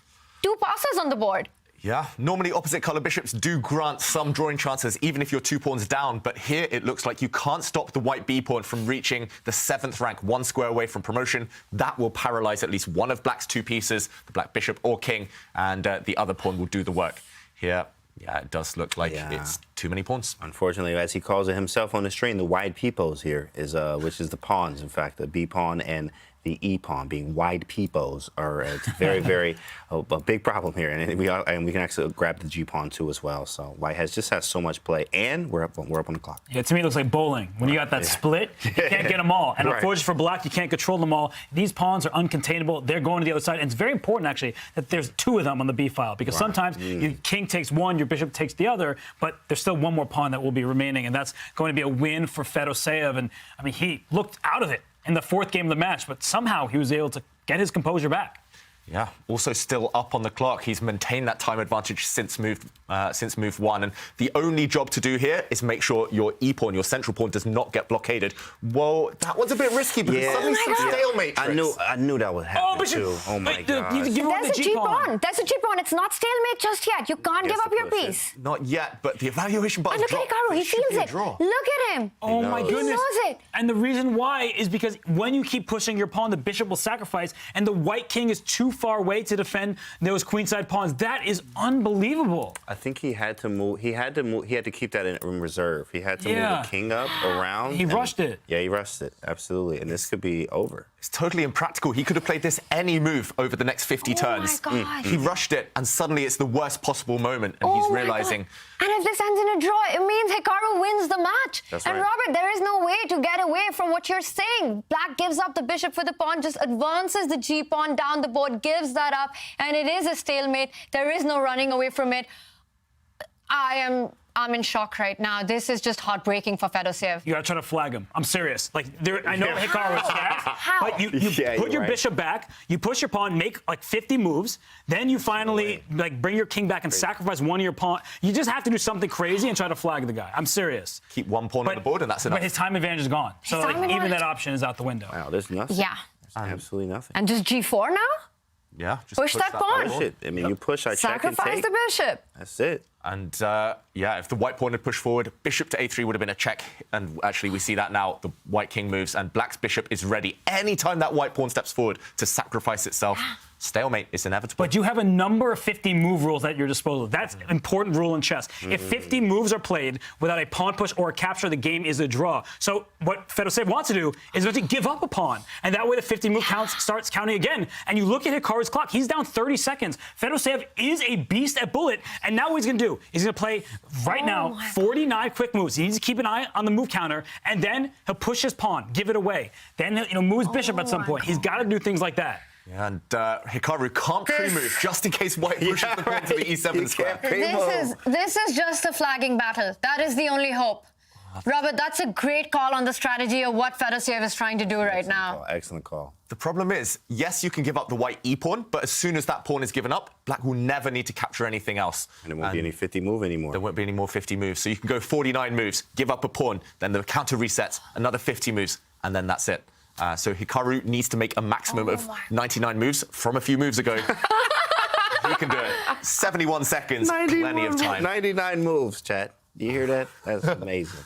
2 passes on the board. Yeah, normally opposite colour bishops do grant some drawing chances, even if you're 2 pawns down. But here it looks like you can't stop the white B pawn from reaching the 7th rank, 1 square away from promotion. That will paralyse at least one of black's 2 pieces, the black bishop or king, and the other pawn will do the work. Here, yeah, it does look like it's too many pawns. Unfortunately, as he calls it himself on the stream, the wide peepos here is, which is the pawns, in fact, the B pawn and the E pawn being wide peepos are it's very, very a big problem here, and we can actually grab the G pawn too as well. So white just has so much play, and we're up on the clock. Yeah, to me it looks like bowling. When you got that split, you can't get them all, and unfortunately for black, you can't control them all. These pawns are uncontainable. They're going to the other side, and it's very important actually that there's 2 of them on the B file because sometimes your king takes one, your bishop takes the other, but there's still one more pawn that will be remaining, and that's going to be a win for Fedosiev. And I mean, he looked out of it in the 4th game of the match, but somehow he was able to get his composure back. Yeah, also still up on the clock. He's maintained that time advantage since move 1. And the only job to do here is make sure your E-pawn, your central pawn, does not get blockaded. Whoa, that was a bit risky because suddenly some stalemate tricks. I knew that would happen too. Oh my God. There's a G-pawn. There's a G-pawn. It's not stalemate just yet. You can't give up your piece. Not yet, but the evaluation button look at Hikaru. He feels it. Look at him. Oh my goodness. He knows it. And the reason why is because when you keep pushing your pawn, the bishop will sacrifice, and the white king is too far away to defend those queenside pawns. That is unbelievable. I think he had to move. He had to keep that in reserve. He had to move the king up around. He rushed it. Yeah, he rushed it. Absolutely. And this could be over. It's totally impractical. He could have played this any move over the next 50 turns. My God. He rushed it, and suddenly it's the worst possible moment, and he's realizing. And if this ends in a draw, it means Hikaru wins the match. That's and right. Robert, there is no way to get away from what you're saying. Black gives up the bishop for the pawn, just advances the G pawn down the board, gives that up, and it is a stalemate. There is no running away from it. I'm in shock right now. This is just heartbreaking for Fedosiev. You gotta try to flag him. I'm serious. Like, I know Hikaru is fast, but you put your bishop back, you push your pawn, make like 50 moves, then you finally like bring your king back and sacrifice one of your pawn. You just have to do something crazy and try to flag the guy. I'm serious. Keep one pawn on the board, and that's enough. But his time advantage is gone. So like, even that option is out the window. Wow, there's nothing. Yeah. There's absolutely nothing. And just G4 now? Yeah, just push that pawn. Push it. I mean, you push, I check and sacrifice take. the bishop. That's it. And yeah, if the white pawn had pushed forward, bishop to a3 would have been a check. And actually, we see that now. The white king moves, and black's bishop is ready. Anytime that white pawn steps forward to sacrifice itself, stalemate is inevitable. But you have a number of 50 move rules at your disposal. That's an important rule in chess. If 50 moves are played without a pawn push or a capture, the game is a draw. So what Fedosiev wants to do is to give up a pawn. And that way the 50 move count starts counting again. And you look at Hikaru's clock. He's down 30 seconds. Fedosiev is a beast at bullet. And now what he's going to do is he's going to play right now 49 quick moves. He needs to keep an eye on the move counter. And then he'll push his pawn, give it away. Then he'll move his bishop at some point. He's got to do things like that. Yeah, and Hikaru can't pre-move just in case white pushes the pawn to the e7 square. This is just a flagging battle. That is the only hope. Robert, that's a great call on the strategy of what Fedosiev is trying to do right now. Excellent call. The problem is, yes, you can give up the white e-pawn, but as soon as that pawn is given up, black will never need to capture anything else. And there won't be any 50 move anymore. There won't be any more 50 moves. So you can go 49 moves, give up a pawn, then the counter resets, another 50 moves, and then that's it. So Hikaru needs to make a maximum of 99 moves from a few moves ago. He can do it. 71 seconds, plenty of time. 99 moves, chat. You hear that? That's amazing.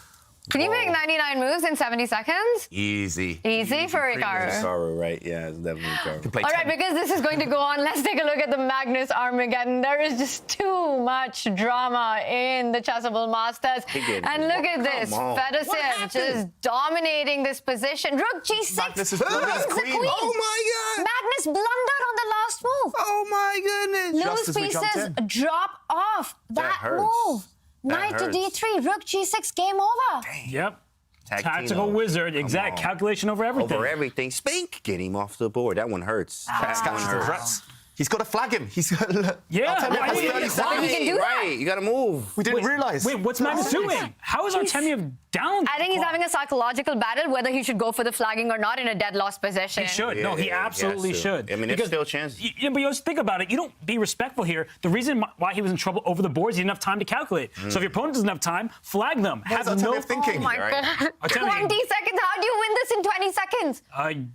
Can you make 99 moves in 70 seconds? Easy. Easy for Hikaru. Hikaru, right? Yeah, it's definitely Hikaru. All right, because this is going to go on, let's take a look at the Magnus Armageddon. There is just too much drama in the Chessable Masters. And look at this. Fedosiev just dominating this position. Rook G6. Magnus is the queen. Oh, my God. Magnus blundered on the last move. Oh, my goodness. Loose pieces drop off that move. Knight to D3, Rook G6, game over. Yep. Tactical wizard, exact calculation over everything. Over everything. Spink, get him off the board. That one hurts. That one hurts. He's got to flag him. He's got to... Yeah, Artemiev has I mean, 30 he seconds. can do that. Right, you got to move. We didn't realize. Wait, what's Magnus doing? How is Artemiev down? I think he's having a psychological battle whether he should go for the flagging or not in a dead lost position. He should. No, he absolutely should. I mean, there's still chances. Yeah, but you always think about it. You don't be respectful here. The reason why he was in trouble over the boards, he didn't have time to calculate. So if your opponent doesn't have time, flag them. What's Artemiev thinking? Oh my God. Artemiev- 20 seconds. How do you win this in 20 seconds?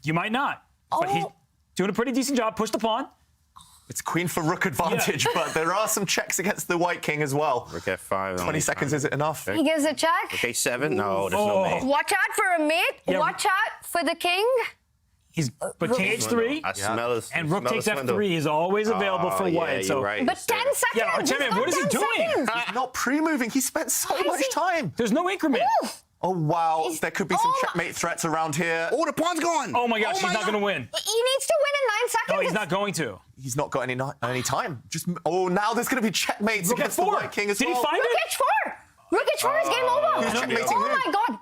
You might not. But he's doing a pretty decent job. Push the pawn. It's queen for rook advantage, but there are some checks against the white king as well. Rook F5. 20 seconds, is it enough? He gives a check. Okay, 7. No, there's no mate. Watch out for a mate. Yeah. Watch out for the king. But king H3 I smell it. and rook smell takes the swindle. F3 is always available for Yeah, white. you're right. But 10 seconds. Yeah, Artemiev, Just what is he 10 doing? seconds. He's not pre-moving. He spent so much time. There's no increment. Ooh. Oh, wow. He's- There could be some oh my- checkmate threats around here. Oh, the pawn's gone. Oh my gosh, he's not going to win. He needs to win in 9 seconds. No, he's not going to. He's not got any time. Just now there's going to be checkmates Rook against the F4. white king as Did well. he find Rook it? H4. Rook H4 is game over. Who's checkmating Oh who? my God.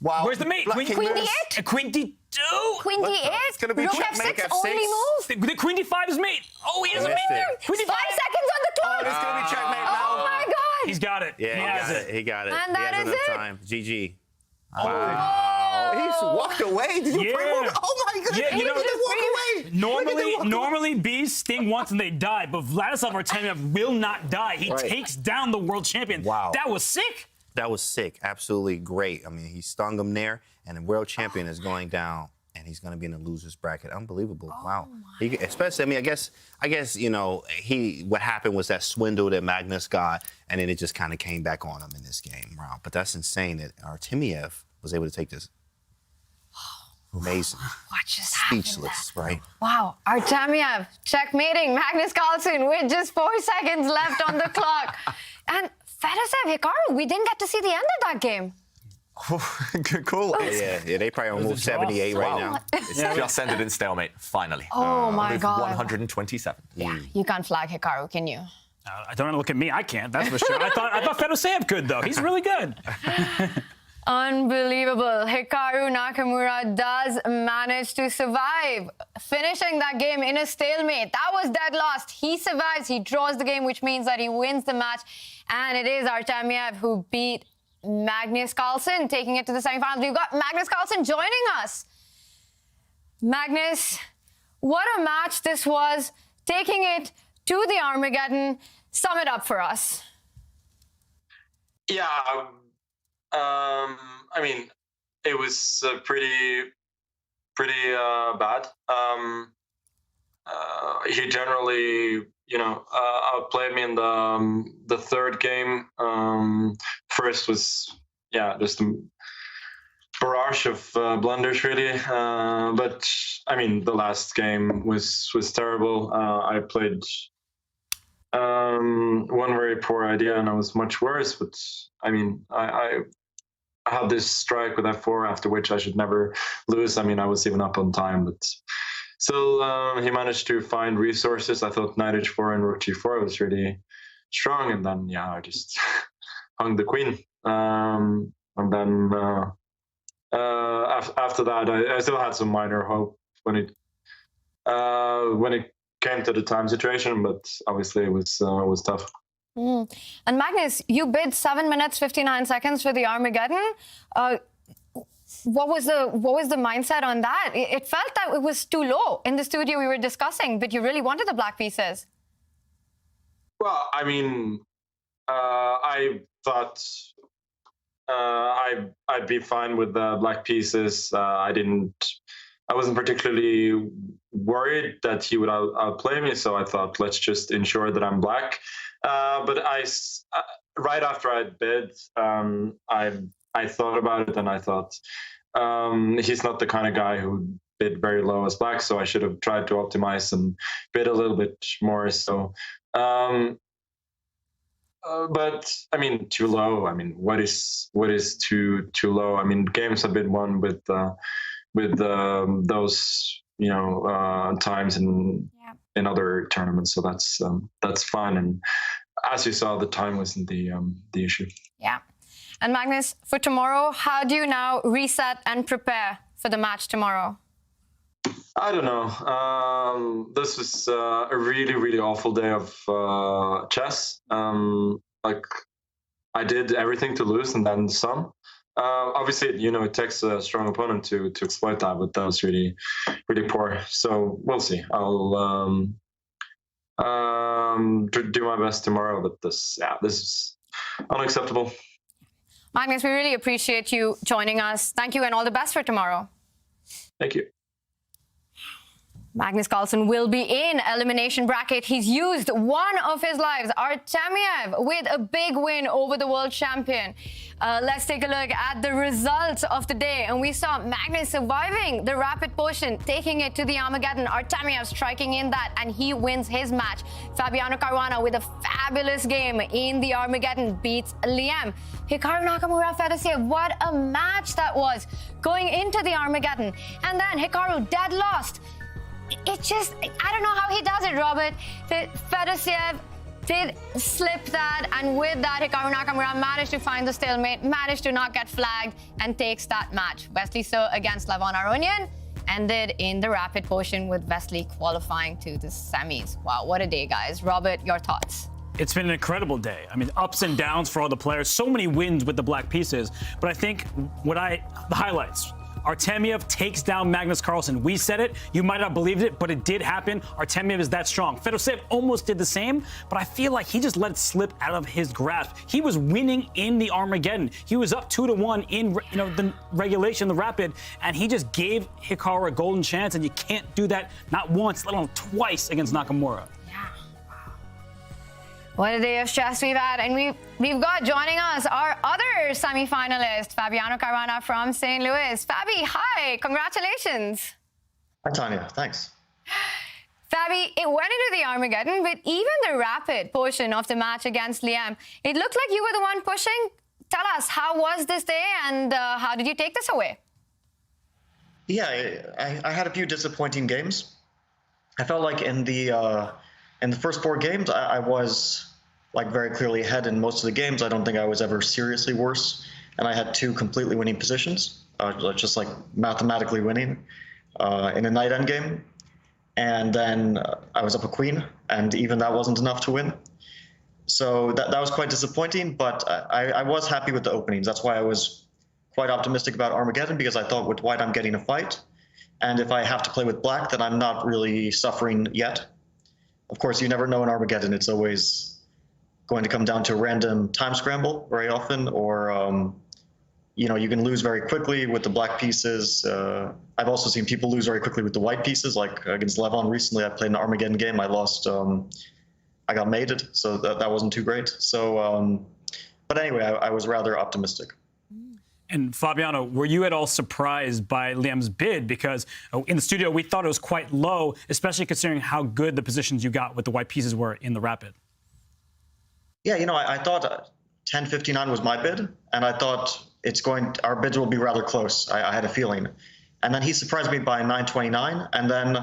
Wow. Where's the mate? Black Queen- king Queen moves. D8. Queen D2. Queen D8. It's gonna be Rook checkmate, F6 F6. only move. The Queen D5 is mate. Oh, he has a missed mate it. there. Queen 5 D5. seconds on the clock. It's going to be checkmate now. Oh my God. He's got it. Yeah, he has it. He got it. And he that has is enough it. time. GG. Oh, he's walked away. Did you Yeah. pre-move? Oh my goodness. Yeah, you know, Look at him walk away. Normally bees sting once and they die, but Vladislav Artemiev will not die. He Right. takes down the world champion. Wow. That was sick. That was sick. Absolutely great. I mean, he stung him there, and the world champion is going down, and he's going to be in the losers bracket. Unbelievable. Wow. Especially, I mean, I guess, you know, what happened was that swindle that Magnus got, and then it just kind of came back on him in this game round. But that's insane that Artemiev was able to take this. Amazing. What just happened Speechless, there? right? Wow. Artemiev checkmating Magnus Carlsen with just 4 seconds left on the clock. And Fedorsev, Hikaru, we didn't get to see the end of that game. Good call. Yeah, they probably on move 78 right now. It's just ended in stalemate, finally. Oh my Move God. 127. Yeah, you can't flag Hikaru, can you? I don't want to look at me. I can't. That's for sure. I thought Fedorsev could though. He's really good. Unbelievable. Hikaru Nakamura does manage to survive, finishing that game in a stalemate. That was dead last. He survives. He draws the game, which means that he wins the match. And it is Artemiev who beat Magnus Carlsen, taking it to the semifinals. We've got Magnus Carlsen joining us. Magnus, what a match this was. Taking it to the Armageddon. Sum it up for us. Yeah, I mean, it was pretty bad. He generally, outplayed me in the third game. First was, just a barrage of blunders, really. But I mean, the last game was terrible. I played one very poor idea, and I was much worse. But I mean, I had this strike with F4, after which I should never lose. I mean, I was even up on time, but still, he managed to find resources. I thought Knight H4 and Rook G4 was really strong, and then I just hung the queen. And then after that, I still had some minor hope when it came to the time situation, but obviously it was tough. And Magnus, you bid 7 minutes 59 seconds for the Armageddon. What was the mindset on that? It felt that it was too low in the studio we were discussing, but you really wanted the black pieces. Well, I mean, I thought I'd be fine with the black pieces. I wasn't particularly worried that he would outplay me, so I thought, let's just ensure that I'm black. But right after I bid, I thought about it, and I thought he's not the kind of guy who bid very low as black, so I should have tried to optimize and bid a little bit more. So, but I mean, too low. I mean, what is too low? I mean, games have been won with those times in other tournaments, so that's fine. And as you saw, the time wasn't the issue. Yeah. And Magnus, for tomorrow, how do you now reset and prepare for the match tomorrow? I don't know. This was a really, really awful day of chess. Like, I did everything to lose and then some. Obviously, it takes a strong opponent to exploit that, but that was really, really poor. So we'll see. I'll do my best tomorrow, but this is unacceptable. Magnus, we really appreciate you joining us. Thank you and all the best for tomorrow. Thank you. Magnus Carlsen will be in elimination bracket. He's used one of his lives, Artemiev, with a big win over the world champion. Let's take a look at the results of the day. And we saw Magnus surviving the rapid potion, taking it to the Armageddon. Artemiev striking in that, and he wins his match. Fabiano Caruana with a fabulous game in the Armageddon beats Liem. Hikaru Nakamura, Fedosiev, what a match that was going into the Armageddon. And then Hikaru dead lost. It just, I don't know how he does it, Robert. Fedosiev did slip that, and with that, Hikaru Nakamura managed to find the stalemate, managed to not get flagged, and takes that match. Wesley So against Levon Aronian ended in the rapid potion with Wesley qualifying to the semis. Wow, what a day, guys. Robert, your thoughts? It's been an incredible day. I mean, ups and downs for all the players. So many wins with the black pieces. But I think the highlights. Artemiev takes down Magnus Carlsen. We said it. You might not believed it, but it did happen. Artemiev is that strong. Fedosiev almost did the same, but I feel like he just let it slip out of his grasp. He was winning in the Armageddon. He was up 2-1 in the regulation, the rapid, and he just gave Hikaru a golden chance, and you can't do that not once, let alone twice against Nakamura. What a day of chess we've had. And we've got joining us our other semi-finalist, Fabiano Caruana from St. Louis. Fabi, hi. Congratulations. Hi, Tanya. Thanks. Fabi, it went into the Armageddon, but even the rapid portion of the match against Liem, it looked like you were the one pushing. Tell us, how was this day and how did you take this away? Yeah, I had a few disappointing games. I felt like in the first 4 games, I was very clearly ahead in most of the games. I don't think I was ever seriously worse. And I had 2 completely winning positions, just mathematically winning in a night end game. And then I was up a queen, and even that wasn't enough to win. So that was quite disappointing, but I was happy with the openings. That's why I was quite optimistic about Armageddon, because I thought with white I'm getting a fight. And if I have to play with black, then I'm not really suffering yet. Of course, you never know in Armageddon. It's always going to come down to a random time scramble very often, or you can lose very quickly with the black pieces. I've also seen people lose very quickly with the white pieces, like against Levon recently. I played an Armageddon game. I lost. I got mated, so that wasn't too great. So, but anyway, I was rather optimistic. And Fabiano, were you at all surprised by Liem's bid? Because in the studio, we thought it was quite low, especially considering how good the positions you got with the white pieces were in the rapid. Yeah, I thought 10.59 was my bid, and I thought our bids will be rather close. I had a feeling. And then he surprised me by 9.29, and then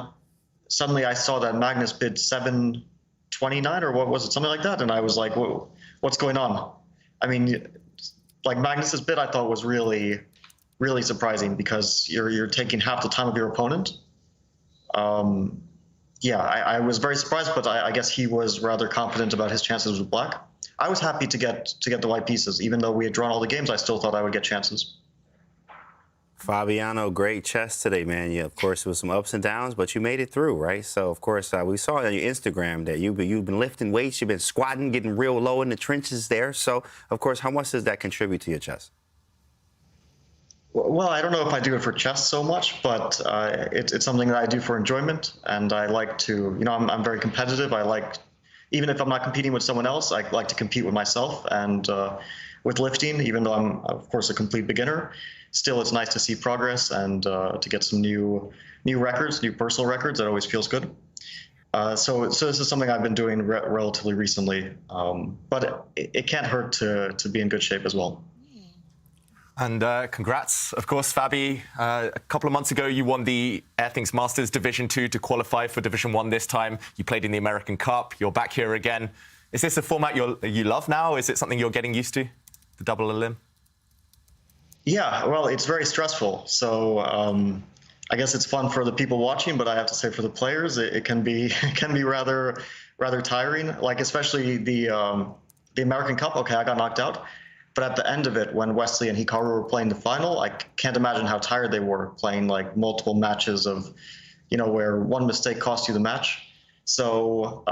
suddenly I saw that Magnus bid 7.29, or what was it, something like that, and I was like, whoa, what's going on? I mean, Magnus's bid I thought was really, really surprising, because you're taking half the time of your opponent. Yeah, I was very surprised, but I guess he was rather confident about his chances with black. I was happy to get the white pieces. Even though we had drawn all the games, I still thought I would get chances. Fabiano, great chess today, man. Yeah, of course, there was some ups and downs, but you made it through, right? So, of course, we saw on your Instagram that you've been lifting weights, you've been squatting, getting real low in the trenches there. So, of course, how much does that contribute to your chess? Well, I don't know if I do it for chess so much, but it's something that I do for enjoyment, and I like to, I'm very competitive. I like, even if I'm not competing with someone else, I like to compete with myself. And with lifting, even though I'm, of course, a complete beginner, still it's nice to see progress and to get some new records, new personal records. That always feels good. So this is something I've been doing relatively recently, but it can't hurt to be in good shape as well. And congrats, of course, Fabi. A couple of months ago, you won the Airthings Masters Division 2 to qualify for Division 1 this time. You played in the American Cup. You're back here again. Is this a format you love now? Is it something you're getting used to, the double a limb? Yeah, well, it's very stressful. So I guess it's fun for the people watching, but I have to say for the players, it can be rather tiring. Like especially the American Cup. Okay, I got knocked out, but at the end of it, when Wesley and Hikaru were playing the final, I can't imagine how tired they were playing like multiple matches of, where one mistake cost you the match. So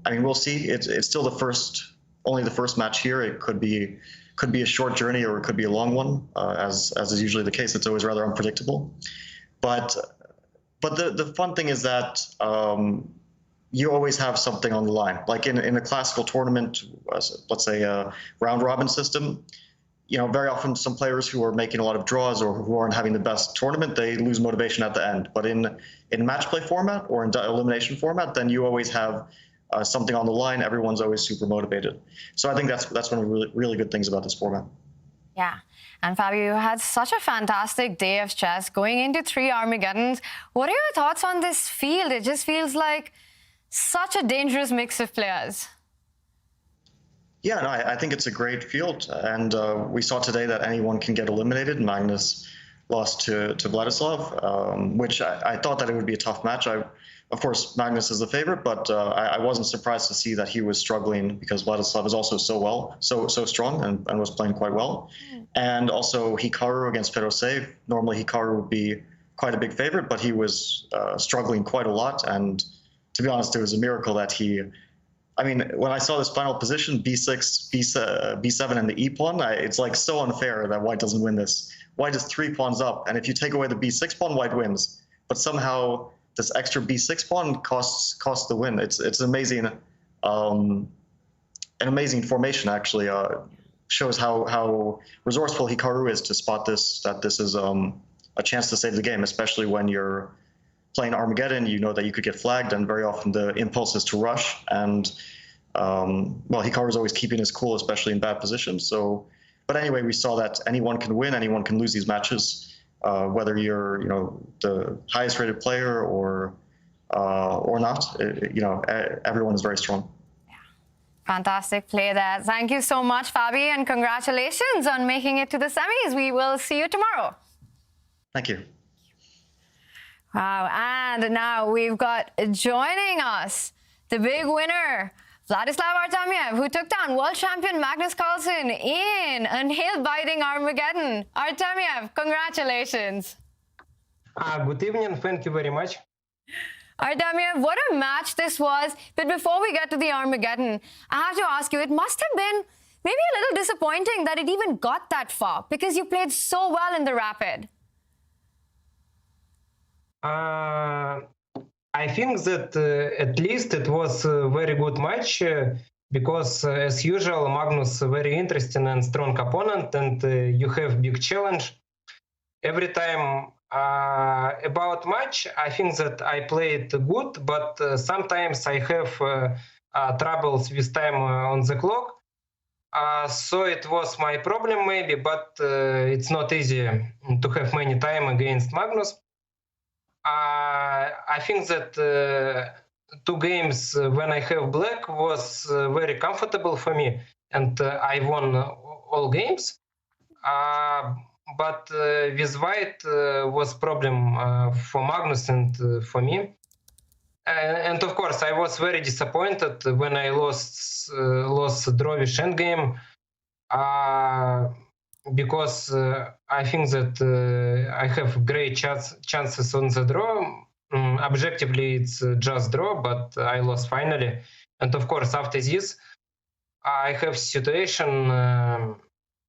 I mean, we'll see. It's still only the first match here. It could be a short journey or it could be a long one, as is usually the case. It's always rather unpredictable. But the fun thing is that you always have something on the line. Like in a classical tournament, let's say a round robin system, very often some players who are making a lot of draws or who aren't having the best tournament, they lose motivation at the end. But in match play format or in elimination format, then you always have something on the line. Everyone's always super motivated. So I think that's one of the really good things about this format. Yeah. And Fabio, you had such a fantastic day of chess going into 3 Armageddons. What are your thoughts on this field? It just feels like such a dangerous mix of players. Yeah, no, I think it's a great field. And we saw today that anyone can get eliminated. Magnus lost to Vladislav, which I thought that it would be a tough match. Of course, Magnus is the favorite, but I wasn't surprised to see that he was struggling because Vladislav is also so strong and was playing quite well. And also Hikaru against Feroce. Normally Hikaru would be quite a big favorite, but he was struggling quite a lot. And to be honest, it was a miracle that when I saw this final position, b6, b7, and the e pawn, it's like so unfair that white doesn't win this. White is 3 pawns up, and if you take away the b6 pawn, white wins. But somehow this extra b6 pawn costs the win. It's amazing, an amazing formation actually. Shows how resourceful Hikaru is to spot that this is a chance to save the game, especially when you're playing Armageddon. You know that you could get flagged, and very often the impulse is to rush. And Hikaru is always keeping his cool, especially in bad positions. So, but anyway, we saw that anyone can win, anyone can lose these matches, whether you're the highest rated player or not. Everyone is very strong. Fantastic play there. Thank you so much, Fabi, and congratulations on making it to the semis. We will see you tomorrow. Thank you. Wow, and now we've got joining us the big winner, Vladislav Artemiev, who took down world champion Magnus Carlsen in a nail-biting Armageddon. Artemiev, congratulations. Good evening. Thank you very much. Artemiev, what a match this was. But before we get to the Armageddon, I have to ask you, it must have been maybe a little disappointing that it even got that far because you played so well in the Rapid. I think that at least it was a very good match because, as usual, Magnus a very interesting and strong opponent, and you have big challenge every time. About match, I think that I played good, but sometimes I have troubles with time on the clock. So it was my problem maybe, but it's not easy to have many time against Magnus. I think that 2 games when I have black was very comfortable for me, and I won all games. But with white was problem for Magnus and for me. And of course, I was very disappointed when I lost draw with endgame. Because I think that I have great chances on the draw. Objectively, it's just draw, but I lost finally. And of course, after this, I have situation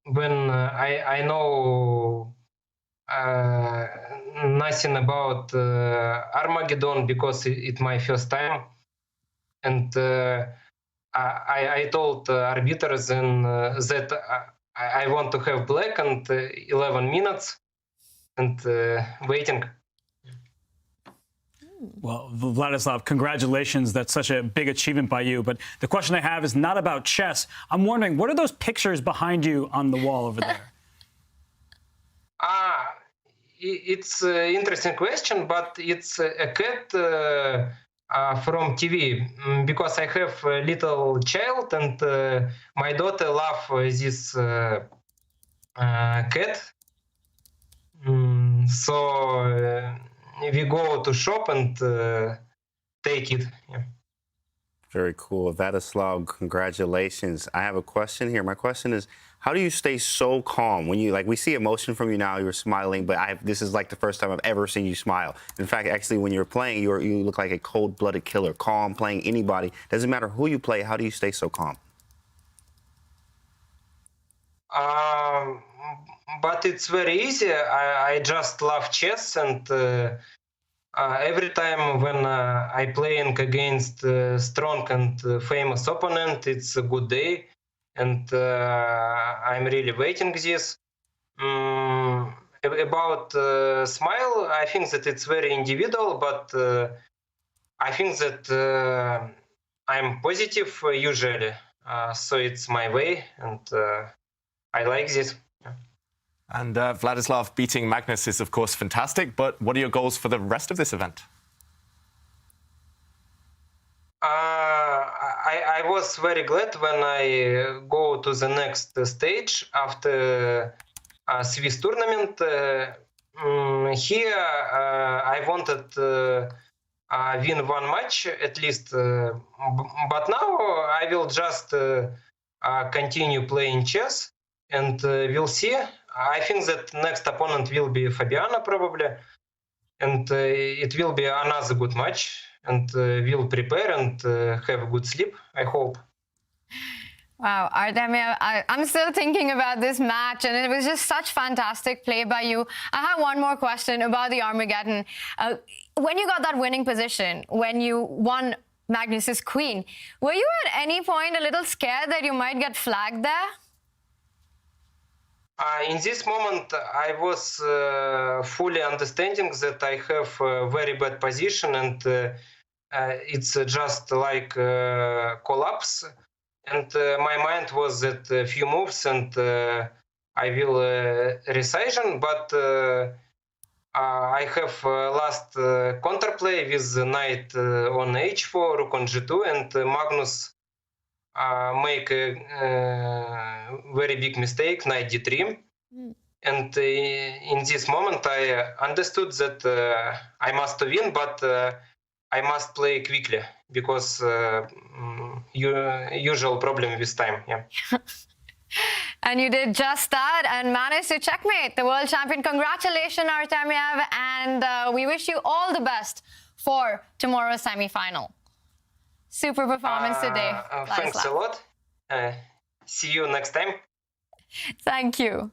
when I know nothing about Armageddon because it's my first time. And I told arbiters that I want to have black and 11 minutes and waiting. Well, Vladislav, congratulations. That's such a big achievement by you. But the question I have is not about chess. I'm wondering, what are those pictures behind you on the wall over there? It's an interesting question, but it's a cat from TV because I have a little child and my daughter loves this cat. So we go to shop and take it. Yeah. Very cool. Vladislav, congratulations. I have a question here. My question is, how do you stay so calm when you, like, we see emotion from you now, you're smiling, but this is like the first time I've ever seen you smile. In fact, actually, when you're playing, you look like a cold-blooded killer, calm, playing anybody. Doesn't matter who you play, how do you stay so calm? But it's very easy. I just love chess, and every time when I playing against strong and famous opponent, it's a good day, and I'm really waiting this. About smile, I think that it's very individual, but I think that I'm positive usually, so it's my way, and I like this. And Vladislav, beating Magnus is, of course, fantastic, but what are your goals for the rest of this event? I was very glad when I go to the next stage after Swiss tournament. Here I wanted win one match at least, but now I will just continue playing chess, and we'll see. I think that next opponent will be Fabiana probably, and it will be another good match, and we'll prepare and have a good sleep, I hope. Wow, Artemiev, I'm still thinking about this match, and it was just such fantastic play by you. I have one more question about the Armageddon. When you got that winning position, when you won Magnus's queen, were you at any point a little scared that you might get flagged there? In this moment, I was fully understanding that I have a very bad position, and it's just like collapse. And my mind was that a few moves and I will rescission, but I have last counterplay with knight on h4, rook on g2, and Magnus make a very big mistake, knight d3. And in this moment, I understood that I must win, but I must play quickly because usual problem with time. Yeah. And you did just that and managed to checkmate the world champion. Congratulations, Artemiev, and we wish you all the best for tomorrow's semi-final. Super performance today. Thanks a lot. See you next time. Thank you.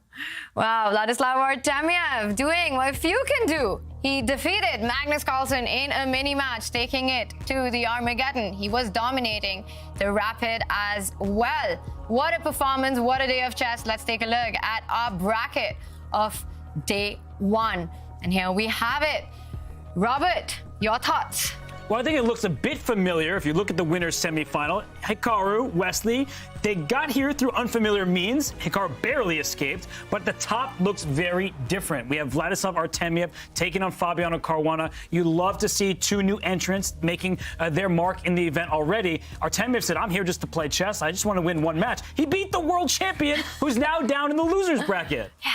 Wow, Vladislav Artemiev doing what few can do. He defeated Magnus Carlsen in a mini match, taking it to the Armageddon. He was dominating the Rapid as well. What a performance, what a day of chess. Let's take a look at our bracket of day one. And here we have it. Robert, your thoughts? Well, I think it looks a bit familiar if you look at the winner's semifinal. Hikaru, Wesley, they got here through unfamiliar means. Hikaru barely escaped, but the top looks very different. We have Vladislav Artemiev taking on Fabiano Caruana. You love to see two new entrants making their mark in the event already. Artemiev said, I'm here just to play chess. I just want to win one match. He beat the world champion, who's now down in the loser's bracket. Yeah.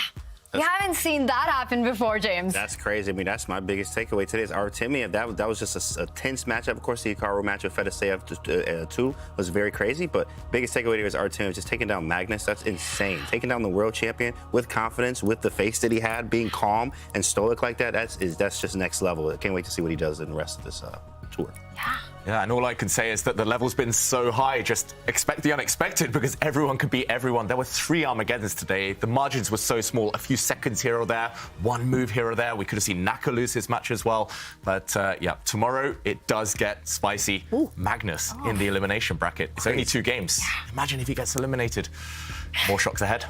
We haven't seen that happen before, James. That's crazy. I mean, that's my biggest takeaway today is Artemiev. That was just a tense matchup. Of course, the Hikaru match with Fedoseev 2 was very crazy, but biggest takeaway here is Artemiev just taking down Magnus. That's insane. Taking down the world champion with confidence, with the face that he had, being calm and stoic like that, that's just next level. I can't wait to see what he does in the rest of this tour. Yeah, and all I can say is that the level's been so high. Just expect the unexpected because everyone could beat everyone. There were 3 Armageddons today. The margins were so small, a few seconds here or there, one move here or there. We could have seen Naka lose his match as well. But yeah, tomorrow it does get spicy. Ooh. Magnus in the elimination bracket. It's only 2 games. Imagine if he gets eliminated. More shocks ahead.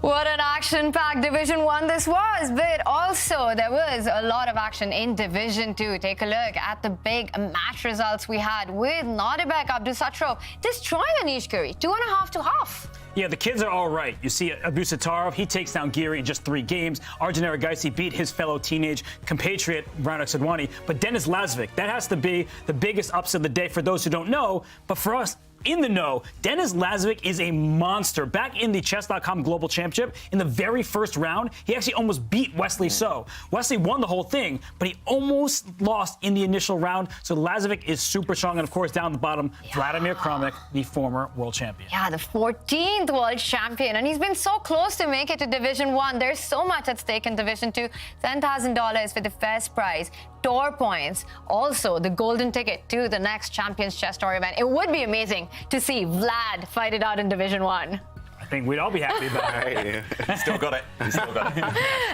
What an action-packed Division 1 this was, but also there was a lot of action in Division 2. Take a look at the big match results we had with Nordebek Abdusattorov destroying Anish Giri, 2.5 to half. Yeah, the kids are all right. You see Abdusattorov, he takes down Giri in just 3 games. Arjun Erigaisi beat his fellow teenage compatriot, Ranak Sadwani. But Denis Lazovic, that has to be the biggest upset of the day for those who don't know. But for us, in the know, Denis Lazovic is a monster. Back in the Chess.com Global Championship, in the very first round, he actually almost beat Wesley So. Wesley won the whole thing, but he almost lost in the initial round. So Lazovic is super strong. And of course, down the bottom, Vladimir Kramnik, the former world champion. Yeah, the 14th world champion. And he's been so close to make it to Division 1. There's so much at stake in Division 2. $10,000 for the first prize. Tour points, also the golden ticket to the next Champions Chess Tour event. It would be amazing to see Vlad fight it out in Division 1. I think we'd all be happy about it. Still got it. Still got it.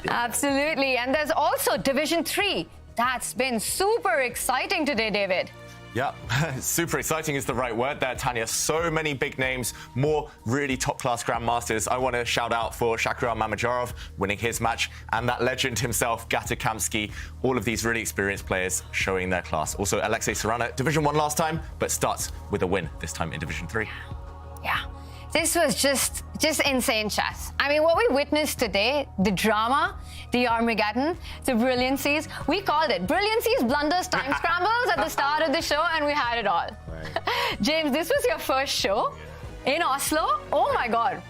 Absolutely. And there's also Division 3. That's been super exciting today, David. Yeah, super exciting is the right word there, Tanya. So many big names, more really top-class grandmasters. I want to shout out for Shakhriar Mamedyarov winning his match, and that legend himself, Gata Kamsky. All of these really experienced players showing their class. Also, Alexei Sarana, Division 1 last time, but starts with a win this time in Division 3. Yeah. This was just insane chess. I mean, what we witnessed today, the drama, the Armageddon, the brilliancies, we called it. Brilliancies, blunders, time scrambles at the start of the show, and we had it all. Right. James, this was your first show in Oslo. Oh my God.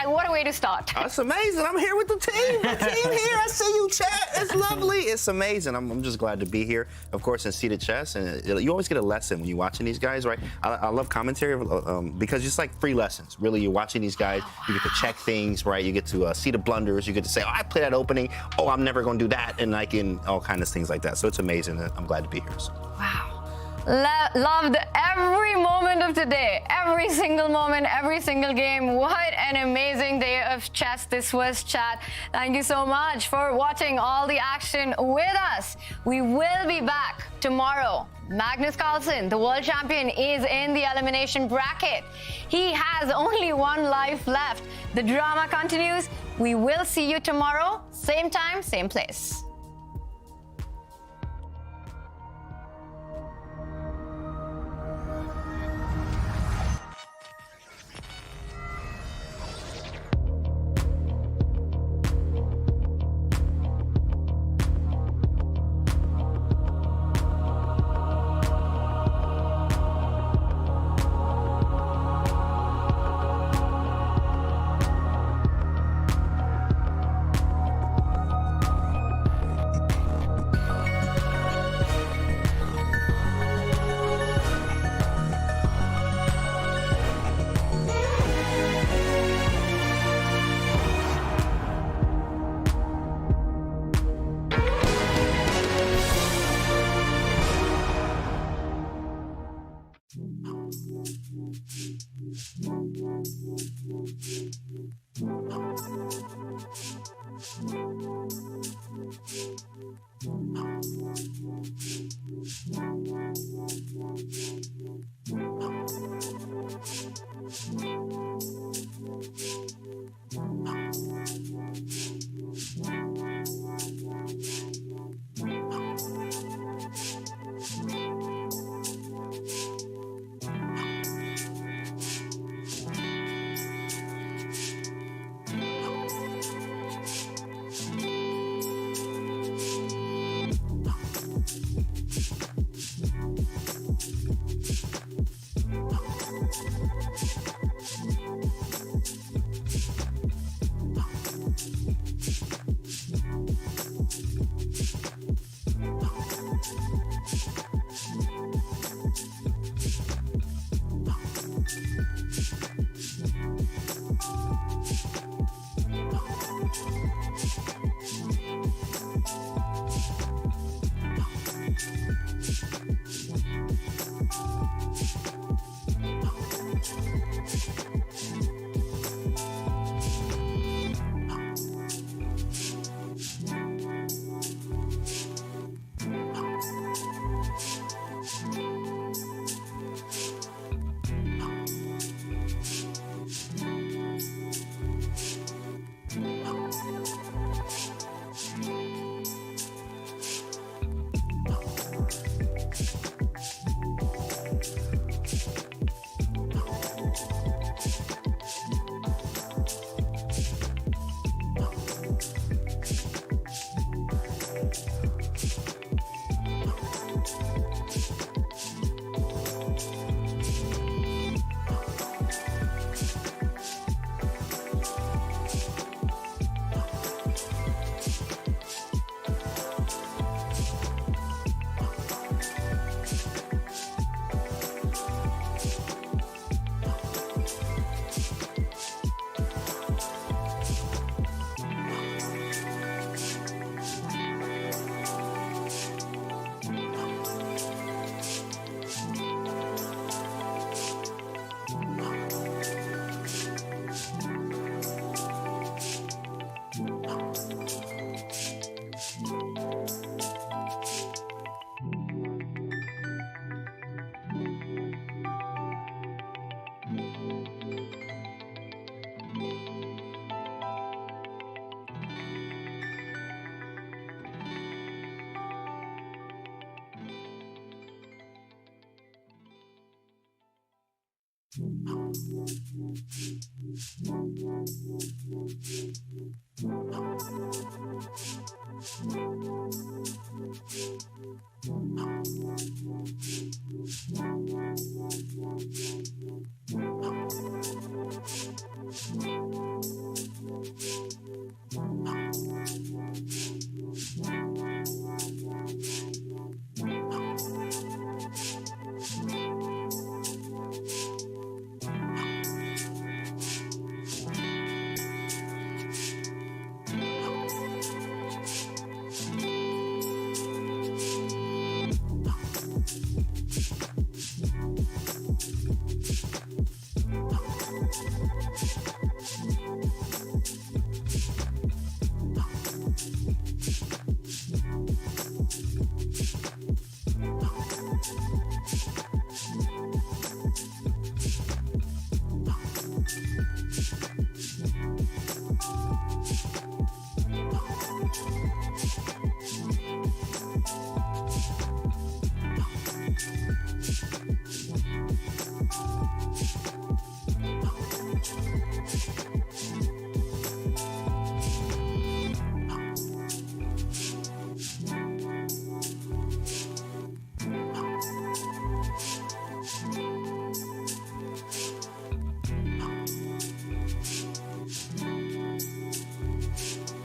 What a way to start. That's amazing. I'm here with the team. The team here. I see you, chat. It's lovely. It's amazing. I'm just glad to be here, of course, in Seated Chess. And you always get a lesson when you're watching these guys, right? I love commentary because it's like free lessons. Really, you're watching these guys. You get to check things, right? You get to see the blunders. You get to say, oh, I play that opening. Oh, I'm never going to do that. And like in all kinds of things like that. So it's amazing. I'm glad to be here. So. Wow. Loved every moment of today, every single moment, every single game. What an amazing day of chess this was, chat. Thank you so much for watching all the action with us. We will be back tomorrow. Magnus Carlsen, the world champion, is in the elimination bracket. He has only one life left. The drama continues. We will see you tomorrow, same time, same place.